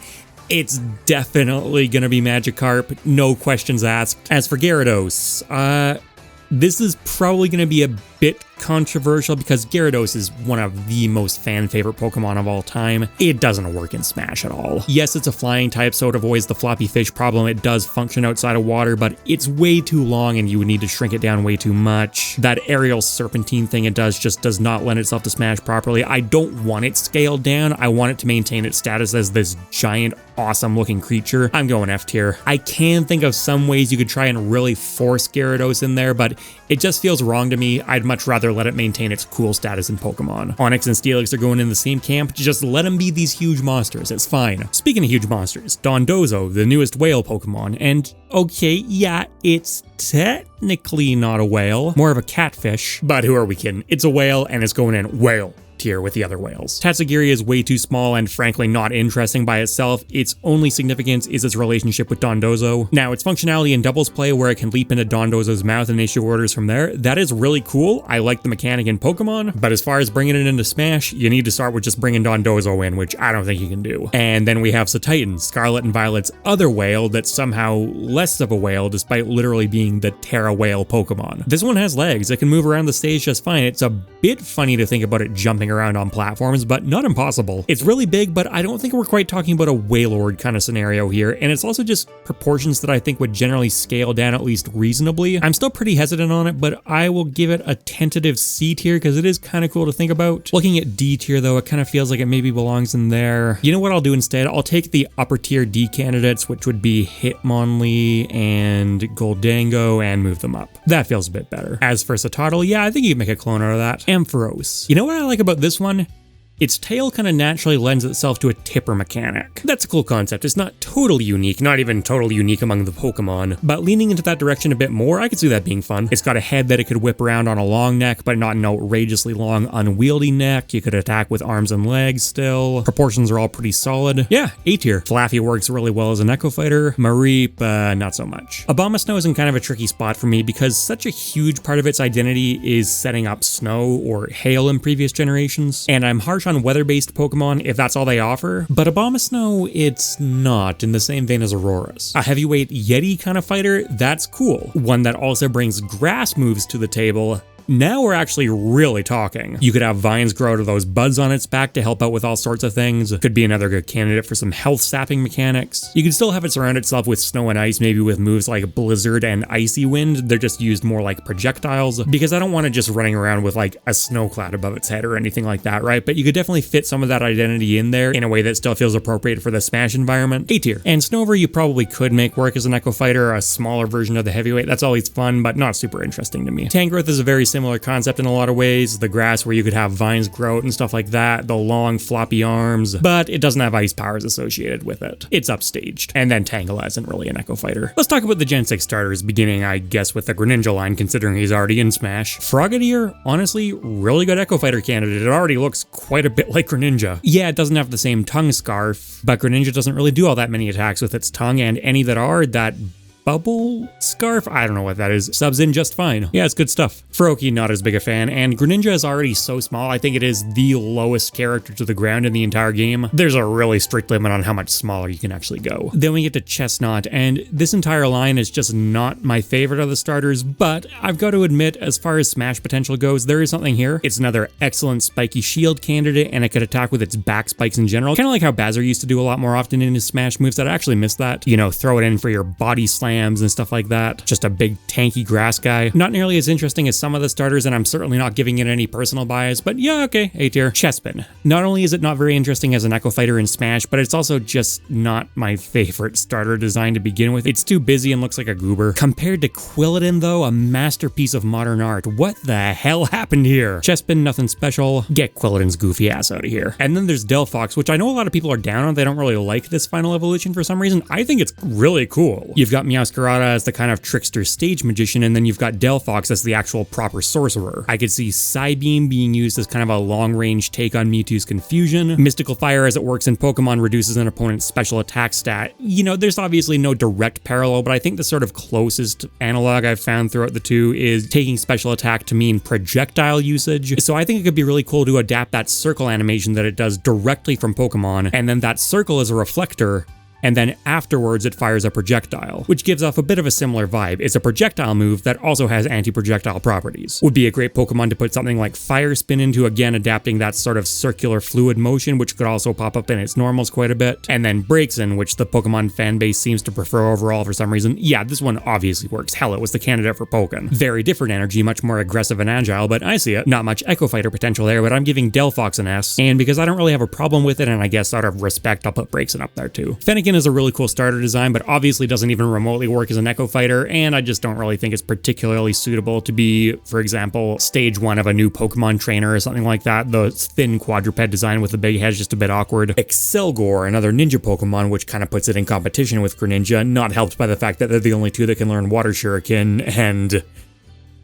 it's definitely going to be Magikarp, no questions asked. As for Gyarados, this is probably going to be a bit controversial because Gyarados is one of the most fan favorite Pokemon of all time. It doesn't work in Smash at all. Yes, it's a flying type, so it avoids the floppy fish problem. It does function outside of water, but it's way too long and you would need to shrink it down way too much. That aerial serpentine thing it does just does not lend itself to Smash properly. I don't want it scaled down. I want it to maintain its status as this giant, awesome looking creature. I'm going F tier. I can think of some ways you could try and really force Gyarados in there, but it just feels wrong to me. I'd much rather let it maintain its cool status in Pokemon. Onix and Steelix are going in the same camp. Just let them be these huge monsters. It's fine. Speaking of huge monsters, Dondozo, the newest whale Pokemon, and okay, yeah, it's technically not a whale, more of a catfish, but who are we kidding? It's a whale and it's going in whale tier with the other whales. Tatsugiri is way too small and frankly not interesting by itself. Its only significance is its relationship with Dondozo. Now, its functionality in doubles play where it can leap into Dondozo's mouth and issue orders from there, that is really cool. I like the mechanic in Pokemon, but as far as bringing it into Smash, you need to start with just bringing Dondozo in, which I don't think you can do. And then we have Satitan, Scarlet and Violet's other whale that's somehow less of a whale despite literally being the Terra whale Pokemon. This one has legs. It can move around the stage just fine. It's a bit funny to think about it jumping around on platforms, but not impossible. It's really big, but I don't think we're quite talking about a Wailord kind of scenario here, and it's also just proportions that I think would generally scale down at least reasonably. I'm still pretty hesitant on it, but I will give it a tentative C tier because it is kind of cool to think about. Looking at D tier though, it kind of feels like it maybe belongs in there. You know what I'll do instead? I'll take the upper tier D candidates, which would be Hitmonlee and Goldango, and move them up. That feels a bit better. As for Satotl, yeah, I think you can make a clone out of that. Ampharos. You know what I like about this one? Its tail kind of naturally lends itself to a tipper mechanic. That's a cool concept. It's not totally unique, not even totally unique among the Pokemon, but leaning into that direction a bit more, I could see that being fun. It's got a head that it could whip around on a long neck, but not an outrageously long, unwieldy neck. You could attack with arms and legs still. Proportions are all pretty solid. Yeah, A tier. Flaffy works really well as an Echo Fighter. Mareep, not so much. Abomasnow is in kind of a tricky spot for me because such a huge part of its identity is setting up snow or hail in previous generations, and I'm harsh on weather-based Pokemon if that's all they offer, but Abomasnow, it's not in the same vein as Aurora's. A heavyweight Yeti kind of fighter, that's cool. One that also brings grass moves to the table. Now we're actually really talking. You could have vines grow out of those buds on its back to help out with all sorts of things. Could be another good candidate for some health sapping mechanics. You can still have it surround itself with snow and ice, maybe with moves like Blizzard and Icy Wind. They're just used more like projectiles because I don't want it just running around with like a snow cloud above its head or anything like that, right? But you could definitely fit some of that identity in there in a way that still feels appropriate for the Smash environment. A tier. And Snover you probably could make work as an Echo Fighter, a smaller version of the heavyweight. That's always fun, but not super interesting to me. Tangrowth is a very similar concept in a lot of ways. The grass where you could have vines grow out and stuff like that, the long floppy arms, but it doesn't have ice powers associated with it. It's upstaged. And then Tangela isn't really an Echo Fighter. Let's talk about the Gen 6 starters, beginning I guess with the Greninja line considering he's already in Smash. Frogadier, honestly, really good Echo Fighter candidate. It already looks quite a bit like Greninja. Yeah, it doesn't have the same tongue scarf, but Greninja doesn't really do all that many attacks with its tongue, and any that are, that bubble scarf? I don't know what that is. Subs in just fine. Yeah, it's good stuff. Froakie, not as big a fan, and Greninja is already so small, I think it is the lowest character to the ground in the entire game. There's a really strict limit on how much smaller you can actually go. Then we get to Chestnut, and this entire line is just not my favorite of the starters, but I've got to admit, as far as Smash potential goes, there is something here. It's another excellent spiky shield candidate, and it could attack with its back spikes in general, kind of like how Bowser used to do a lot more often in his Smash moves. I actually miss that. You know, throw it in for your body slams and stuff like that. Just a big tanky grass guy. Not nearly as interesting as some of the starters, and I'm certainly not giving it any personal bias, but yeah, okay, A tier. Chespin. Not only is it not very interesting as an Echo Fighter in Smash, but it's also just not my favorite starter design to begin with. It's too busy and looks like a goober. Compared to Quilladin though, a masterpiece of modern art. What the hell happened here? Chespin, nothing special. Get Quilladin's goofy ass out of here. And then there's Delphox, which I know a lot of people are down on. They don't really like this final evolution for some reason. I think it's really cool. You've got Meowscarada as the kind of trickster stage magician, and then you've got Delphox as the actual proper sorcerer. I could see Psybeam being used as kind of a long-range take on Mewtwo's confusion. Mystical Fire, as it works in Pokemon, reduces an opponent's special attack stat. You know, there's obviously no direct parallel, but I think the sort of closest analog I've found throughout the two is taking special attack to mean projectile usage. So I think it could be really cool to adapt that circle animation that it does directly from Pokemon, and then that circle is a reflector, and then afterwards it fires a projectile, which gives off a bit of a similar vibe. It's a projectile move that also has anti-projectile properties. Would be a great Pokemon to put something like Fire Spin into, again adapting that sort of circular fluid motion, which could also pop up in its normals quite a bit. And then Braixen, which the Pokemon fanbase seems to prefer overall for some reason. Yeah, this one obviously works. Hell, it was the candidate for Pokken. Very different energy, much more aggressive and agile, but I see it. Not much Echo Fighter potential there, but I'm giving Delphox an S. And because I don't really have a problem with it, and I guess out of respect, I'll put Braixen up there too. Fennekin is a really cool starter design, but obviously doesn't even remotely work as an Echo Fighter, and I just don't really think it's particularly suitable to be, for example, stage 1 of a new Pokemon trainer or something like that. The thin quadruped design with the big head is just a bit awkward. Excelgor, another ninja Pokemon, which kind of puts it in competition with Greninja, not helped by the fact that they're the only two that can learn Water Shuriken, and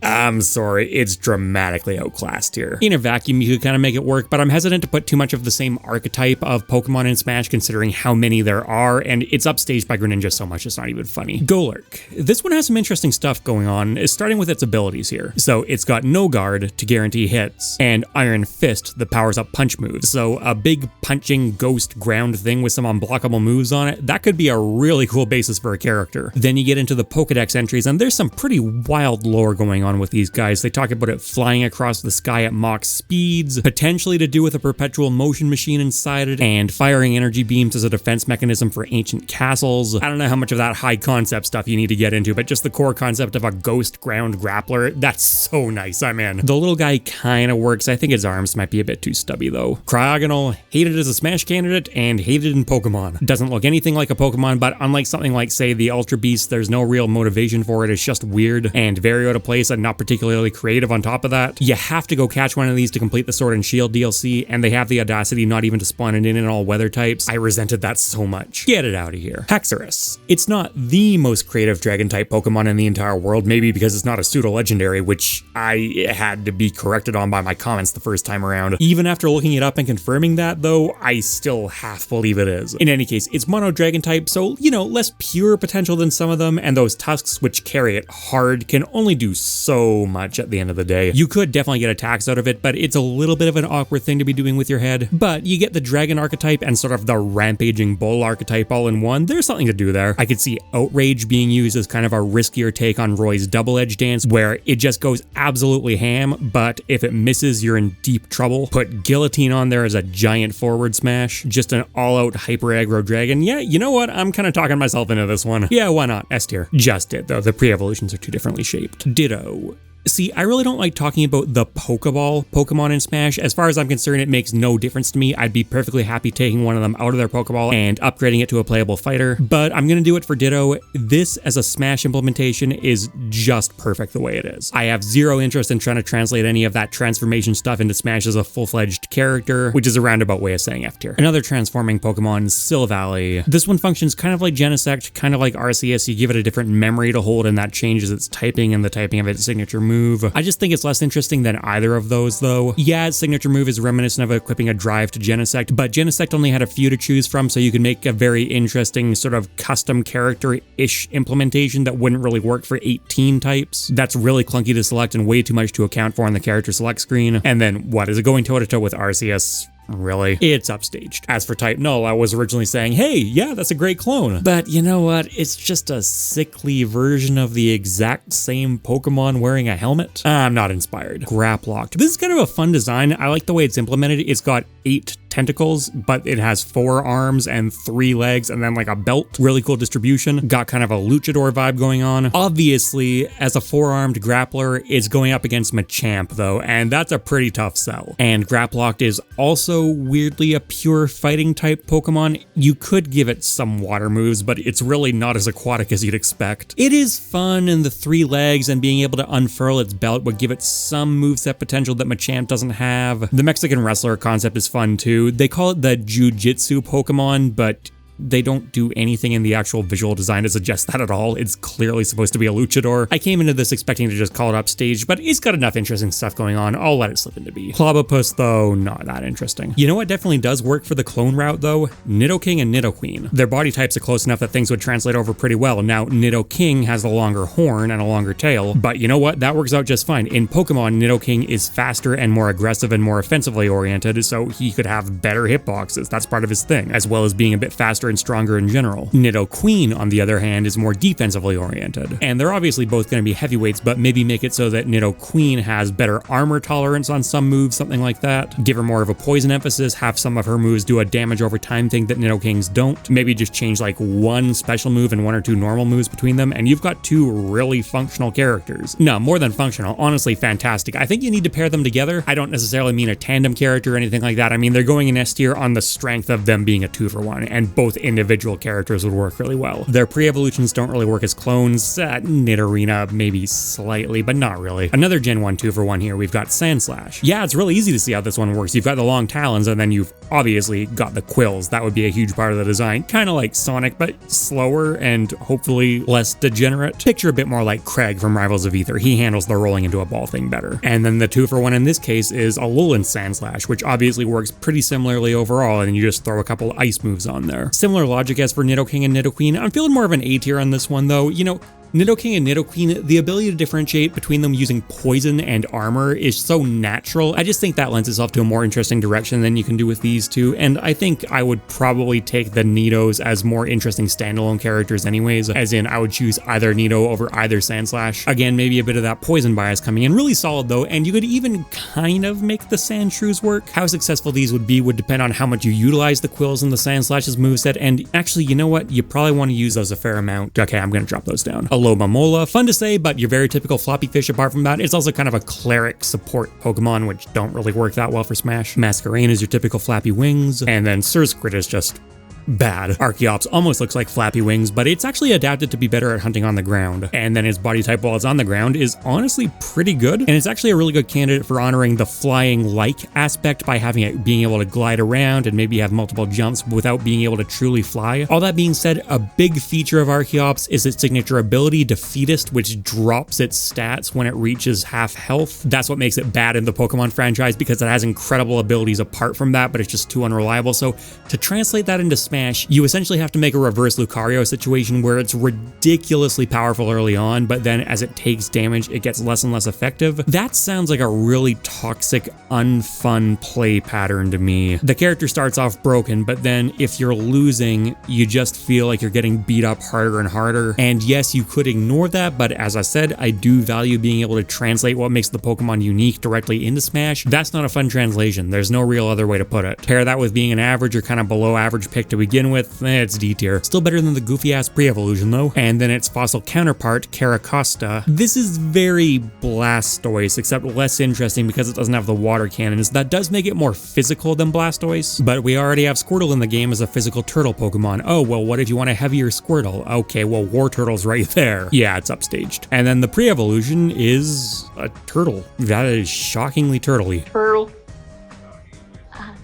I'm sorry, it's dramatically outclassed here. In a vacuum, you could kind of make it work, but I'm hesitant to put too much of the same archetype of Pokemon in Smash considering how many there are, and it's upstaged by Greninja so much it's not even funny. Golurk. This one has some interesting stuff going on, starting with its abilities here. So it's got No Guard to guarantee hits, and Iron Fist that powers up punch moves. So a big punching ghost ground thing with some unblockable moves on it, that could be a really cool basis for a character. Then you get into the Pokedex entries, and there's some pretty wild lore going on with these guys. They talk about it flying across the sky at Mach speeds, potentially to do with a perpetual motion machine inside it, and firing energy beams as a defense mechanism for ancient castles. I don't know how much of that high concept stuff you need to get into, but just the core concept of a ghost ground grappler, that's so nice, I'm in. The little guy kind of works. I think his arms might be a bit too stubby though. Cryogonal, hated as a Smash candidate and hated in Pokemon. Doesn't look anything like a Pokemon, but unlike something like, say, the Ultra Beast, there's no real motivation for it. It's just weird and very out of place and not particularly creative on top of that. You have to go catch one of these to complete the Sword and Shield DLC, and they have the audacity not even to spawn it in all weather types. I resented that so much. Get it out of here. Haxorus. It's not the most creative dragon type Pokemon in the entire world, maybe because it's not a pseudo-legendary, which I had to be corrected on by my comments the first time around. Even after looking it up and confirming that though, I still half believe it is. In any case, it's mono dragon type, so, you know, less pure potential than some of them, and those tusks, which carry it hard, can only do so much at the end of the day. You could definitely get attacks out of it, but it's a little bit of an awkward thing to be doing with your head. But you get the dragon archetype and sort of the rampaging bull archetype all in one. There's something to do there. I could see Outrage being used as kind of a riskier take on Roy's double edge dance, where it just goes absolutely ham, but if it misses, you're in deep trouble. Put Guillotine on there as a giant forward smash. Just an all-out hyper aggro dragon. Yeah, you know what? I'm kind of talking myself into this one. Yeah, why not? S tier. Just it, though. The pre-evolutions are too differently shaped. Ditto. See, I really don't like talking about the Pokeball Pokemon in Smash. As far as I'm concerned, it makes no difference to me. I'd be perfectly happy taking one of them out of their Pokeball and upgrading it to a playable fighter, but I'm gonna do it for Ditto. This as a Smash implementation is just perfect the way it is. I have zero interest in trying to translate any of that transformation stuff into Smash as a full-fledged character, which is a roundabout way of saying F tier. Another transforming Pokemon, Silvally. This one functions kind of like Genesect, kind of like Arceus. You give it a different memory to hold, and that changes its typing and the typing of its signature move. move. I just think it's less interesting than either of those though. Yeah, its signature move is reminiscent of equipping a drive to Genesect, but Genesect only had a few to choose from, so you could make a very interesting sort of custom character-ish implementation that wouldn't really work for 18 types. That's really clunky to select and way too much to account for on the character select screen. And then what, is it going toe-to-toe with Arceus? Really? It's upstaged. As for Type Null, I was originally saying, hey, yeah, that's a great clone. But you know what? It's just a sickly version of the exact same Pokemon wearing a helmet. I'm not inspired. Graplocked. This is kind of a fun design. I like the way it's implemented. It's got 8 tentacles, but it has 4 arms and 3 legs and then like a belt. Really cool distribution. Got kind of a luchador vibe going on. Obviously, as a 4-armed grappler, it's going up against Machamp though, and that's a pretty tough sell. And Graplocked is also weirdly a pure fighting type Pokemon. You could give it some water moves, but it's really not as aquatic as you'd expect. It is fun, and the 3 legs and being able to unfurl its belt would give it some moveset potential that Machamp doesn't have. The Mexican wrestler concept is fun too. They call it the Jiu-Jitsu Pokemon, but they don't do anything in the actual visual design to suggest that at all. It's clearly supposed to be a luchador. I came into this expecting to just call it upstage, but it's got enough interesting stuff going on. I'll let it slip into B. Clobbopus, though, not that interesting. You know what definitely does work for the clone route, though? Nidoking and Nidoqueen. Their body types are close enough that things would translate over pretty well. Now, Nidoking has a longer horn and a longer tail, but you know what? That works out just fine. In Pokemon, Nidoking is faster and more aggressive and more offensively oriented, so he could have better hitboxes. That's part of his thing, as well as being a bit faster and stronger in general. Nidoqueen, on the other hand, is more defensively oriented. And they're obviously both going to be heavyweights, but maybe make it so that Nidoqueen has better armor tolerance on some moves, something like that. Give her more of a poison emphasis, have some of her moves do a damage over time thing that Nidoking's don't. Maybe just change like 1 special move and 1 or 2 normal moves between them, and you've got 2 really functional characters. No, more than functional, honestly fantastic. I think you need to pair them together. I don't necessarily mean a tandem character or anything like that. I mean, they're going in S tier on the strength of them being a 2-for-1, and both individual characters would work really well. Their pre-evolutions don't really work as clones. Nidorina maybe slightly, but not really. Another Gen 1 2-for-1 here. We've got Sandslash. Yeah, it's really easy to see how this one works. You've got the long talons, and then you've obviously got the quills. That would be a huge part of the design. Kind of like Sonic, but slower and hopefully less degenerate. Picture a bit more like Craig from Rivals of Ether. He handles the rolling into a ball thing better. And then the 2-for-1 in this case is Alolan Sandslash, which obviously works pretty similarly overall, and you just throw a couple ice moves on there. Similar logic as for Nidoking and Nidoqueen. I'm feeling more of an A tier on this one though. You know, Nidoking and Nidoqueen, the ability to differentiate between them using poison and armor is so natural. I just think that lends itself to a more interesting direction than you can do with these two, and I think I would probably take the Nidos as more interesting standalone characters anyways, as in I would choose either Nido over either Sandslash. Again, maybe a bit of that poison bias coming in. Really solid though, and you could even kind of make the Sandshrews work. How successful these would be would depend on how much you utilize the Quills and the Sandslash's moveset, and actually, you know what? You probably want to use those a fair amount. Okay, I'm gonna drop those down. Alomomola, fun to say, but your very typical floppy fish. Apart from that, it's also kind of a cleric support Pokemon, which don't really work that well for Smash. Masquerain is your typical flappy wings, and then Surskrit is just bad. Archeops almost looks like flappy wings, but it's actually adapted to be better at hunting on the ground. And then its body type while it's on the ground is honestly pretty good, and it's actually a really good candidate for honoring the flying-like aspect by having it being able to glide around and maybe have multiple jumps without being able to truly fly. All that being said, a big feature of Archeops is its signature ability, Defeatist, which drops its stats when it reaches half health. That's what makes it bad in the Pokemon franchise, because it has incredible abilities apart from that, but it's just too unreliable. So to translate that into Smash, you essentially have to make a reverse Lucario situation where it's ridiculously powerful early on, but then as it takes damage, it gets less and less effective. That sounds like a really toxic, unfun play pattern to me. The character starts off broken, but then if you're losing, you just feel like you're getting beat up harder and harder. And yes, you could ignore that, but as I said, I do value being able to translate what makes the Pokemon unique directly into Smash. That's not a fun translation. There's no real other way to put it. Pair that with being an average or kind of below average pick to begin with, it's D tier. Still better than the goofy ass pre-evolution though. And then its fossil counterpart, Caracosta. This is very Blastoise, except less interesting because it doesn't have the water cannons. That does make it more physical than Blastoise, but we already have Squirtle in the game as a physical turtle Pokemon. Oh, well, what if you want a heavier Squirtle? Okay, well, Wartortle's right there. Yeah, it's upstaged. And then the pre-evolution is a turtle. That is shockingly turtley.
Turtle.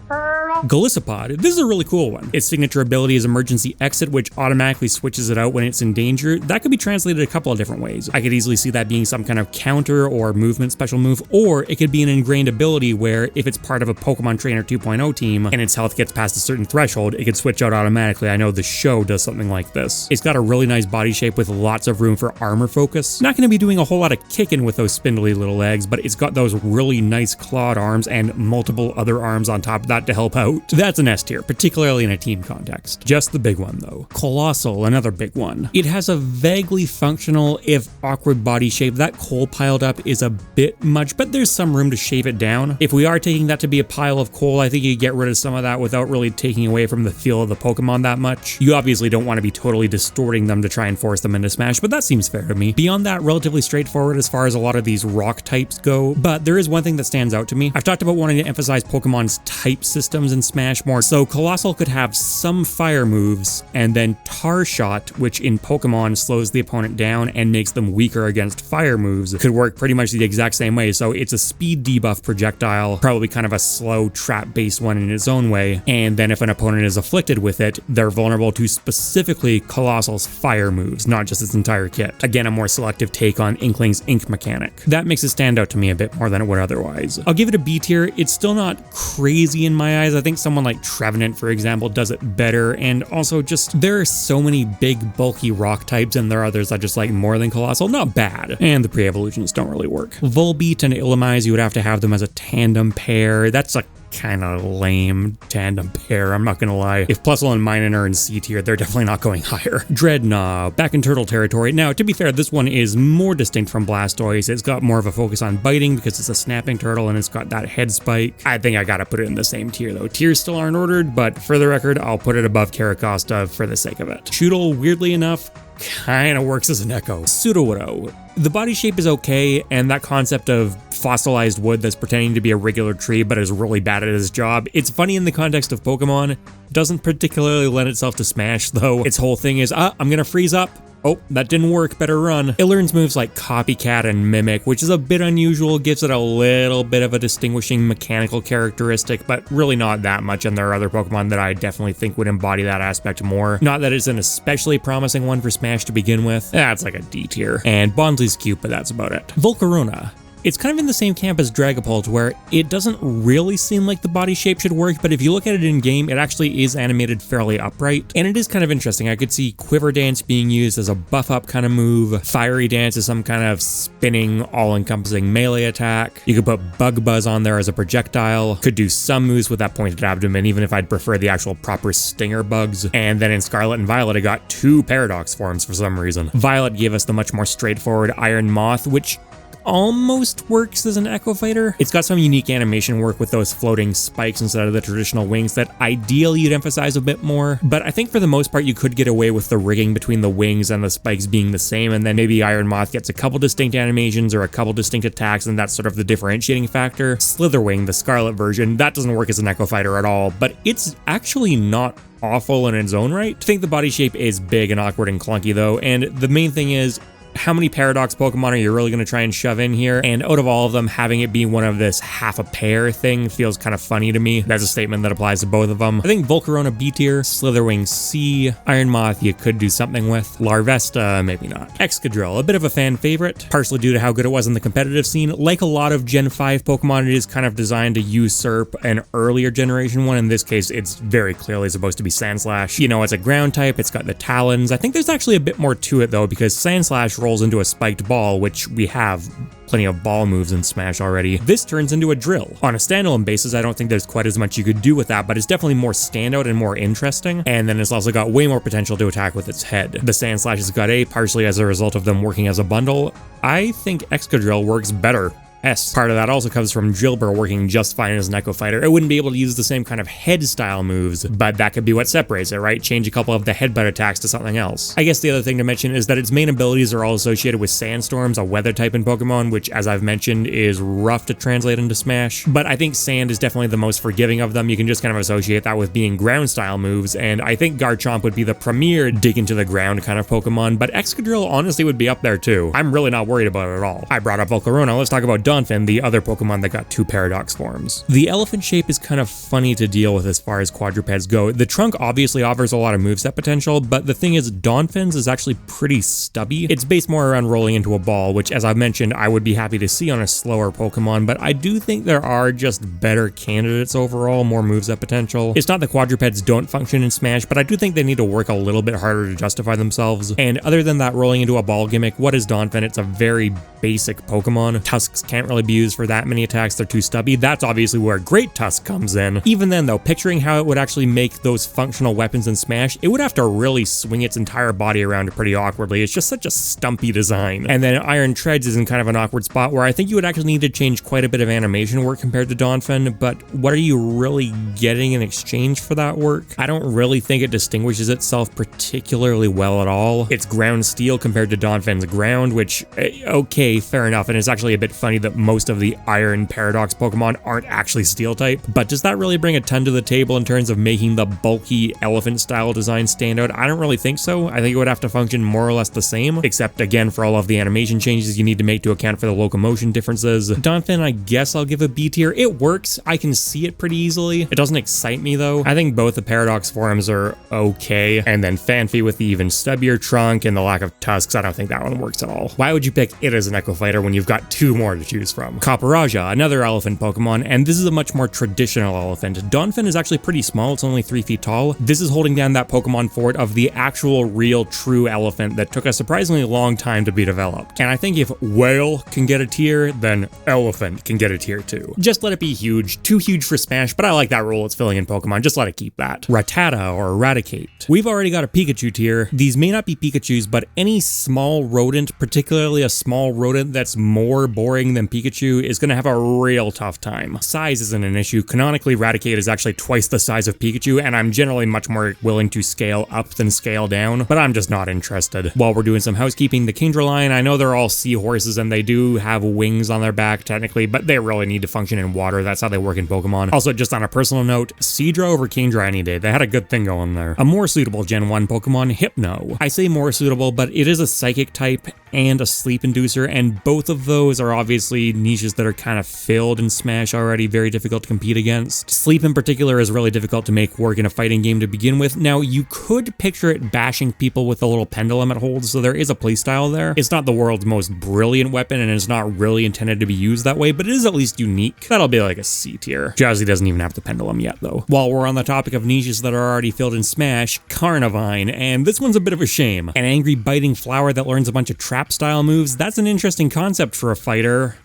Turtle.
Golisopod. This is a really cool one. Its signature ability is Emergency Exit, which automatically switches it out when it's in danger. That could be translated a couple of different ways. I could easily see that being some kind of counter or movement special move, or it could be an ingrained ability where if it's part of a Pokemon Trainer 2.0 team and its health gets past a certain threshold, it could switch out automatically. I know the show does something like this. It's got a really nice body shape with lots of room for armor focus. Not going to be doing a whole lot of kicking with those spindly little legs, but it's got those really nice clawed arms and multiple other arms on top of that to help out. That's an S tier, particularly in a team context. Just the big one though. Colossal, another big one. It has a vaguely functional, if awkward body shape. That coal piled up is a bit much, but there's some room to shave it down. If we are taking that to be a pile of coal, I think you get rid of some of that without really taking away from the feel of the Pokemon that much. You obviously don't want to be totally distorting them to try and force them into Smash, but that seems fair to me. Beyond that, relatively straightforward as far as a lot of these rock types go, but there is one thing that stands out to me. I've talked about wanting to emphasize Pokemon's type systems in Smash more, so Colossal could have some fire moves, and then Tar Shot, which in Pokemon slows the opponent down and makes them weaker against fire moves, could work pretty much the exact same way. So it's a speed debuff projectile, probably kind of a slow trap-based one in its own way, and then if an opponent is afflicted with it, they're vulnerable to specifically Colossal's fire moves, not just its entire kit. Again, a more selective take on Inkling's Ink mechanic. That makes it stand out to me a bit more than it would otherwise. I'll give it a B tier. It's still not crazy in my eyes. I think someone like Trevenant, for example, does it better, and also just there are so many big, bulky rock types, and there are others I just like more than Colossal. Not bad. And the pre-evolutions don't really work. Volbeat and Illumise, you would have to have them as a tandem pair. That's a kind of lame tandem pair, I'm not gonna lie. If Plusle and Minun are in C tier, they're definitely not going higher. Dreadnought, back in turtle territory. Now, to be fair, this one is more distinct from Blastoise. It's got more of a focus on biting because it's a snapping turtle and it's got that head spike. I think I gotta put it in the same tier though. Tiers still aren't ordered, but for the record, I'll put it above Caracosta for the sake of it. Choodle, weirdly enough, kind of works as an echo. Sudowoodo. The body shape is okay, and that concept of fossilized wood that's pretending to be a regular tree but is really bad at its job, it's funny in the context of Pokemon. Doesn't particularly lend itself to Smash though. Its whole thing is, I'm gonna freeze up. Oh, that didn't work, better run. It learns moves like Copycat and Mimic, which is a bit unusual, gives it a little bit of a distinguishing mechanical characteristic, but really not that much, and there are other Pokemon that I definitely think would embody that aspect more. Not that it's an especially promising one for Smash to begin with. That's like a D tier. And Bonsly's cute, but that's about it. Volcarona. It's kind of in the same camp as Dragapult, where it doesn't really seem like the body shape should work, but if you look at it in game, it actually is animated fairly upright, and it is kind of interesting. I could see Quiver Dance being used as a buff-up kind of move, Fiery Dance is some kind of spinning, all-encompassing melee attack. You could put Bug Buzz on there as a projectile, could do some moves with that pointed abdomen, even if I'd prefer the actual proper stinger bugs. And then in Scarlet and Violet, it got two Paradox forms for some reason. Violet gave us the much more straightforward Iron Moth, which almost works as an Echo Fighter. It's got some unique animation work with those floating spikes instead of the traditional wings that ideally you'd emphasize a bit more, but I think for the most part you could get away with the rigging between the wings and the spikes being the same, and then maybe Iron Moth gets a couple distinct animations or a couple distinct attacks, and that's sort of the differentiating factor. Slitherwing, the Scarlet version, that doesn't work as an Echo Fighter at all, but it's actually not awful in its own right. I think the body shape is big and awkward and clunky though, and the main thing is, how many Paradox Pokemon are you really going to try and shove in here? And out of all of them, having it be one of this half a pair thing feels kind of funny to me. That's a statement that applies to both of them. I think Volcarona B tier, Slitherwing C, Iron Moth you could do something with, Larvesta maybe not. Excadrill, a bit of a fan favorite, partially due to how good it was in the competitive scene. Like a lot of Gen 5 Pokemon, it is kind of designed to usurp an earlier generation one. In this case, it's very clearly supposed to be Sandslash. You know, it's a ground type, it's got the talons. I think there's actually a bit more to it though, because Sandslash rolls into a spiked ball, which we have plenty of ball moves in Smash already. This turns into a drill. On a standalone basis, I don't think there's quite as much you could do with that, but it's definitely more standout and more interesting, and then it's also got way more potential to attack with its head. The Sandslash has got A, partially as a result of them working as a bundle. I think Excadrill works better. S. Part of that also comes from Drillbur working just fine as an Echo Fighter. It wouldn't be able to use the same kind of head style moves, but that could be what separates it, right? Change a couple of the headbutt attacks to something else. I guess the other thing to mention is that its main abilities are all associated with Sandstorms, a weather type in Pokemon, which as I've mentioned is rough to translate into Smash, but I think Sand is definitely the most forgiving of them. You can just kind of associate that with being ground style moves, and I think Garchomp would be the premier dig into the ground kind of Pokemon, but Excadrill honestly would be up there too. I'm really not worried about it at all. I brought up Volcarona, let's talk about Donphin, the other Pokemon that got 2 Paradox forms. The elephant shape is kind of funny to deal with as far as quadrupeds go. The trunk obviously offers a lot of moveset potential, but the thing is, Donphin's is actually pretty stubby. It's based more around rolling into a ball, which, as I've mentioned, I would be happy to see on a slower Pokemon, but I do think there are just better candidates overall, more moveset potential. It's not that quadrupeds don't function in Smash, but I do think they need to work a little bit harder to justify themselves. And other than that rolling into a ball gimmick, what is Donphin? It's a very basic Pokemon. Tusks can't really be used for that many attacks, they're too stubby. That's obviously where Great Tusk comes in. Even then though, picturing how it would actually make those functional weapons in Smash, it would have to really swing its entire body around pretty awkwardly. It's just such a stumpy design. And then Iron Treads is in kind of an awkward spot where I think you would actually need to change quite a bit of animation work compared to Donphin, but what are you really getting in exchange for that work? I don't really think it distinguishes itself particularly well at all. It's ground steel compared to Donphin's ground, which, okay, fair enough, and it's actually a bit funny that most of the Iron Paradox Pokemon aren't actually steel type, but does that really bring a ton to the table in terms of making the bulky elephant style design stand out? I don't really think so. I think it would have to function more or less the same, except again for all of the animation changes you need to make to account for the locomotion differences. Donphin, I guess I'll give a B tier. It works. I can see it pretty easily. It doesn't excite me though. I think both the Paradox forms are okay, and then Phanpy with the even stubbier trunk and the lack of tusks, I don't think that one works at all. Why would you pick it as an Echo Fighter when you've got 2 more to choose from? Copperajah, another elephant Pokemon, and this is a much more traditional elephant. Donphin is actually pretty small, it's only 3 feet tall. This is holding down that Pokemon fort of the actual real true elephant that took a surprisingly long time to be developed. And I think if whale can get a tier, then elephant can get a tier too. Just let it be huge. Too huge for Smash, but I like that role it's filling in Pokemon, just let it keep that. Rattata or Eradicate. We've already got a Pikachu tier. These may not be Pikachus, but any small rodent, particularly a small rodent that's more boring than Pikachu, is going to have a real tough time. Size isn't an issue. Canonically, Eradicate is actually twice the size of Pikachu, and I'm generally much more willing to scale up than scale down, but I'm just not interested. While we're doing some housekeeping, the Kingdra line, I know they're all seahorses and they do have wings on their back technically, but they really need to function in water. That's how they work in Pokemon. Also, just on a personal note, Seadra over Kingdra any day. They had a good thing going there. A more suitable Gen 1 Pokemon, Hypno. I say more suitable, but it is a psychic type and a sleep inducer, and both of those are obviously niches that are kind of filled in Smash already, very difficult to compete against. Sleep in particular is really difficult to make work in a fighting game to begin with. Now, you could picture it bashing people with the little pendulum it holds, so there is a playstyle there. It's not the world's most brilliant weapon, and it's not really intended to be used that way, but it is at least unique. That'll be like a C tier. Drowsy doesn't even have the pendulum yet, though. While we're on the topic of niches that are already filled in Smash, Carnivine, and this one's a bit of a shame. An angry biting flower that learns a bunch of trap-style moves, that's an interesting concept for a fighter.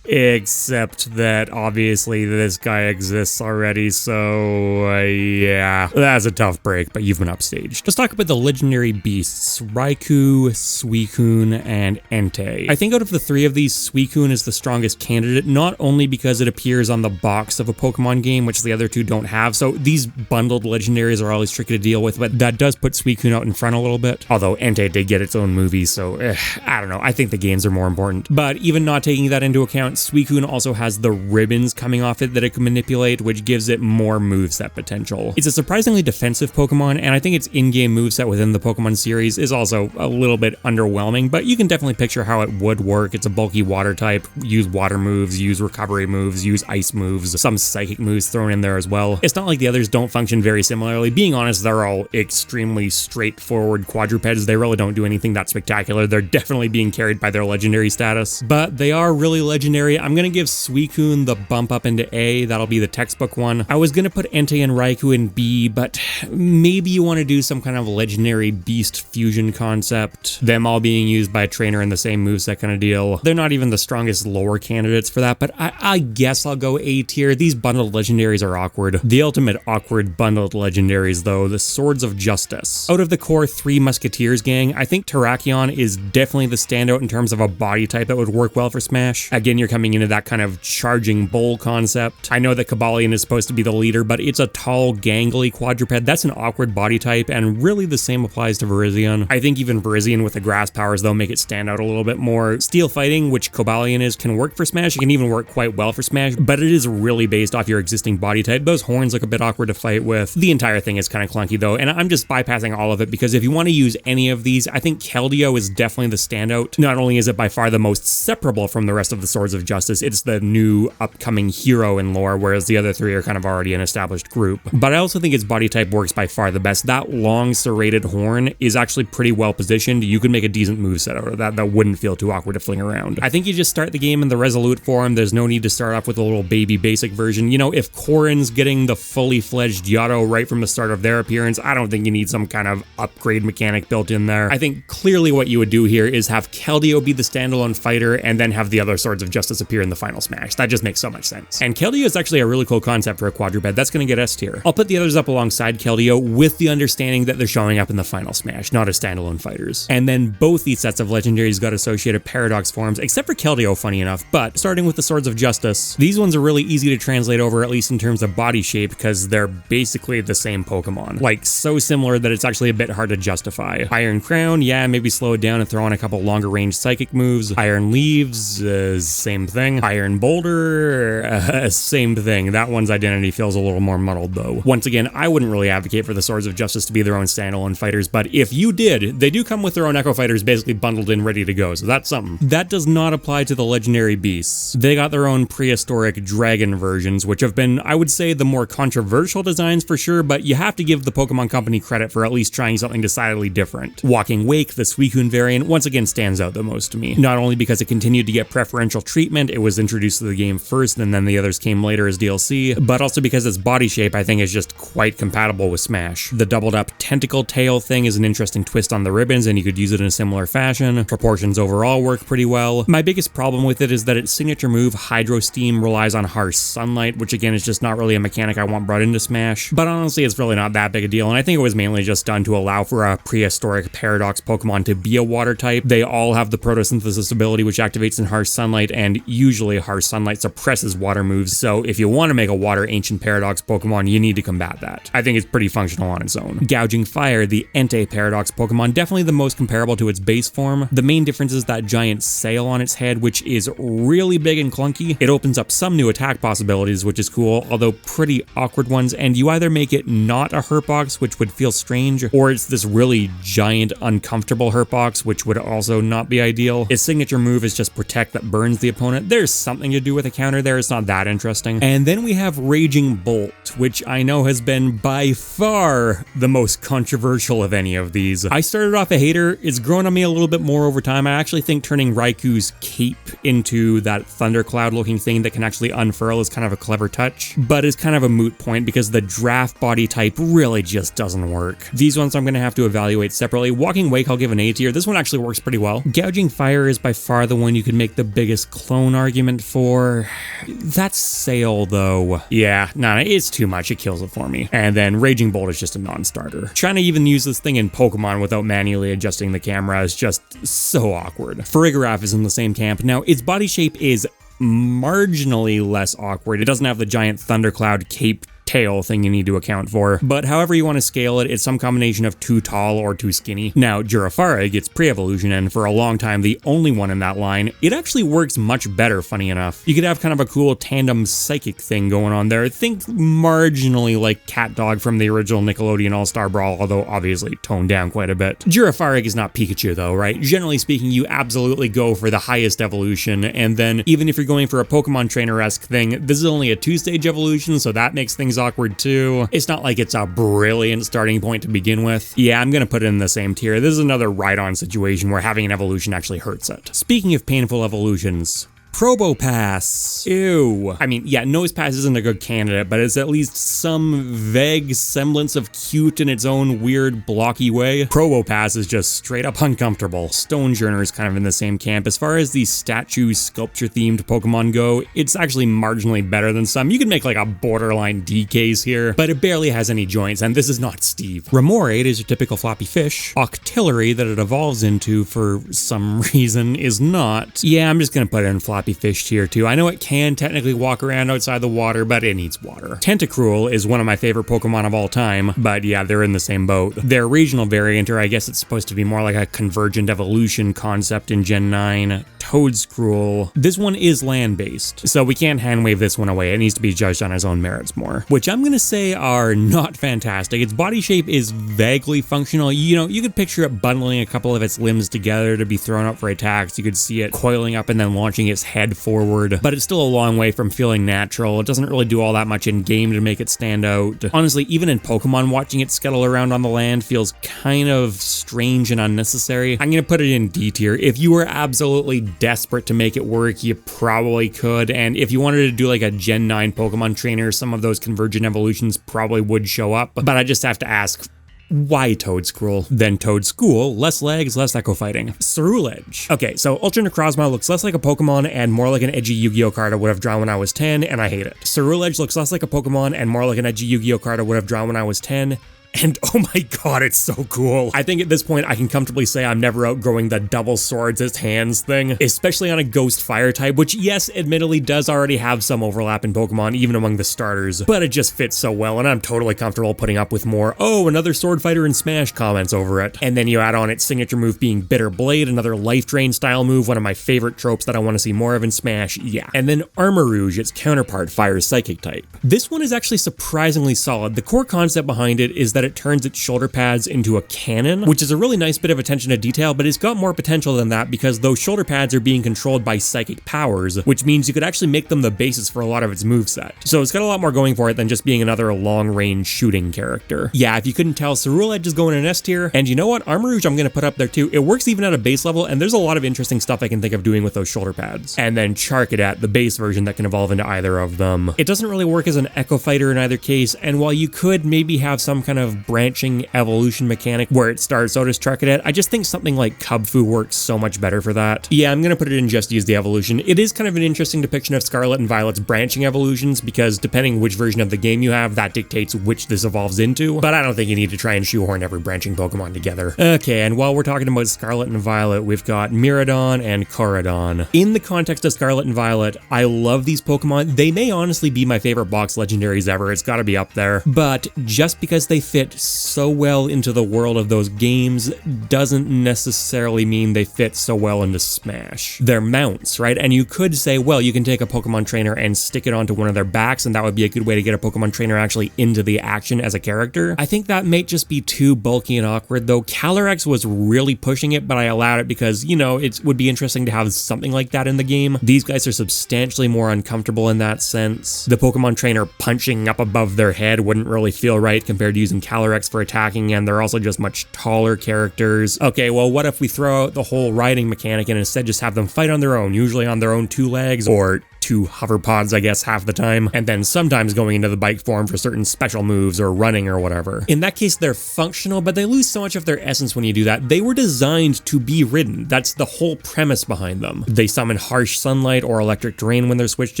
Except that obviously this guy exists already, so yeah, that's a tough break, but you've been upstaged. Let's talk about the legendary beasts, Raikou, Suicune, and Entei. I think out of the 3 of these, Suicune is the strongest candidate, not only because it appears on the box of a Pokemon game, which the other 2 don't have, so these bundled legendaries are always tricky to deal with, but that does put Suicune out in front a little bit, although Entei did get its own movie, so I don't know, I think the games are more important. But even not taking that into account, Suicune also has the ribbons coming off it that it can manipulate, which gives it more moveset potential. It's a surprisingly defensive Pokemon, and I think its in-game moveset within the Pokemon series is also a little bit underwhelming, but you can definitely picture how it would work. It's a bulky water type, use water moves, use recovery moves, use ice moves, some psychic moves thrown in there as well. It's not like the others don't function very similarly. Being honest, they're all extremely straightforward quadrupeds. They really don't do anything that spectacular. They're definitely being carried by their legendary status, but they are really legendary. I'm gonna give Suicune the bump up into A. That'll be the textbook one. I was gonna put Entei and Raikou in B, but maybe you want to do some kind of legendary beast fusion concept, them all being used by a trainer in the same moveset kind of deal. They're not even the strongest lower candidates for that, but I guess I'll go A tier. These bundled legendaries are awkward. The ultimate awkward bundled legendaries though, the Swords of Justice. Out of the core 3 Musketeers gang, I think Terrakion is definitely the standout in terms of a body type that would work well for Smash. Again, you're coming into that kind of charging bull concept. I know that Cobalion is supposed to be the leader, but it's a tall, gangly quadruped. That's an awkward body type, and really the same applies to Virizion. I think even Virizion with the grass powers, though, make it stand out a little bit more. Steel fighting, which Cobalion is, can work for Smash. It can even work quite well for Smash, but it is really based off your existing body type. Those horns look a bit awkward to fight with. The entire thing is kind of clunky, though, and I'm just bypassing all of it because if you want to use any of these, I think Keldeo is definitely the standout. Not only is it by far the most separable from the rest of the Swords of of Justice. It's the new upcoming hero in lore, whereas the other three are kind of already an established group. But I also think its body type works by far the best. That long serrated horn is actually pretty well positioned. You could make a decent moveset out of that that wouldn't feel too awkward to fling around. I think you just start the game in the Resolute form. There's no need to start off with a little baby basic version. You know, if Corrin's getting the fully fledged Yato right from the start of their appearance, I don't think you need some kind of upgrade mechanic built in there. I think clearly what you would do here is have Keldeo be the standalone fighter and then have the other Swords of Justice appear in the final Smash. That just makes so much sense. And Keldeo is actually a really cool concept for a quadruped. That's going to get S tier. I'll put the others up alongside Keldeo with the understanding that they're showing up in the final Smash, not as standalone fighters. And then both these sets of legendaries got associated paradox forms, except for Keldeo, funny enough. But starting with the Swords of Justice, these ones are really easy to translate over, at least in terms of body shape, because they're basically the same Pokemon. Like, so similar that it's actually a bit hard to justify. Iron Crown, yeah, maybe slow it down and throw in a couple longer range psychic moves. Iron Leaves, same thing. Iron Boulder, same thing. That one's identity feels a little more muddled though. Once again, I wouldn't really advocate for the Swords of Justice to be their own standalone fighters, but if you did, they do come with their own Echo Fighters basically bundled in ready to go, so that's something. That does not apply to the legendary beasts. They got their own prehistoric dragon versions, which have been, I would say, the more controversial designs for sure, but you have to give the Pokemon Company credit for at least trying something decidedly different. Walking Wake, the Suicune variant, once again stands out the most to me. Not only because it continued to get preferential treatment, it was introduced to the game first and then the others came later as DLC, but also because its body shape I think is just quite compatible with Smash. The doubled up tentacle tail thing is an interesting twist on the ribbons and you could use it in a similar fashion. Proportions overall work pretty well. My biggest problem with it is that its signature move, Hydro Steam, relies on harsh sunlight, which again is just not really a mechanic I want brought into Smash. But honestly, it's really not that big a deal, and I think it was mainly just done to allow for a prehistoric paradox Pokemon to be a water type. They all have the photosynthesis ability, which activates in harsh sunlight, and usually harsh sunlight suppresses water moves, so if you want to make a water ancient paradox Pokemon, you need to combat that. I think it's pretty functional on its own. Gouging Fire, the Entei paradox Pokemon, definitely the most comparable to its base form. The main difference is that giant sail on its head, which is really big and clunky. It opens up some new attack possibilities, which is cool, although pretty awkward ones, and you either make it not a hurt box, which would feel strange, or it's this really giant, uncomfortable hurt box, which would also not be ideal. Its signature move is just Protect that burns the opponent. There's something to do with a counter there, it's not that interesting. And then we have Raging Bolt, which I know has been by far the most controversial of any of these. I started off a hater, it's grown on me a little bit more over time. I actually think turning Raiku's cape into that thundercloud looking thing that can actually unfurl is kind of a clever touch, but it's kind of a moot point because the draft body type really just doesn't work. These ones I'm going to have to evaluate separately. Walking Wake I'll give an A tier. This one actually works pretty well. Gouging Fire is by far the one you could make the biggest clone argument for. That's Sail though. Yeah, nah, it's too much. It kills it for me. And then Raging Bolt is just a non-starter. Trying to even use this thing in Pokemon without manually adjusting the camera is just so awkward. Farigiraf is in the same camp. Now, its body shape is marginally less awkward. It doesn't have the giant thundercloud cape tail thing you need to account for, but however you want to scale it, it's some combination of too tall or too skinny. Now, Girafarig gets pre-evolution, and for a long time the only one in that line. It actually works much better, funny enough. You could have kind of a cool tandem psychic thing going on there. Think marginally like Cat Dog from the original Nickelodeon All-Star Brawl, although obviously toned down quite a bit. Girafarig is not Pikachu though, right? Generally speaking, you absolutely go for the highest evolution, and then even if you're going for a Pokemon Trainer-esque thing, this is only a 2-stage evolution, so that makes things awkward too. It's not like it's a brilliant starting point to begin with. Yeah, I'm gonna put it in the same tier. This is another ride-on situation where having an evolution actually hurts it. Speaking of painful evolutions, Probopass. Ew. I mean, yeah, Nosepass isn't a good candidate, but it's at least some vague semblance of cute in its own weird, blocky way. Probopass is just straight up uncomfortable. Stonejourner is kind of in the same camp. As far as these statue sculpture-themed Pokemon go, it's actually marginally better than some. You could make like a borderline D case here, but it barely has any joints, and this is not Steve. Remoraid is your typical floppy fish. Octillery that it evolves into for some reason is not. Yeah, I'm just gonna put it in floppy fish tier too. I know it can technically walk around outside the water, but it needs water. Tentacruel is one of my favorite Pokemon of all time, but yeah, they're in the same boat. Their regional variant, or I guess it's supposed to be more like a convergent evolution concept in Gen 9. Toadscruel. This one is land-based, so we can't hand-wave this one away. It needs to be judged on its own merits more, which I'm gonna say are not fantastic. Its body shape is vaguely functional. You know, you could picture it bundling a couple of its limbs together to be thrown up for attacks. You could see it coiling up and then launching its head forward, but it's still a long way from feeling natural. It doesn't really do all that much in game to make it stand out. Honestly, even in Pokemon, watching it scuttle around on the land feels kind of strange and unnecessary. I'm gonna put it in D tier. If you were absolutely desperate to make it work, you probably could, and if you wanted to do like a Gen 9 Pokemon trainer, some of those convergent evolutions probably would show up, but I just have to ask, why Toedscruel? Then Toedscool, less legs, less echo fighting. Ceruledge. Okay, so Ultra Necrozma looks less like a Pokemon and more like an edgy Yu-Gi-Oh card I would have drawn when I was 10, and I hate it. Ceruledge looks less like a Pokemon and more like an edgy Yu-Gi-Oh card I would have drawn when I was 10, and oh my god, it's so cool. I think at this point I can comfortably say I'm never outgrowing the double swords as hands thing, especially on a ghost fire type, which yes, admittedly does already have some overlap in Pokemon, even among the starters, but it just fits so well and I'm totally comfortable putting up with more, oh, another sword fighter in Smash comments over it. And then you add on its signature move being Bitter Blade, another life drain style move, one of my favorite tropes that I want to see more of in Smash, yeah. And then Armarouge, its counterpart, fires Psychic type. This one is actually surprisingly solid. The core concept behind it is that it turns its shoulder pads into a cannon, which is a really nice bit of attention to detail, but it's got more potential than that because those shoulder pads are being controlled by psychic powers, which means you could actually make them the basis for a lot of its moveset. So it's got a lot more going for it than just being another long-range shooting character. Yeah, if you couldn't tell, Ceruledge is going in S tier, and you know what? Armarouge I'm gonna put up there too. It works even at a base level, and there's a lot of interesting stuff I can think of doing with those shoulder pads. And then Charcadet, the base version that can evolve into either of them. It doesn't really work as an Echo Fighter in either case, and while you could maybe have some kind of branching evolution mechanic where it starts out as Charcadet, I just think something like Cubfu works so much better for that. Yeah, I'm gonna put it in just use the evolution. It is kind of an interesting depiction of Scarlet and Violet's branching evolutions because depending which version of the game you have, that dictates which this evolves into, but I don't think you need to try and shoehorn every branching Pokemon together. Okay, and while we're talking about Scarlet and Violet, we've got Miraidon and Corridon. In the context of Scarlet and Violet, I love these Pokemon. They may honestly be my favorite box legendaries ever. It's gotta be up there, but just because they fit so well into the world of those games doesn't necessarily mean they fit so well into Smash. They're mounts, right? And you could say, well, you can take a Pokemon trainer and stick it onto one of their backs, and that would be a good way to get a Pokemon trainer actually into the action as a character. I think that may just be too bulky and awkward, though Calyrex was really pushing it, but I allowed it because, you know, it would be interesting to have something like that in the game. These guys are substantially more uncomfortable in that sense. The Pokemon trainer punching up above their head wouldn't really feel right compared to using Calyrex for attacking, and they're also just much taller characters. Okay, well, what if we throw out the whole riding mechanic and instead just have them fight on their own, usually on their own two legs, or two hover pods, I guess, half the time, and then sometimes going into the bike form for certain special moves or running or whatever. In that case, they're functional, but they lose so much of their essence when you do that. They were designed to be ridden. That's the whole premise behind them. They summon harsh sunlight or electric terrain when they're switched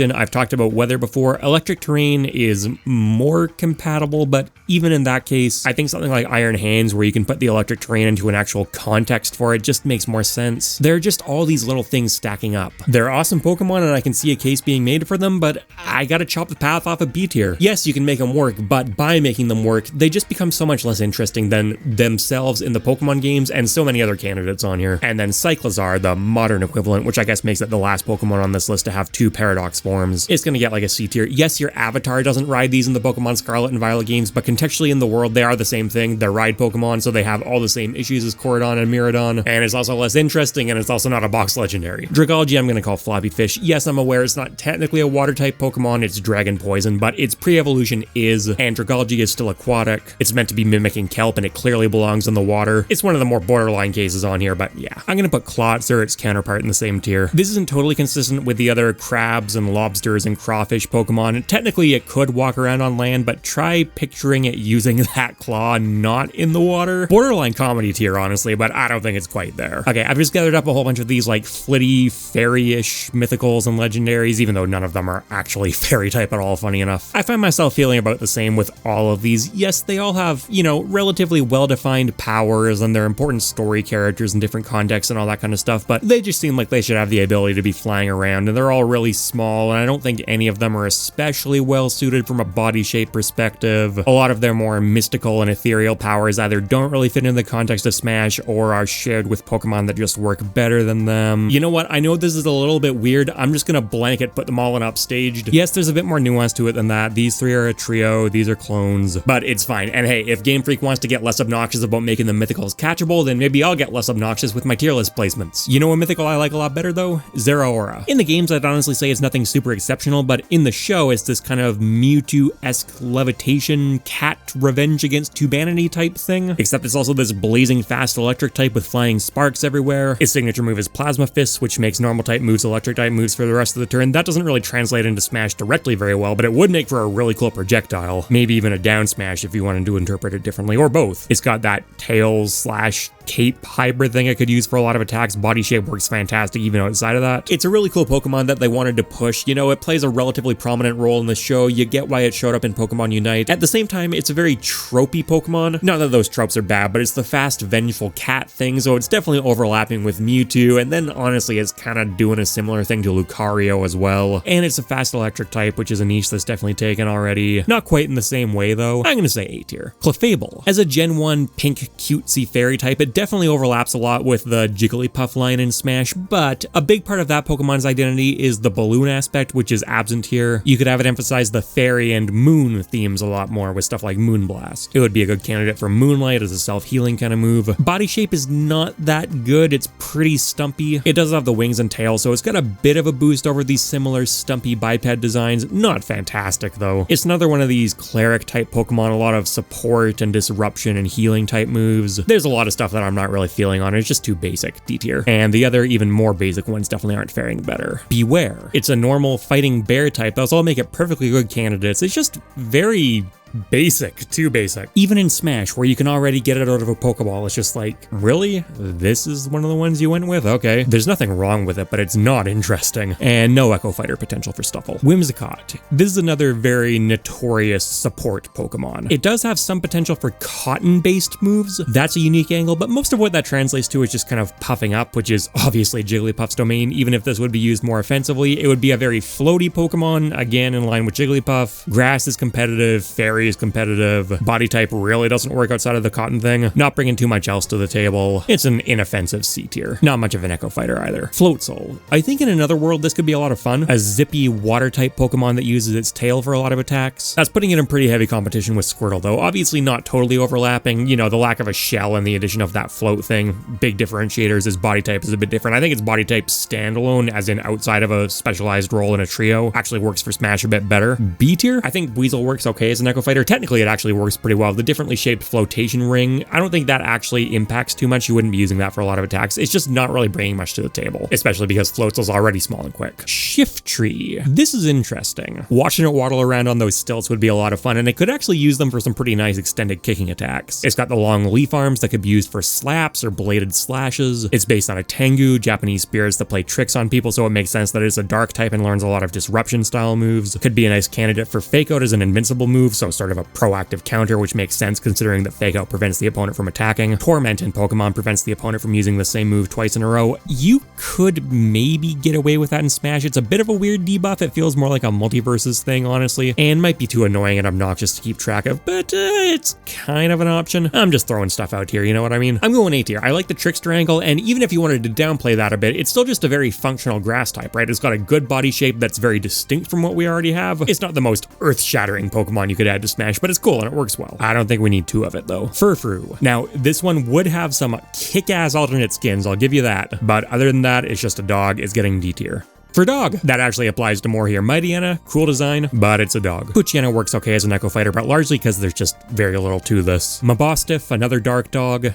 in. I've talked about weather before. Electric terrain is more compatible, but even in that case, I think something like Iron Hands, where you can put the electric terrain into an actual context for it, just makes more sense. There are just all these little things stacking up. They're awesome Pokemon, and I can see a case being made for them, but I gotta chop the path off of B tier. Yes, you can make them work, but by making them work, they just become so much less interesting than themselves in the Pokemon games and so many other candidates on here. And then Cyclizar, the modern equivalent, which I guess makes it the last Pokemon on this list to have two Paradox forms. It's gonna get like a C tier. Yes, your avatar doesn't ride these in the Pokemon Scarlet and Violet games, but contextually in the world, they are the same thing. They're ride Pokemon, so they have all the same issues as Corridon and Miraidon, and it's also less interesting, and it's also not a box legendary. Dragalge I'm gonna call Floppy Fish. Yes, I'm aware it's not technically a water type Pokemon, it's dragon poison, but its pre-evolution is, and Dragalge is still aquatic. It's meant to be mimicking kelp, and it clearly belongs in the water. It's one of the more borderline cases on here, but yeah. I'm gonna put Klotzer, its counterpart, in the same tier. This isn't totally consistent with the other crabs and lobsters and crawfish Pokemon. Technically, it could walk around on land, but try picturing it using that claw not in the water. Borderline comedy tier, honestly, but I don't think it's quite there. Okay, I've just gathered up a whole bunch of these like flitty, fairy-ish mythicals and legendaries, even though none of them are actually fairy type at all, funny enough. I find myself feeling about the same with all of these. Yes, they all have, you know, relatively well-defined powers and they're important story characters in different contexts and all that kind of stuff, but they just seem like they should have the ability to be flying around, and they're all really small, and I don't think any of them are especially well suited from a body shape perspective. A lot of their more mystical and ethereal powers either don't really fit in the context of Smash or are shared with Pokemon that just work better than them. You know what? I know this is a little bit weird. I'm just gonna blanket like it, put them all in upstaged. Yes, there's a bit more nuance to it than that. These three are a trio, these are clones, but it's fine. And hey, if Game Freak wants to get less obnoxious about making the mythicals catchable, then maybe I'll get less obnoxious with my tier list placements. You know a mythical I like a lot better though? Zeraora. In the games, I'd honestly say it's nothing super exceptional, but in the show, it's this kind of Mewtwo-esque levitation, cat revenge against humanity type thing, except it's also this blazing fast electric type with flying sparks everywhere. Its signature move is Plasma Fist, which makes normal type moves electric type moves for the rest of the turn. That doesn't really translate into Smash directly very well, but it would make for a really cool projectile. Maybe even a down smash if you wanted to interpret it differently, or both. It's got that tails slash cape hybrid thing I could use for a lot of attacks. Body shape works fantastic even outside of that. It's a really cool Pokemon that they wanted to push. You know, it plays a relatively prominent role in the show. You get why it showed up in Pokemon Unite. At the same time, it's a very tropey Pokemon. Not that those tropes are bad, but it's the fast, vengeful cat thing, so it's definitely overlapping with Mewtwo, and then honestly, it's kind of doing a similar thing to Lucario as well. And it's a fast electric type, which is a niche that's definitely taken already. Not quite in the same way though. I'm gonna say A tier. Clefable. As a Gen 1 pink cutesy fairy type, it definitely overlaps a lot with the Jigglypuff line in Smash, but a big part of that Pokemon's identity is the balloon aspect, which is absent here. You could have it emphasize the fairy and moon themes a lot more with stuff like Moonblast. It would be a good candidate for Moonlight as a self-healing kind of move. Body shape is not that good. It's pretty stumpy. It does have the wings and tail, so it's got a bit of a boost over these similar stumpy biped designs. Not fantastic though. It's another one of these cleric type Pokemon, a lot of support and disruption and healing type moves. There's a lot of stuff that I'm not really feeling on. It's just too basic, D tier. And the other even more basic ones definitely aren't faring better. Beware. It's a normal fighting bear type. Those all make it perfectly good candidates. It's just very basic, too basic. Even in Smash, where you can already get it out of a Pokeball, it's just like, really? This is one of the ones you went with? Okay. There's nothing wrong with it, but it's not interesting. And no Echo Fighter potential for Stuffle. Whimsicott. This is another very notorious support Pokemon. It does have some potential for cotton-based moves. That's a unique angle, but most of what that translates to is just kind of puffing up, which is obviously Jigglypuff's domain. Even if this would be used more offensively, it would be a very floaty Pokemon, again, in line with Jigglypuff. Grass is competitive, Fairy is competitive, body type really doesn't work outside of the cotton thing, not bringing too much else to the table. It's an inoffensive C tier. Not much of an Echo Fighter either. Floatzel. I think in another world this could be a lot of fun. A zippy water type Pokemon that uses its tail for a lot of attacks. That's putting it in pretty heavy competition with Squirtle though. Obviously not totally overlapping, you know, the lack of a shell and the addition of that float thing. Big differentiators. His body type is a bit different. I think its body type standalone, as in outside of a specialized role in a trio, actually works for Smash a bit better. B tier? I think Weasel works okay as an Echo Fighter. Technically, it actually works pretty well. The differently shaped flotation ring, I don't think that actually impacts too much. You wouldn't be using that for a lot of attacks. It's just not really bringing much to the table, especially because Floatzel's already small and quick. Shiftry. This is interesting. Watching it waddle around on those stilts would be a lot of fun, and it could actually use them for some pretty nice extended kicking attacks. It's got the long leaf arms that could be used for slaps or bladed slashes. It's based on a Tengu, Japanese spirits that play tricks on people, so it makes sense that it's a dark type and learns a lot of disruption style moves. Could be a nice candidate for Fake Out as an invincible move, so sort of a proactive counter, which makes sense considering that Fake Out prevents the opponent from attacking. Torment in Pokemon prevents the opponent from using the same move twice in a row. You could maybe get away with that in Smash. It's a bit of a weird debuff. It feels more like a multiverses thing, honestly, and might be too annoying and obnoxious to keep track of, but it's kind of an option. I'm just throwing stuff out here, you know what I mean? I'm going A tier. I like the Trickster angle, and even if you wanted to downplay that a bit, it's still just a very functional grass type, right? It's got a good body shape that's very distinct from what we already have. It's not the most earth-shattering Pokemon you could add to Smash, but it's cool and it works well. I don't think we need two of it though. Furfrou. Now, this one would have some kick-ass alternate skins, I'll give you that, but other than that, it's just a dog. It's getting D tier. For dog, that actually applies to more here. Mightyena, cool design, but it's a dog. Poochyena works okay as an Echo Fighter, but largely because there's just very little to this. Mabostiff, another dark dog.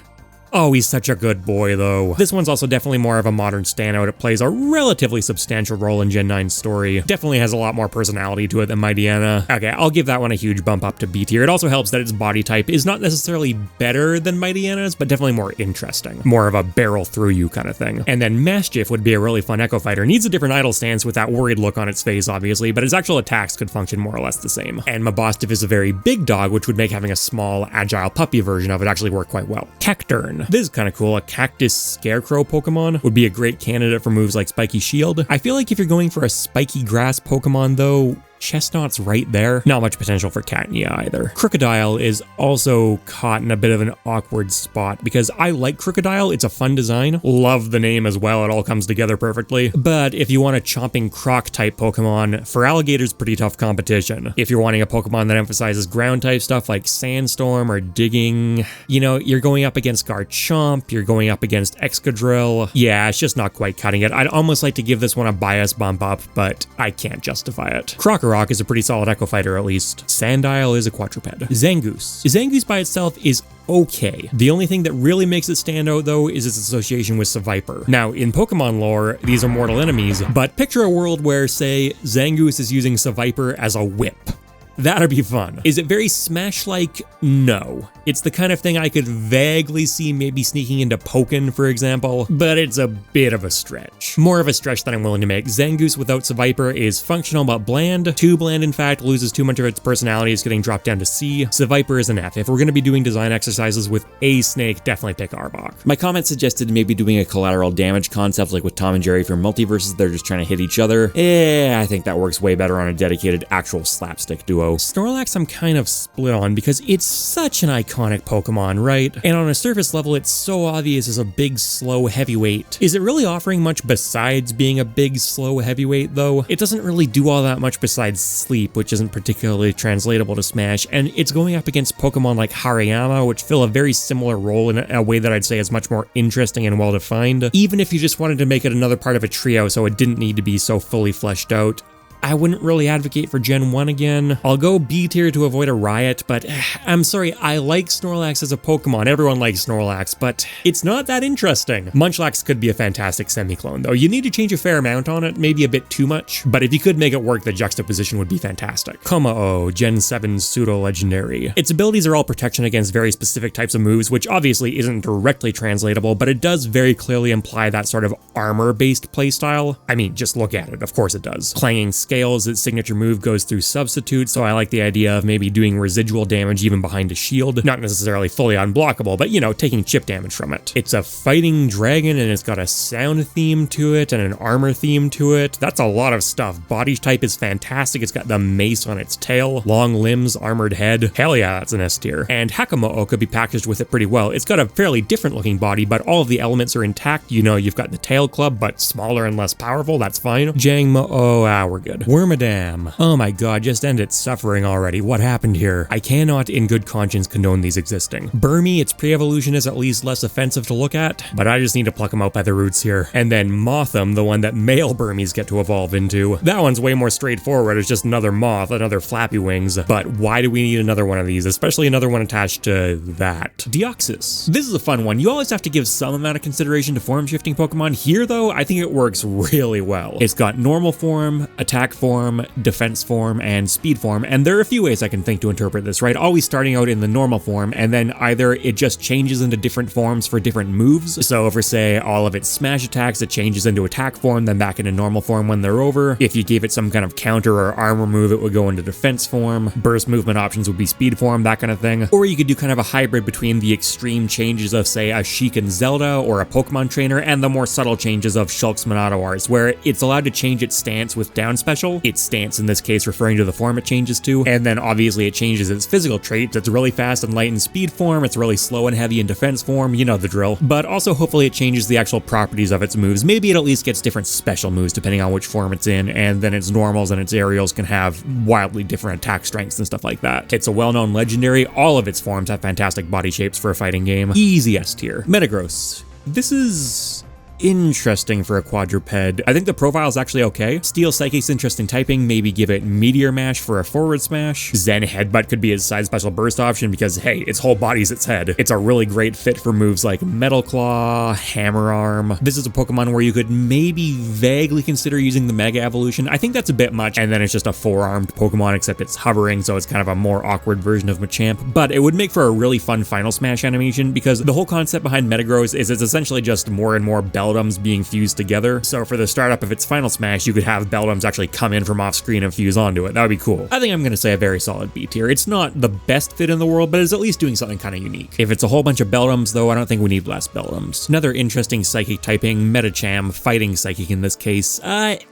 Oh, he's such a good boy, though. This one's also definitely more of a modern standout. It plays a relatively substantial role in Gen 9's story. Definitely has a lot more personality to it than Mightyena. Okay, I'll give that one a huge bump up to B tier. It also helps that its body type is not necessarily better than Mightyena's, but definitely more interesting. More of a barrel through you kind of thing. And then Maschiff would be a really fun Echo Fighter. Needs a different idle stance with that worried look on its face, obviously, but its actual attacks could function more or less the same. And Mabostiff is a very big dog, which would make having a small, agile puppy version of it actually work quite well. Cacturne. This is kind of cool. A cactus scarecrow Pokemon would be a great candidate for moves like Spiky Shield. I feel like if you're going for a spiky grass Pokemon though, Chestnut's right there. Not much potential for Catnia either. Crocodile is also caught in a bit of an awkward spot because I like Crocodile. It's a fun design. Love the name as well. It all comes together perfectly. But if you want a chomping croc type Pokemon, for Alligator's pretty tough competition. If you're wanting a Pokemon that emphasizes ground type stuff like Sandstorm or Digging, you know, you're going up against Garchomp, you're going up against Excadrill. Yeah, it's just not quite cutting it. I'd almost like to give this one a bias bump up, but I can't justify it. Krokorok is a pretty solid Echo Fighter at least. Sandile is a quadruped. Zangoose. Zangoose by itself is okay. The only thing that really makes it stand out though is its association with Seviper. Now in Pokemon lore, these are mortal enemies, but picture a world where, say, Zangoose is using Seviper as a whip. That'd be fun. Is it very Smash-like? No. It's the kind of thing I could vaguely see maybe sneaking into Pokken, for example, but it's a bit of a stretch. More of a stretch than I'm willing to make. Zangoose without Seviper is functional but bland. Too bland, in fact, loses too much of its personality, is getting dropped down to C. Seviper is an F. If we're going to be doing design exercises with a snake, definitely pick Arbok.
My comment suggested maybe doing a collateral damage concept like with Tom and Jerry for multiverses, they're just trying to hit each other. I think that works way better on a dedicated actual slapstick duo. Snorlax I'm kind of split on because it's such an iconic Pokemon, right? And on a surface level, it's so obvious as a big, slow heavyweight. Is it really offering much besides being a big, slow heavyweight, though? It doesn't really do all that much besides sleep, which isn't particularly translatable to Smash, and it's going up against Pokemon like Hariyama, which fill a very similar role in a way that I'd say is much more interesting and well-defined. Even if you just wanted to make it another part of a trio so it didn't need to be so fully fleshed out, I wouldn't really advocate for Gen 1 again. I'll go B tier to avoid a riot, but I'm sorry, I like Snorlax as a Pokemon. Everyone likes Snorlax, but it's not that interesting. Munchlax could be a fantastic semi-clone, though. You need to change a fair amount on it, maybe a bit too much, but if you could make it work, the juxtaposition would be fantastic. Komao, Gen 7 Pseudo-Legendary. Its abilities are all protection against very specific types of moves, which obviously isn't directly translatable, but it does very clearly imply that sort of armor-based playstyle. I mean, just look at it, of course it does. Clanging Scales, its signature move goes through Substitute, so I like the idea of maybe doing residual damage even behind a shield. Not necessarily fully unblockable, but you know, taking chip damage from it. It's a fighting dragon and it's got a sound theme to it and an armor theme to it. That's a lot of stuff. Body type is fantastic. It's got the mace on its tail, long limbs, armored head. Hell yeah, that's an S tier. And Hakamo could be packaged with it pretty well. It's got a fairly different looking body, but all of the elements are intact. You know, you've got the tail club, but smaller and less powerful. That's fine. Jangmo, we're good. Wormadam. Oh my god, just end its suffering already. What happened here? I cannot in good conscience condone these existing. Burmy, its pre-evolution is at least less offensive to look at, but I just need to pluck them out by the roots here. And then Motham, the one that male Burmies get to evolve into. That one's way more straightforward. It's just another moth, another flappy wings. But why do we need another one of these? Especially another one attached to that. Deoxys. This is a fun one. You always have to give some amount of consideration to form shifting Pokemon. Here though, I think it works really well. It's got normal form, attack form, defense form, and speed form, and there are a few ways I can think to interpret this, right? Always starting out in the normal form, and then either it just changes into different forms for different moves. So for say all of its smash attacks, it changes into attack form, then back into normal form when they're over. If you gave it some kind of counter or armor move, it would go into defense form. Burst movement options would be speed form, that kind of thing. Or you could do kind of a hybrid between the extreme changes of say a Sheik and Zelda or a Pokemon trainer and the more subtle changes of Shulk's Monadowars, where it's allowed to change its stance with down special. Its stance in this case referring to the form it changes to, and then obviously it changes its physical traits. It's really fast and light in speed form, it's really slow and heavy in defense form, you know the drill. But also hopefully it changes the actual properties of its moves. Maybe it at least gets different special moves depending on which form it's in, and then its normals and its aerials can have wildly different attack strengths and stuff like that. It's a well-known legendary. All of its forms have fantastic body shapes for a fighting game. Easy S tier. Metagross. This is interesting for a quadruped. I think the profile is actually okay. Steel Psychic's interesting typing, maybe give it Meteor Mash for a forward smash. Zen Headbutt could be its side special burst option because hey, its whole body's its head. It's a really great fit for moves like Metal Claw, Hammer Arm. This is a Pokemon where you could maybe vaguely consider using the Mega Evolution. I think that's a bit much, and then it's just a four-armed Pokemon except it's hovering, so it's kind of a more awkward version of Machamp. But it would make for a really fun Final Smash animation because the whole concept behind Metagross is it's essentially just more and more belt
Beldums being fused together. So for the startup of its final smash, you could have Beldums actually come in from off screen and fuse onto it. That would be cool. I think I'm gonna say a very solid B tier. It's not the best fit in the world, but it's at least doing something kind of unique. If it's a whole bunch of Beldums though, I don't think we need less Beldums. Another interesting psychic typing, Medicham, fighting psychic in this case.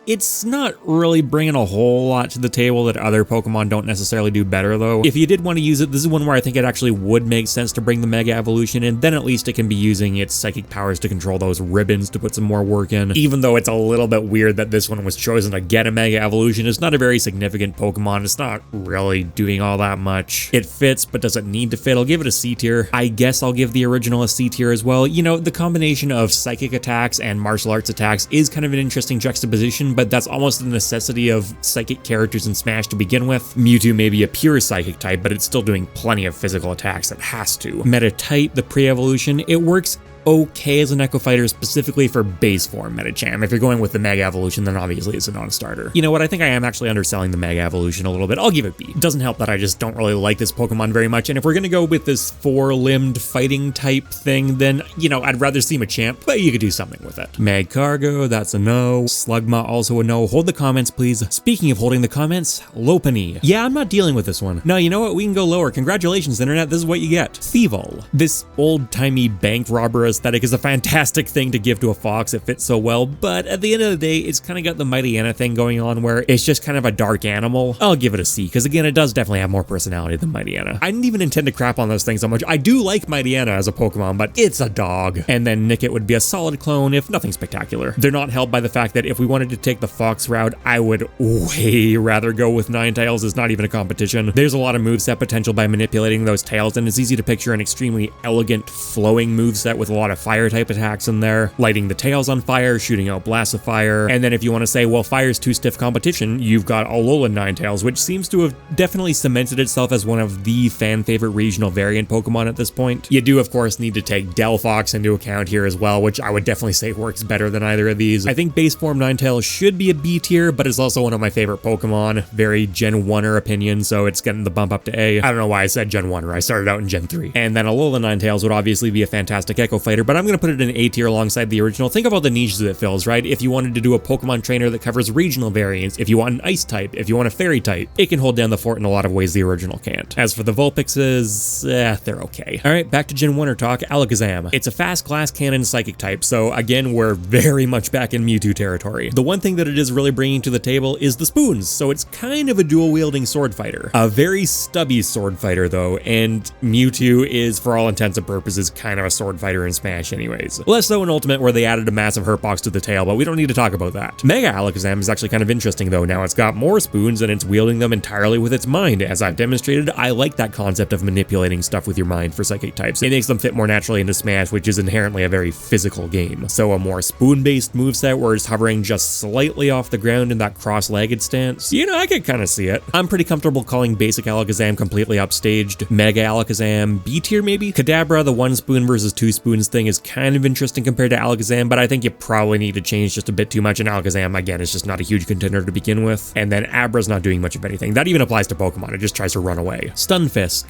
It's not really bringing a whole lot to the table that other Pokemon don't necessarily do better though. If you did want to use it, this is one where I think it actually would make sense to bring the Mega Evolution in, then at least it can be using its psychic powers to control those ribbons to put some more work in. Even though it's a little bit weird that this one was chosen to get a Mega Evolution, it's not a very significant Pokemon. It's not really doing all that much. It fits, but does it need to fit? I'll give it a C tier. I guess I'll give the original a C tier as well. You know, the combination of psychic attacks and martial arts attacks is kind of an interesting juxtaposition, but that's almost a necessity of psychic characters in Smash to begin with. Mewtwo may be a pure psychic type, but it's still doing plenty of physical attacks. It has to. Meta-type, the pre-evolution, it works okay as an Echo Fighter, specifically for base form Medicham. If you're going with the Mega Evolution, then obviously it's a non-starter. You know what, I think I am actually underselling the Mega Evolution a little bit. I'll give it B. It doesn't help that I just don't really like this Pokemon very much, and if we're gonna go with this four-limbed fighting type thing, then, you know, I'd rather see Machamp, but you could do something with it. Magcargo, that's a no. Slugma, also a no. Hold the comments, please. Speaking of holding the comments, Lopunny. Yeah, I'm not dealing with this one. No, you know what, we can go lower. Congratulations, Internet, this is what you get. Thievul. This old-timey bank robber aesthetic is a fantastic thing to give to a fox. It fits so well, but at the end of the day, it's kind of got the Mightyena thing going on where it's just kind of a dark animal. I'll give it a C, because again, it does definitely have more personality than Mightyena. I didn't even intend to crap on those things so much. I do like Mightyena as a Pokemon, but it's a dog. And then Nickit would be a solid clone, if nothing spectacular. They're not helped by the fact that if we wanted to take the fox route, I would way rather go with Ninetales. It's not even a competition. There's a lot of moveset potential by manipulating those tails, and it's easy to picture an extremely elegant, flowing moveset with a lot of fire type attacks in there, lighting the tails on fire, shooting out blasts of fire. And then if you want to say, well, fire's too stiff competition, you've got Alolan Ninetales, which seems to have definitely cemented itself as one of the fan favorite regional variant Pokemon at this point. You do, of course, need to take Delphox into account here as well, which I would definitely say works better than either of these. I think base form Ninetales should be a B tier, but it's also one of my favorite Pokemon. Very Gen 1er opinion, so it's getting the bump up to A. I don't know why I said Gen 1er. I started out in Gen 3. And then Alolan Ninetales would obviously be a fantastic Echo Fighter, but I'm going to put it in A tier alongside the original. Think about the niches that it fills, right? If you wanted to do a Pokemon trainer that covers regional variants, if you want an ice type, if you want a fairy type, it can hold down the fort in a lot of ways the original can't. As for the Vulpixes, they're okay. All right, back to Gen 1er talk, Alakazam. It's a fast glass cannon psychic type, so again, we're very much back in Mewtwo territory. The one thing that it is really bringing to the table is the spoons, so it's kind of a dual-wielding sword fighter. A very stubby sword fighter though, and Mewtwo is, for all intents and purposes, kind of a sword fighter in Smash anyways. Less so in Ultimate, where they added a massive hurt box to the tail, but we don't need to talk about that. Mega Alakazam is actually kind of interesting though. Now it's got more spoons and it's wielding them entirely with its mind. As I've demonstrated, I like that concept of manipulating stuff with your mind for psychic types. It makes them fit more naturally into Smash, which is inherently a very physical game. So a more spoon-based moveset where it's hovering just slightly off the ground in that cross-legged stance, you know, I could kind of see it. I'm pretty comfortable calling basic Alakazam completely upstaged. Mega Alakazam B tier maybe? Kadabra, the one spoon versus two spoons thing is kind of interesting compared to Alakazam, but I think you probably need to change just a bit too much, and Alakazam, again, is just not a huge contender to begin with. And then Abra's not doing much of anything. That even applies to Pokemon, it just tries to run away. Stunfisk.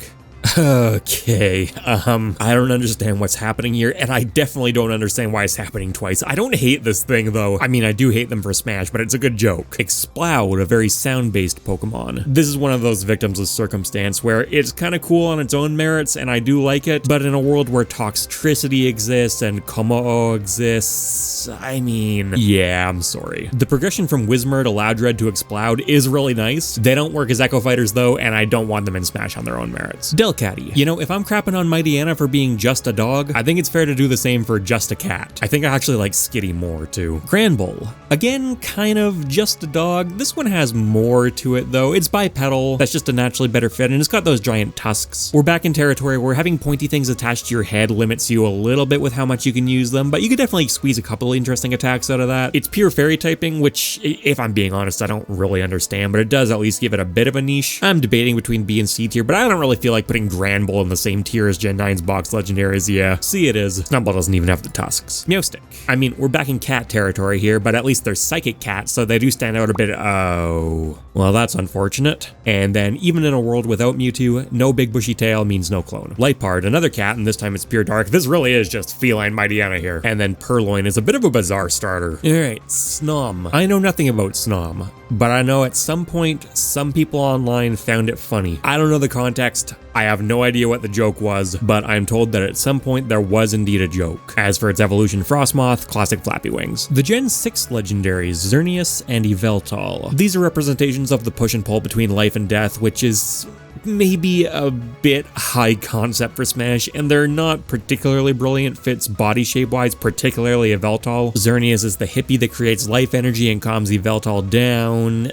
Okay, I don't understand what's happening here, and I definitely don't understand why it's happening twice. I don't hate this thing, though. I mean, I do hate them for Smash, but it's a good joke. Exploud, a very sound-based Pokemon. This is one of those victims of circumstance where it's kind of cool on its own merits, and I do like it, but in a world where Toxtricity exists and Kommo exists, I mean, yeah, I'm sorry. The progression from Whismur to Loudred to Exploud is really nice. They don't work as Echo Fighters, though, and I don't want them in Smash on their own merits. Delcatty. You know, if I'm crapping on Mightyena for being just a dog, I think it's fair to do the same for just a cat. I think I actually like Skitty more, too. Granbull. Again, kind of just a dog. This one has more to it, though. It's bipedal. That's just a naturally better fit, and it's got those giant tusks. We're back in territory where having pointy things attached to your head limits you a little bit with how much you can use them, but you could definitely squeeze a couple interesting attacks out of that. It's pure fairy typing, which, if I'm being honest, I don't really understand, but it does at least give it a bit of a niche. I'm debating between B and C tier, but I don't really feel like putting putting Granbull in the same tier as Gen 9's box legendaries, yeah. See, it is. Snubbull doesn't even have the tusks. Meowstic. I mean, we're back in cat territory here, but at least they're psychic cats, so they do stand out a bit. Oh, well, that's unfortunate. And then even in a world without Mewtwo, no big bushy tail means no clone. Lightpard, another cat, and this time it's pure dark. This really is just feline Mightyena here. And then Purloin is a bit of a bizarre starter. Alright, Snom. I know nothing about Snom, but I know at some point, some people online found it funny. I don't know the context. I have no idea what the joke was, but I'm told that at some point there was indeed a joke. As for its evolution, Frostmoth, classic flappy wings. The Gen 6 legendaries, Xerneas and Yveltal. These are representations of the push and pull between life and death, which is maybe a bit high concept for Smash, and they're not particularly brilliant fits body shape wise, particularly Yveltal. Xerneas is the hippie that creates life energy and calms Yveltal down.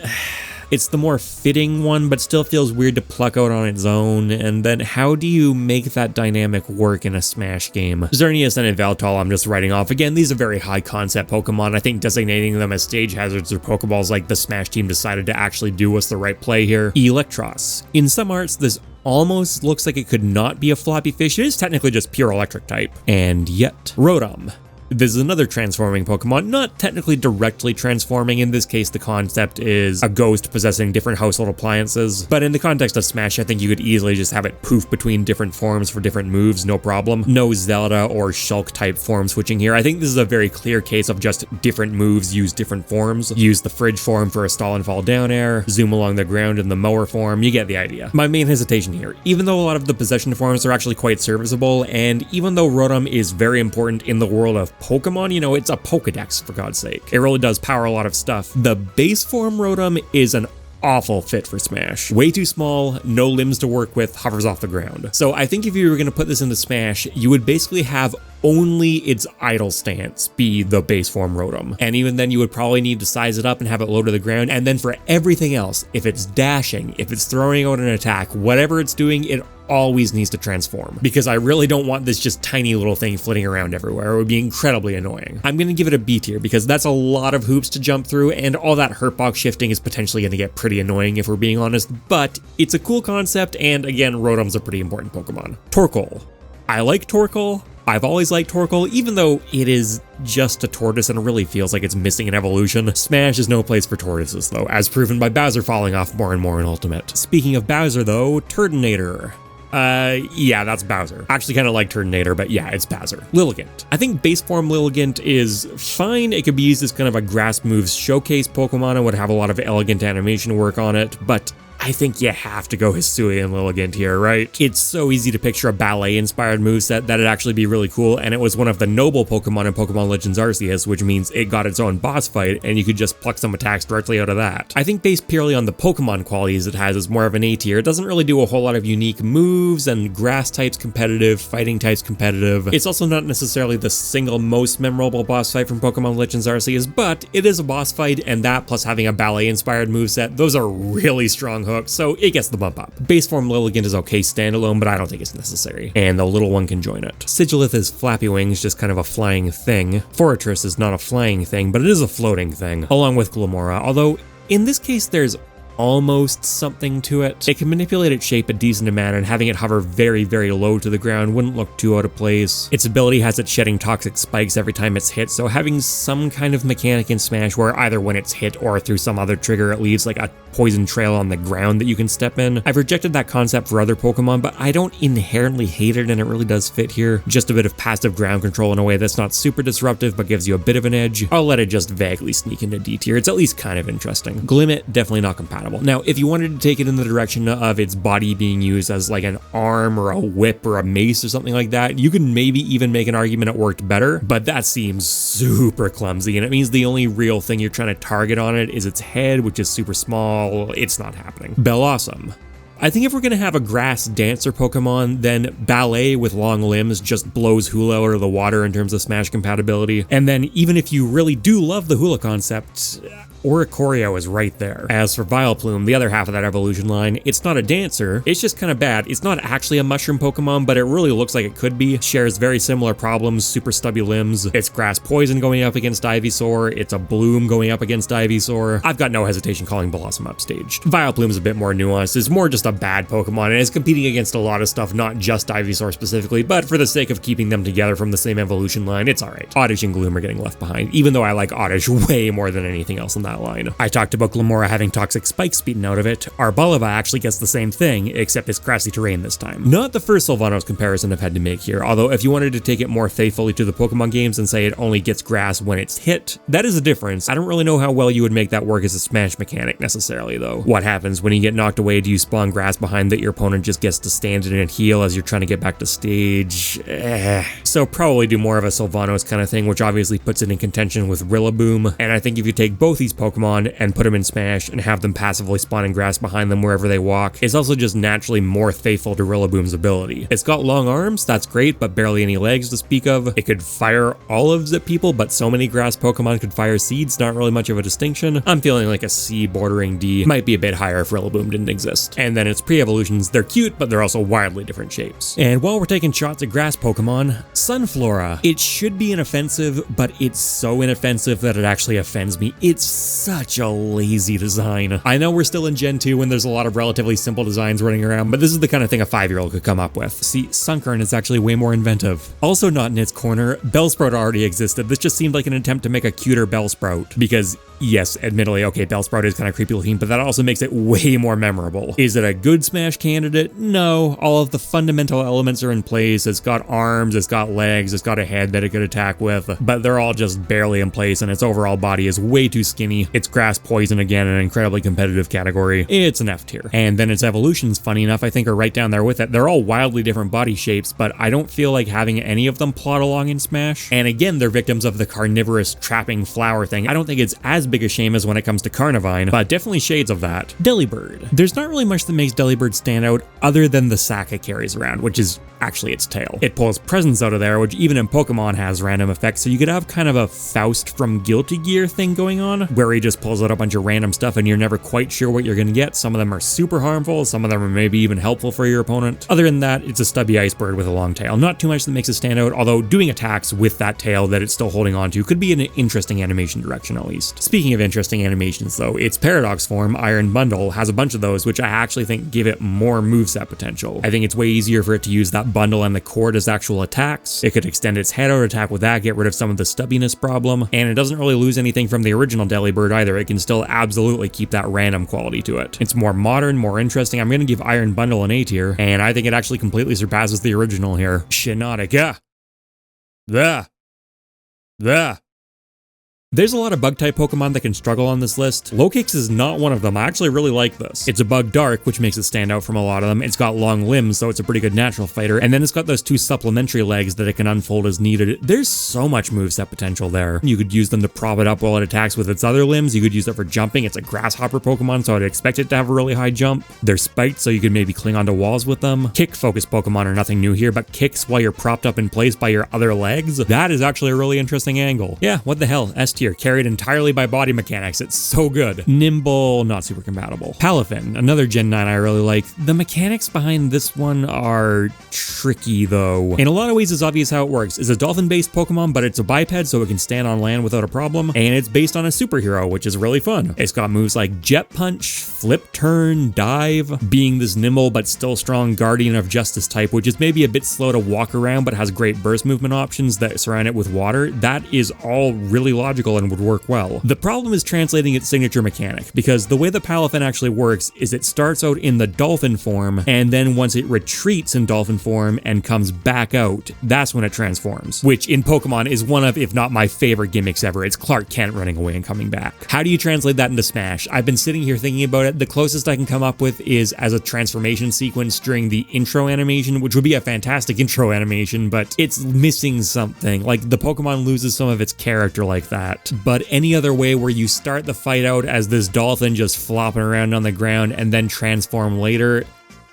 It's the more fitting one, but still feels weird to pluck out on its own, and then how do you make that dynamic work in a Smash game? Xerneas and Yveltal I'm just writing off. Again, these are very high concept Pokemon. I think designating them as stage hazards or Pokeballs like the Smash team decided to actually do was the right play here. Electros. In some arts, this almost looks like it could not be a floppy fish. It is technically just pure electric type. And yet, Rotom. This is another transforming Pokemon, not technically directly transforming. In this case, the concept is a ghost possessing different household appliances. But in the context of Smash, I think you could easily just have it poof between different forms for different moves, no problem. No Zelda or Shulk type form switching here. I think this is a very clear case of just different moves use different forms. Use the fridge form for a stall and fall down air, zoom along the ground in the mower form, you get the idea. My main hesitation here, even though a lot of the possession forms are actually quite serviceable, and even though Rotom is very important in the world of Pokemon, you know, it's a Pokedex for God's sake. It really does power a lot of stuff. The base form Rotom is an awful fit for Smash. Way too small, no limbs to work with, hovers off the ground. So I think if you were going to put this into Smash, you would basically have only its idle stance be the base form Rotom. And even then you would probably need to size it up and have it low to the ground. And then for everything else, if it's dashing, if it's throwing out an attack, whatever it's doing, it always needs to transform, because I really don't want this just tiny little thing flitting around everywhere. It would be incredibly annoying. I'm going to give it a B tier because that's a lot of hoops to jump through, and all that hurtbox shifting is potentially going to get pretty annoying if we're being honest, but it's a cool concept, and again, Rotom's a pretty important Pokemon. Torkoal. I like Torkoal. I've always liked Torkoal, even though it is just a tortoise and really feels like it's missing an evolution. Smash is no place for tortoises though, as proven by Bowser falling off more and more in Ultimate. Speaking of Bowser though, Turtonator. Yeah, that's Bowser. I actually kind of like Turtonator, but yeah, it's Bowser. Lilligant. I think base form Lilligant is fine. It could be used as kind of a grasp moves showcase Pokemon and would have a lot of elegant animation work on it, but I think you have to go Hisuian Lilligant here, right? It's so easy to picture a ballet-inspired moveset that it'd actually be really cool, and it was one of the noble Pokemon in Pokemon Legends Arceus, which means it got its own boss fight, and you could just pluck some attacks directly out of that. I think based purely on the Pokemon qualities it has is more of an A tier. It doesn't really do a whole lot of unique moves, and grass types competitive, fighting types competitive. It's also not necessarily the single most memorable boss fight from Pokemon Legends Arceus, but it is a boss fight, and that plus having a ballet-inspired moveset, those are really strong hooks, so it gets the bump up. Base form Lilligant is okay standalone, but I don't think it's necessary, and the little one can join it. Sigilith is flappy wings, just kind of a flying thing. Forretress is not a flying thing, but it is a floating thing, along with Glamora, although in this case there's almost something to it. It can manipulate its shape a decent amount, and having it hover very, very low to the ground wouldn't look too out of place. Its ability has it shedding toxic spikes every time it's hit, so having some kind of mechanic in Smash where either when it's hit or through some other trigger it leaves like a poison trail on the ground that you can step in. I've rejected that concept for other Pokemon, but I don't inherently hate it, and it really does fit here. Just a bit of passive ground control in a way that's not super disruptive but gives you a bit of an edge. I'll let it just vaguely sneak into D tier. It's at least kind of interesting. Glimmet, definitely not compatible. Now, if you wanted to take it in the direction of its body being used as like an arm or a whip or a mace or something like that, you could maybe even make an argument it worked better, but that seems super clumsy, and it means the only real thing you're trying to target on it is its head, which is super small. It's not happening. Bellossom. I think if we're going to have a grass dancer Pokemon, then Ballet with long limbs just blows Hula out of the water in terms of Smash compatibility. And then even if you really do love the Hula concept, Oricorio is right there. As for Vileplume, the other half of that evolution line, it's not a dancer, it's just kind of bad. It's not actually a mushroom Pokemon, but it really looks like it could be. Shares very similar problems, super stubby limbs. It's grass poison going up against Ivysaur, it's a bloom going up against Ivysaur. I've got no hesitation calling Blossom upstaged. Vileplume is a bit more nuanced, it's more just a bad Pokemon, and it's competing against a lot of stuff, not just Ivysaur specifically, but for the sake of keeping them together from the same evolution line, it's alright. Oddish and Gloom are getting left behind, even though I like Oddish way more than anything else in that line. I talked about Glamora having toxic spikes beaten out of it. Arboliva actually gets the same thing, except it's grassy terrain this time. Not the first Sylvanos comparison I've had to make here, although if you wanted to take it more faithfully to the Pokemon games and say it only gets grass when it's hit, that is a difference. I don't really know how well you would make that work as a Smash mechanic necessarily though. What happens when you get knocked away? Do you spawn grass behind that your opponent just gets to stand in and heal as you're trying to get back to stage? So probably do more of a Sylvanos kind of thing, which obviously puts it in contention with Rillaboom, and I think if you take both these Pokemon and put them in Smash and have them passively spawning grass behind them wherever they walk, it's also just naturally more faithful to Rillaboom's ability. It's got long arms, that's great, but barely any legs to speak of. It could fire olives at people, but so many grass Pokemon could fire seeds, not really much of a distinction. I'm feeling like a C bordering D, might be a bit higher if Rillaboom didn't exist. And then its pre-evolutions, they're cute, but they're also wildly different shapes. And while we're taking shots at grass Pokemon, Sunflora, it should be inoffensive, but it's so inoffensive that it actually offends me. It's such a lazy design. I know we're still in Gen 2 and there's a lot of relatively simple designs running around, but this is the kind of thing a 5-year-old could come up with. See, Sunkern is actually way more inventive. Also not in its corner, Bellsprout already existed. This just seemed like an attempt to make a cuter Bellsprout, because yes, admittedly, okay, Bellsprout is kind of creepy looking, but that also makes it way more memorable. Is it a good Smash candidate? No. All of the fundamental elements are in place. It's got arms, it's got legs, it's got a head that it could attack with, but they're all just barely in place, and its overall body is way too skinny. It's grass poison again, an incredibly competitive category. It's an F tier. And then its evolutions, funny enough, I think are right down there with it. They're all wildly different body shapes, but I don't feel like having any of them plot along in Smash. And again, they're victims of the carnivorous trapping flower thing. I don't think it's as big a shame as when it comes to Carnivine, but definitely shades of that. Delibird. There's not really much that makes Delibird stand out other than the sack it carries around, which is actually its tail. It pulls presents out of there, which even in Pokemon has random effects, so you could have kind of a Faust from Guilty Gear thing going on, where he just pulls out a bunch of random stuff and you're never quite sure what you're gonna get. Some of them are super harmful, some of them are maybe even helpful for your opponent. Other than that, it's a stubby ice bird with a long tail. Not too much that makes it stand out, although doing attacks with that tail that it's still holding on to could be an interesting animation direction at least. Speaking of interesting animations though, its Paradox form, Iron Bundle, has a bunch of those, which I actually think give it more moveset potential. I think it's way easier for it to use that bundle and the cord as actual attacks. It could extend its head out, attack with that, get rid of some of the stubbiness problem, and it doesn't really lose anything from the original Delibird either. It can still absolutely keep that random quality to it. It's more modern, more interesting. I'm gonna give Iron Bundle an A tier, and I think it actually completely surpasses the original here. Shinotica. There's a lot of bug-type Pokemon that can struggle on this list. Lokix is not one of them. I actually really like this. It's a bug dark, which makes it stand out from a lot of them. It's got long limbs, so it's a pretty good natural fighter. And then it's got those 2 supplementary legs that it can unfold as needed. There's so much moveset potential there. You could use them to prop it up while it attacks with its other limbs. You could use it for jumping. It's a grasshopper Pokemon, so I'd expect it to have a really high jump. They're spiked, so you could maybe cling onto walls with them. Kick-focused Pokemon are nothing new here, but kicks while you're propped up in place by your other legs? That is actually a really interesting angle. Yeah, what the hell? S tier, carried entirely by body mechanics. It's so good. Nimble, not super compatible. Palafin, another Gen 9 I really like. The mechanics behind this one are tricky though. In a lot of ways, it's obvious how it works. It's a dolphin-based Pokemon, but it's a biped, so it can stand on land without a problem, and it's based on a superhero, which is really fun. It's got moves like Jet Punch, Flip Turn, Dive, being this nimble but still strong Guardian of Justice type, which is maybe a bit slow to walk around, but has great burst movement options that surround it with water. That is all really logical and would work well. The problem is translating its signature mechanic, because the way the Palafin actually works is it starts out in the dolphin form, and then once it retreats in dolphin form and comes back out, that's when it transforms, which in Pokemon is one of, if not my favorite gimmicks ever. It's Clark Kent running away and coming back. How do you translate that into Smash? I've been sitting here thinking about it. The closest I can come up with is as a transformation sequence during the intro animation, which would be a fantastic intro animation, but it's missing something. Like, the Pokemon loses some of its character like that. But any other way where you start the fight out as this dolphin just flopping around on the ground and then transform later,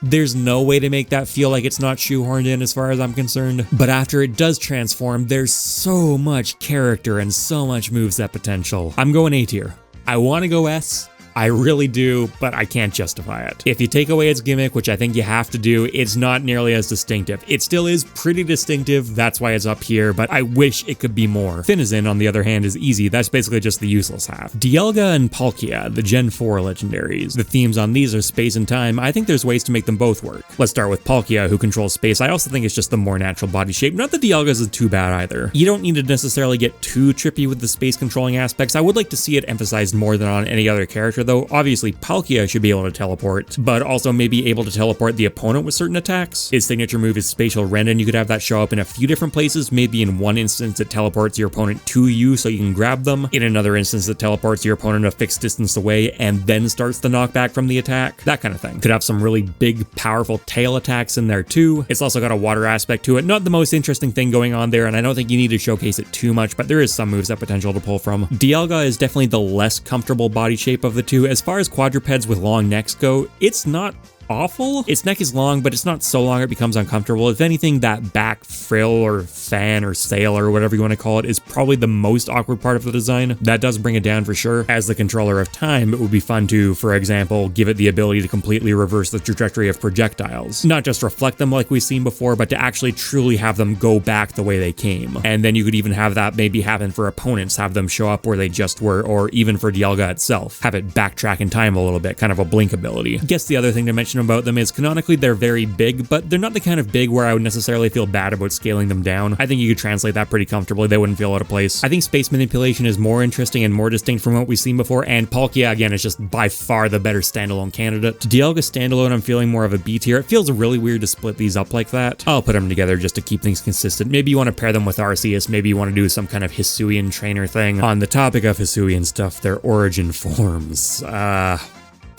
there's no way to make that feel like it's not shoehorned in as far as I'm concerned. But after it does transform, there's so much character and so much moveset potential. I'm going A tier. I want to go S. I really do, but I can't justify it. If you take away its gimmick, which I think you have to do, it's not nearly as distinctive. It still is pretty distinctive, that's why it's up here, but I wish it could be more. Finizen, on the other hand, is easy. That's basically just the useless half. Dialga and Palkia, the Gen 4 legendaries. The themes on these are space and time. I think there's ways to make them both work. Let's start with Palkia, who controls space. I also think it's just the more natural body shape. Not that Dialga's is too bad either. You don't need to necessarily get too trippy with the space controlling aspects. I would like to see it emphasized more than on any other character, though. Obviously, Palkia should be able to teleport, but also maybe able to teleport the opponent with certain attacks. His signature move is Spatial Rend, and you could have that show up in a few different places. Maybe in one instance it teleports your opponent to you so you can grab them. In another instance it teleports your opponent a fixed distance away and then starts the knockback from the attack. That kind of thing. Could have some really big, powerful tail attacks in there too. It's also got a water aspect to it. Not the most interesting thing going on there, and I don't think you need to showcase it too much, but there is some moveset potential to pull from. Dialga is definitely the less comfortable body shape of the two. As far as quadrupeds with long necks go, it's not awful. Its neck is long, but it's not so long it becomes uncomfortable. If anything, that back frill or fan or sail or whatever you want to call it is probably the most awkward part of the design. That does bring it down for sure. As the controller of time, it would be fun to, for example, give it the ability to completely reverse the trajectory of projectiles. Not just reflect them like we've seen before, but to actually truly have them go back the way they came. And then you could even have that maybe happen for opponents, have them show up where they just were, or even for Dialga itself. Have it backtrack in time a little bit, kind of a blink ability. I guess the other thing to mention about them is canonically they're very big, but they're not the kind of big where I would necessarily feel bad about scaling them down. I think you could translate that pretty comfortably. They wouldn't feel out of place. I think space manipulation is more interesting and more distinct from what we've seen before, and Palkia again is just by far the better standalone candidate. Dialga standalone, I'm feeling more of a B tier. It feels really weird to split these up like that. I'll put them together just to keep things consistent. Maybe you want to pair them with Arceus, maybe you want to do some kind of Hisuian trainer thing. On the topic of Hisuian stuff, their origin forms.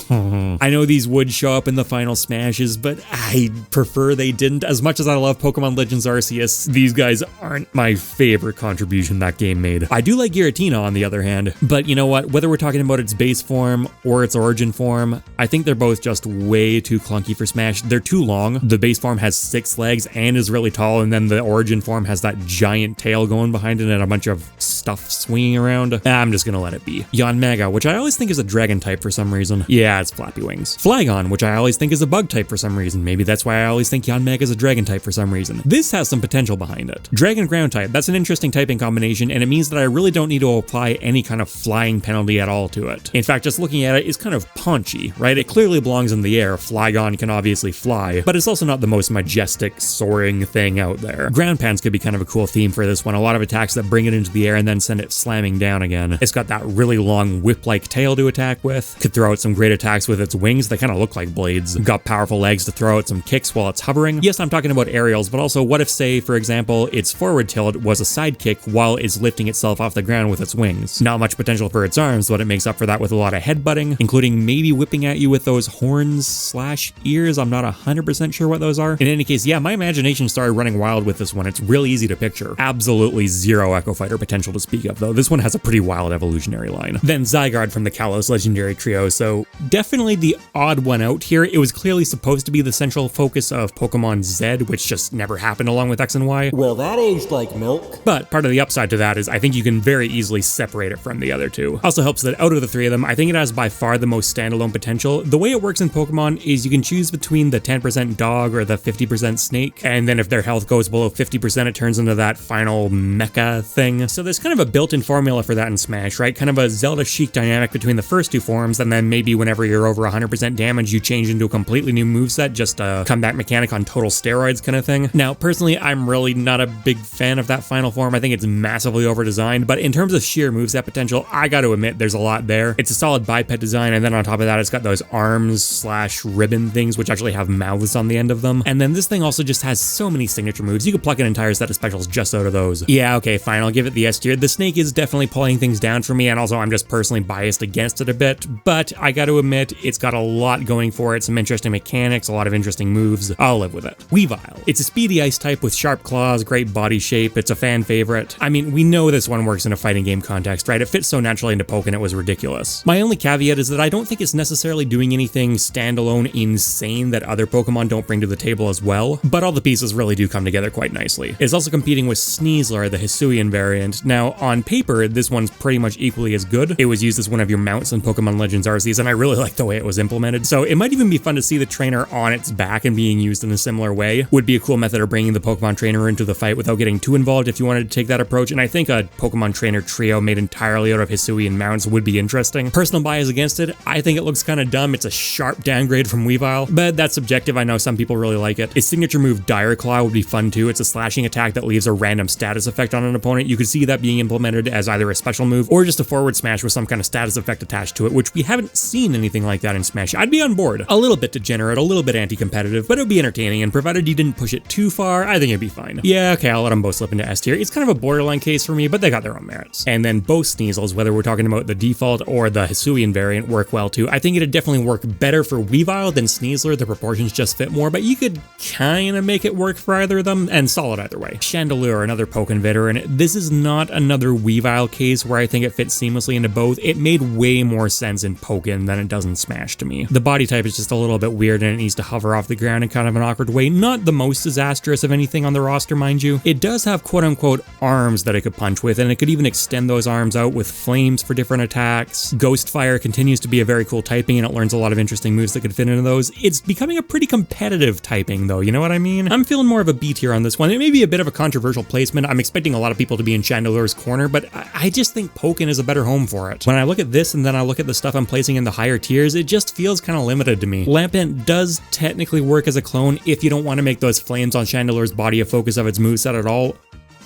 I know these would show up in the final smashes, but I prefer they didn't. As much as I love Pokemon Legends Arceus, these guys aren't my favorite contribution that game made. I do like Giratina on the other hand, but you know what? Whether we're talking about its base form or its origin form, I think they're both just way too clunky for Smash. They're too long. The base form has 6 legs and is really tall, and then the origin form has that giant tail going behind it and a bunch of stuff swinging around. I'm just gonna let it be. Yanmega, which I always think is a dragon type for some reason. Yeah, it's flappy wings. Flagon, which I always think is a bug type for some reason. Maybe that's why I always think Yanmega is a dragon type for some reason. This has some potential behind it. Dragon ground type, that's an interesting typing combination, and it means that I really don't need to apply any kind of flying penalty at all to it. In fact, just looking at it, it's kind of paunchy, right? It clearly belongs in the air. Flagon can obviously fly, but it's also not the most majestic soaring thing out there. Ground pounds could be kind of a cool theme for this one. A lot of attacks that bring it into the air and then send it slamming down again. It's got that really long whip-like tail to attack with. Could throw out some great attacks with its wings that kind of look like blades. Got powerful legs to throw out some kicks while it's hovering. Yes, I'm talking about aerials, but also what if, say, for example, its forward tilt was a side kick while it's lifting itself off the ground with its wings. Not much potential for its arms, but it makes up for that with a lot of headbutting, including maybe whipping at you with those horns/ears. I'm not 100% sure what those are. In any case, yeah, my imagination started running wild with this one. It's really easy to picture. Absolutely zero Echo Fighter potential to speak of, though. This one has a pretty wild evolutionary line. Then Zygarde from the Kalos legendary trio, so definitely the odd one out here. It was clearly supposed to be the central focus of Pokemon Z, which just never happened along with X and Y.
Well, that aged like milk.
But part of the upside to that is I think you can very easily separate it from the other two. Also helps that out of the 3 of them, I think it has by far the most standalone potential. The way it works in Pokemon is you can choose between the 10% dog or the 50% snake, and then if their health goes below 50%, it turns into that final mecha thing. So there's kind of a built-in formula for that in Smash, right? Kind of a Zelda-chic dynamic between the first 2 forms, and then maybe whenever you're over 100% damage, you change into a completely new moveset, just a comeback mechanic on total steroids kind of thing. Now, personally, I'm really not a big fan of that final form. I think it's massively over-designed, but in terms of sheer moveset potential, I gotta admit there's a lot there. It's a solid biped design, and then on top of that, it's got those arms/ribbon things, which actually have mouths on the end of them. And then this thing also just has so many signature moves. You could pluck an entire set of specials just out of those. Yeah, okay, fine, I'll give it the S tier. The snake is definitely pulling things down for me, and also I'm just personally biased against it a bit, but I gotta admit, it's got a lot going for it, some interesting mechanics, a lot of interesting moves. I'll live with it. Weavile. It's a speedy ice type with sharp claws, great body shape. It's a fan favorite. I mean, we know this one works in a fighting game context, right? It fits so naturally into Pokken, it was ridiculous. My only caveat is that I don't think it's necessarily doing anything standalone insane that other Pokemon don't bring to the table as well, but all the pieces really do come together quite nicely. It's also competing with Sneasler, the Hisuian variant. Now, Now, on paper, this one's pretty much equally as good. It was used as one of your mounts in Pokemon Legends Arceus, and I really like the way it was implemented. So it might even be fun to see the trainer on its back and being used in a similar way. Would be a cool method of bringing the Pokemon trainer into the fight without getting too involved if you wanted to take that approach, and I think a Pokemon trainer trio made entirely out of Hisuian mounts would be interesting. Personal bias against it, I think it looks kind of dumb. It's a sharp downgrade from Weavile, but that's subjective. I know some people really like it. Its signature move, Dire Claw, would be fun too. It's a slashing attack that leaves a random status effect on an opponent. You could see that being implemented as either a special move or just a forward smash with some kind of status effect attached to it, which we haven't seen anything like that in Smash. I'd be on board. A little bit degenerate, a little bit anti-competitive, but it would be entertaining, and provided you didn't push it too far, I think it'd be fine. Yeah, okay, I'll let them both slip into S tier. It's kind of a borderline case for me, but they got their own merits. And then both Sneasels, whether we're talking about the default or the Hisuian variant, work well too. I think it'd definitely work better for Weavile than Sneasler. The proportions just fit more, but you could kind of make it work for either of them, and solid either way. Chandelure, another Pokémon and this is not another Weavile case where I think it fits seamlessly into both. It made way more sense in Pokken than it does in Smash to me. The body type is just a little bit weird, and it needs to hover off the ground in kind of an awkward way. Not the most disastrous of anything on the roster, mind you. It does have quote-unquote arms that it could punch with, and it could even extend those arms out with flames for different attacks. Ghost Fire continues to be a very cool typing, and it learns a lot of interesting moves that could fit into those. It's becoming a pretty competitive typing though, you know what I mean? I'm feeling more of a B tier on this one. It may be a bit of a controversial placement. I'm expecting a lot of people to be in Chandelure's corner, but I just think Pokken is a better home for it. When I look at this and then I look at the stuff I'm placing in the higher tiers, it just feels kind of limited to me. Lampent does technically work as a clone if you don't want to make those flames on Chandelure's body a focus of its moveset at all.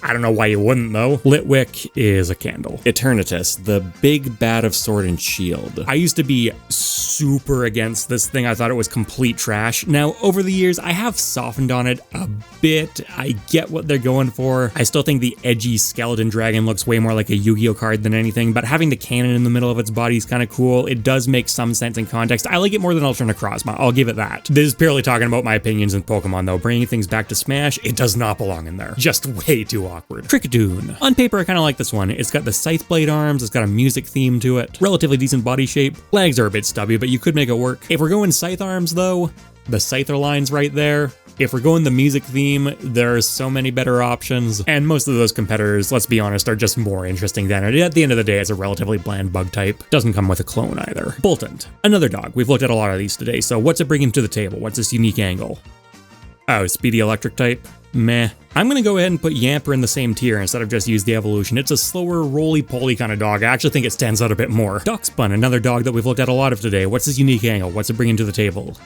I don't know why you wouldn't though. Litwick is a candle.
Eternatus, the big bad of Sword and Shield.
I used to be super against this thing. I thought it was complete trash. Now, over the years, I have softened on it a bit. I get what they're going for. I still think the edgy skeleton dragon looks way more like a Yu-Gi-Oh card than anything, but having the cannon in the middle of its body is kind of cool. It does make some sense in context. I like it more than Ultra Necrozma. I'll give it that. This is purely talking about my opinions in Pokemon though. Bringing things back to Smash, it does not belong in there. Just way too awkward. Krickadoon. On paper, I kind of like this one. It's got the Scythe Blade arms, it's got a music theme to it, relatively decent body shape. Legs are a bit stubby, but you could make it work. If we're going Scythe arms though, the Scyther line's right there. If we're going the music theme, there's so many better options, and most of those competitors, let's be honest, are just more interesting than it. At the end of the day, it's a relatively bland bug type. Doesn't come with a clone either. Boltund, another dog. We've looked at a lot of these today, so what's it bringing to the table? What's this unique angle? Oh, speedy electric type? Meh. I'm gonna go ahead and put Yamper in the same tier instead of just use the evolution. It's a slower, roly-poly kind of dog. I actually think it stands out a bit more. Darkspun, another dog that we've looked at a lot of today. What's his unique angle? What's it bringing to the table?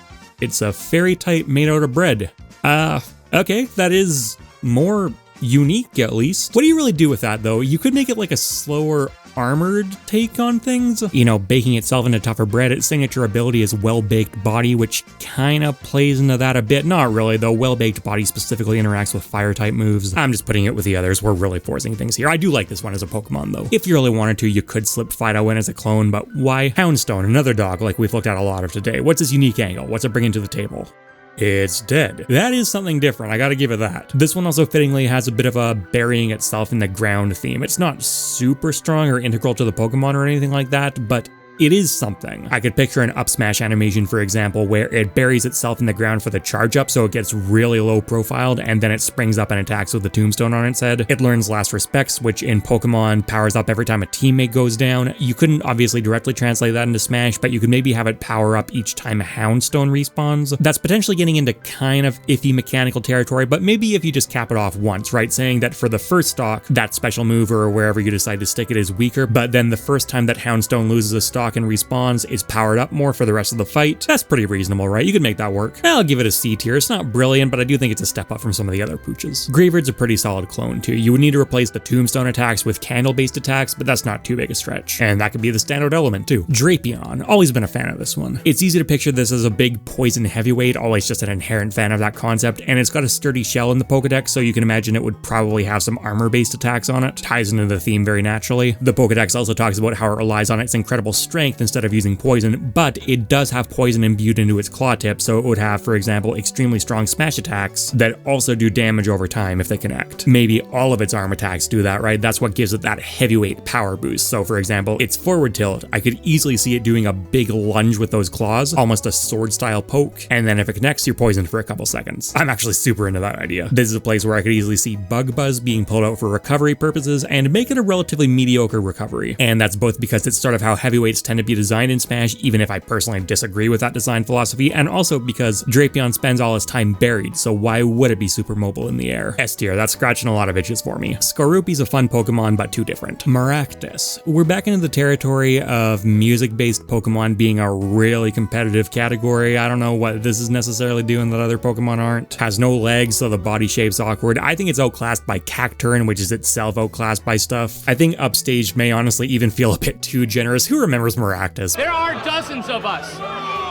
It's a fairy type made out of bread. Okay, that is more unique at least. What do you really do with that though? You could make it like a slower, armored take on things. You know, baking itself into tougher bread. Its signature ability is well-baked body, which kind of plays into that a bit. Not really though. Well-baked body specifically interacts with fire type moves. I'm just putting it with the others. We're really forcing things here. I do like this one as a Pokemon though. If you really wanted to, you could slip Fido in as a clone, but why? Houndstone, another dog like we've looked at a lot of today. What's its unique angle? What's it bringing to the table? It's dead. That is something different, I gotta give it that. This one also fittingly has a bit of a burying itself in the ground theme. It's not super strong or integral to the Pokemon or anything like that, but it is something. I could picture an up smash animation, for example, where it buries itself in the ground for the charge up so it gets really low profiled and then it springs up and attacks with the tombstone on its head. It learns last respects, which in Pokemon powers up every time a teammate goes down. You couldn't obviously directly translate that into Smash, but you could maybe have it power up each time a Houndstone respawns. That's potentially getting into kind of iffy mechanical territory, but maybe if you just cap it off once, right? Saying that for the first stock, that special move or wherever you decide to stick it is weaker, but then the first time that Houndstone loses a stock and respawns, it's powered up more for the rest of the fight. That's pretty reasonable, right? You could make that work. I'll give it a C tier. It's not brilliant, but I do think it's a step up from some of the other pooches. Greavard's a pretty solid clone too. You would need to replace the tombstone attacks with candle-based attacks, but that's not too big a stretch. And that could be the standout element too. Drapion, always been a fan of this one. It's easy to picture this as a big poison heavyweight, always just an inherent fan of that concept, and it's got a sturdy shell in the Pokedex, so you can imagine it would probably have some armor-based attacks on it. Ties into the theme very naturally. The Pokedex also talks about how it relies on its incredible strength strength instead of using poison, but it does have poison imbued into its claw tip, so it would have, for example, extremely strong smash attacks that also do damage over time if they connect. Maybe all of its arm attacks do that, right? That's what gives it that heavyweight power boost. So for example, its forward tilt, I could easily see it doing a big lunge with those claws, almost a sword style poke, and then if it connects, you're poisoned for a couple seconds. I'm actually super into that idea. This is a place where I could easily see Bug Buzz being pulled out for recovery purposes and make it a relatively mediocre recovery. And that's both because it's sort of how heavyweights tend to be designed in Smash, even if I personally disagree with that design philosophy, and also because Drapion spends all his time buried, so why would it be super mobile in the air? S tier, that's scratching a lot of itches for me. Skorupi's a fun Pokemon, but too different. Maractus. We're back into the territory of music-based Pokemon being a really competitive category. I don't know what this is necessarily doing that other Pokemon aren't. Has no legs, so the body shape's awkward. I think it's outclassed by Cacturne, which is itself outclassed by stuff. I think Upstage may honestly even feel a bit too generous. Who remembers Maractus?
There are dozens of us.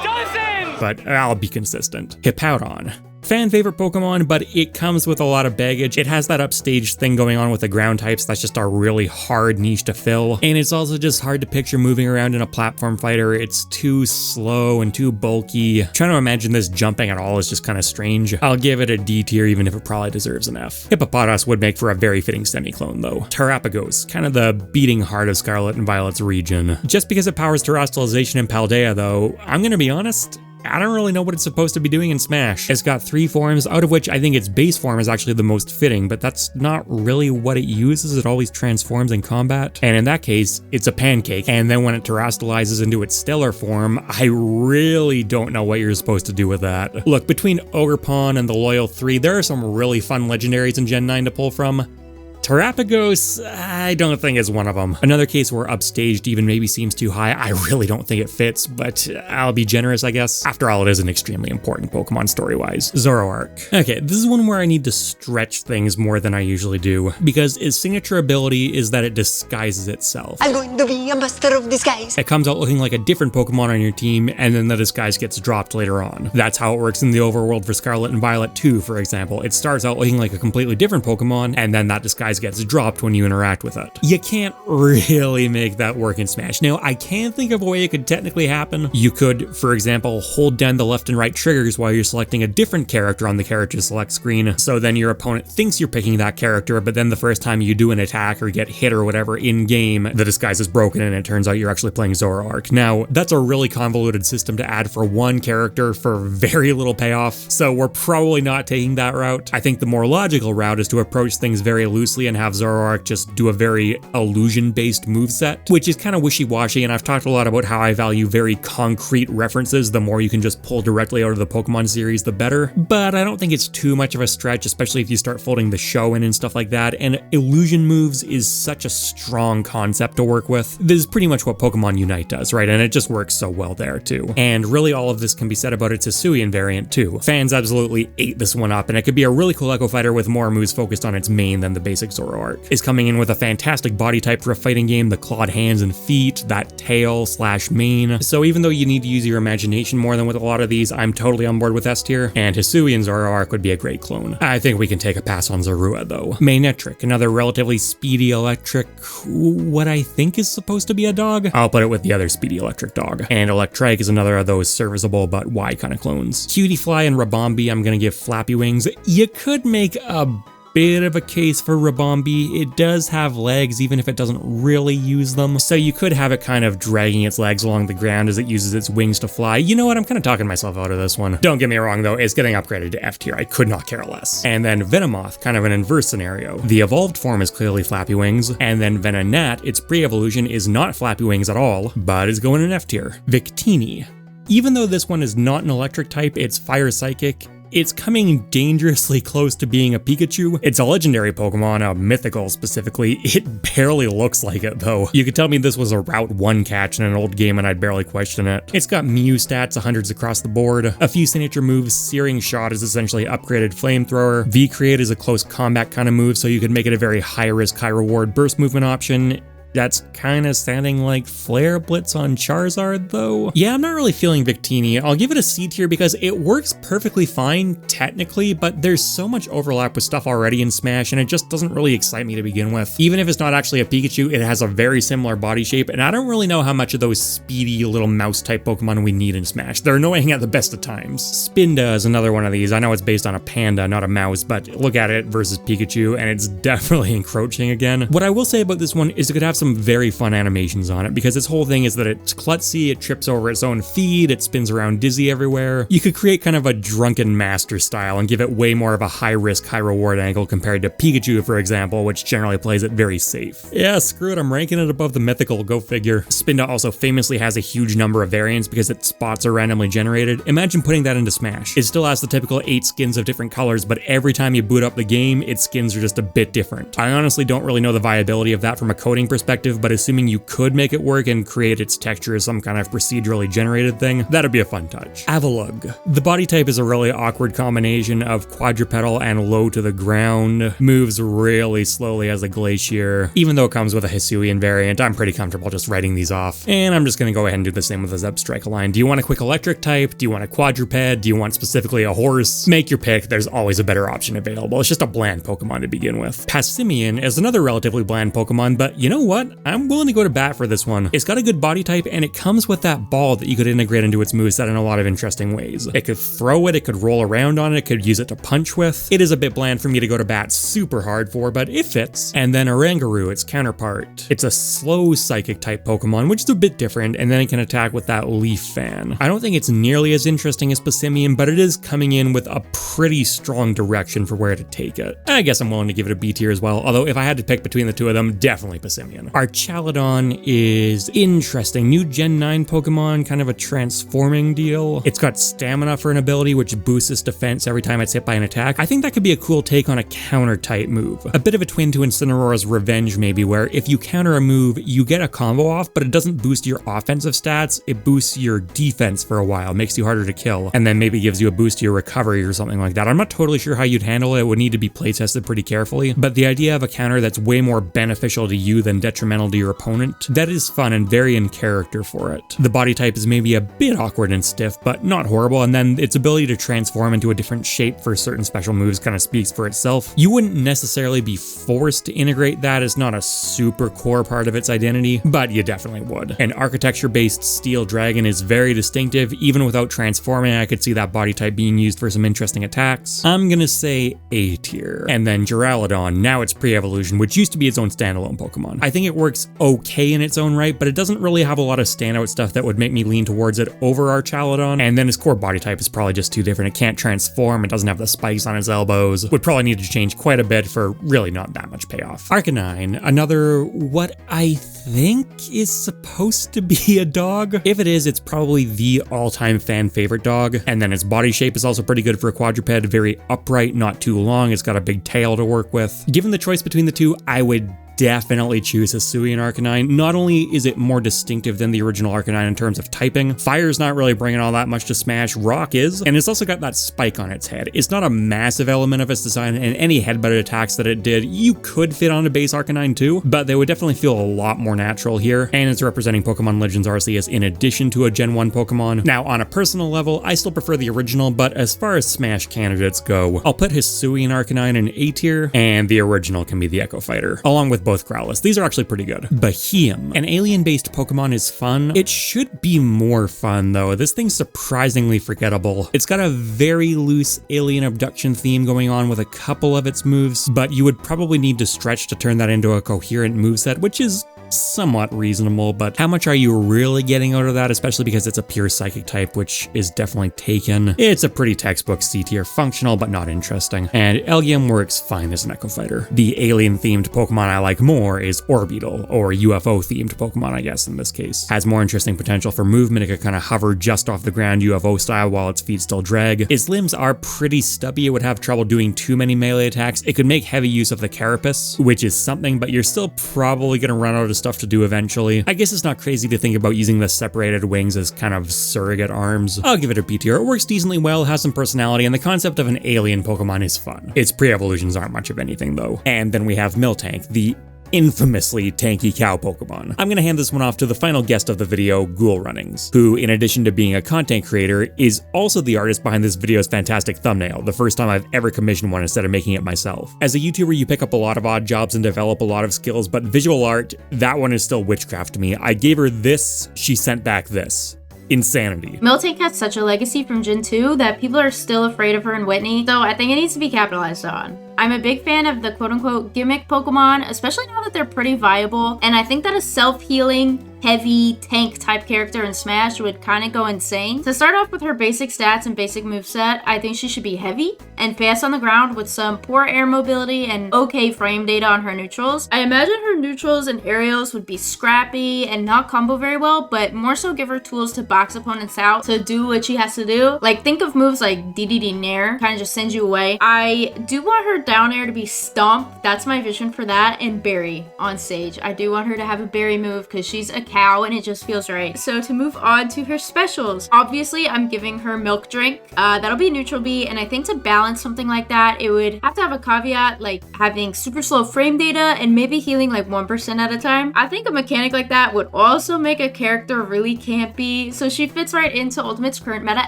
Dozens!
But I'll be consistent. Hippowdon. Fan favorite Pokemon, but it comes with a lot of baggage. It has that upstage thing going on with the ground types that's just a really hard niche to fill. And it's also just hard to picture moving around in a platform fighter. It's too slow and too bulky. Trying to imagine this jumping at all is just kind of strange. I'll give it a D tier even if it probably deserves an F. Hippopotas would make for a very fitting semi-clone though. Terrapagos, kind of the beating heart of Scarlet and Violet's region. Just because it powers Terastallization in Paldea though, I'm gonna be honest, I don't really know what it's supposed to be doing in Smash. It's got 3 forms, out of which I think its base form is actually the most fitting, but that's not really what it uses. It always transforms in combat. And in that case, it's a pancake. And then when it terastallizes into its stellar form, I really don't know what you're supposed to do with that. Look, between Ogerpon and the Loyal 3, there are some really fun legendaries in Gen 9 to pull from. Terrapagos, I don't think is one of them. Another case where upstaged even maybe seems too high. I really don't think it fits, but I'll be generous, I guess. After all, it is an extremely important Pokemon story-wise. Zoroark. Okay, this is one where I need to stretch things more than I usually do, because its signature ability is that it disguises itself.
I'm going to be a master of disguise.
It comes out looking like a different Pokemon on your team, and then the disguise gets dropped later on. That's how it works in the overworld for Scarlet and Violet 2, for example. It starts out looking like a completely different Pokemon, and then that disguise gets dropped when you interact with it. You can't really make that work in Smash. Now, I can think of a way it could technically happen. You could, for example, hold down the left and right triggers while you're selecting a different character on the character select screen, so then your opponent thinks you're picking that character, but then the first time you do an attack or get hit or whatever in-game, the disguise is broken and it turns out you're actually playing Zoroark. Now, that's a really convoluted system to add for one character for very little payoff, so we're probably not taking that route. I think the more logical route is to approach things very loosely and have Zoroark just do a very illusion-based moveset, which is kind of wishy-washy, and I've talked a lot about how I value very concrete references. The more you can just pull directly out of the Pokemon series, the better. But I don't think it's too much of a stretch, especially if you start folding the show in and stuff like that, and illusion moves is such a strong concept to work with. This is pretty much what Pokemon Unite does, right? And it just works so well there, too. And really all of this can be said about its Hisuian variant, too. Fans absolutely ate this one up, and it could be a really cool Echo Fighter with more moves focused on its main than the basic Zoroark. Is coming in with a fantastic body type for a fighting game, the clawed hands and feet, that tail / mane. So even though you need to use your imagination more than with a lot of these, I'm totally on board with S tier, and Hisuian Zoroark would be a great clone. I think we can take a pass on Zorua though. Manectric, another relatively speedy electric, what I think is supposed to be a dog. I'll put it with the other speedy electric dog. And Electrike is another of those serviceable but Y kind of clones. Cutiefly and Rabombi, I'm gonna give Flappy Wings. You could make a bit of a case for Rabombi. It does have legs even if it doesn't really use them, so you could have it kind of dragging its legs along the ground as it uses its wings to fly. You know what, I'm kind of talking myself out of this one. Don't get me wrong though, it's getting upgraded to F tier. I could not care less. And then Venomoth, kind of an inverse scenario. The evolved form is clearly Flappy Wings, and then Venonat, its pre-evolution, is not Flappy Wings at all, but is going in F tier. Victini. Even though this one is not an electric type, it's fire psychic. It's coming dangerously close to being a Pikachu. It's a legendary Pokemon, a mythical specifically. It barely looks like it though. You could tell me this was a Route 1 catch in an old game and I'd barely question it. It's got Mew stats, hundreds across the board. A few signature moves. Searing Shot is essentially upgraded Flamethrower. V-Create is a close combat kind of move, so you could make it a very high risk, high reward burst movement option. That's kind of sounding like Flare Blitz on Charizard though. Yeah, I'm not really feeling Victini. I'll give it a C tier because it works perfectly fine technically, but there's so much overlap with stuff already in Smash and it just doesn't really excite me to begin with. Even if it's not actually a Pikachu, it has a very similar body shape and I don't really know how much of those speedy little mouse type Pokemon we need in Smash. They're annoying at the best of times. Spinda is another one of these. I know it's based on a panda, not a mouse, but look at it versus Pikachu and it's definitely encroaching again. What I will say about this one is it could have some very fun animations on it because its whole thing is that it's klutzy, it trips over its own feet, it spins around dizzy everywhere. You could create kind of a drunken master style and give it way more of a high risk, high reward angle compared to Pikachu, for example, which generally plays it very safe. Yeah, screw it, I'm ranking it above the mythical, go figure. Spinda also famously has a huge number of variants because its spots are randomly generated. Imagine putting that into Smash. It still has the typical 8 skins of different colors, but every time you boot up the game, its skins are just a bit different. I honestly don't really know the viability of that from a coding perspective, but assuming you could make it work and create its texture as some kind of procedurally generated thing, that'd be a fun touch. Avalugg. The body type is a really awkward combination of quadrupedal and low to the ground, moves really slowly as a glacier. Even though it comes with a Hisuian variant, I'm pretty comfortable just writing these off. And I'm just gonna go ahead and do the same with the Zebstrika line. Do you want a quick electric type? Do you want a quadruped? Do you want specifically a horse? Make your pick, there's always a better option available. It's just a bland Pokemon to begin with. Passimian is another relatively bland Pokemon, but you know what? I'm willing to go to bat for this one. It's got a good body type and it comes with that ball that you could integrate into its moveset in a lot of interesting ways. It could throw it could roll around on it could use it to punch with. It is a bit bland for me to go to bat super hard for, but it fits. And then Oranguru, its counterpart. It's a slow psychic type Pokemon, which is a bit different, and then it can attack with that Leaf Fan. I don't think it's nearly as interesting as Passimian, but it is coming in with a pretty strong direction for where to take it. I guess I'm willing to give it a B tier as well, although if I had to pick between the two of them, definitely Passimian. Archaludon is interesting. New Gen 9 Pokemon, kind of a transforming deal. It's got stamina for an ability which boosts its defense every time it's hit by an attack. I think that could be a cool take on a counter type move. A bit of a twin to Incineroar's Revenge maybe, where if you counter a move, you get a combo off, but it doesn't boost your offensive stats, it boosts your defense for a while, makes you harder to kill, and then maybe gives you a boost to your recovery or something like that. I'm not totally sure how you'd handle it. It would need to be playtested pretty carefully, but the idea of a counter that's way more beneficial to you than detrimental to your opponent, that is fun and very in character for it. The body type is maybe a bit awkward and stiff, but not horrible, and then its ability to transform into a different shape for certain special moves kind of speaks for itself. You wouldn't necessarily be forced to integrate that, it's not a super core part of its identity, but you definitely would. An architecture-based Steel Dragon is very distinctive. Even without transforming, I could see that body type being used for some interesting attacks. I'm gonna say A tier. And then Duraludon, now it's pre-evolution, which used to be its own standalone Pokemon. I think it works okay in its own right, but it doesn't really have a lot of standout stuff that would make me lean towards it over Archaludon. And then its core body type is probably just too different. It can't transform, it doesn't have the spikes on its elbows. Would probably need to change quite a bit for really not that much payoff. Arcanine, another what I think is supposed to be a dog. If it is, it's probably the all-time fan favorite dog. And then its body shape is also pretty good for a quadruped, very upright, not too long. It's got a big tail to work with. Given the choice between the two, I would definitely choose Hisuian Arcanine. Not only is it more distinctive than the original Arcanine in terms of typing, Fire's not really bringing all that much to Smash, Rock is, and it's also got that spike on its head. It's not a massive element of its design, and any headbutted attacks that it did, you could fit on a base Arcanine too, but they would definitely feel a lot more natural here, and it's representing Pokemon Legends Arceus in addition to a Gen 1 Pokemon. Now, on a personal level, I still prefer the original, but as far as Smash candidates go, I'll put Hisuian Arcanine in A tier, and the original can be the Echo Fighter, along with both Growlithe. These are actually pretty good. Heeew, an alien-based Pokemon, is fun. It should be more fun though. This thing's surprisingly forgettable. It's got a very loose alien abduction theme going on with a couple of its moves, but you would probably need to stretch to turn that into a coherent moveset, which is somewhat reasonable, but how much are you really getting out of that, especially because it's a pure psychic type, which is definitely taken. It's a pretty textbook C tier, functional but not interesting, and Elgyem works fine as an Echo Fighter. The alien-themed Pokemon I like more is Orbeetle, or UFO-themed Pokemon, I guess in this case. Has more interesting potential for movement. It could kind of hover just off the ground UFO style while its feet still drag. Its limbs are pretty stubby. It would have trouble doing too many melee attacks. It could make heavy use of the Carapace, which is something, but you're still probably gonna run out of stuff to do eventually. I guess it's not crazy to think about using the separated wings as kind of surrogate arms. I'll give it a B tier. It works decently well, has some personality, and the concept of an alien Pokemon is fun. Its pre-evolutions aren't much of anything though. And then we have Miltank, the infamously tanky cow Pokemon. I'm gonna hand this one off to the final guest of the video, Ghoul Runnings, who, in addition to being a content creator, is also the artist behind this video's fantastic thumbnail, the first time I've ever commissioned one instead of making it myself. As a YouTuber, you pick up a lot of odd jobs and develop a lot of skills, but visual art, that one is still witchcraft to me. I gave her this, she sent back this. Insanity.
Miltank has such a legacy from Gen 2 that people are still afraid of her and Whitney, so I think it needs to be capitalized on. I'm a big fan of the quote-unquote gimmick Pokemon, especially now that they're pretty viable, and I think that a self-healing, heavy tank type character in Smash would kind of go insane. To start off with her basic stats and basic moveset, I think she should be heavy and fast on the ground with some poor air mobility and okay frame data on her neutrals. I imagine her neutrals and aerials would be scrappy and not combo very well, but more so give her tools to box opponents out to do what she has to do. Like, think of moves like DDD Nair, kind of just sends you away. I do want her down air to be Stomp, that's my vision for that, and Berry on stage. I do want her to have a Berry move because she's a cow and it just feels right. So to move on to her specials, obviously I'm giving her Milk Drink. That'll be neutral B, and I think to balance something like that, it would have to have a caveat like having super slow frame data and maybe healing like 1% at a time. I think a mechanic like that would also make a character really campy, so she fits right into Ultimate's current meta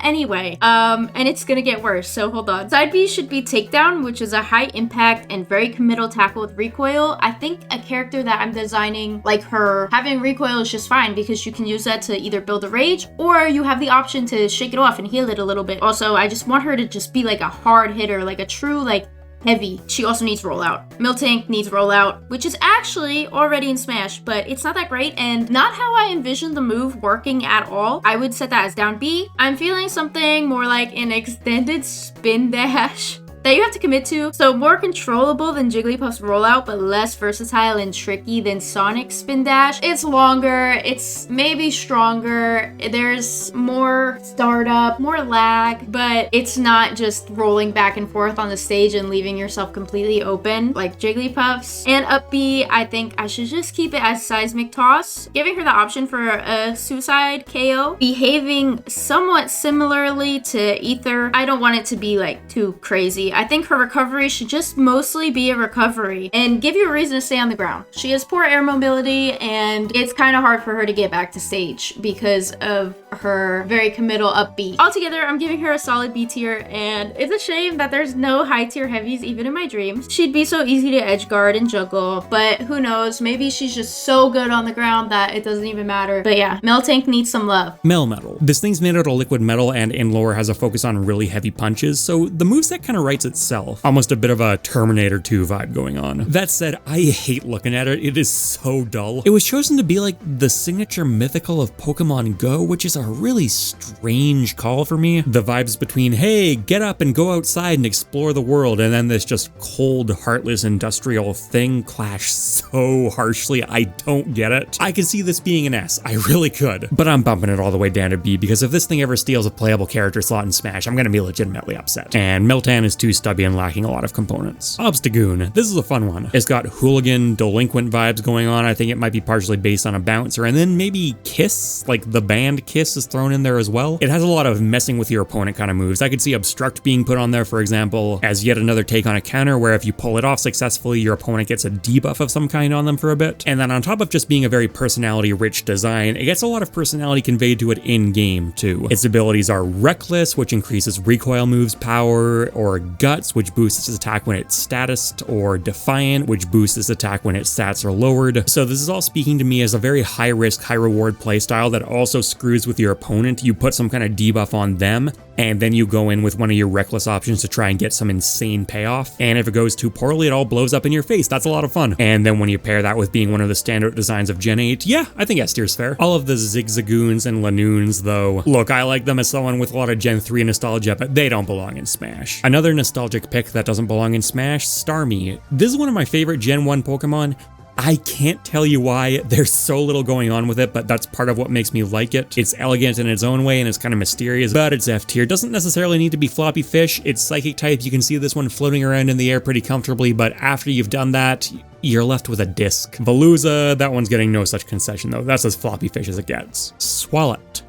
anyway. And it's gonna get worse, so hold on. Side B should be Takedown, which is a high impact and very committal tackle with recoil. I think a character that I'm designing like her having recoil is just fine because you can use that to either build a rage or you have the option to shake it off and heal it a little bit. Also, I just want her to just be like a hard hitter, like a true like heavy. She also needs rollout. Miltank needs rollout, which is actually already in Smash, but it's not that great and not how I envisioned the move working at all. I would set that as down B. I'm feeling something more like an extended spin dash that you have to commit to, so more controllable than Jigglypuff's rollout, but less versatile and tricky than Sonic's spin dash. It's longer, it's maybe stronger, there's more startup, more lag, but it's not just rolling back and forth on the stage and leaving yourself completely open like Jigglypuff's. And up B, I think I should just keep it as Seismic Toss, giving her the option for a suicide KO, behaving somewhat similarly to Ether. I don't want it to be like too crazy. I think her recovery should just mostly be a recovery and give you a reason to stay on the ground. She has poor air mobility and it's kind of hard for her to get back to stage because of her very committal up B. Altogether, I'm giving her a solid B tier, and it's a shame that there's no high tier heavies even in my dreams. She'd be so easy to edge guard and juggle, but who knows, maybe she's just so good on the ground that it doesn't even matter. But yeah, Miltank needs some love.
Melmetal. This thing's made out of liquid metal and in lore has a focus on really heavy punches, so the moveset kind of writes itself. Almost a bit of a Terminator 2 vibe going on. That said, I hate looking at it. It is so dull. It was chosen to be like the signature mythical of Pokemon Go, which is a really strange call for me. The vibes between, hey, get up and go outside and explore the world, and then this just cold, heartless, industrial thing clash so harshly, I don't get it. I could see this being an S. I really could. But I'm bumping it all the way down to B, because if this thing ever steals a playable character slot in Smash, I'm gonna be legitimately upset. And Miltank is too stubby and lacking a lot of components. Obstagoon. This is a fun one. It's got hooligan, delinquent vibes going on. I think it might be partially based on a bouncer, and then maybe Kiss, like the band Kiss is thrown in there as well. It has a lot of messing with your opponent kind of moves. I could see Obstruct being put on there, for example, as yet another take on a counter where if you pull it off successfully, your opponent gets a debuff of some kind on them for a bit. And then on top of just being a very personality-rich design, it gets a lot of personality conveyed to it in-game too. Its abilities are Reckless, which increases recoil moves power, or Guts, which boosts its attack when it's statused, or Defiant, which boosts its attack when its stats are lowered. So this is all speaking to me as a very high-risk, high-reward playstyle that also screws with your opponent. You put some kind of debuff on them, and then you go in with one of your reckless options to try and get some insane payoff. And if it goes too poorly, it all blows up in your face. That's a lot of fun. And then when you pair that with being one of the standard designs of Gen 8, yeah, I think S tier's fair. All of the Zigzagoons and Lanoons, though, look, I like them as someone with a lot of Gen 3 nostalgia, but they don't belong in Smash. Another nostalgic pick that doesn't belong in Smash, Starmie. This is one of my favorite Gen 1 Pokemon. I can't tell you why. There's so little going on with it, but that's part of what makes me like it. It's elegant in its own way and it's kind of mysterious, but it's F tier. Doesn't necessarily need to be floppy fish. It's psychic type. You can see this one floating around in the air pretty comfortably, but after you've done that, you're left with a disc. Veluza, that one's getting no such concession though. That's as floppy fish as it gets. Swalot.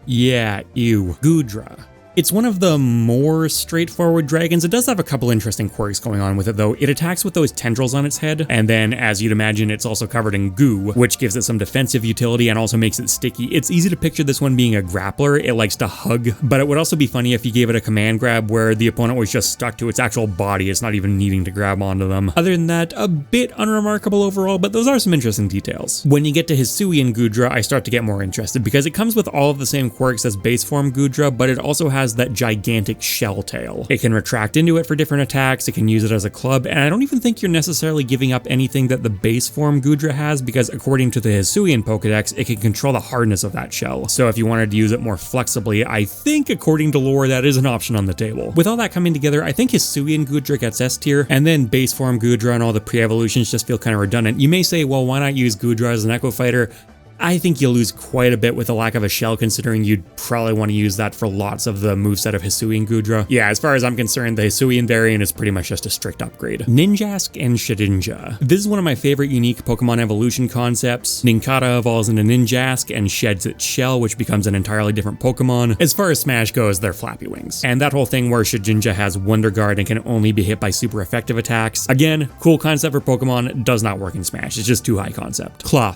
Yeah, ew. Goodra. It's one of the more straightforward dragons. It does have a couple interesting quirks going on with it though. It attacks with those tendrils on its head, and then as you'd imagine, it's also covered in goo, which gives it some defensive utility and also makes it sticky. It's easy to picture this one being a grappler. It likes to hug, but it would also be funny if you gave it a command grab where the opponent was just stuck to its actual body. It's not even needing to grab onto them. Other than that, a bit unremarkable overall, but those are some interesting details. When you get to Hisuian Goodra, I start to get more interested because it comes with all of the same quirks as base form Goodra, but it also has that gigantic shell tail. It can retract into it for different attacks, it can use it as a club, and I don't even think you're necessarily giving up anything that the base form Goodra has, because according to the Hisuian Pokedex, it can control the hardness of that shell. So if you wanted to use it more flexibly, I think according to lore that is an option on the table. With all that coming together, I think Hisuian Goodra gets S tier, and then base form Goodra and all the pre-evolutions just feel kind of redundant. You may say, well, why not use Goodra as an Echo Fighter? I think you'll lose quite a bit with the lack of a shell, considering you'd probably want to use that for lots of the moveset of Hisuian Goodra. Yeah, as far as I'm concerned, the Hisuian variant is pretty much just a strict upgrade. Ninjask and Shedinja. This is one of my favorite unique Pokemon evolution concepts. Nincada evolves into Ninjask and sheds its shell, which becomes an entirely different Pokemon. As far as Smash goes, they're flappy wings. And that whole thing where Shedinja has Wonder Guard and can only be hit by super effective attacks. Again, cool concept for Pokemon, does not work in Smash. It's just too high concept. Clough.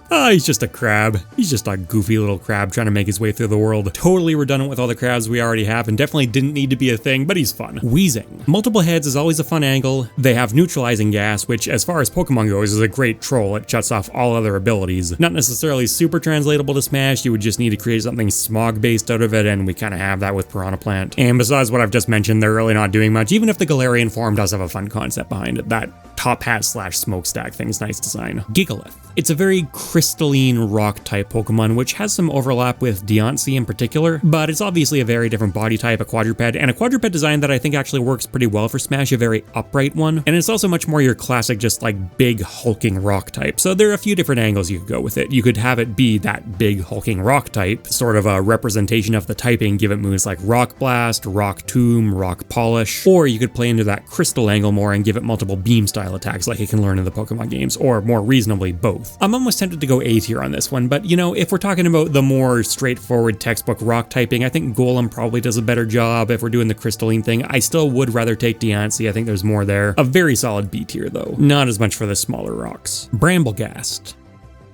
He's just a crab. He's just a goofy little crab trying to make his way through the world. Totally redundant with all the crabs we already have and definitely didn't need to be a thing, but he's fun. Wheezing. Multiple heads is always a fun angle. They have neutralizing gas, which as far as Pokemon goes is a great troll. It shuts off all other abilities. Not necessarily super translatable to Smash, you would just need to create something smog based out of it, and we kind of have that with Piranha Plant. And besides what I've just mentioned, they're really not doing much, even if the Galarian form does have a fun concept behind it. That top hat / smokestack thing's nice design. Gigalith. It's a very crystalline rock type Pokemon, which has some overlap with Deontay in particular, but it's obviously a very different body type, a quadruped, and a quadruped design that I think actually works pretty well for Smash, a very upright one, and it's also much more your classic just like big hulking rock type. So there are a few different angles you could go with it. You could have it be that big hulking rock type, sort of a representation of the typing, give it moves like Rock Blast, Rock Tomb, Rock Polish, or you could play into that crystal angle more and give it multiple beam style attacks like it can learn in the Pokemon games, or more reasonably both. I'm almost tempted to go A tier on this one, but you know, if we're talking about the more straightforward textbook rock typing, I think Golem probably does a better job. If we're doing the crystalline thing, I still would rather take Deontay. I think there's more there. A very solid B tier though. Not as much for the smaller rocks. Bramblegast.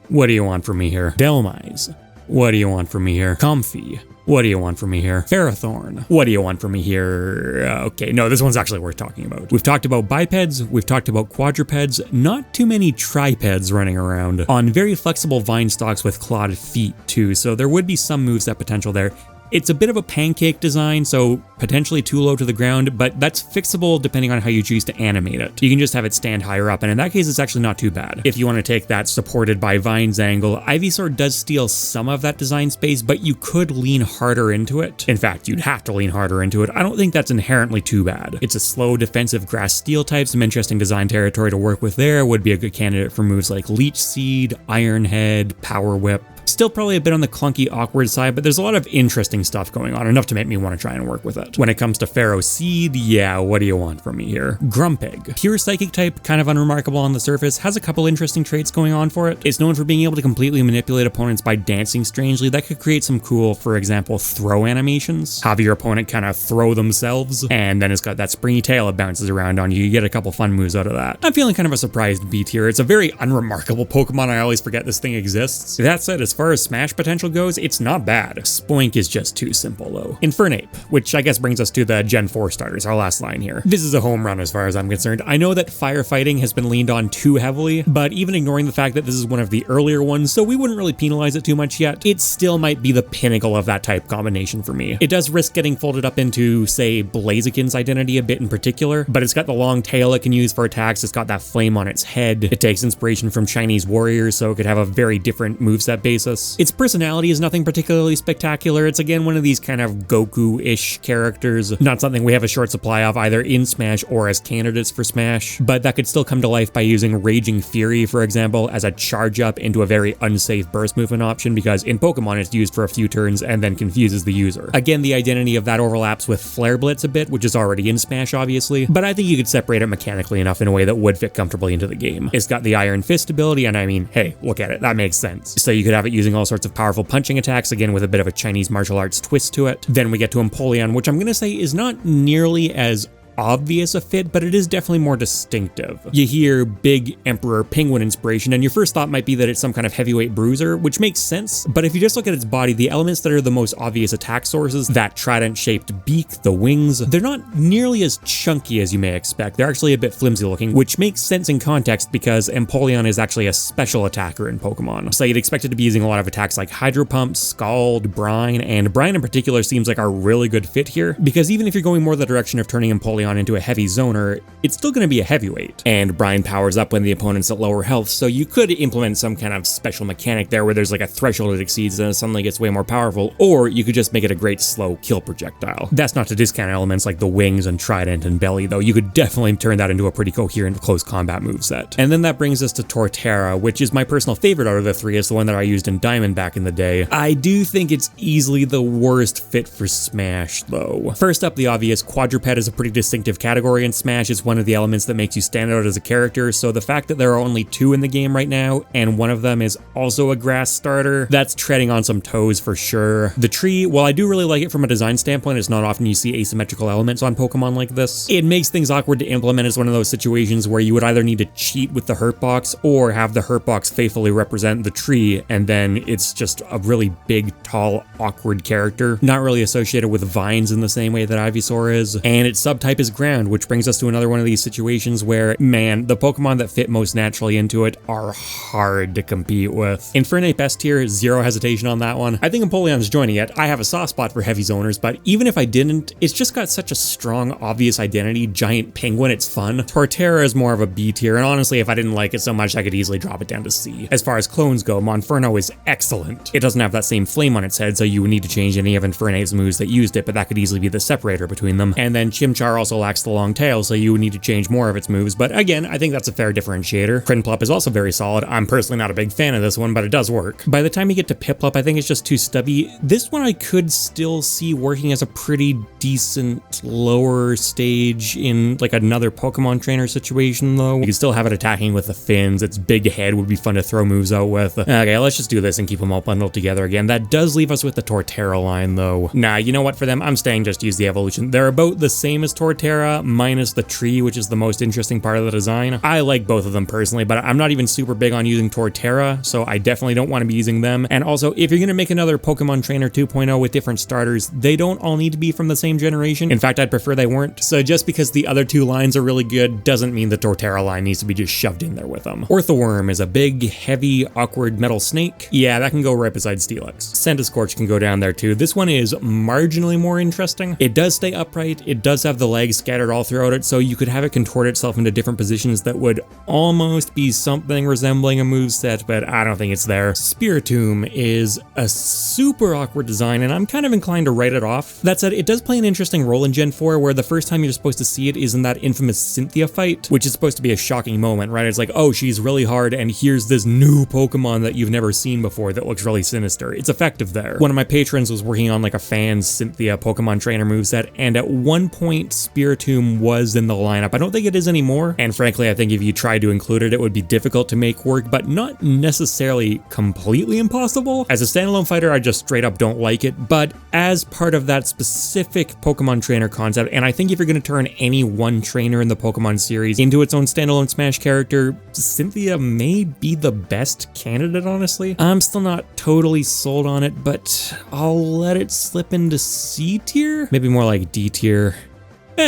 What do you want from me here? Delmise. What do you want from me here? Comfey. What do you want from me here? Ferrothorn. What do you want from me here? Okay, no, this one's actually worth talking about. We've talked about bipeds, we've talked about quadrupeds, not too many tripeds running around. On very flexible vine stalks with clawed feet too, so there would be some moveset potential there. It's a bit of a pancake design, so potentially too low to the ground, but that's fixable depending on how you choose to animate it. You can just have it stand higher up, and in that case, it's actually not too bad. If you want to take that supported by vines angle, Ivysaur does steal some of that design space, but you could lean harder into it. In fact, you'd have to lean harder into it. I don't think that's inherently too bad. It's a slow defensive grass steel type, some interesting design territory to work with there, would be a good candidate for moves like Leech Seed, Iron Head, Power Whip. Still probably a bit on the clunky, awkward side, but there's a lot of interesting stuff going on, enough to make me want to try and work with it. When it comes to Pharaoh Seed, yeah, what do you want from me here? Grumpig. Pure Psychic type, kind of unremarkable on the surface, has a couple interesting traits going on for it. It's known for being able to completely manipulate opponents by dancing strangely. That could create some cool, for example, throw animations. Have your opponent kind of throw themselves, and then it's got that springy tail it bounces around on you. You get a couple fun moves out of that. I'm feeling kind of a surprised B tier. It's a very unremarkable Pokemon. I always forget this thing exists. That said, as far as Smash potential goes, it's not bad. Spoink is just too simple though. Infernape, which I guess brings us to the Gen 4 starters, our last line here. This is a home run as far as I'm concerned. I know that firefighting has been leaned on too heavily, but even ignoring the fact that this is one of the earlier ones, so we wouldn't really penalize it too much yet, it still might be the pinnacle of that type combination for me. It does risk getting folded up into, say, Blaziken's identity a bit in particular, but it's got the long tail it can use for attacks, it's got that flame on its head, it takes inspiration from Chinese warriors, so it could have a very different moveset basis. Its personality is nothing particularly spectacular. It's again one of these kind of Goku-ish characters, not something we have a short supply of either in Smash or as candidates for Smash, but that could still come to life by using Raging Fury, for example, as a charge up into a very unsafe burst movement option, because in Pokemon it's used for a few turns and then confuses the user. Again, the identity of that overlaps with Flare Blitz a bit, which is already in Smash obviously, but I think you could separate it mechanically enough in a way that would fit comfortably into the game. It's got the Iron Fist ability, and I mean, hey, look at it, that makes sense. So you could have it using all sorts of powerful punching attacks, again with a bit of a Chinese martial arts twist to it. Then we get to Empoleon, which I'm going to say is not nearly as obvious a fit, but it is definitely more distinctive. You hear big Emperor Penguin inspiration, and your first thought might be that it's some kind of heavyweight bruiser, which makes sense, but if you just look at its body, the elements that are the most obvious attack sources, that trident-shaped beak, the wings, they're not nearly as chunky as you may expect. They're actually a bit flimsy looking, which makes sense in context because Empoleon is actually a special attacker in Pokemon. So you'd expect it to be using a lot of attacks like Hydro Pump, Scald, Brine, and Brine in particular seems like a really good fit here, because even if you're going more the direction of turning Empoleon into a heavy zoner, it's still going to be a heavyweight. And Brine powers up when the opponent's at lower health, so you could implement some kind of special mechanic there where there's like a threshold it exceeds and it suddenly gets way more powerful, or you could just make it a great slow kill projectile. That's not to discount elements like the wings and trident and belly, though. You could definitely turn that into a pretty coherent close combat moveset. And then that brings us to Torterra, which is my personal favorite out of the three. It's the one that I used in Diamond back in the day. I do think it's easily the worst fit for Smash, though. First up, the obvious, quadruped is a pretty distinctive category in Smash. It's one of the elements that makes you stand out as a character, so the fact that there are only two in the game right now, and one of them is also a grass starter, that's treading on some toes for sure. The tree, while I do really like it from a design standpoint, it's not often you see asymmetrical elements on Pokemon like this. It makes things awkward to implement. It's one of those situations where you would either need to cheat with the hurt box or have the hurt box faithfully represent the tree, and then it's just a really big, tall, awkward character, not really associated with vines in the same way that Ivysaur is, and its subtype is ground, which brings us to another one of these situations where, man, the Pokemon that fit most naturally into it are hard to compete with. Infernape S tier, zero hesitation on that one. I think Empoleon's joining it. I have a soft spot for heavy zoners, but even if I didn't, it's just got such a strong, obvious identity. Giant Penguin, it's fun. Torterra is more of a B tier, and honestly, if I didn't like it so much, I could easily drop it down to C. As far as clones go, Monferno is excellent. It doesn't have that same flame on its head, so you would need to change any of Infernape's moves that used it, but that could easily be the separator between them. And then Chimchar also lacks the long tail, so you would need to change more of its moves, but again, I think that's a fair differentiator. Prinplup is also very solid. I'm personally not a big fan of this one, but it does work. By the time you get to Piplup, I think it's just too stubby. This one I could still see working as a pretty decent lower stage in like another Pokemon trainer situation, though. You can still have it attacking with the fins. Its big head would be fun to throw moves out with. Okay, let's just do this and keep them all bundled together again. That does leave us with the Torterra line, though. Nah, you know what? For them, I'm staying just use the evolution. They're about the same as Torterra, minus the tree, which is the most interesting part of the design. I like both of them personally, but I'm not even super big on using Torterra, so I definitely don't want to be using them. And also, if you're going to make another Pokemon Trainer 2.0 with different starters, they don't all need to be from the same generation. In fact, I'd prefer they weren't. So just because the other two lines are really good doesn't mean the Torterra line needs to be just shoved in there with them. Orthworm is a big, heavy, awkward metal snake. Yeah, that can go right beside Steelix. Centiskorch can go down there too. This one is marginally more interesting. It does stay upright. It does have the legs scattered all throughout it, so you could have it contort itself into different positions that would almost be something resembling a moveset, but I don't think it's there. Spiritomb is a super awkward design, and I'm kind of inclined to write it off. That said, it does play an interesting role in Gen 4, where the first time you're supposed to see it is in that infamous Cynthia fight, which is supposed to be a shocking moment, right? It's like, oh, she's really hard, and here's this new Pokemon that you've never seen before that looks really sinister. It's effective there. One of my patrons was working on like a fan's Cynthia Pokemon Trainer moveset, and at one point, Spiritomb was in the lineup. I don't think it is anymore, and frankly, I think if you tried to include it, it would be difficult to make work, but not necessarily completely impossible. As a standalone fighter, I just straight up don't like it, but as part of that specific Pokemon Trainer concept, and I think if you're going to turn any one trainer in the Pokemon series into its own standalone Smash character, Cynthia may be the best candidate, honestly. I'm still not totally sold on it, but I'll let it slip into C tier? Maybe more like D tier.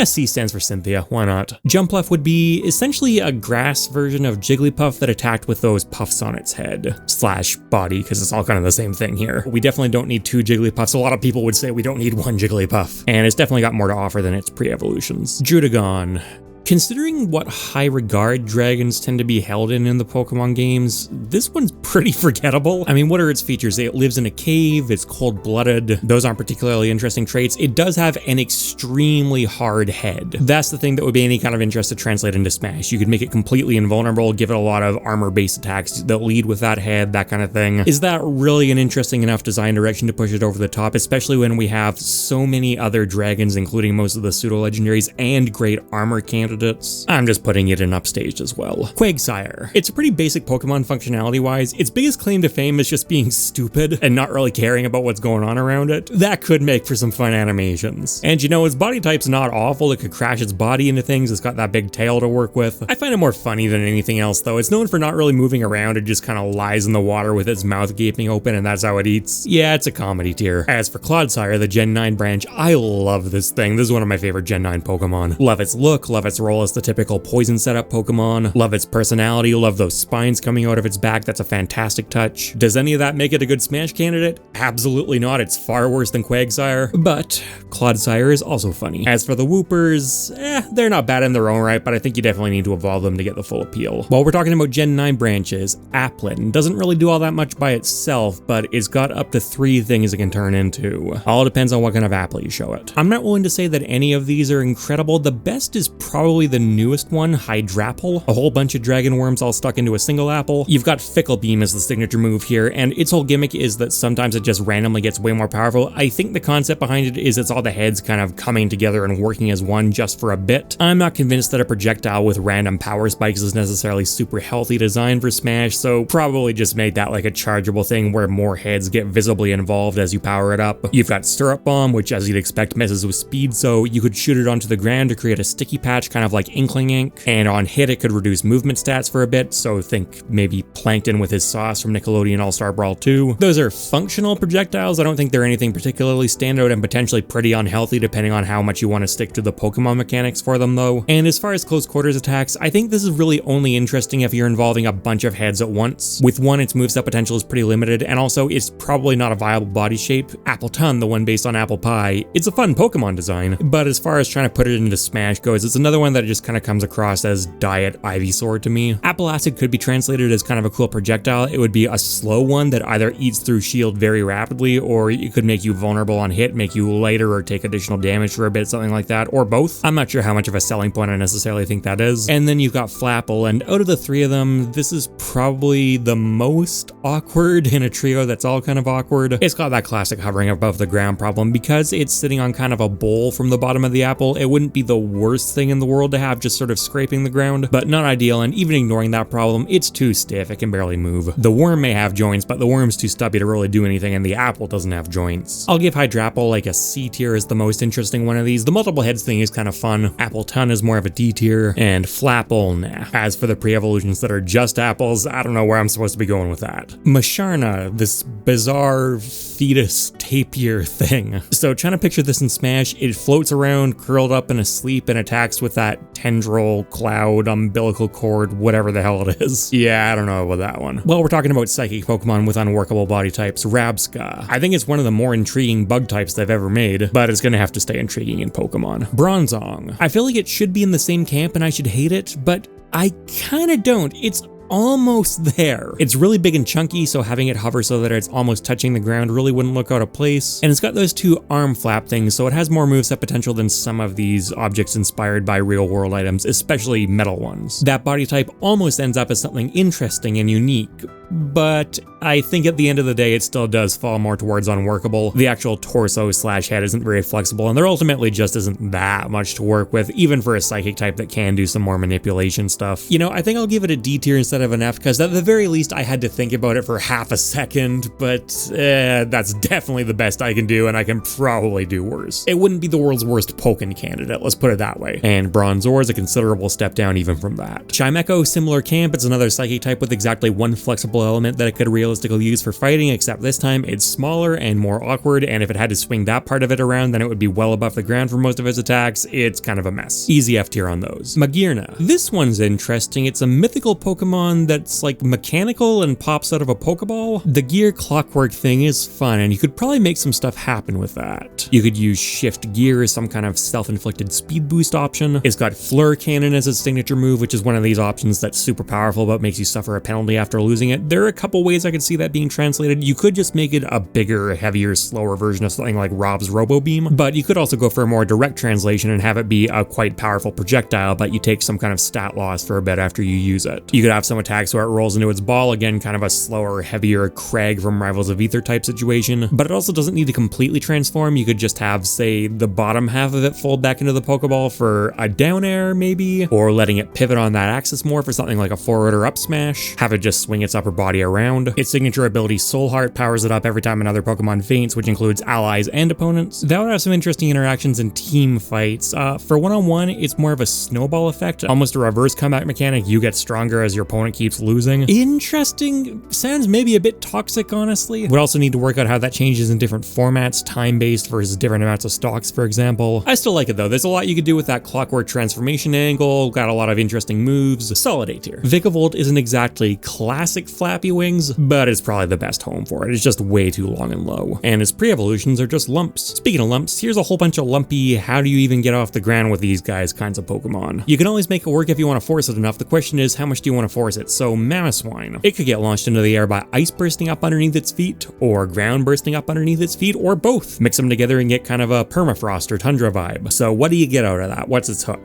C stands for Cynthia, why not? Jumpluff would be essentially a grass version of Jigglypuff that attacked with those puffs on its head slash body, because it's all kind of the same thing here. We definitely don't need two Jigglypuffs. A lot of people would say we don't need one Jigglypuff, and it's definitely got more to offer than its pre-evolutions. Druddigon. Considering what high regard dragons tend to be held in the Pokemon games, this one's pretty forgettable. I mean, what are its features? It lives in a cave, it's cold-blooded. Those aren't particularly interesting traits. It does have an extremely hard head. That's the thing that would be any kind of interest to translate into Smash. You could make it completely invulnerable, give it a lot of armor-based attacks that lead with that head, that kind of thing. Is that really an interesting enough design direction to push it over the top, especially when we have so many other dragons, including most of the pseudo-legendaries and great armor candidates candidates. I'm just putting it in upstaged as well. Quagsire. It's a pretty basic Pokemon functionality-wise. Its biggest claim to fame is just being stupid and not really caring about what's going on around it. That could make for some fun animations. And you know, its body type's not awful. It could crash its body into things. It's got that big tail to work with. I find it more funny than anything else though. It's known for not really moving around. It just kind of lies in the water with its mouth gaping open and that's how it eats. Yeah, it's a comedy tier. As for Clodsire, the Gen 9 branch, I love this thing. This is one of my favorite Gen 9 Pokemon. Love its look, love its role as the typical poison setup Pokemon, love its personality, love those spines coming out of its back. That's a fantastic touch. Does any of that make it a good Smash candidate? Absolutely not. It's far worse than Quagsire, but Clodsire is also funny. As for the Woopers, they're not bad in their own right, but I think you definitely need to evolve them to get the full appeal. While we're talking about Gen 9 branches, Applin doesn't really do all that much by itself, but it's got up to 3 things it can turn into. All depends on what kind of apple you show it. I'm not willing to say that any of these are incredible. The best is probably the newest one, Hydrapple. A whole bunch of dragon worms all stuck into a single apple. You've got Fickle Beam as the signature move here, and its whole gimmick is that sometimes it just randomly gets way more powerful. I think the concept behind it is it's all the heads kind of coming together and working as one just for a bit. I'm not convinced that a projectile with random power spikes is necessarily super healthy design for Smash, so probably just make that like a chargeable thing where more heads get visibly involved as you power it up. You've got Syrup Bomb, which as you'd expect messes with speed, so you could shoot it onto the ground to create a sticky patch kind of like Inkling Ink, and on hit it could reduce movement stats for a bit, so think maybe Plankton with his sauce from Nickelodeon All-Star Brawl 2. Those are functional projectiles. I don't think they're anything particularly standout and potentially pretty unhealthy depending on how much you want to stick to the Pokemon mechanics for them though. And as far as close quarters attacks, I think this is really only interesting if you're involving a bunch of heads at once. With one, its moveset potential is pretty limited, and also it's probably not a viable body shape. Appletun, the one based on Apple Pie, it's a fun Pokemon design, but as far as trying to put it into Smash goes, it's another one that just kind of comes across as Diet Ivysaur to me. Apple Acid could be translated as kind of a cool projectile. It would be a slow one that either eats through shield very rapidly, or it could make you vulnerable on hit, make you lighter or take additional damage for a bit, something like that, or both. I'm not sure how much of a selling point I necessarily think that is. And then you've got Flapple, and out of the 3 of them, this is probably the most awkward in a trio that's all kind of awkward. It's got that classic hovering above the ground problem. Because it's sitting on kind of a bowl from the bottom of the apple, it wouldn't be the worst thing in the world to have just sort of scraping the ground, but not ideal, and even ignoring that problem, it's too stiff, it can barely move. The worm may have joints, but the worm's too stubby to really do anything, and the apple doesn't have joints. I'll give Hydrapple like a C tier as the most interesting one of these. The multiple heads thing is kind of fun. Appletun is more of a D tier, and Flapple, nah. As for the pre-evolutions that are just apples, I don't know where I'm supposed to be going with that. Masharna, this bizarre fetus tapir thing. So trying to picture this in Smash, it floats around curled up in a sleep and attacks with that tendril, cloud, umbilical cord, whatever the hell it is. Yeah, I don't know about that one. Well, we're talking about psychic Pokemon with unworkable body types, Rabsca. I think it's one of the more intriguing bug types they've ever made, but it's gonna have to stay intriguing in Pokemon. Bronzong. I feel like it should be in the same camp and I should hate it, but I kinda don't. It's almost there. It's really big and chunky, so having it hover so that it's almost touching the ground really wouldn't look out of place. And it's got those 2 arm flap things, so it has more moveset potential than some of these objects inspired by real world items, especially metal ones. That body type almost ends up as something interesting and unique, but I think at the end of the day it still does fall more towards unworkable. The actual torso / head isn't very flexible, and there ultimately just isn't that much to work with, even for a psychic type that can do some more manipulation stuff. You know, I think I'll give it a D tier instead of an F, because at the very least I had to think about it for half a second, but that's definitely the best I can do, and I can probably do worse. It wouldn't be the world's worst Pokken candidate, let's put it that way. And Bronzor is a considerable step down even from that. Chimecho, similar camp, it's another psychic type with exactly one flexible element that it could realistically use for fighting, except this time it's smaller and more awkward, and if it had to swing that part of it around, then it would be well above the ground for most of its attacks. It's kind of a mess. Easy F tier on those. Magearna. This one's interesting. It's a mythical Pokemon that's like mechanical and pops out of a Pokeball. The gear clockwork thing is fun, and you could probably make some stuff happen with that. You could use Shift Gear as some kind of self-inflicted speed boost option. It's got Fleur Cannon as its signature move, which is one of these options that's super powerful but makes you suffer a penalty after losing it. there are a couple ways I could see that being translated. You could just make it a bigger, heavier, slower version of something like Rob's Robo Beam, but you could also go for a more direct translation and have it be a quite powerful projectile, but you take some kind of stat loss for a bit after you use it. You could have some attacks where it rolls into its ball, again, kind of a slower, heavier Craig from Rivals of Aether type situation, but it also doesn't need to completely transform. You could just have, say, the bottom half of it fold back into the Pokeball for a down air, maybe, or letting it pivot on that axis more for something like a forward or up smash, have it just swing its upper body around. Its signature ability Soul Heart powers it up every time another Pokemon faints, which includes allies and opponents. That would have some interesting interactions in team fights. For one-on-one, it's more of a snowball effect, almost a reverse comeback mechanic. You get stronger as your opponent keeps losing. Interesting. Sounds maybe a bit toxic, honestly. Would also need to work out how that changes in different formats, time-based versus different amounts of stocks, for example. I still like it though. There's a lot you could do with that clockwork transformation angle, got a lot of interesting moves. Solid A tier. Vikavolt isn't exactly classic flappy wings, but it's probably the best home for it. It's just way too long and low. And its pre-evolutions are just lumps. Speaking of lumps, here's a whole bunch of lumpy, how do you even get off the ground with these guys kinds of Pokemon. You can always make it work if you want to force it enough. The question is, how much do you want to force it? So Mamoswine, it could get launched into the air by ice bursting up underneath its feet, or ground bursting up underneath its feet, or both. Mix them together and get kind of a permafrost or tundra vibe. So what do you get out of that? What's its hook?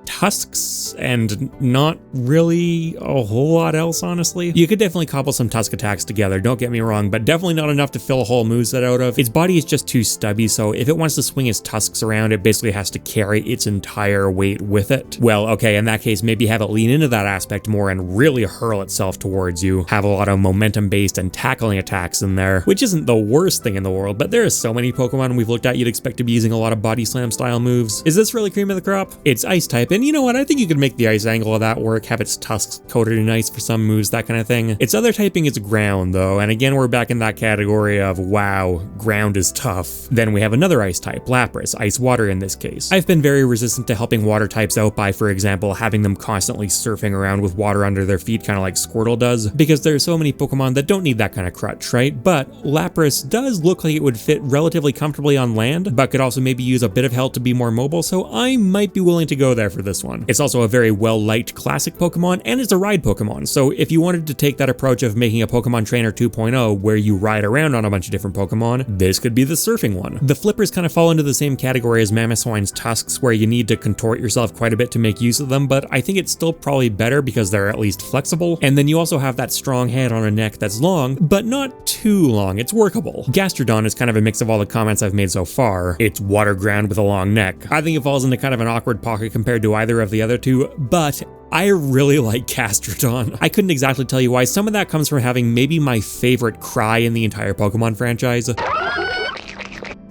Tusks, and not really a whole lot else, honestly. You could definitely cobble some Tusk attacks together, don't get me wrong, but definitely not enough to fill a whole moveset out of. Its body is just too stubby, so if it wants to swing its tusks around, it basically has to carry its entire weight with it. Well, okay, in that case, maybe have it lean into that aspect more and really hurl itself towards you. Have a lot of momentum-based and tackling attacks in there, which isn't the worst thing in the world, but there are so many Pokemon we've looked at you'd expect to be using a lot of body slam style moves. Is this really cream of the crop? It's ice type, and you know what? I think you could make the ice angle of that work, have its tusks coated in ice for some moves, that kind of thing. Its other typing is ground, though, and again, we're back in that category of, wow, ground is tough. Then we have another ice type, Lapras, ice water in this case. I've been very resistant to helping water types out by, for example, having them constantly surfing around with water under their feet, kind of like Squirtle does, because there are so many Pokemon that don't need that kind of crutch, right? But Lapras does look like it would fit relatively comfortably on land, but could also maybe use a bit of help to be more mobile, so I might be willing to go there for this one. It's also a very well-liked classic Pokemon, and it's a ride Pokemon, so if you wanted to take that approach of making a Pokemon Trainer 2.0 where you ride around on a bunch of different Pokemon, this could be the surfing one. The flippers kind of fall into the same category as Mamoswine's tusks, where you need to contort yourself quite a bit to make use of them, but I think it's still probably better because they're at least flexible, and then you also have that strong head on a neck that's long, but not too long. It's workable. Gastrodon is kind of a mix of all the comments I've made so far. It's water ground with a long neck. I think it falls into kind of an awkward pocket compared to either of the other two, but I really like Gastrodon. I couldn't exactly tell you why. Some of that comes from having maybe my favorite cry in the entire Pokemon franchise.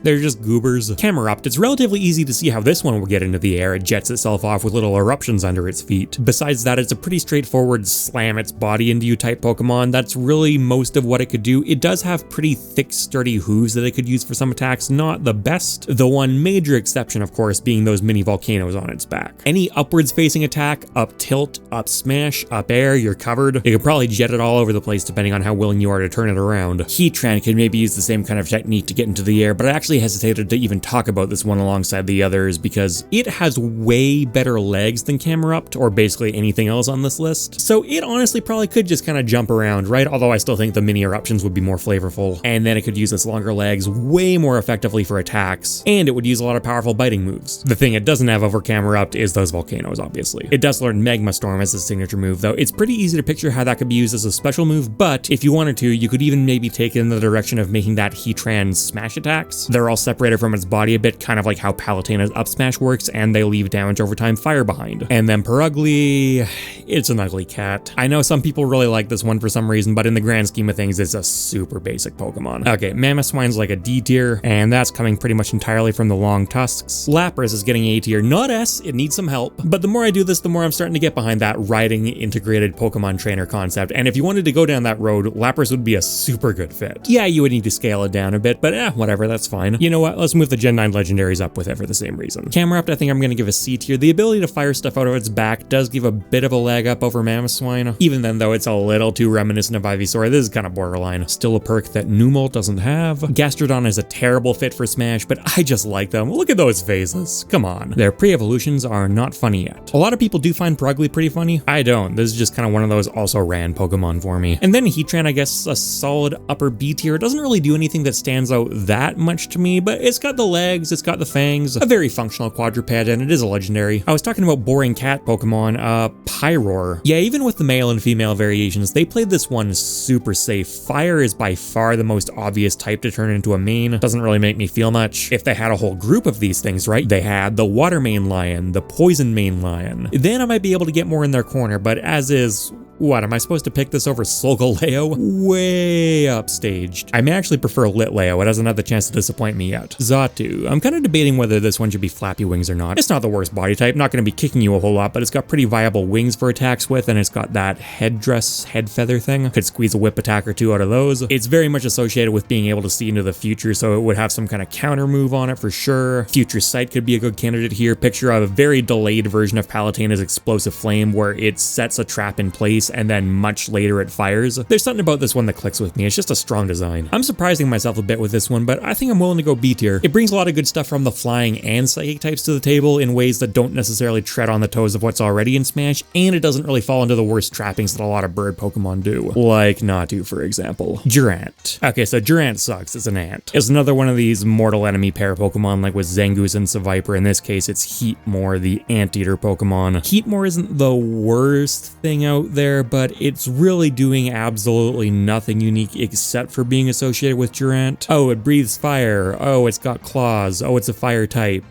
They're just goobers. Camerupt, it's relatively easy to see how this one will get into the air. It jets itself off with little eruptions under its feet. Besides that, it's a pretty straightforward slam its body into you type Pokemon. That's really most of what it could do. It does have pretty thick, sturdy hooves that it could use for some attacks. Not the best. The one major exception, of course, being those mini volcanoes on its back. Any upwards facing attack, up tilt, up smash, up air, you're covered. You could probably jet it all over the place depending on how willing you are to turn it around. Heatran can maybe use the same kind of technique to get into the air, but I actually hesitated to even talk about this one alongside the others because it has way better legs than Camerupt or basically anything else on this list. So it honestly probably could just kind of jump around, right? Although I still think the mini eruptions would be more flavorful. And then it could use its longer legs way more effectively for attacks, and it would use a lot of powerful biting moves. The thing it doesn't have over Camerupt is those volcanoes, obviously. It does learn Magma Storm as a signature move, though. It's pretty easy to picture how that could be used as a special move, but if you wanted to, you could even maybe take it in the direction of making that Heatran smash attacks. They're all separated from its body a bit, kind of like how Palutena's up smash works, and they leave damage over time fire behind. And then Perugly, it's an ugly cat. I know some people really like this one for some reason, but in the grand scheme of things, it's a super basic Pokemon. Okay, Mamoswine's like a D tier, and that's coming pretty much entirely from the long tusks. Lapras is getting A tier, not S, it needs some help. But the more I do this, the more I'm starting to get behind that riding integrated Pokemon trainer concept, and if you wanted to go down that road, Lapras would be a super good fit. Yeah, you would need to scale it down a bit, but whatever, that's fine. fine. You know what? Let's move the Gen 9 legendaries up with it for the same reason. Camerupt, I think I'm going to give a C tier. The ability to fire stuff out of its back does give a bit of a leg up over Mamoswine. Even then, though, it's a little too reminiscent of Ivysaur. This is kind of borderline. Still a perk that Numel doesn't have. Gastrodon is a terrible fit for Smash, but I just like them. Look at those phases. Come on. Their pre-evolutions are not funny yet. A lot of people do find Purugly pretty funny. I don't. This is just kind of one of those also ran Pokemon for me. And then Heatran, I guess, a solid upper B tier. It doesn't really do anything that stands out that much to me, but it's got the legs, it's got the fangs, a very functional quadruped, and it is a legendary. I was talking about boring cat Pokemon, Pyroar. Yeah, even with the male and female variations, they played this one super safe. Fire is by far the most obvious type to turn into a main. Doesn't really make me feel much. If they had a whole group of these things, right? They had the water main lion, the poison main lion. Then I might be able to get more in their corner, but as is, what, am I supposed to pick this over Solgaleo? Way upstaged. I may actually prefer Litleo. It hasn't had the chance to disappoint me yet. Xatu. I'm kind of debating whether this one should be flappy wings or not. It's not the worst body type, not going to be kicking you a whole lot, but it's got pretty viable wings for attacks with, and it's got that headdress, head feather thing. Could squeeze a whip attack or two out of those. It's very much associated with being able to see into the future, so it would have some kind of counter move on it for sure. Future Sight could be a good candidate here. Picture a very delayed version of Palutena's Explosive Flame where it sets a trap in place and then much later it fires. There's something about this one that clicks with me. It's just a strong design. I'm surprising myself a bit with this one, but I think I'm willing to go B tier. It brings a lot of good stuff from the flying and psychic types to the table in ways that don't necessarily tread on the toes of what's already in Smash, and it doesn't really fall into the worst trappings that a lot of bird Pokemon do. Like Natu, for example. Durant. Okay, so Durant sucks. It's an ant. It's another one of these mortal enemy pair Pokemon like with Zangoose and Seviper. In this case, it's Heatmor, the anteater Pokemon. Heatmor isn't the worst thing out there, but it's really doing absolutely nothing unique except for being associated with Durant. Oh, it breathes fire. Oh, it's got claws. Oh, it's a fire type.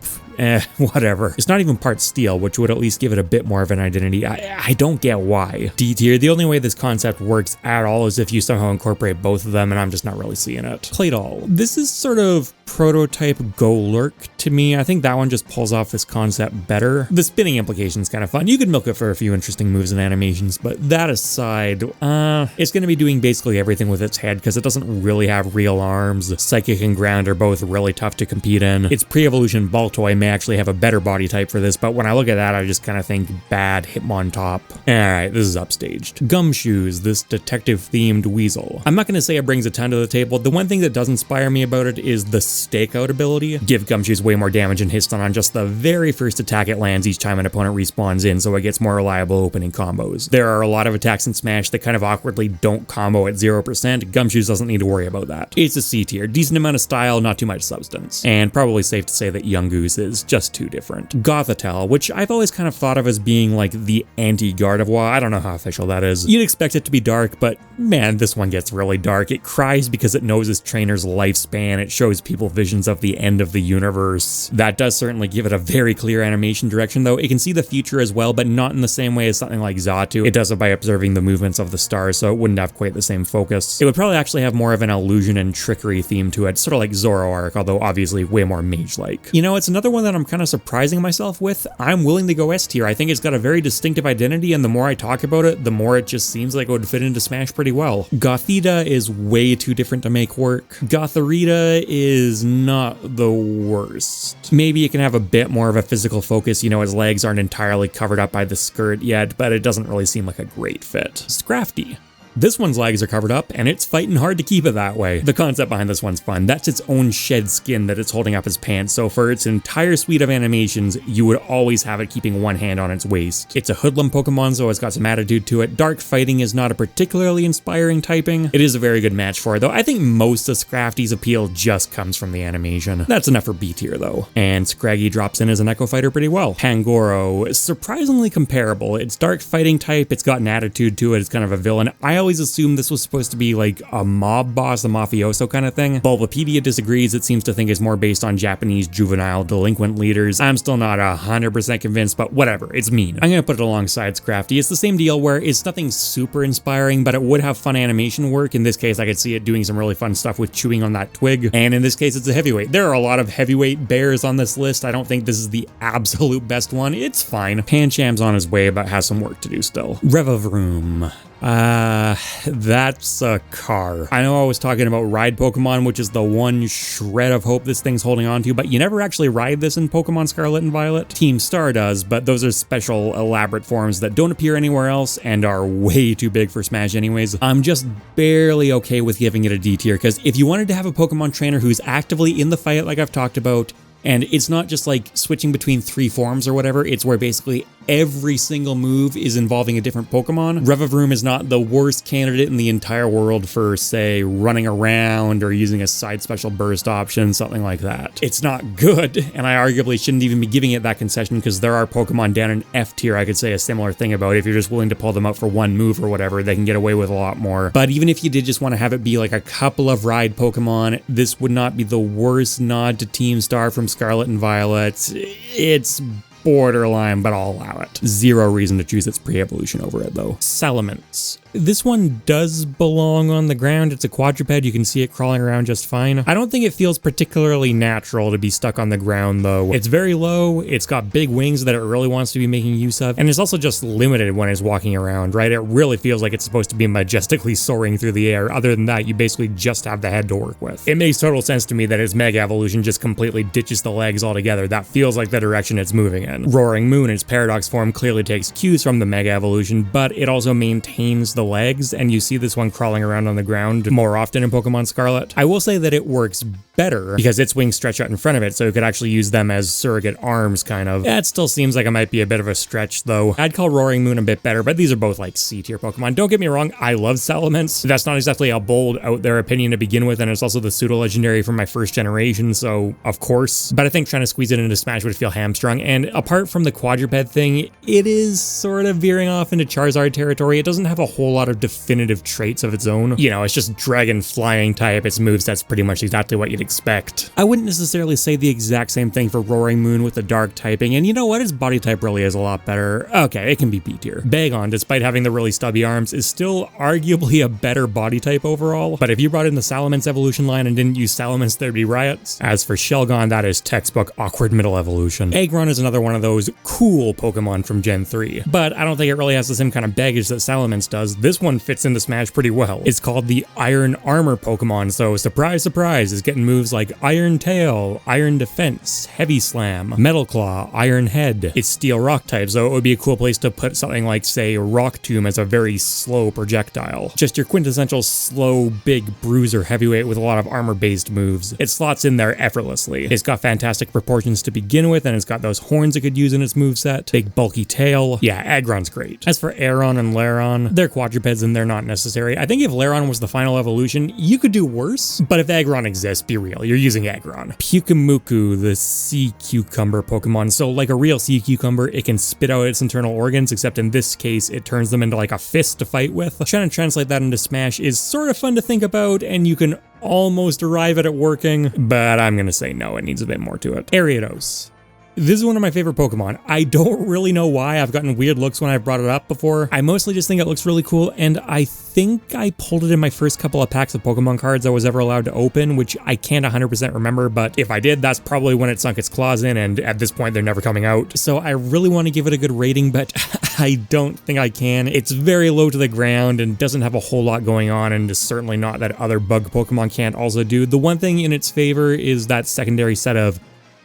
Whatever. It's not even part steel, which would at least give it a bit more of an identity. I don't get why. D tier, the only way this concept works at all is if you somehow incorporate both of them, and I'm just not really seeing it. Claydol. This is sort of prototype Golurk to me. I think that one just pulls off this concept better. The spinning implication is kind of fun. You could milk it for a few interesting moves and animations, but that aside, it's going to be doing basically everything with its head because it doesn't really have real arms. Psychic and ground are both really tough to compete in. Its pre-evolution Baltoy may actually have a better body type for this, but when I look at that, I just kind of think bad Hitmontop. Alright, this is upstaged. Gumshoes, this detective-themed weasel. I'm not going to say it brings a ton to the table. The one thing that does inspire me about it is the stakeout ability. Give Gumshoes way more damage and hit stun on just the very first attack it lands each time an opponent respawns in, so it gets more reliable opening combos. There are a lot of attacks in Smash that kind of awkwardly don't combo at 0%. Gumshoes doesn't need to worry about that. It's a C tier. Decent amount of style, not too much substance. And probably safe to say that Yungoos is just too different. Gothitelle, which I've always kind of thought of as being like the anti-Gardevoir. I don't know how official that is. You'd expect it to be dark, but man, this one gets really dark. It cries because it knows its trainer's lifespan. It shows people visions of the end of the universe. That does certainly give it a very clear animation direction, though. It can see the future as well, but not in the same way as something like Xatu. It does it by observing the movements of the stars, so it wouldn't have quite the same focus. It would probably actually have more of an illusion and trickery theme to it, sort of like Zoroark, although obviously way more mage-like. You know, it's another one that I'm kind of surprising myself with. I'm willing to go S tier. I think it's got a very distinctive identity, and the more I talk about it, the more it just seems like it would fit into Smash pretty well. Gothita is way too different to make work. Gothorita is not the worst. Maybe it can have a bit more of a physical focus, you know, its legs aren't entirely covered up by the skirt yet, but it doesn't really seem like a great fit. Scrafty. This one's legs are covered up, and it's fighting hard to keep it that way. The concept behind this one's fun. That's its own shed skin that it's holding up as pants, so for its entire suite of animations, you would always have it keeping one hand on its waist. It's a hoodlum Pokemon, so it's got some attitude to it. Dark fighting is not a particularly inspiring typing. It is a very good match for it, though I think most of Scrafty's appeal just comes from the animation. That's enough for B tier, though. And Scraggy drops in as an Echo Fighter pretty well. Pangoro is surprisingly comparable. It's dark fighting type, it's got an attitude to it, it's kind of a villain. I always assumed this was supposed to be like a mob boss, a mafioso kind of thing. Bulbapedia disagrees. It seems to think it's more based on Japanese juvenile delinquent leaders. I'm still not 100% convinced, but whatever, it's mean. I'm gonna put it alongside Scrafty. It's the same deal where it's nothing super inspiring, but it would have fun animation work. In this case, I could see it doing some really fun stuff with chewing on that twig. And in this case, it's a heavyweight. There are a lot of heavyweight bears on this list. I don't think this is the absolute best one. It's fine. Pancham's on his way, but has some work to do still. Revavroom. That's a car. I know I was talking about ride Pokemon, which is the one shred of hope this thing's holding on to, but you never actually ride this in Pokemon Scarlet and Violet. Team Star does, but those are special, elaborate forms that don't appear anywhere else and are way too big for Smash anyways. I'm just barely okay with giving it a D tier, because if you wanted to have a Pokemon trainer who's actively in the fight like I've talked about, and it's not just like switching between 3 forms or whatever, it's where basically every single move is involving a different Pokemon. Revavroom is not the worst candidate in the entire world for, say, running around or using a side special burst option, something like that. It's not good, and I arguably shouldn't even be giving it that concession because there are Pokemon down in F tier I could say a similar thing about. If you're just willing to pull them out for one move or whatever, they can get away with a lot more. But even if you did just want to have it be like a couple of ride Pokemon, this would not be the worst nod to Team Star from Scarlet and Violet. It's borderline, but I'll allow it. Zero reason to choose its pre-evolution over it though. Salamence. This one does belong on the ground. It's a quadruped. You can see it crawling around just fine. I don't think it feels particularly natural to be stuck on the ground though. It's very low. It's got big wings that it really wants to be making use of. And it's also just limited when it's walking around, right? It really feels like it's supposed to be majestically soaring through the air. Other than that, you basically just have the head to work with. It makes total sense to me that its Mega Evolution just completely ditches the legs altogether. That feels like the direction it's moving in. Roaring Moon, its Paradox form, clearly takes cues from the Mega Evolution, but it also maintains the legs, and you see this one crawling around on the ground more often in Pokemon Scarlet. I will say that it works better because its wings stretch out in front of it, so you could actually use them as surrogate arms, kind of. That still seems like it might be a bit of a stretch, though. I'd call Roaring Moon a bit better, but these are both like C-tier Pokemon. Don't get me wrong, I love Salamence. That's not exactly a bold, out there opinion to begin with, and it's also the pseudo-legendary from my first generation, so of course. But I think trying to squeeze it into Smash would feel hamstrung, and apart from the quadruped thing, it is sort of veering off into Charizard territory. It doesn't have a whole lot of definitive traits of its own. You know, it's just dragon flying type. Its moveset's pretty much exactly what you'd expect. I wouldn't necessarily say the exact same thing for Roaring Moon with the dark typing, and you know what? Its body type really is a lot better. Okay, it can be B tier. Bagon, despite having the really stubby arms, is still arguably a better body type overall, but if you brought in the Salamence evolution line and didn't use Salamence, there'd be riots. As for Shelgon, that is textbook awkward middle evolution. Aggron is another one of those cool Pokemon from Gen 3, but I don't think it really has the same kind of baggage that Salamence does. This one fits into Smash pretty well. It's called the Iron Armor Pokemon, so surprise, surprise, it's getting moves like Iron Tail, Iron Defense, Heavy Slam, Metal Claw, Iron Head. It's Steel Rock type, so it would be a cool place to put something like, say, Rock Tomb as a very slow projectile. Just your quintessential slow, big bruiser heavyweight with a lot of armor-based moves. It slots in there effortlessly. It's got fantastic proportions to begin with, and it's got those horns it could use in its moveset. Big bulky tail. Yeah, Aggron's great. As for Aeron and Lairon, they're quadrupeds and they're not necessary. I think if Lairon was the final evolution, you could do worse, but if Aggron exists, be real, you're using Aggron. Pyukumuku, the sea cucumber Pokemon. So like a real sea cucumber, it can spit out its internal organs, except in this case, it turns them into like a fist to fight with. Trying to translate that into Smash is sort of fun to think about, and you can almost arrive at it working, but I'm gonna say no, it needs a bit more to it. Ariados. This is one of my favorite Pokemon. I don't really know why. I've gotten weird looks when I've brought it up before. I mostly just think it looks really cool, and I think I pulled it in my first couple of packs of Pokemon cards I was ever allowed to open, which I can't 100% remember, but if I did, that's probably when it sunk its claws in, and at this point, they're never coming out. So I really want to give it a good rating, but I don't think I can. It's very low to the ground and doesn't have a whole lot going on, and is certainly not that other bug Pokemon can't also do. The one thing in its favor is that secondary set of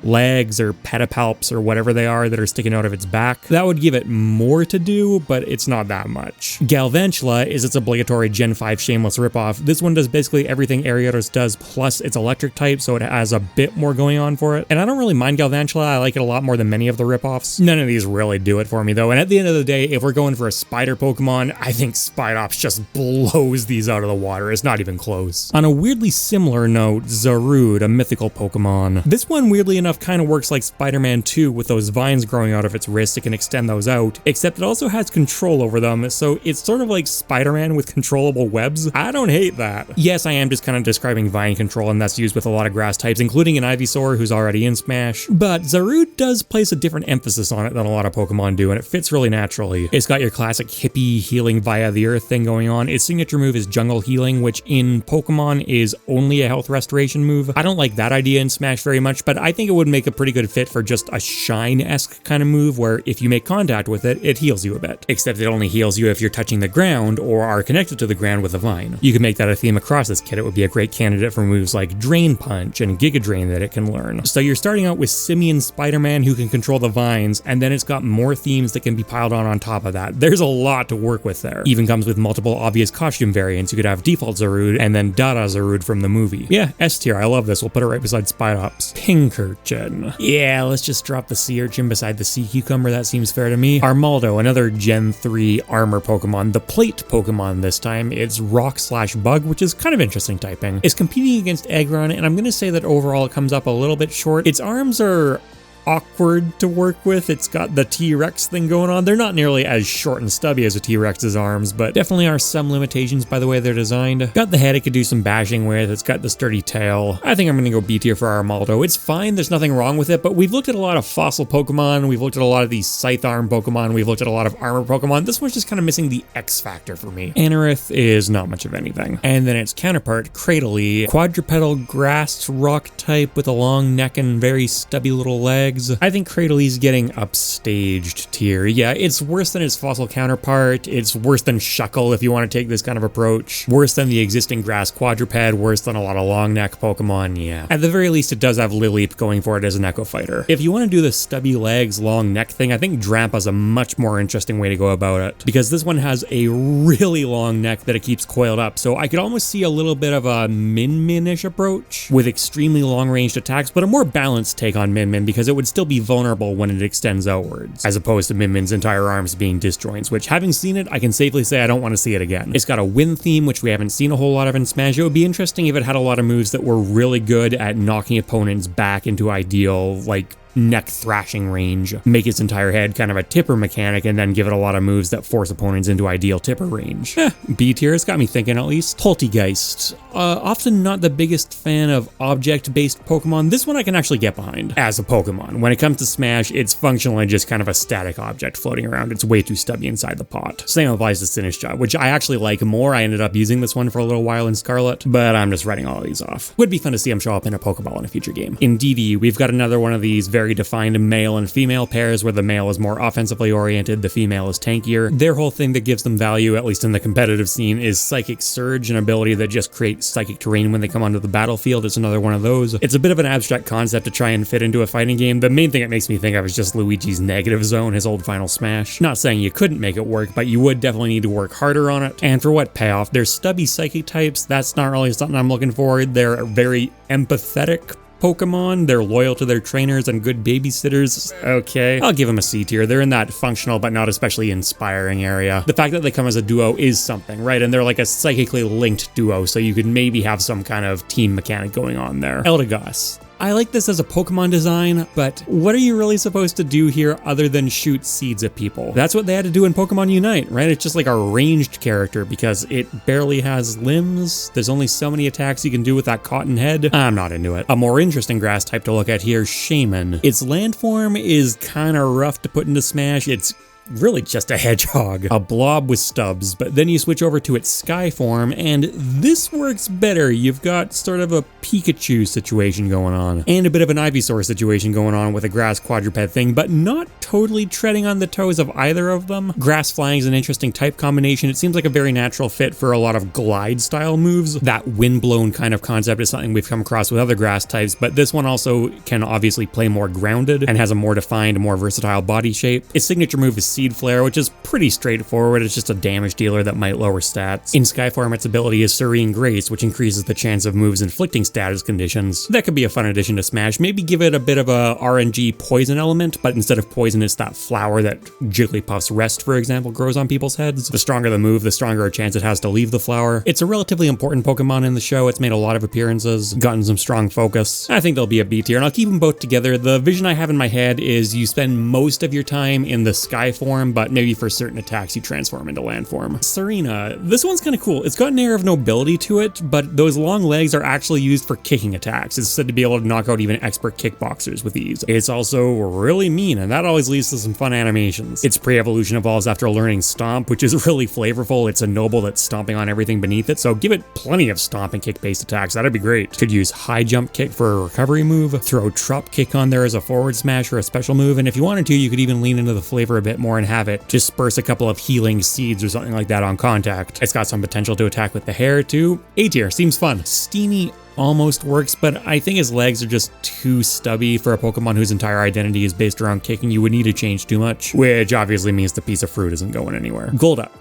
legs or pedipalps or whatever they are that are sticking out of its back. That would give it more to do, but it's not that much. Galvantula is its obligatory Gen 5 shameless ripoff. This one does basically everything Ariados does, plus its electric type, so it has a bit more going on for it. And I don't really mind Galvantula. I like it a lot more than many of the ripoffs. None of these really do it for me though, and at the end of the day, if we're going for a spider Pokemon, I think Spidops just blows these out of the water. It's not even close. On a weirdly similar note, Zarude, a mythical Pokemon. This one, weirdly enough, kind of works like Spider-Man 2 with those vines growing out of its wrist. It can extend those out, except it also has control over them, so it's sort of like Spider-Man with controllable webs. I don't hate that. Yes, I am just kind of describing vine control, and that's used with a lot of grass types, including an Ivysaur who's already in Smash, but Zarude does place a different emphasis on it than a lot of Pokemon do, and it fits really naturally. It's got your classic hippie healing via the earth thing going on. Its signature move is Jungle Healing, which in Pokemon is only a health restoration move. I don't like that idea in Smash very much, but I think it would would make a pretty good fit for just a Shine-esque kind of move where if you make contact with it, it heals you a bit. Except it only heals you if you're touching the ground or are connected to the ground with a vine. You could make that a theme across this kit. It would be a great candidate for moves like Drain Punch and Giga Drain that it can learn. So you're starting out with Simian Spider-Man who can control the vines, and then it's got more themes that can be piled on top of that. There's a lot to work with there. Even comes with multiple obvious costume variants. You could have Default Zarude and then Dada Zarude from the movie. Yeah, S tier. I love this. We'll put it right beside Spidops. Pinkerton. Yeah, let's just drop the Sea Urchin beside the Sea Cucumber. That seems fair to me. Armaldo, another Gen 3 armor Pokemon. The Plate Pokemon this time. It's Rock/Bug, which is kind of interesting typing. It's competing against Aggron, and I'm going to say that overall it comes up a little bit short. Its arms are awkward to work with. It's got the T-Rex thing going on. They're not nearly as short and stubby as a T-Rex's arms, but definitely are some limitations by the way they're designed. Got the head it could do some bashing with. It's got the sturdy tail. I think I'm going to go B tier for Armaldo. It's fine. There's nothing wrong with it, but we've looked at a lot of fossil Pokemon. We've looked at a lot of these Scythe Arm Pokemon. We've looked at a lot of armor Pokemon. This one's just kind of missing the X factor for me. Anorith is not much of anything. And then its counterpart, Cradily, quadrupedal grass rock type with a long neck and very stubby little legs. I think Cradely's getting upstaged tier. Yeah, it's worse than its fossil counterpart. It's worse than Shuckle if you want to take this kind of approach. Worse than the existing grass quadruped. Worse than a lot of long neck Pokemon, yeah. At the very least, it does have Lileep going for it as an Echo Fighter. If you want to do the stubby legs, long neck thing, I think Drampa's a much more interesting way to go about it. Because this one has a really long neck that it keeps coiled up. So I could almost see a little bit of a Min-Min-ish approach with extremely long ranged attacks, but a more balanced take on Min-Min because it would still be vulnerable when it extends outwards, as opposed to Min-Min's entire arms being disjoints, which having seen it, I can safely say I don't want to see it again. It's got a wind theme, which we haven't seen a whole lot of in Smash. It would be interesting if it had a lot of moves that were really good at knocking opponents back into ideal, like, neck thrashing range, make its entire head kind of a tipper mechanic, and then give it a lot of moves that force opponents into ideal tipper range. B tier, it's got me thinking at least. Poltegeist. Often not the biggest fan of object-based Pokemon. This one I can actually get behind as a Pokemon. When it comes to Smash, it's functionally just kind of a static object floating around. It's way too stubby inside the pot. Same applies to Sinistcha, which I actually like more. I ended up using this one for a little while in Scarlet, but I'm just writing all of these off. Would be fun to see them show up in a Pokeball in a future game. In DD, we've got another one of these very defined male and female pairs where the male is more offensively oriented, the female is tankier. Their whole thing that gives them value, at least in the competitive scene, is Psychic Surge, an ability that just creates psychic terrain when they come onto the battlefield. It's another one of those. It's a bit of an abstract concept to try and fit into a fighting game. The main thing it makes me think of is just Luigi's Negative Zone, his old Final Smash. Not saying you couldn't make it work, but you would definitely need to work harder on it. And for what payoff? They're stubby psychic types. That's not really something I'm looking for. They're very empathetic Pokemon. They're loyal to their trainers and good babysitters. Okay, I'll give them a C tier. They're in that functional but not especially inspiring area. The fact that they come as a duo is something, right? And they're like a psychically linked duo, so you could maybe have some kind of team mechanic going on there. Eldegoss. I like this as a Pokemon design, but what are you really supposed to do here other than shoot seeds at people? That's what they had to do in Pokemon Unite, right? It's just like a ranged character because it barely has limbs. There's only so many attacks you can do with that cotton head. I'm not into it. A more interesting grass type to look at here, Shaman. Its landform is kind of rough to put into Smash. It's really just a hedgehog, a blob with stubs, but then you switch over to its sky form and this works better. You've got sort of a Pikachu situation going on and a bit of an Ivysaur situation going on with a grass quadruped thing, but not totally treading on the toes of either of them. Grass flying is an interesting type combination. It seems like a very natural fit for a lot of glide style moves. That windblown kind of concept is something we've come across with other grass types, but this one also can obviously play more grounded and has a more defined, more versatile body shape. Its signature move is Seed Flare, which is pretty straightforward. It's just a damage dealer that might lower stats. In Skyform, its ability is Serene Grace, which increases the chance of moves inflicting status conditions. That could be a fun addition to Smash. Maybe give it a bit of a RNG poison element, but instead of poison, it's that flower that Jigglypuff's Rest, for example, grows on people's heads. The stronger the move, the stronger a chance it has to leave the flower. It's a relatively important Pokemon in the show. It's made a lot of appearances, gotten some strong focus. I think they'll be a B tier, and I'll keep them both together. The vision I have in my head is you spend most of your time in the Skyform form, but maybe for certain attacks you transform into land form. Serena, this one's kind of cool. It's got an air of nobility to it, but those long legs are actually used for kicking attacks. It's said to be able to knock out even expert kickboxers with ease. It's also really mean, and that always leads to some fun animations. Its pre-evolution evolves after learning Stomp, which is really flavorful. It's a noble that's stomping on everything beneath it, so give it plenty of stomp and kick-based attacks. That'd be great. Could use high jump kick for a recovery move, throw drop kick on there as a forward smash or a special move, and if you wanted to, you could even lean into the flavor a bit more and have it disperse a couple of healing seeds or something like that on contact. It's got some potential to attack with the hair too. A tier, seems fun. Steamy almost works, but I think his legs are just too stubby for a Pokemon whose entire identity is based around kicking. You would need to change too much, which obviously means the piece of fruit isn't going anywhere. Golduck.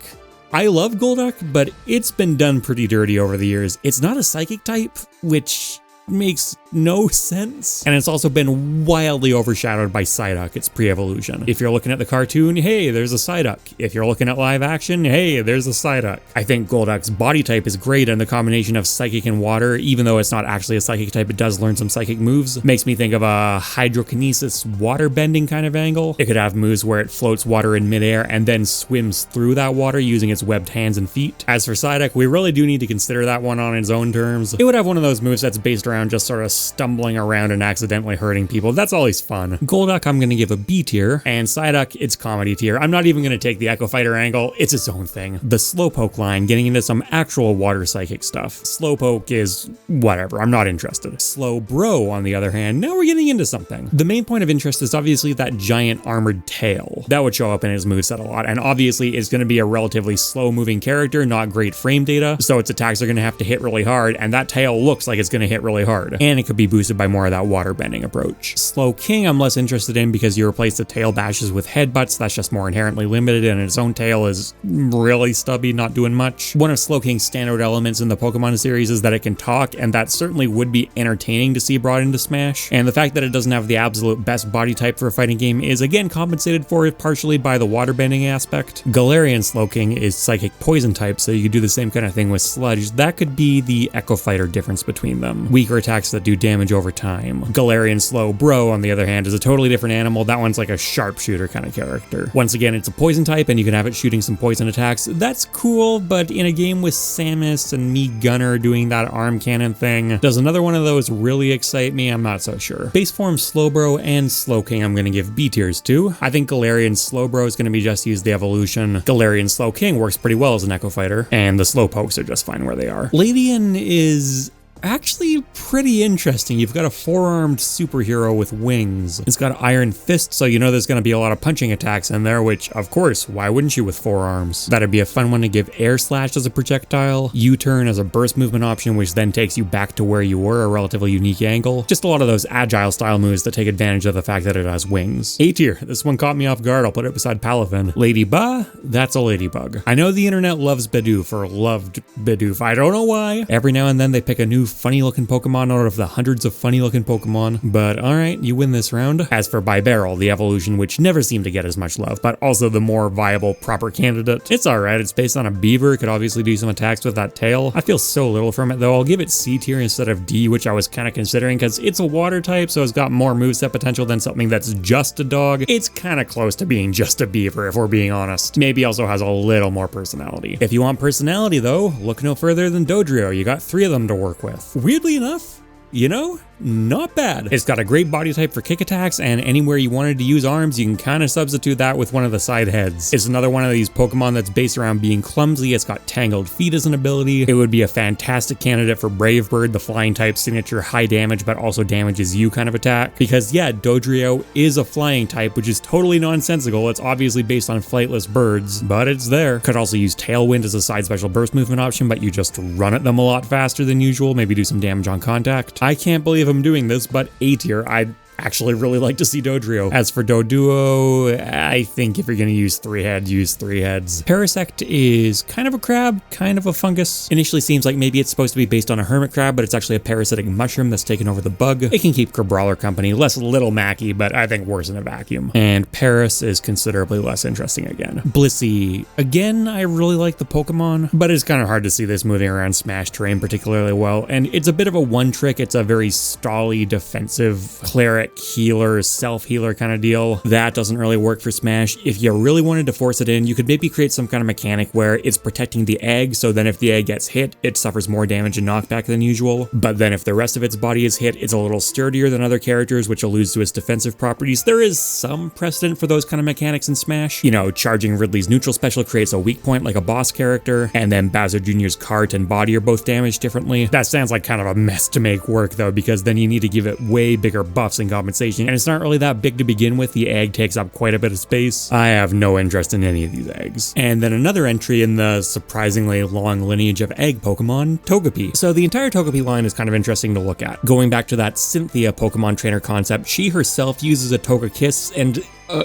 I love Golduck, but it's been done pretty dirty over the years. It's not a psychic type, which makes no sense. And it's also been wildly overshadowed by Psyduck, its pre-evolution. If you're looking at the cartoon, hey, there's a Psyduck. If you're looking at live action, hey, there's a Psyduck. I think Golduck's body type is great, and the combination of psychic and water, even though it's not actually a psychic type, it does learn some psychic moves, makes me think of a hydrokinesis water bending kind of angle. It could have moves where it floats water in midair and then swims through that water using its webbed hands and feet. As for Psyduck, we really do need to consider that one on its own terms. It would have one of those moves that's based around just sort of stumbling around and accidentally hurting people. That's always fun. Golduck, I'm going to give a B tier, and Psyduck, it's comedy tier. I'm not even going to take the Echo Fighter angle. It's its own thing. The Slowpoke line, getting into some actual water psychic stuff. Slowpoke is whatever. I'm not interested. Slowbro, on the other hand, now we're getting into something. The main point of interest is obviously that giant armored tail. That would show up in his moveset a lot, and obviously it's going to be a relatively slow-moving character, not great frame data, so its attacks are going to have to hit really hard, and that tail looks like it's going to hit really hard. And it could be boosted by more of that water bending approach. Slowking I'm less interested in because you replace the tail bashes with headbutts. That's just more inherently limited, and its own tail is really stubby, not doing much. One of Slowking's standout elements in the Pokemon series is that it can talk, and that certainly would be entertaining to see brought into Smash. And the fact that it doesn't have the absolute best body type for a fighting game is again compensated for partially by the water bending aspect. Galarian Slowking is psychic poison type, so you could do the same kind of thing with Sludge. That could be the Echo Fighter difference between them. Weaker attacks that do damage over time. Galarian Slowbro, on the other hand, is a totally different animal. That one's like a sharpshooter kind of character. Once again, it's a poison type, and you can have it shooting some poison attacks. That's cool, but in a game with Samus and me Gunner doing that arm cannon thing, does another one of those really excite me? I'm not so sure. Base form Slowbro and Slowking I'm going to give B tiers to. I think Galarian Slowbro is going to be just use the evolution. Galarian Slowking works pretty well as an Echo Fighter, and the Slowpokes are just fine where they are. Ladian is actually pretty interesting. You've got a four-armed superhero with wings. It's got Iron Fist, so you know there's going to be a lot of punching attacks in there, which, of course, why wouldn't you with four arms? That'd be a fun one to give Air Slash as a projectile, U-Turn as a burst movement option, which then takes you back to where you were, a relatively unique angle. Just a lot of those agile style moves that take advantage of the fact that it has wings. A tier. This one caught me off guard. I'll put it beside Palafin. Ladybug? That's a ladybug. I know the internet loves Bidoof, or loved Bidoof. I don't know why. Every now and then they pick a new funny looking Pokemon out of the hundreds of funny looking Pokemon, but alright, you win this round. As for Bibarel, the evolution which never seemed to get as much love, but also the more viable proper candidate, it's alright. It's based on a beaver, it could obviously do some attacks with that tail. I feel so little from it though. I'll give it C tier instead of D, which I was kind of considering because it's a water type, so it's got more moveset potential than something that's just a dog. It's kind of close to being just a beaver if we're being honest. Maybe also has a little more personality. If you want personality though, look no further than Dodrio. You got 3 of them to work with. Weirdly enough, you know, not bad. It's got a great body type for kick attacks, and anywhere you wanted to use arms, you can kind of substitute that with one of the side heads. It's another one of these Pokemon that's based around being clumsy. It's got Tangled Feet as an ability. It would be a fantastic candidate for Brave Bird, the flying type signature high damage but also damages you kind of attack. Because yeah, Dodrio is a flying type, which is totally nonsensical. It's obviously based on flightless birds, but it's there. Could also use Tailwind as a side special burst movement option, but you just run at them a lot faster than usual, maybe do some damage on contact. I can't believe I'm doing this, but A tier. I'd actually really like to see Dodrio. As for Doduo, I think if you're going to use 3 heads, use 3 heads. Parasect is kind of a crab, kind of a fungus. Initially seems like maybe it's supposed to be based on a hermit crab, but it's actually a parasitic mushroom that's taken over the bug. It can keep Crabrawler company, less Little Mackie, but I think worse in a vacuum. And Paris is considerably less interesting again. Blissey, again, I really like the Pokemon, but it's kind of hard to see this moving around Smash terrain particularly well, and it's a bit of a one trick. It's a very stally defensive cleric generic healer, self-healer kind of deal. That doesn't really work for Smash. If you really wanted to force it in, you could maybe create some kind of mechanic where it's protecting the egg, so then if the egg gets hit, it suffers more damage and knockback than usual. But then if the rest of its body is hit, it's a little sturdier than other characters, which alludes to its defensive properties. There is some precedent for those kind of mechanics in Smash. You know, charging Ridley's neutral special creates a weak point like a boss character, and then Bowser Jr.'s cart and body are both damaged differently. That sounds like kind of a mess to make work though, because then you need to give it way bigger buffs and compensation, and it's not really that big to begin with. The egg takes up quite a bit of space. I have no interest in any of these eggs. And then another entry in the surprisingly long lineage of egg Pokemon, Togepi. So the entire Togepi line is kind of interesting to look at. Going back to that Cynthia Pokemon trainer concept, she herself uses a Togekiss, and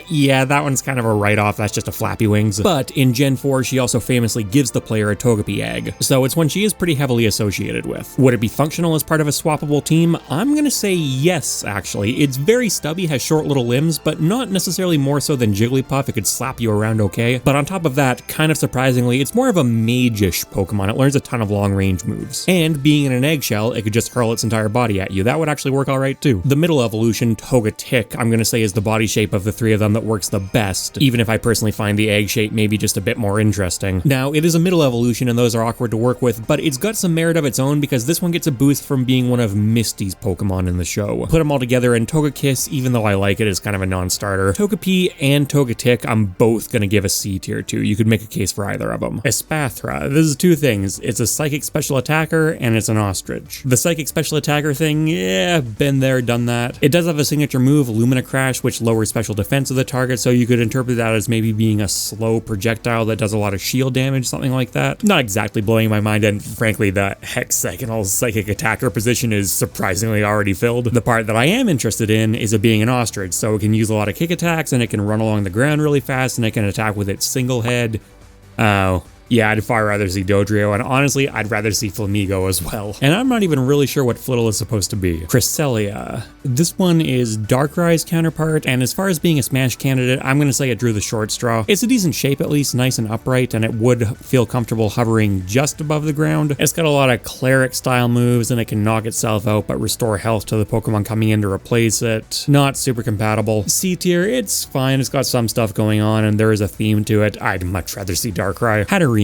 yeah, that one's kind of a write-off. That's just a flappy wings. But in Gen 4, she also famously gives the player a Togepi egg, so it's one she is pretty heavily associated with. Would it be functional as part of a swappable team? I'm gonna say yes, actually. It's very stubby, has short little limbs, but not necessarily more so than Jigglypuff. It could slap you around okay. But on top of that, kind of surprisingly, it's more of a mage-ish Pokemon. It learns a ton of long-range moves. And being in an eggshell, it could just hurl its entire body at you. That would actually work alright too. The middle evolution, Togetic, I'm gonna say is the body shape of the three of them that works the best, even if I personally find the egg shape maybe just a bit more interesting. Now, it is a middle evolution and those are awkward to work with, but it's got some merit of its own because this one gets a boost from being one of Misty's Pokemon in the show. Put them all together, and Togekiss, even though I like it, is kind of a non-starter. Togepi and Togetic, I'm both gonna give a C tier to. You could make a case for either of them. Espathra, this is two things. It's a psychic special attacker and it's an ostrich. The psychic special attacker thing, yeah, been there, done that. It does have a signature move, Lumina Crash, which lowers special defense of the target, so you could interpret that as maybe being a slow projectile that does a lot of shield damage, something like that. Not exactly blowing my mind, and frankly, the hexagonal psychic attacker position is surprisingly already filled. The part that I am interested in is it being an ostrich, so it can use a lot of kick attacks, and it can run along the ground really fast, and it can attack with its single head. Oh. Yeah, I'd far rather see Dodrio, and honestly, I'd rather see Flamigo as well. And I'm not even really sure what Flittle is supposed to be. Cresselia. This one is Darkrai's counterpart, and as far as being a Smash candidate, I'm gonna say it drew the short straw. It's a decent shape at least, nice and upright, and it would feel comfortable hovering just above the ground. It's got a lot of cleric style moves, and it can knock itself out but restore health to the Pokemon coming in to replace it. Not super compatible. C tier, it's fine, it's got some stuff going on, and there is a theme to it. I'd much rather see Darkrai. Hatterene,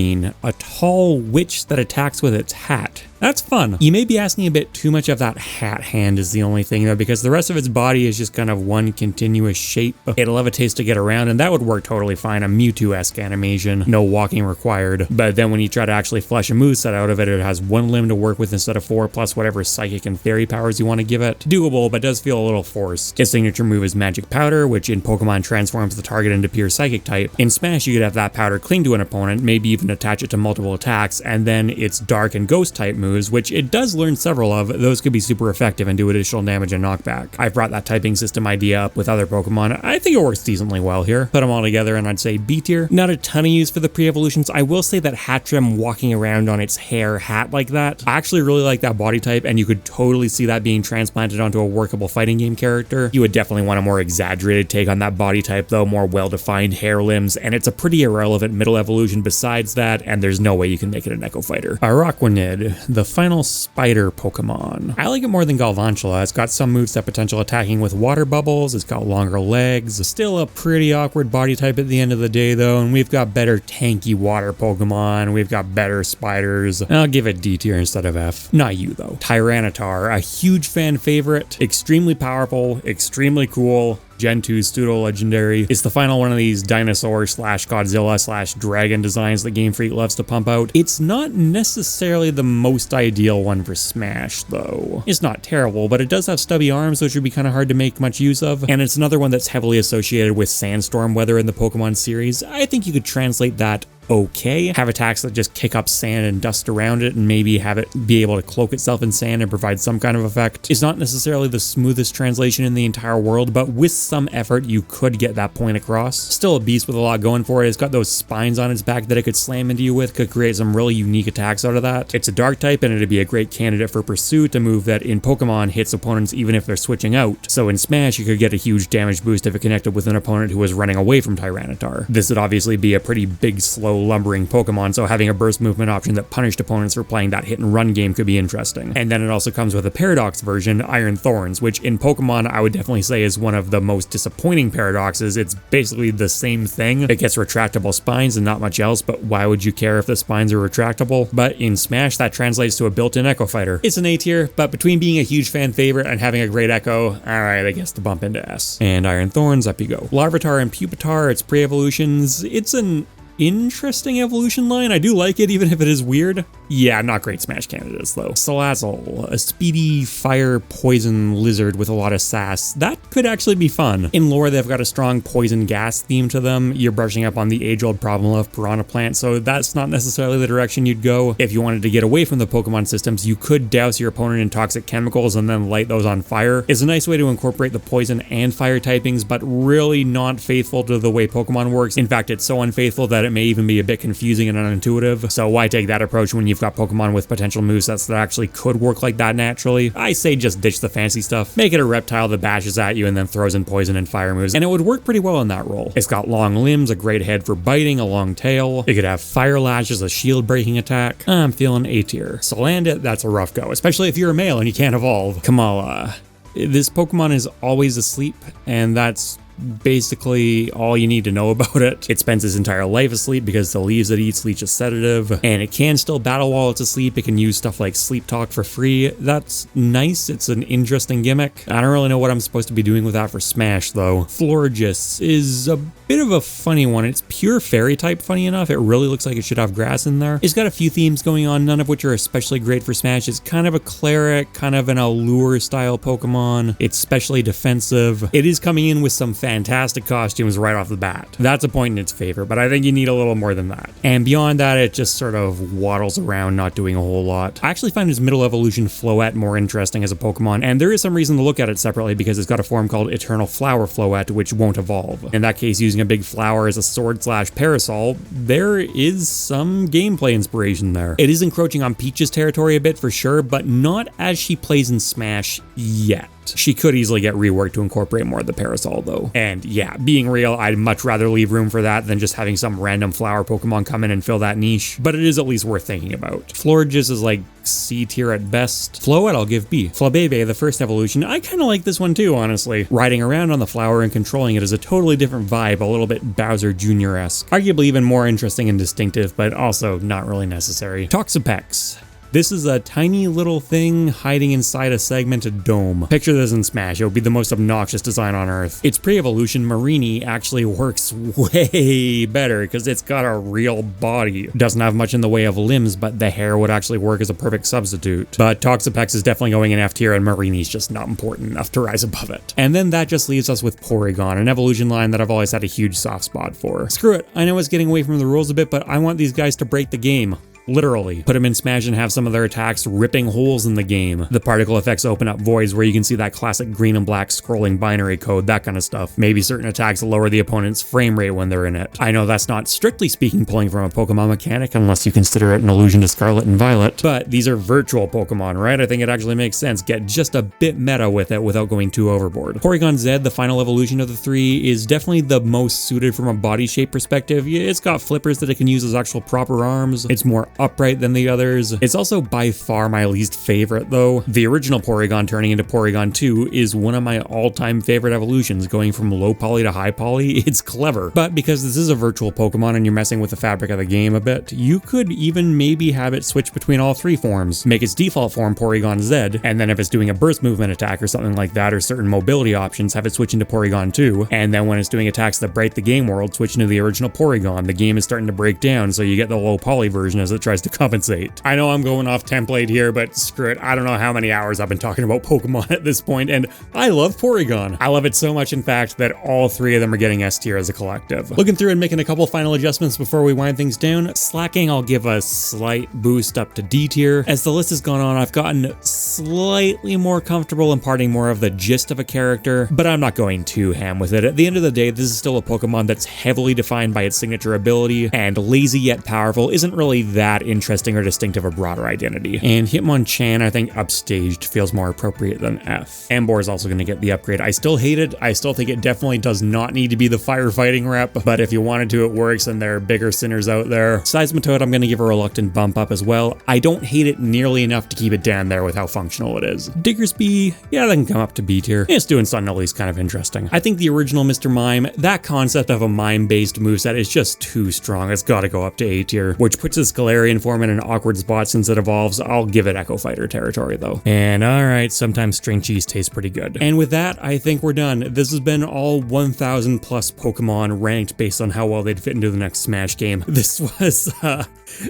a tall witch that attacks with its hat. That's fun. You may be asking a bit too much of that hat hand is the only thing though, because the rest of its body is just kind of one continuous shape. It levitates to get around, and that would work totally fine. A Mewtwo-esque animation, no walking required. But then when you try to actually flesh a moveset out of it, it has one limb to work with instead of 4, plus whatever psychic and fairy powers you want to give it. Doable, but does feel a little forced. Its signature move is Magic Powder, which in Pokemon transforms the target into pure psychic type. In Smash, you could have that powder cling to an opponent, maybe even attach it to multiple attacks, and then its Dark and Ghost type moves, which it does learn several of, those could be super effective and do additional damage and knockback. I've brought that typing system idea up with other Pokemon. I think it works decently well here. Put them all together and I'd say B tier. Not a ton of use for the pre-evolutions. I will say that Hattrem walking around on its hair hat like that, I actually really like that body type, and you could totally see that being transplanted onto a workable fighting game character. You would definitely want a more exaggerated take on that body type though, more well-defined hair limbs, and it's a pretty irrelevant middle evolution besides that, and there's no way you can make it an Echo Fighter. Araquanid, the final spider Pokemon. I like it more than Galvantula. It's got some moveset potential attacking with water bubbles, it's got longer legs, still a pretty awkward body type at the end of the day though, and we've got better tanky water Pokemon, we've got better spiders. I'll give it D tier instead of F. Not you though. Tyranitar, a huge fan favorite, extremely powerful, extremely cool. Gen 2 pseudo legendary. It's the final one of these dinosaur slash Godzilla slash dragon designs that Game Freak loves to pump out. It's not necessarily the most ideal one for Smash though. It's not terrible, but it does have stubby arms, which would be kind of hard to make much use of, and it's another one that's heavily associated with sandstorm weather in the Pokemon series. I think you could translate that okay. Have attacks that just kick up sand and dust around it, and maybe have it be able to cloak itself in sand and provide some kind of effect. It's not necessarily the smoothest translation in the entire world, but with some effort you could get that point across. Still a beast with a lot going for it. It's got those spines on its back that it could slam into you with, could create some really unique attacks out of that. It's a dark type, and it'd be a great candidate for Pursuit, a move that in Pokemon hits opponents even if they're switching out. So in Smash you could get a huge damage boost if it connected with an opponent who was running away from Tyranitar. This would obviously be a pretty big slow slow, lumbering Pokemon, so having a burst movement option that punished opponents for playing that hit and run game could be interesting. And then it also comes with a Paradox version, Iron Thorns, which in Pokemon I would definitely say is one of the most disappointing paradoxes. It's basically the same thing. It gets retractable spines and not much else, but why would you care if the spines are retractable? But in Smash, that translates to a built-in Echo Fighter. It's an A tier, but between being a huge fan favorite and having a great Echo, alright, I guess to bump into S. And Iron Thorns, up you go. Larvitar and Pupitar, its pre-evolutions, it's an interesting evolution line. I do like it, even if it is weird. Yeah, not great Smash candidates though. Salazzle, a speedy fire poison lizard with a lot of sass. That could actually be fun. In lore, they've got a strong poison gas theme to them. You're brushing up on the age-old problem of Piranha Plant, so that's not necessarily the direction you'd go. If you wanted to get away from the Pokemon systems, you could douse your opponent in toxic chemicals and then light those on fire. It's a nice way to incorporate the poison and fire typings, but really not faithful to the way Pokemon works. In fact, it's so unfaithful that it may even be a bit confusing and unintuitive. So why take that approach when you've got Pokemon with potential movesets that actually could work like that naturally? I say just ditch the fancy stuff. Make it a reptile that bashes at you and then throws in poison and fire moves, and it would work pretty well in that role. It's got long limbs, a great head for biting, a long tail. It could have Fire Lash as a shield breaking attack. I'm feeling A tier. Salandit, that's a rough go, especially if you're a male and you can't evolve. Kamala. This Pokemon is always asleep, and that's basically all you need to know about it. It spends its entire life asleep because the leaves it eats leach a sedative, and it can still battle while it's asleep. It can use stuff like sleep talk for free. That's nice. It's an interesting gimmick. I don't really know what I'm supposed to be doing with that for Smash though. Florges is a bit of a funny one. It's pure fairy type, funny enough. It really looks like it should have grass in there. It's got a few themes going on, none of which are especially great for Smash. It's kind of a cleric, kind of an allure style Pokemon. It's specially defensive. It is coming in with some fantastic costumes right off the bat. That's a point in its favor, but I think you need a little more than that. And beyond that, it just sort of waddles around, not doing a whole lot. I actually find its middle evolution Floette more interesting as a Pokemon, and there is some reason to look at it separately because it's got a form called Eternal Flower Floette, which won't evolve. In that case, using a big flower as a sword/parasol, there is some gameplay inspiration there. It is encroaching on Peach's territory a bit for sure, but not as she plays in Smash yet. She could easily get reworked to incorporate more of the parasol though. And yeah, being real, I'd much rather leave room for that than just having some random flower Pokemon come in and fill that niche, but it is at least worth thinking about. Florges is like C tier at best. Floette I'll give B. Flabebe, the first evolution, I kind of like this one too, honestly. Riding around on the flower and controlling it is a totally different vibe, a little bit Bowser Jr.-esque. Arguably even more interesting and distinctive, but also not really necessary. Toxapex. This is a tiny little thing hiding inside a segmented dome. Picture this in Smash, it would be the most obnoxious design on Earth. Its pre-evolution, Marini, actually works way better because it's got a real body. Doesn't have much in the way of limbs, but the hair would actually work as a perfect substitute. But Toxapex is definitely going in F tier and Marini's just not important enough to rise above it. And then that just leaves us with Porygon, an evolution line that I've always had a huge soft spot for. Screw it, I know it's getting away from the rules a bit, but I want these guys to break the game. Literally. Put them in Smash and have some of their attacks ripping holes in the game. The particle effects open up voids where you can see that classic green and black scrolling binary code, that kind of stuff. Maybe certain attacks lower the opponent's frame rate when they're in it. I know that's not strictly speaking pulling from a Pokemon mechanic unless you consider it an allusion to Scarlet and Violet, but these are virtual Pokemon, right? I think it actually makes sense. Get just a bit meta with it without going too overboard. Porygon Z, the final evolution of the three, is definitely the most suited from a body shape perspective. It's got flippers that it can use as actual proper arms. It's more upright than the others. It's also by far my least favorite though. The original Porygon turning into Porygon 2 is one of my all-time favorite evolutions, going from low poly to high poly. It's clever, but because this is a virtual Pokemon and you're messing with the fabric of the game a bit, you could even maybe have it switch between all three forms. Make its default form Porygon Z, and then if it's doing a burst movement attack or something like that, or certain mobility options, have it switch into Porygon 2, and then when it's doing attacks that break the game world, switch into the original Porygon. The game is starting to break down, so you get the low poly version as it tries to compensate. I know I'm going off template here, but screw it. I don't know how many hours I've been talking about Pokemon at this point, and I love Porygon. I love it so much, in fact, that all three of them are getting S tier as a collective. Looking through and making a couple final adjustments before we wind things down. Slacking, I'll give a slight boost up to D tier. As the list has gone on, I've gotten slightly more comfortable imparting more of the gist of a character, but I'm not going too ham with it. At the end of the day, this is still a Pokemon that's heavily defined by its signature ability, and lazy yet powerful isn't really that that interesting or distinctive a broader identity. And Hitmonchan, I think upstaged feels more appropriate than F. Ambor is also going to get the upgrade. I still hate it. I still think it definitely does not need to be the firefighting rep, but if you wanted to, it works, and there are bigger sinners out there. Seismitoad, I'm going to give a reluctant bump up as well. I don't hate it nearly enough to keep it down there with how functional it is. Diggersby, yeah, that can come up to B tier. It's doing something at least kind of interesting. I think the original Mr. Mime, that concept of a mime-based moveset is just too strong. It's got to go up to A tier, which puts his Galarian form in an awkward spot since it evolves. I'll give it Echo Fighter territory though. And alright, sometimes string cheese tastes pretty good. And with that, I think we're done. This has been all 1,000 plus Pokemon ranked based on how well they'd fit into the next Smash game. This was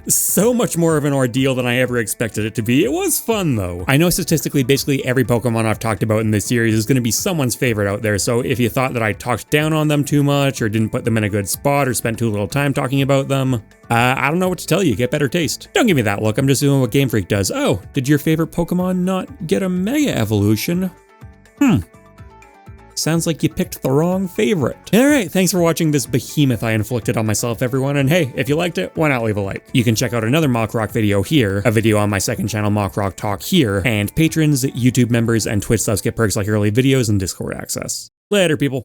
so much more of an ordeal than I ever expected it to be. It was fun though. I know statistically basically every Pokemon I've talked about in this series is going to be someone's favorite out there, so if you thought that I talked down on them too much or didn't put them in a good spot or spent too little time talking about them, I don't know what to tell you. Get better taste. Don't give me that look. I'm just doing what Game Freak does. Oh, did your favorite Pokemon not get a Mega Evolution? Sounds like you picked the wrong favorite. Alright, thanks for watching this behemoth I inflicted on myself, everyone, and hey, if you liked it, why not leave a like? You can check out another MockRock video here, a video on my second channel, MockRock Talk here, and patrons, YouTube members, and Twitch subs get perks like early videos and Discord access. Later, people.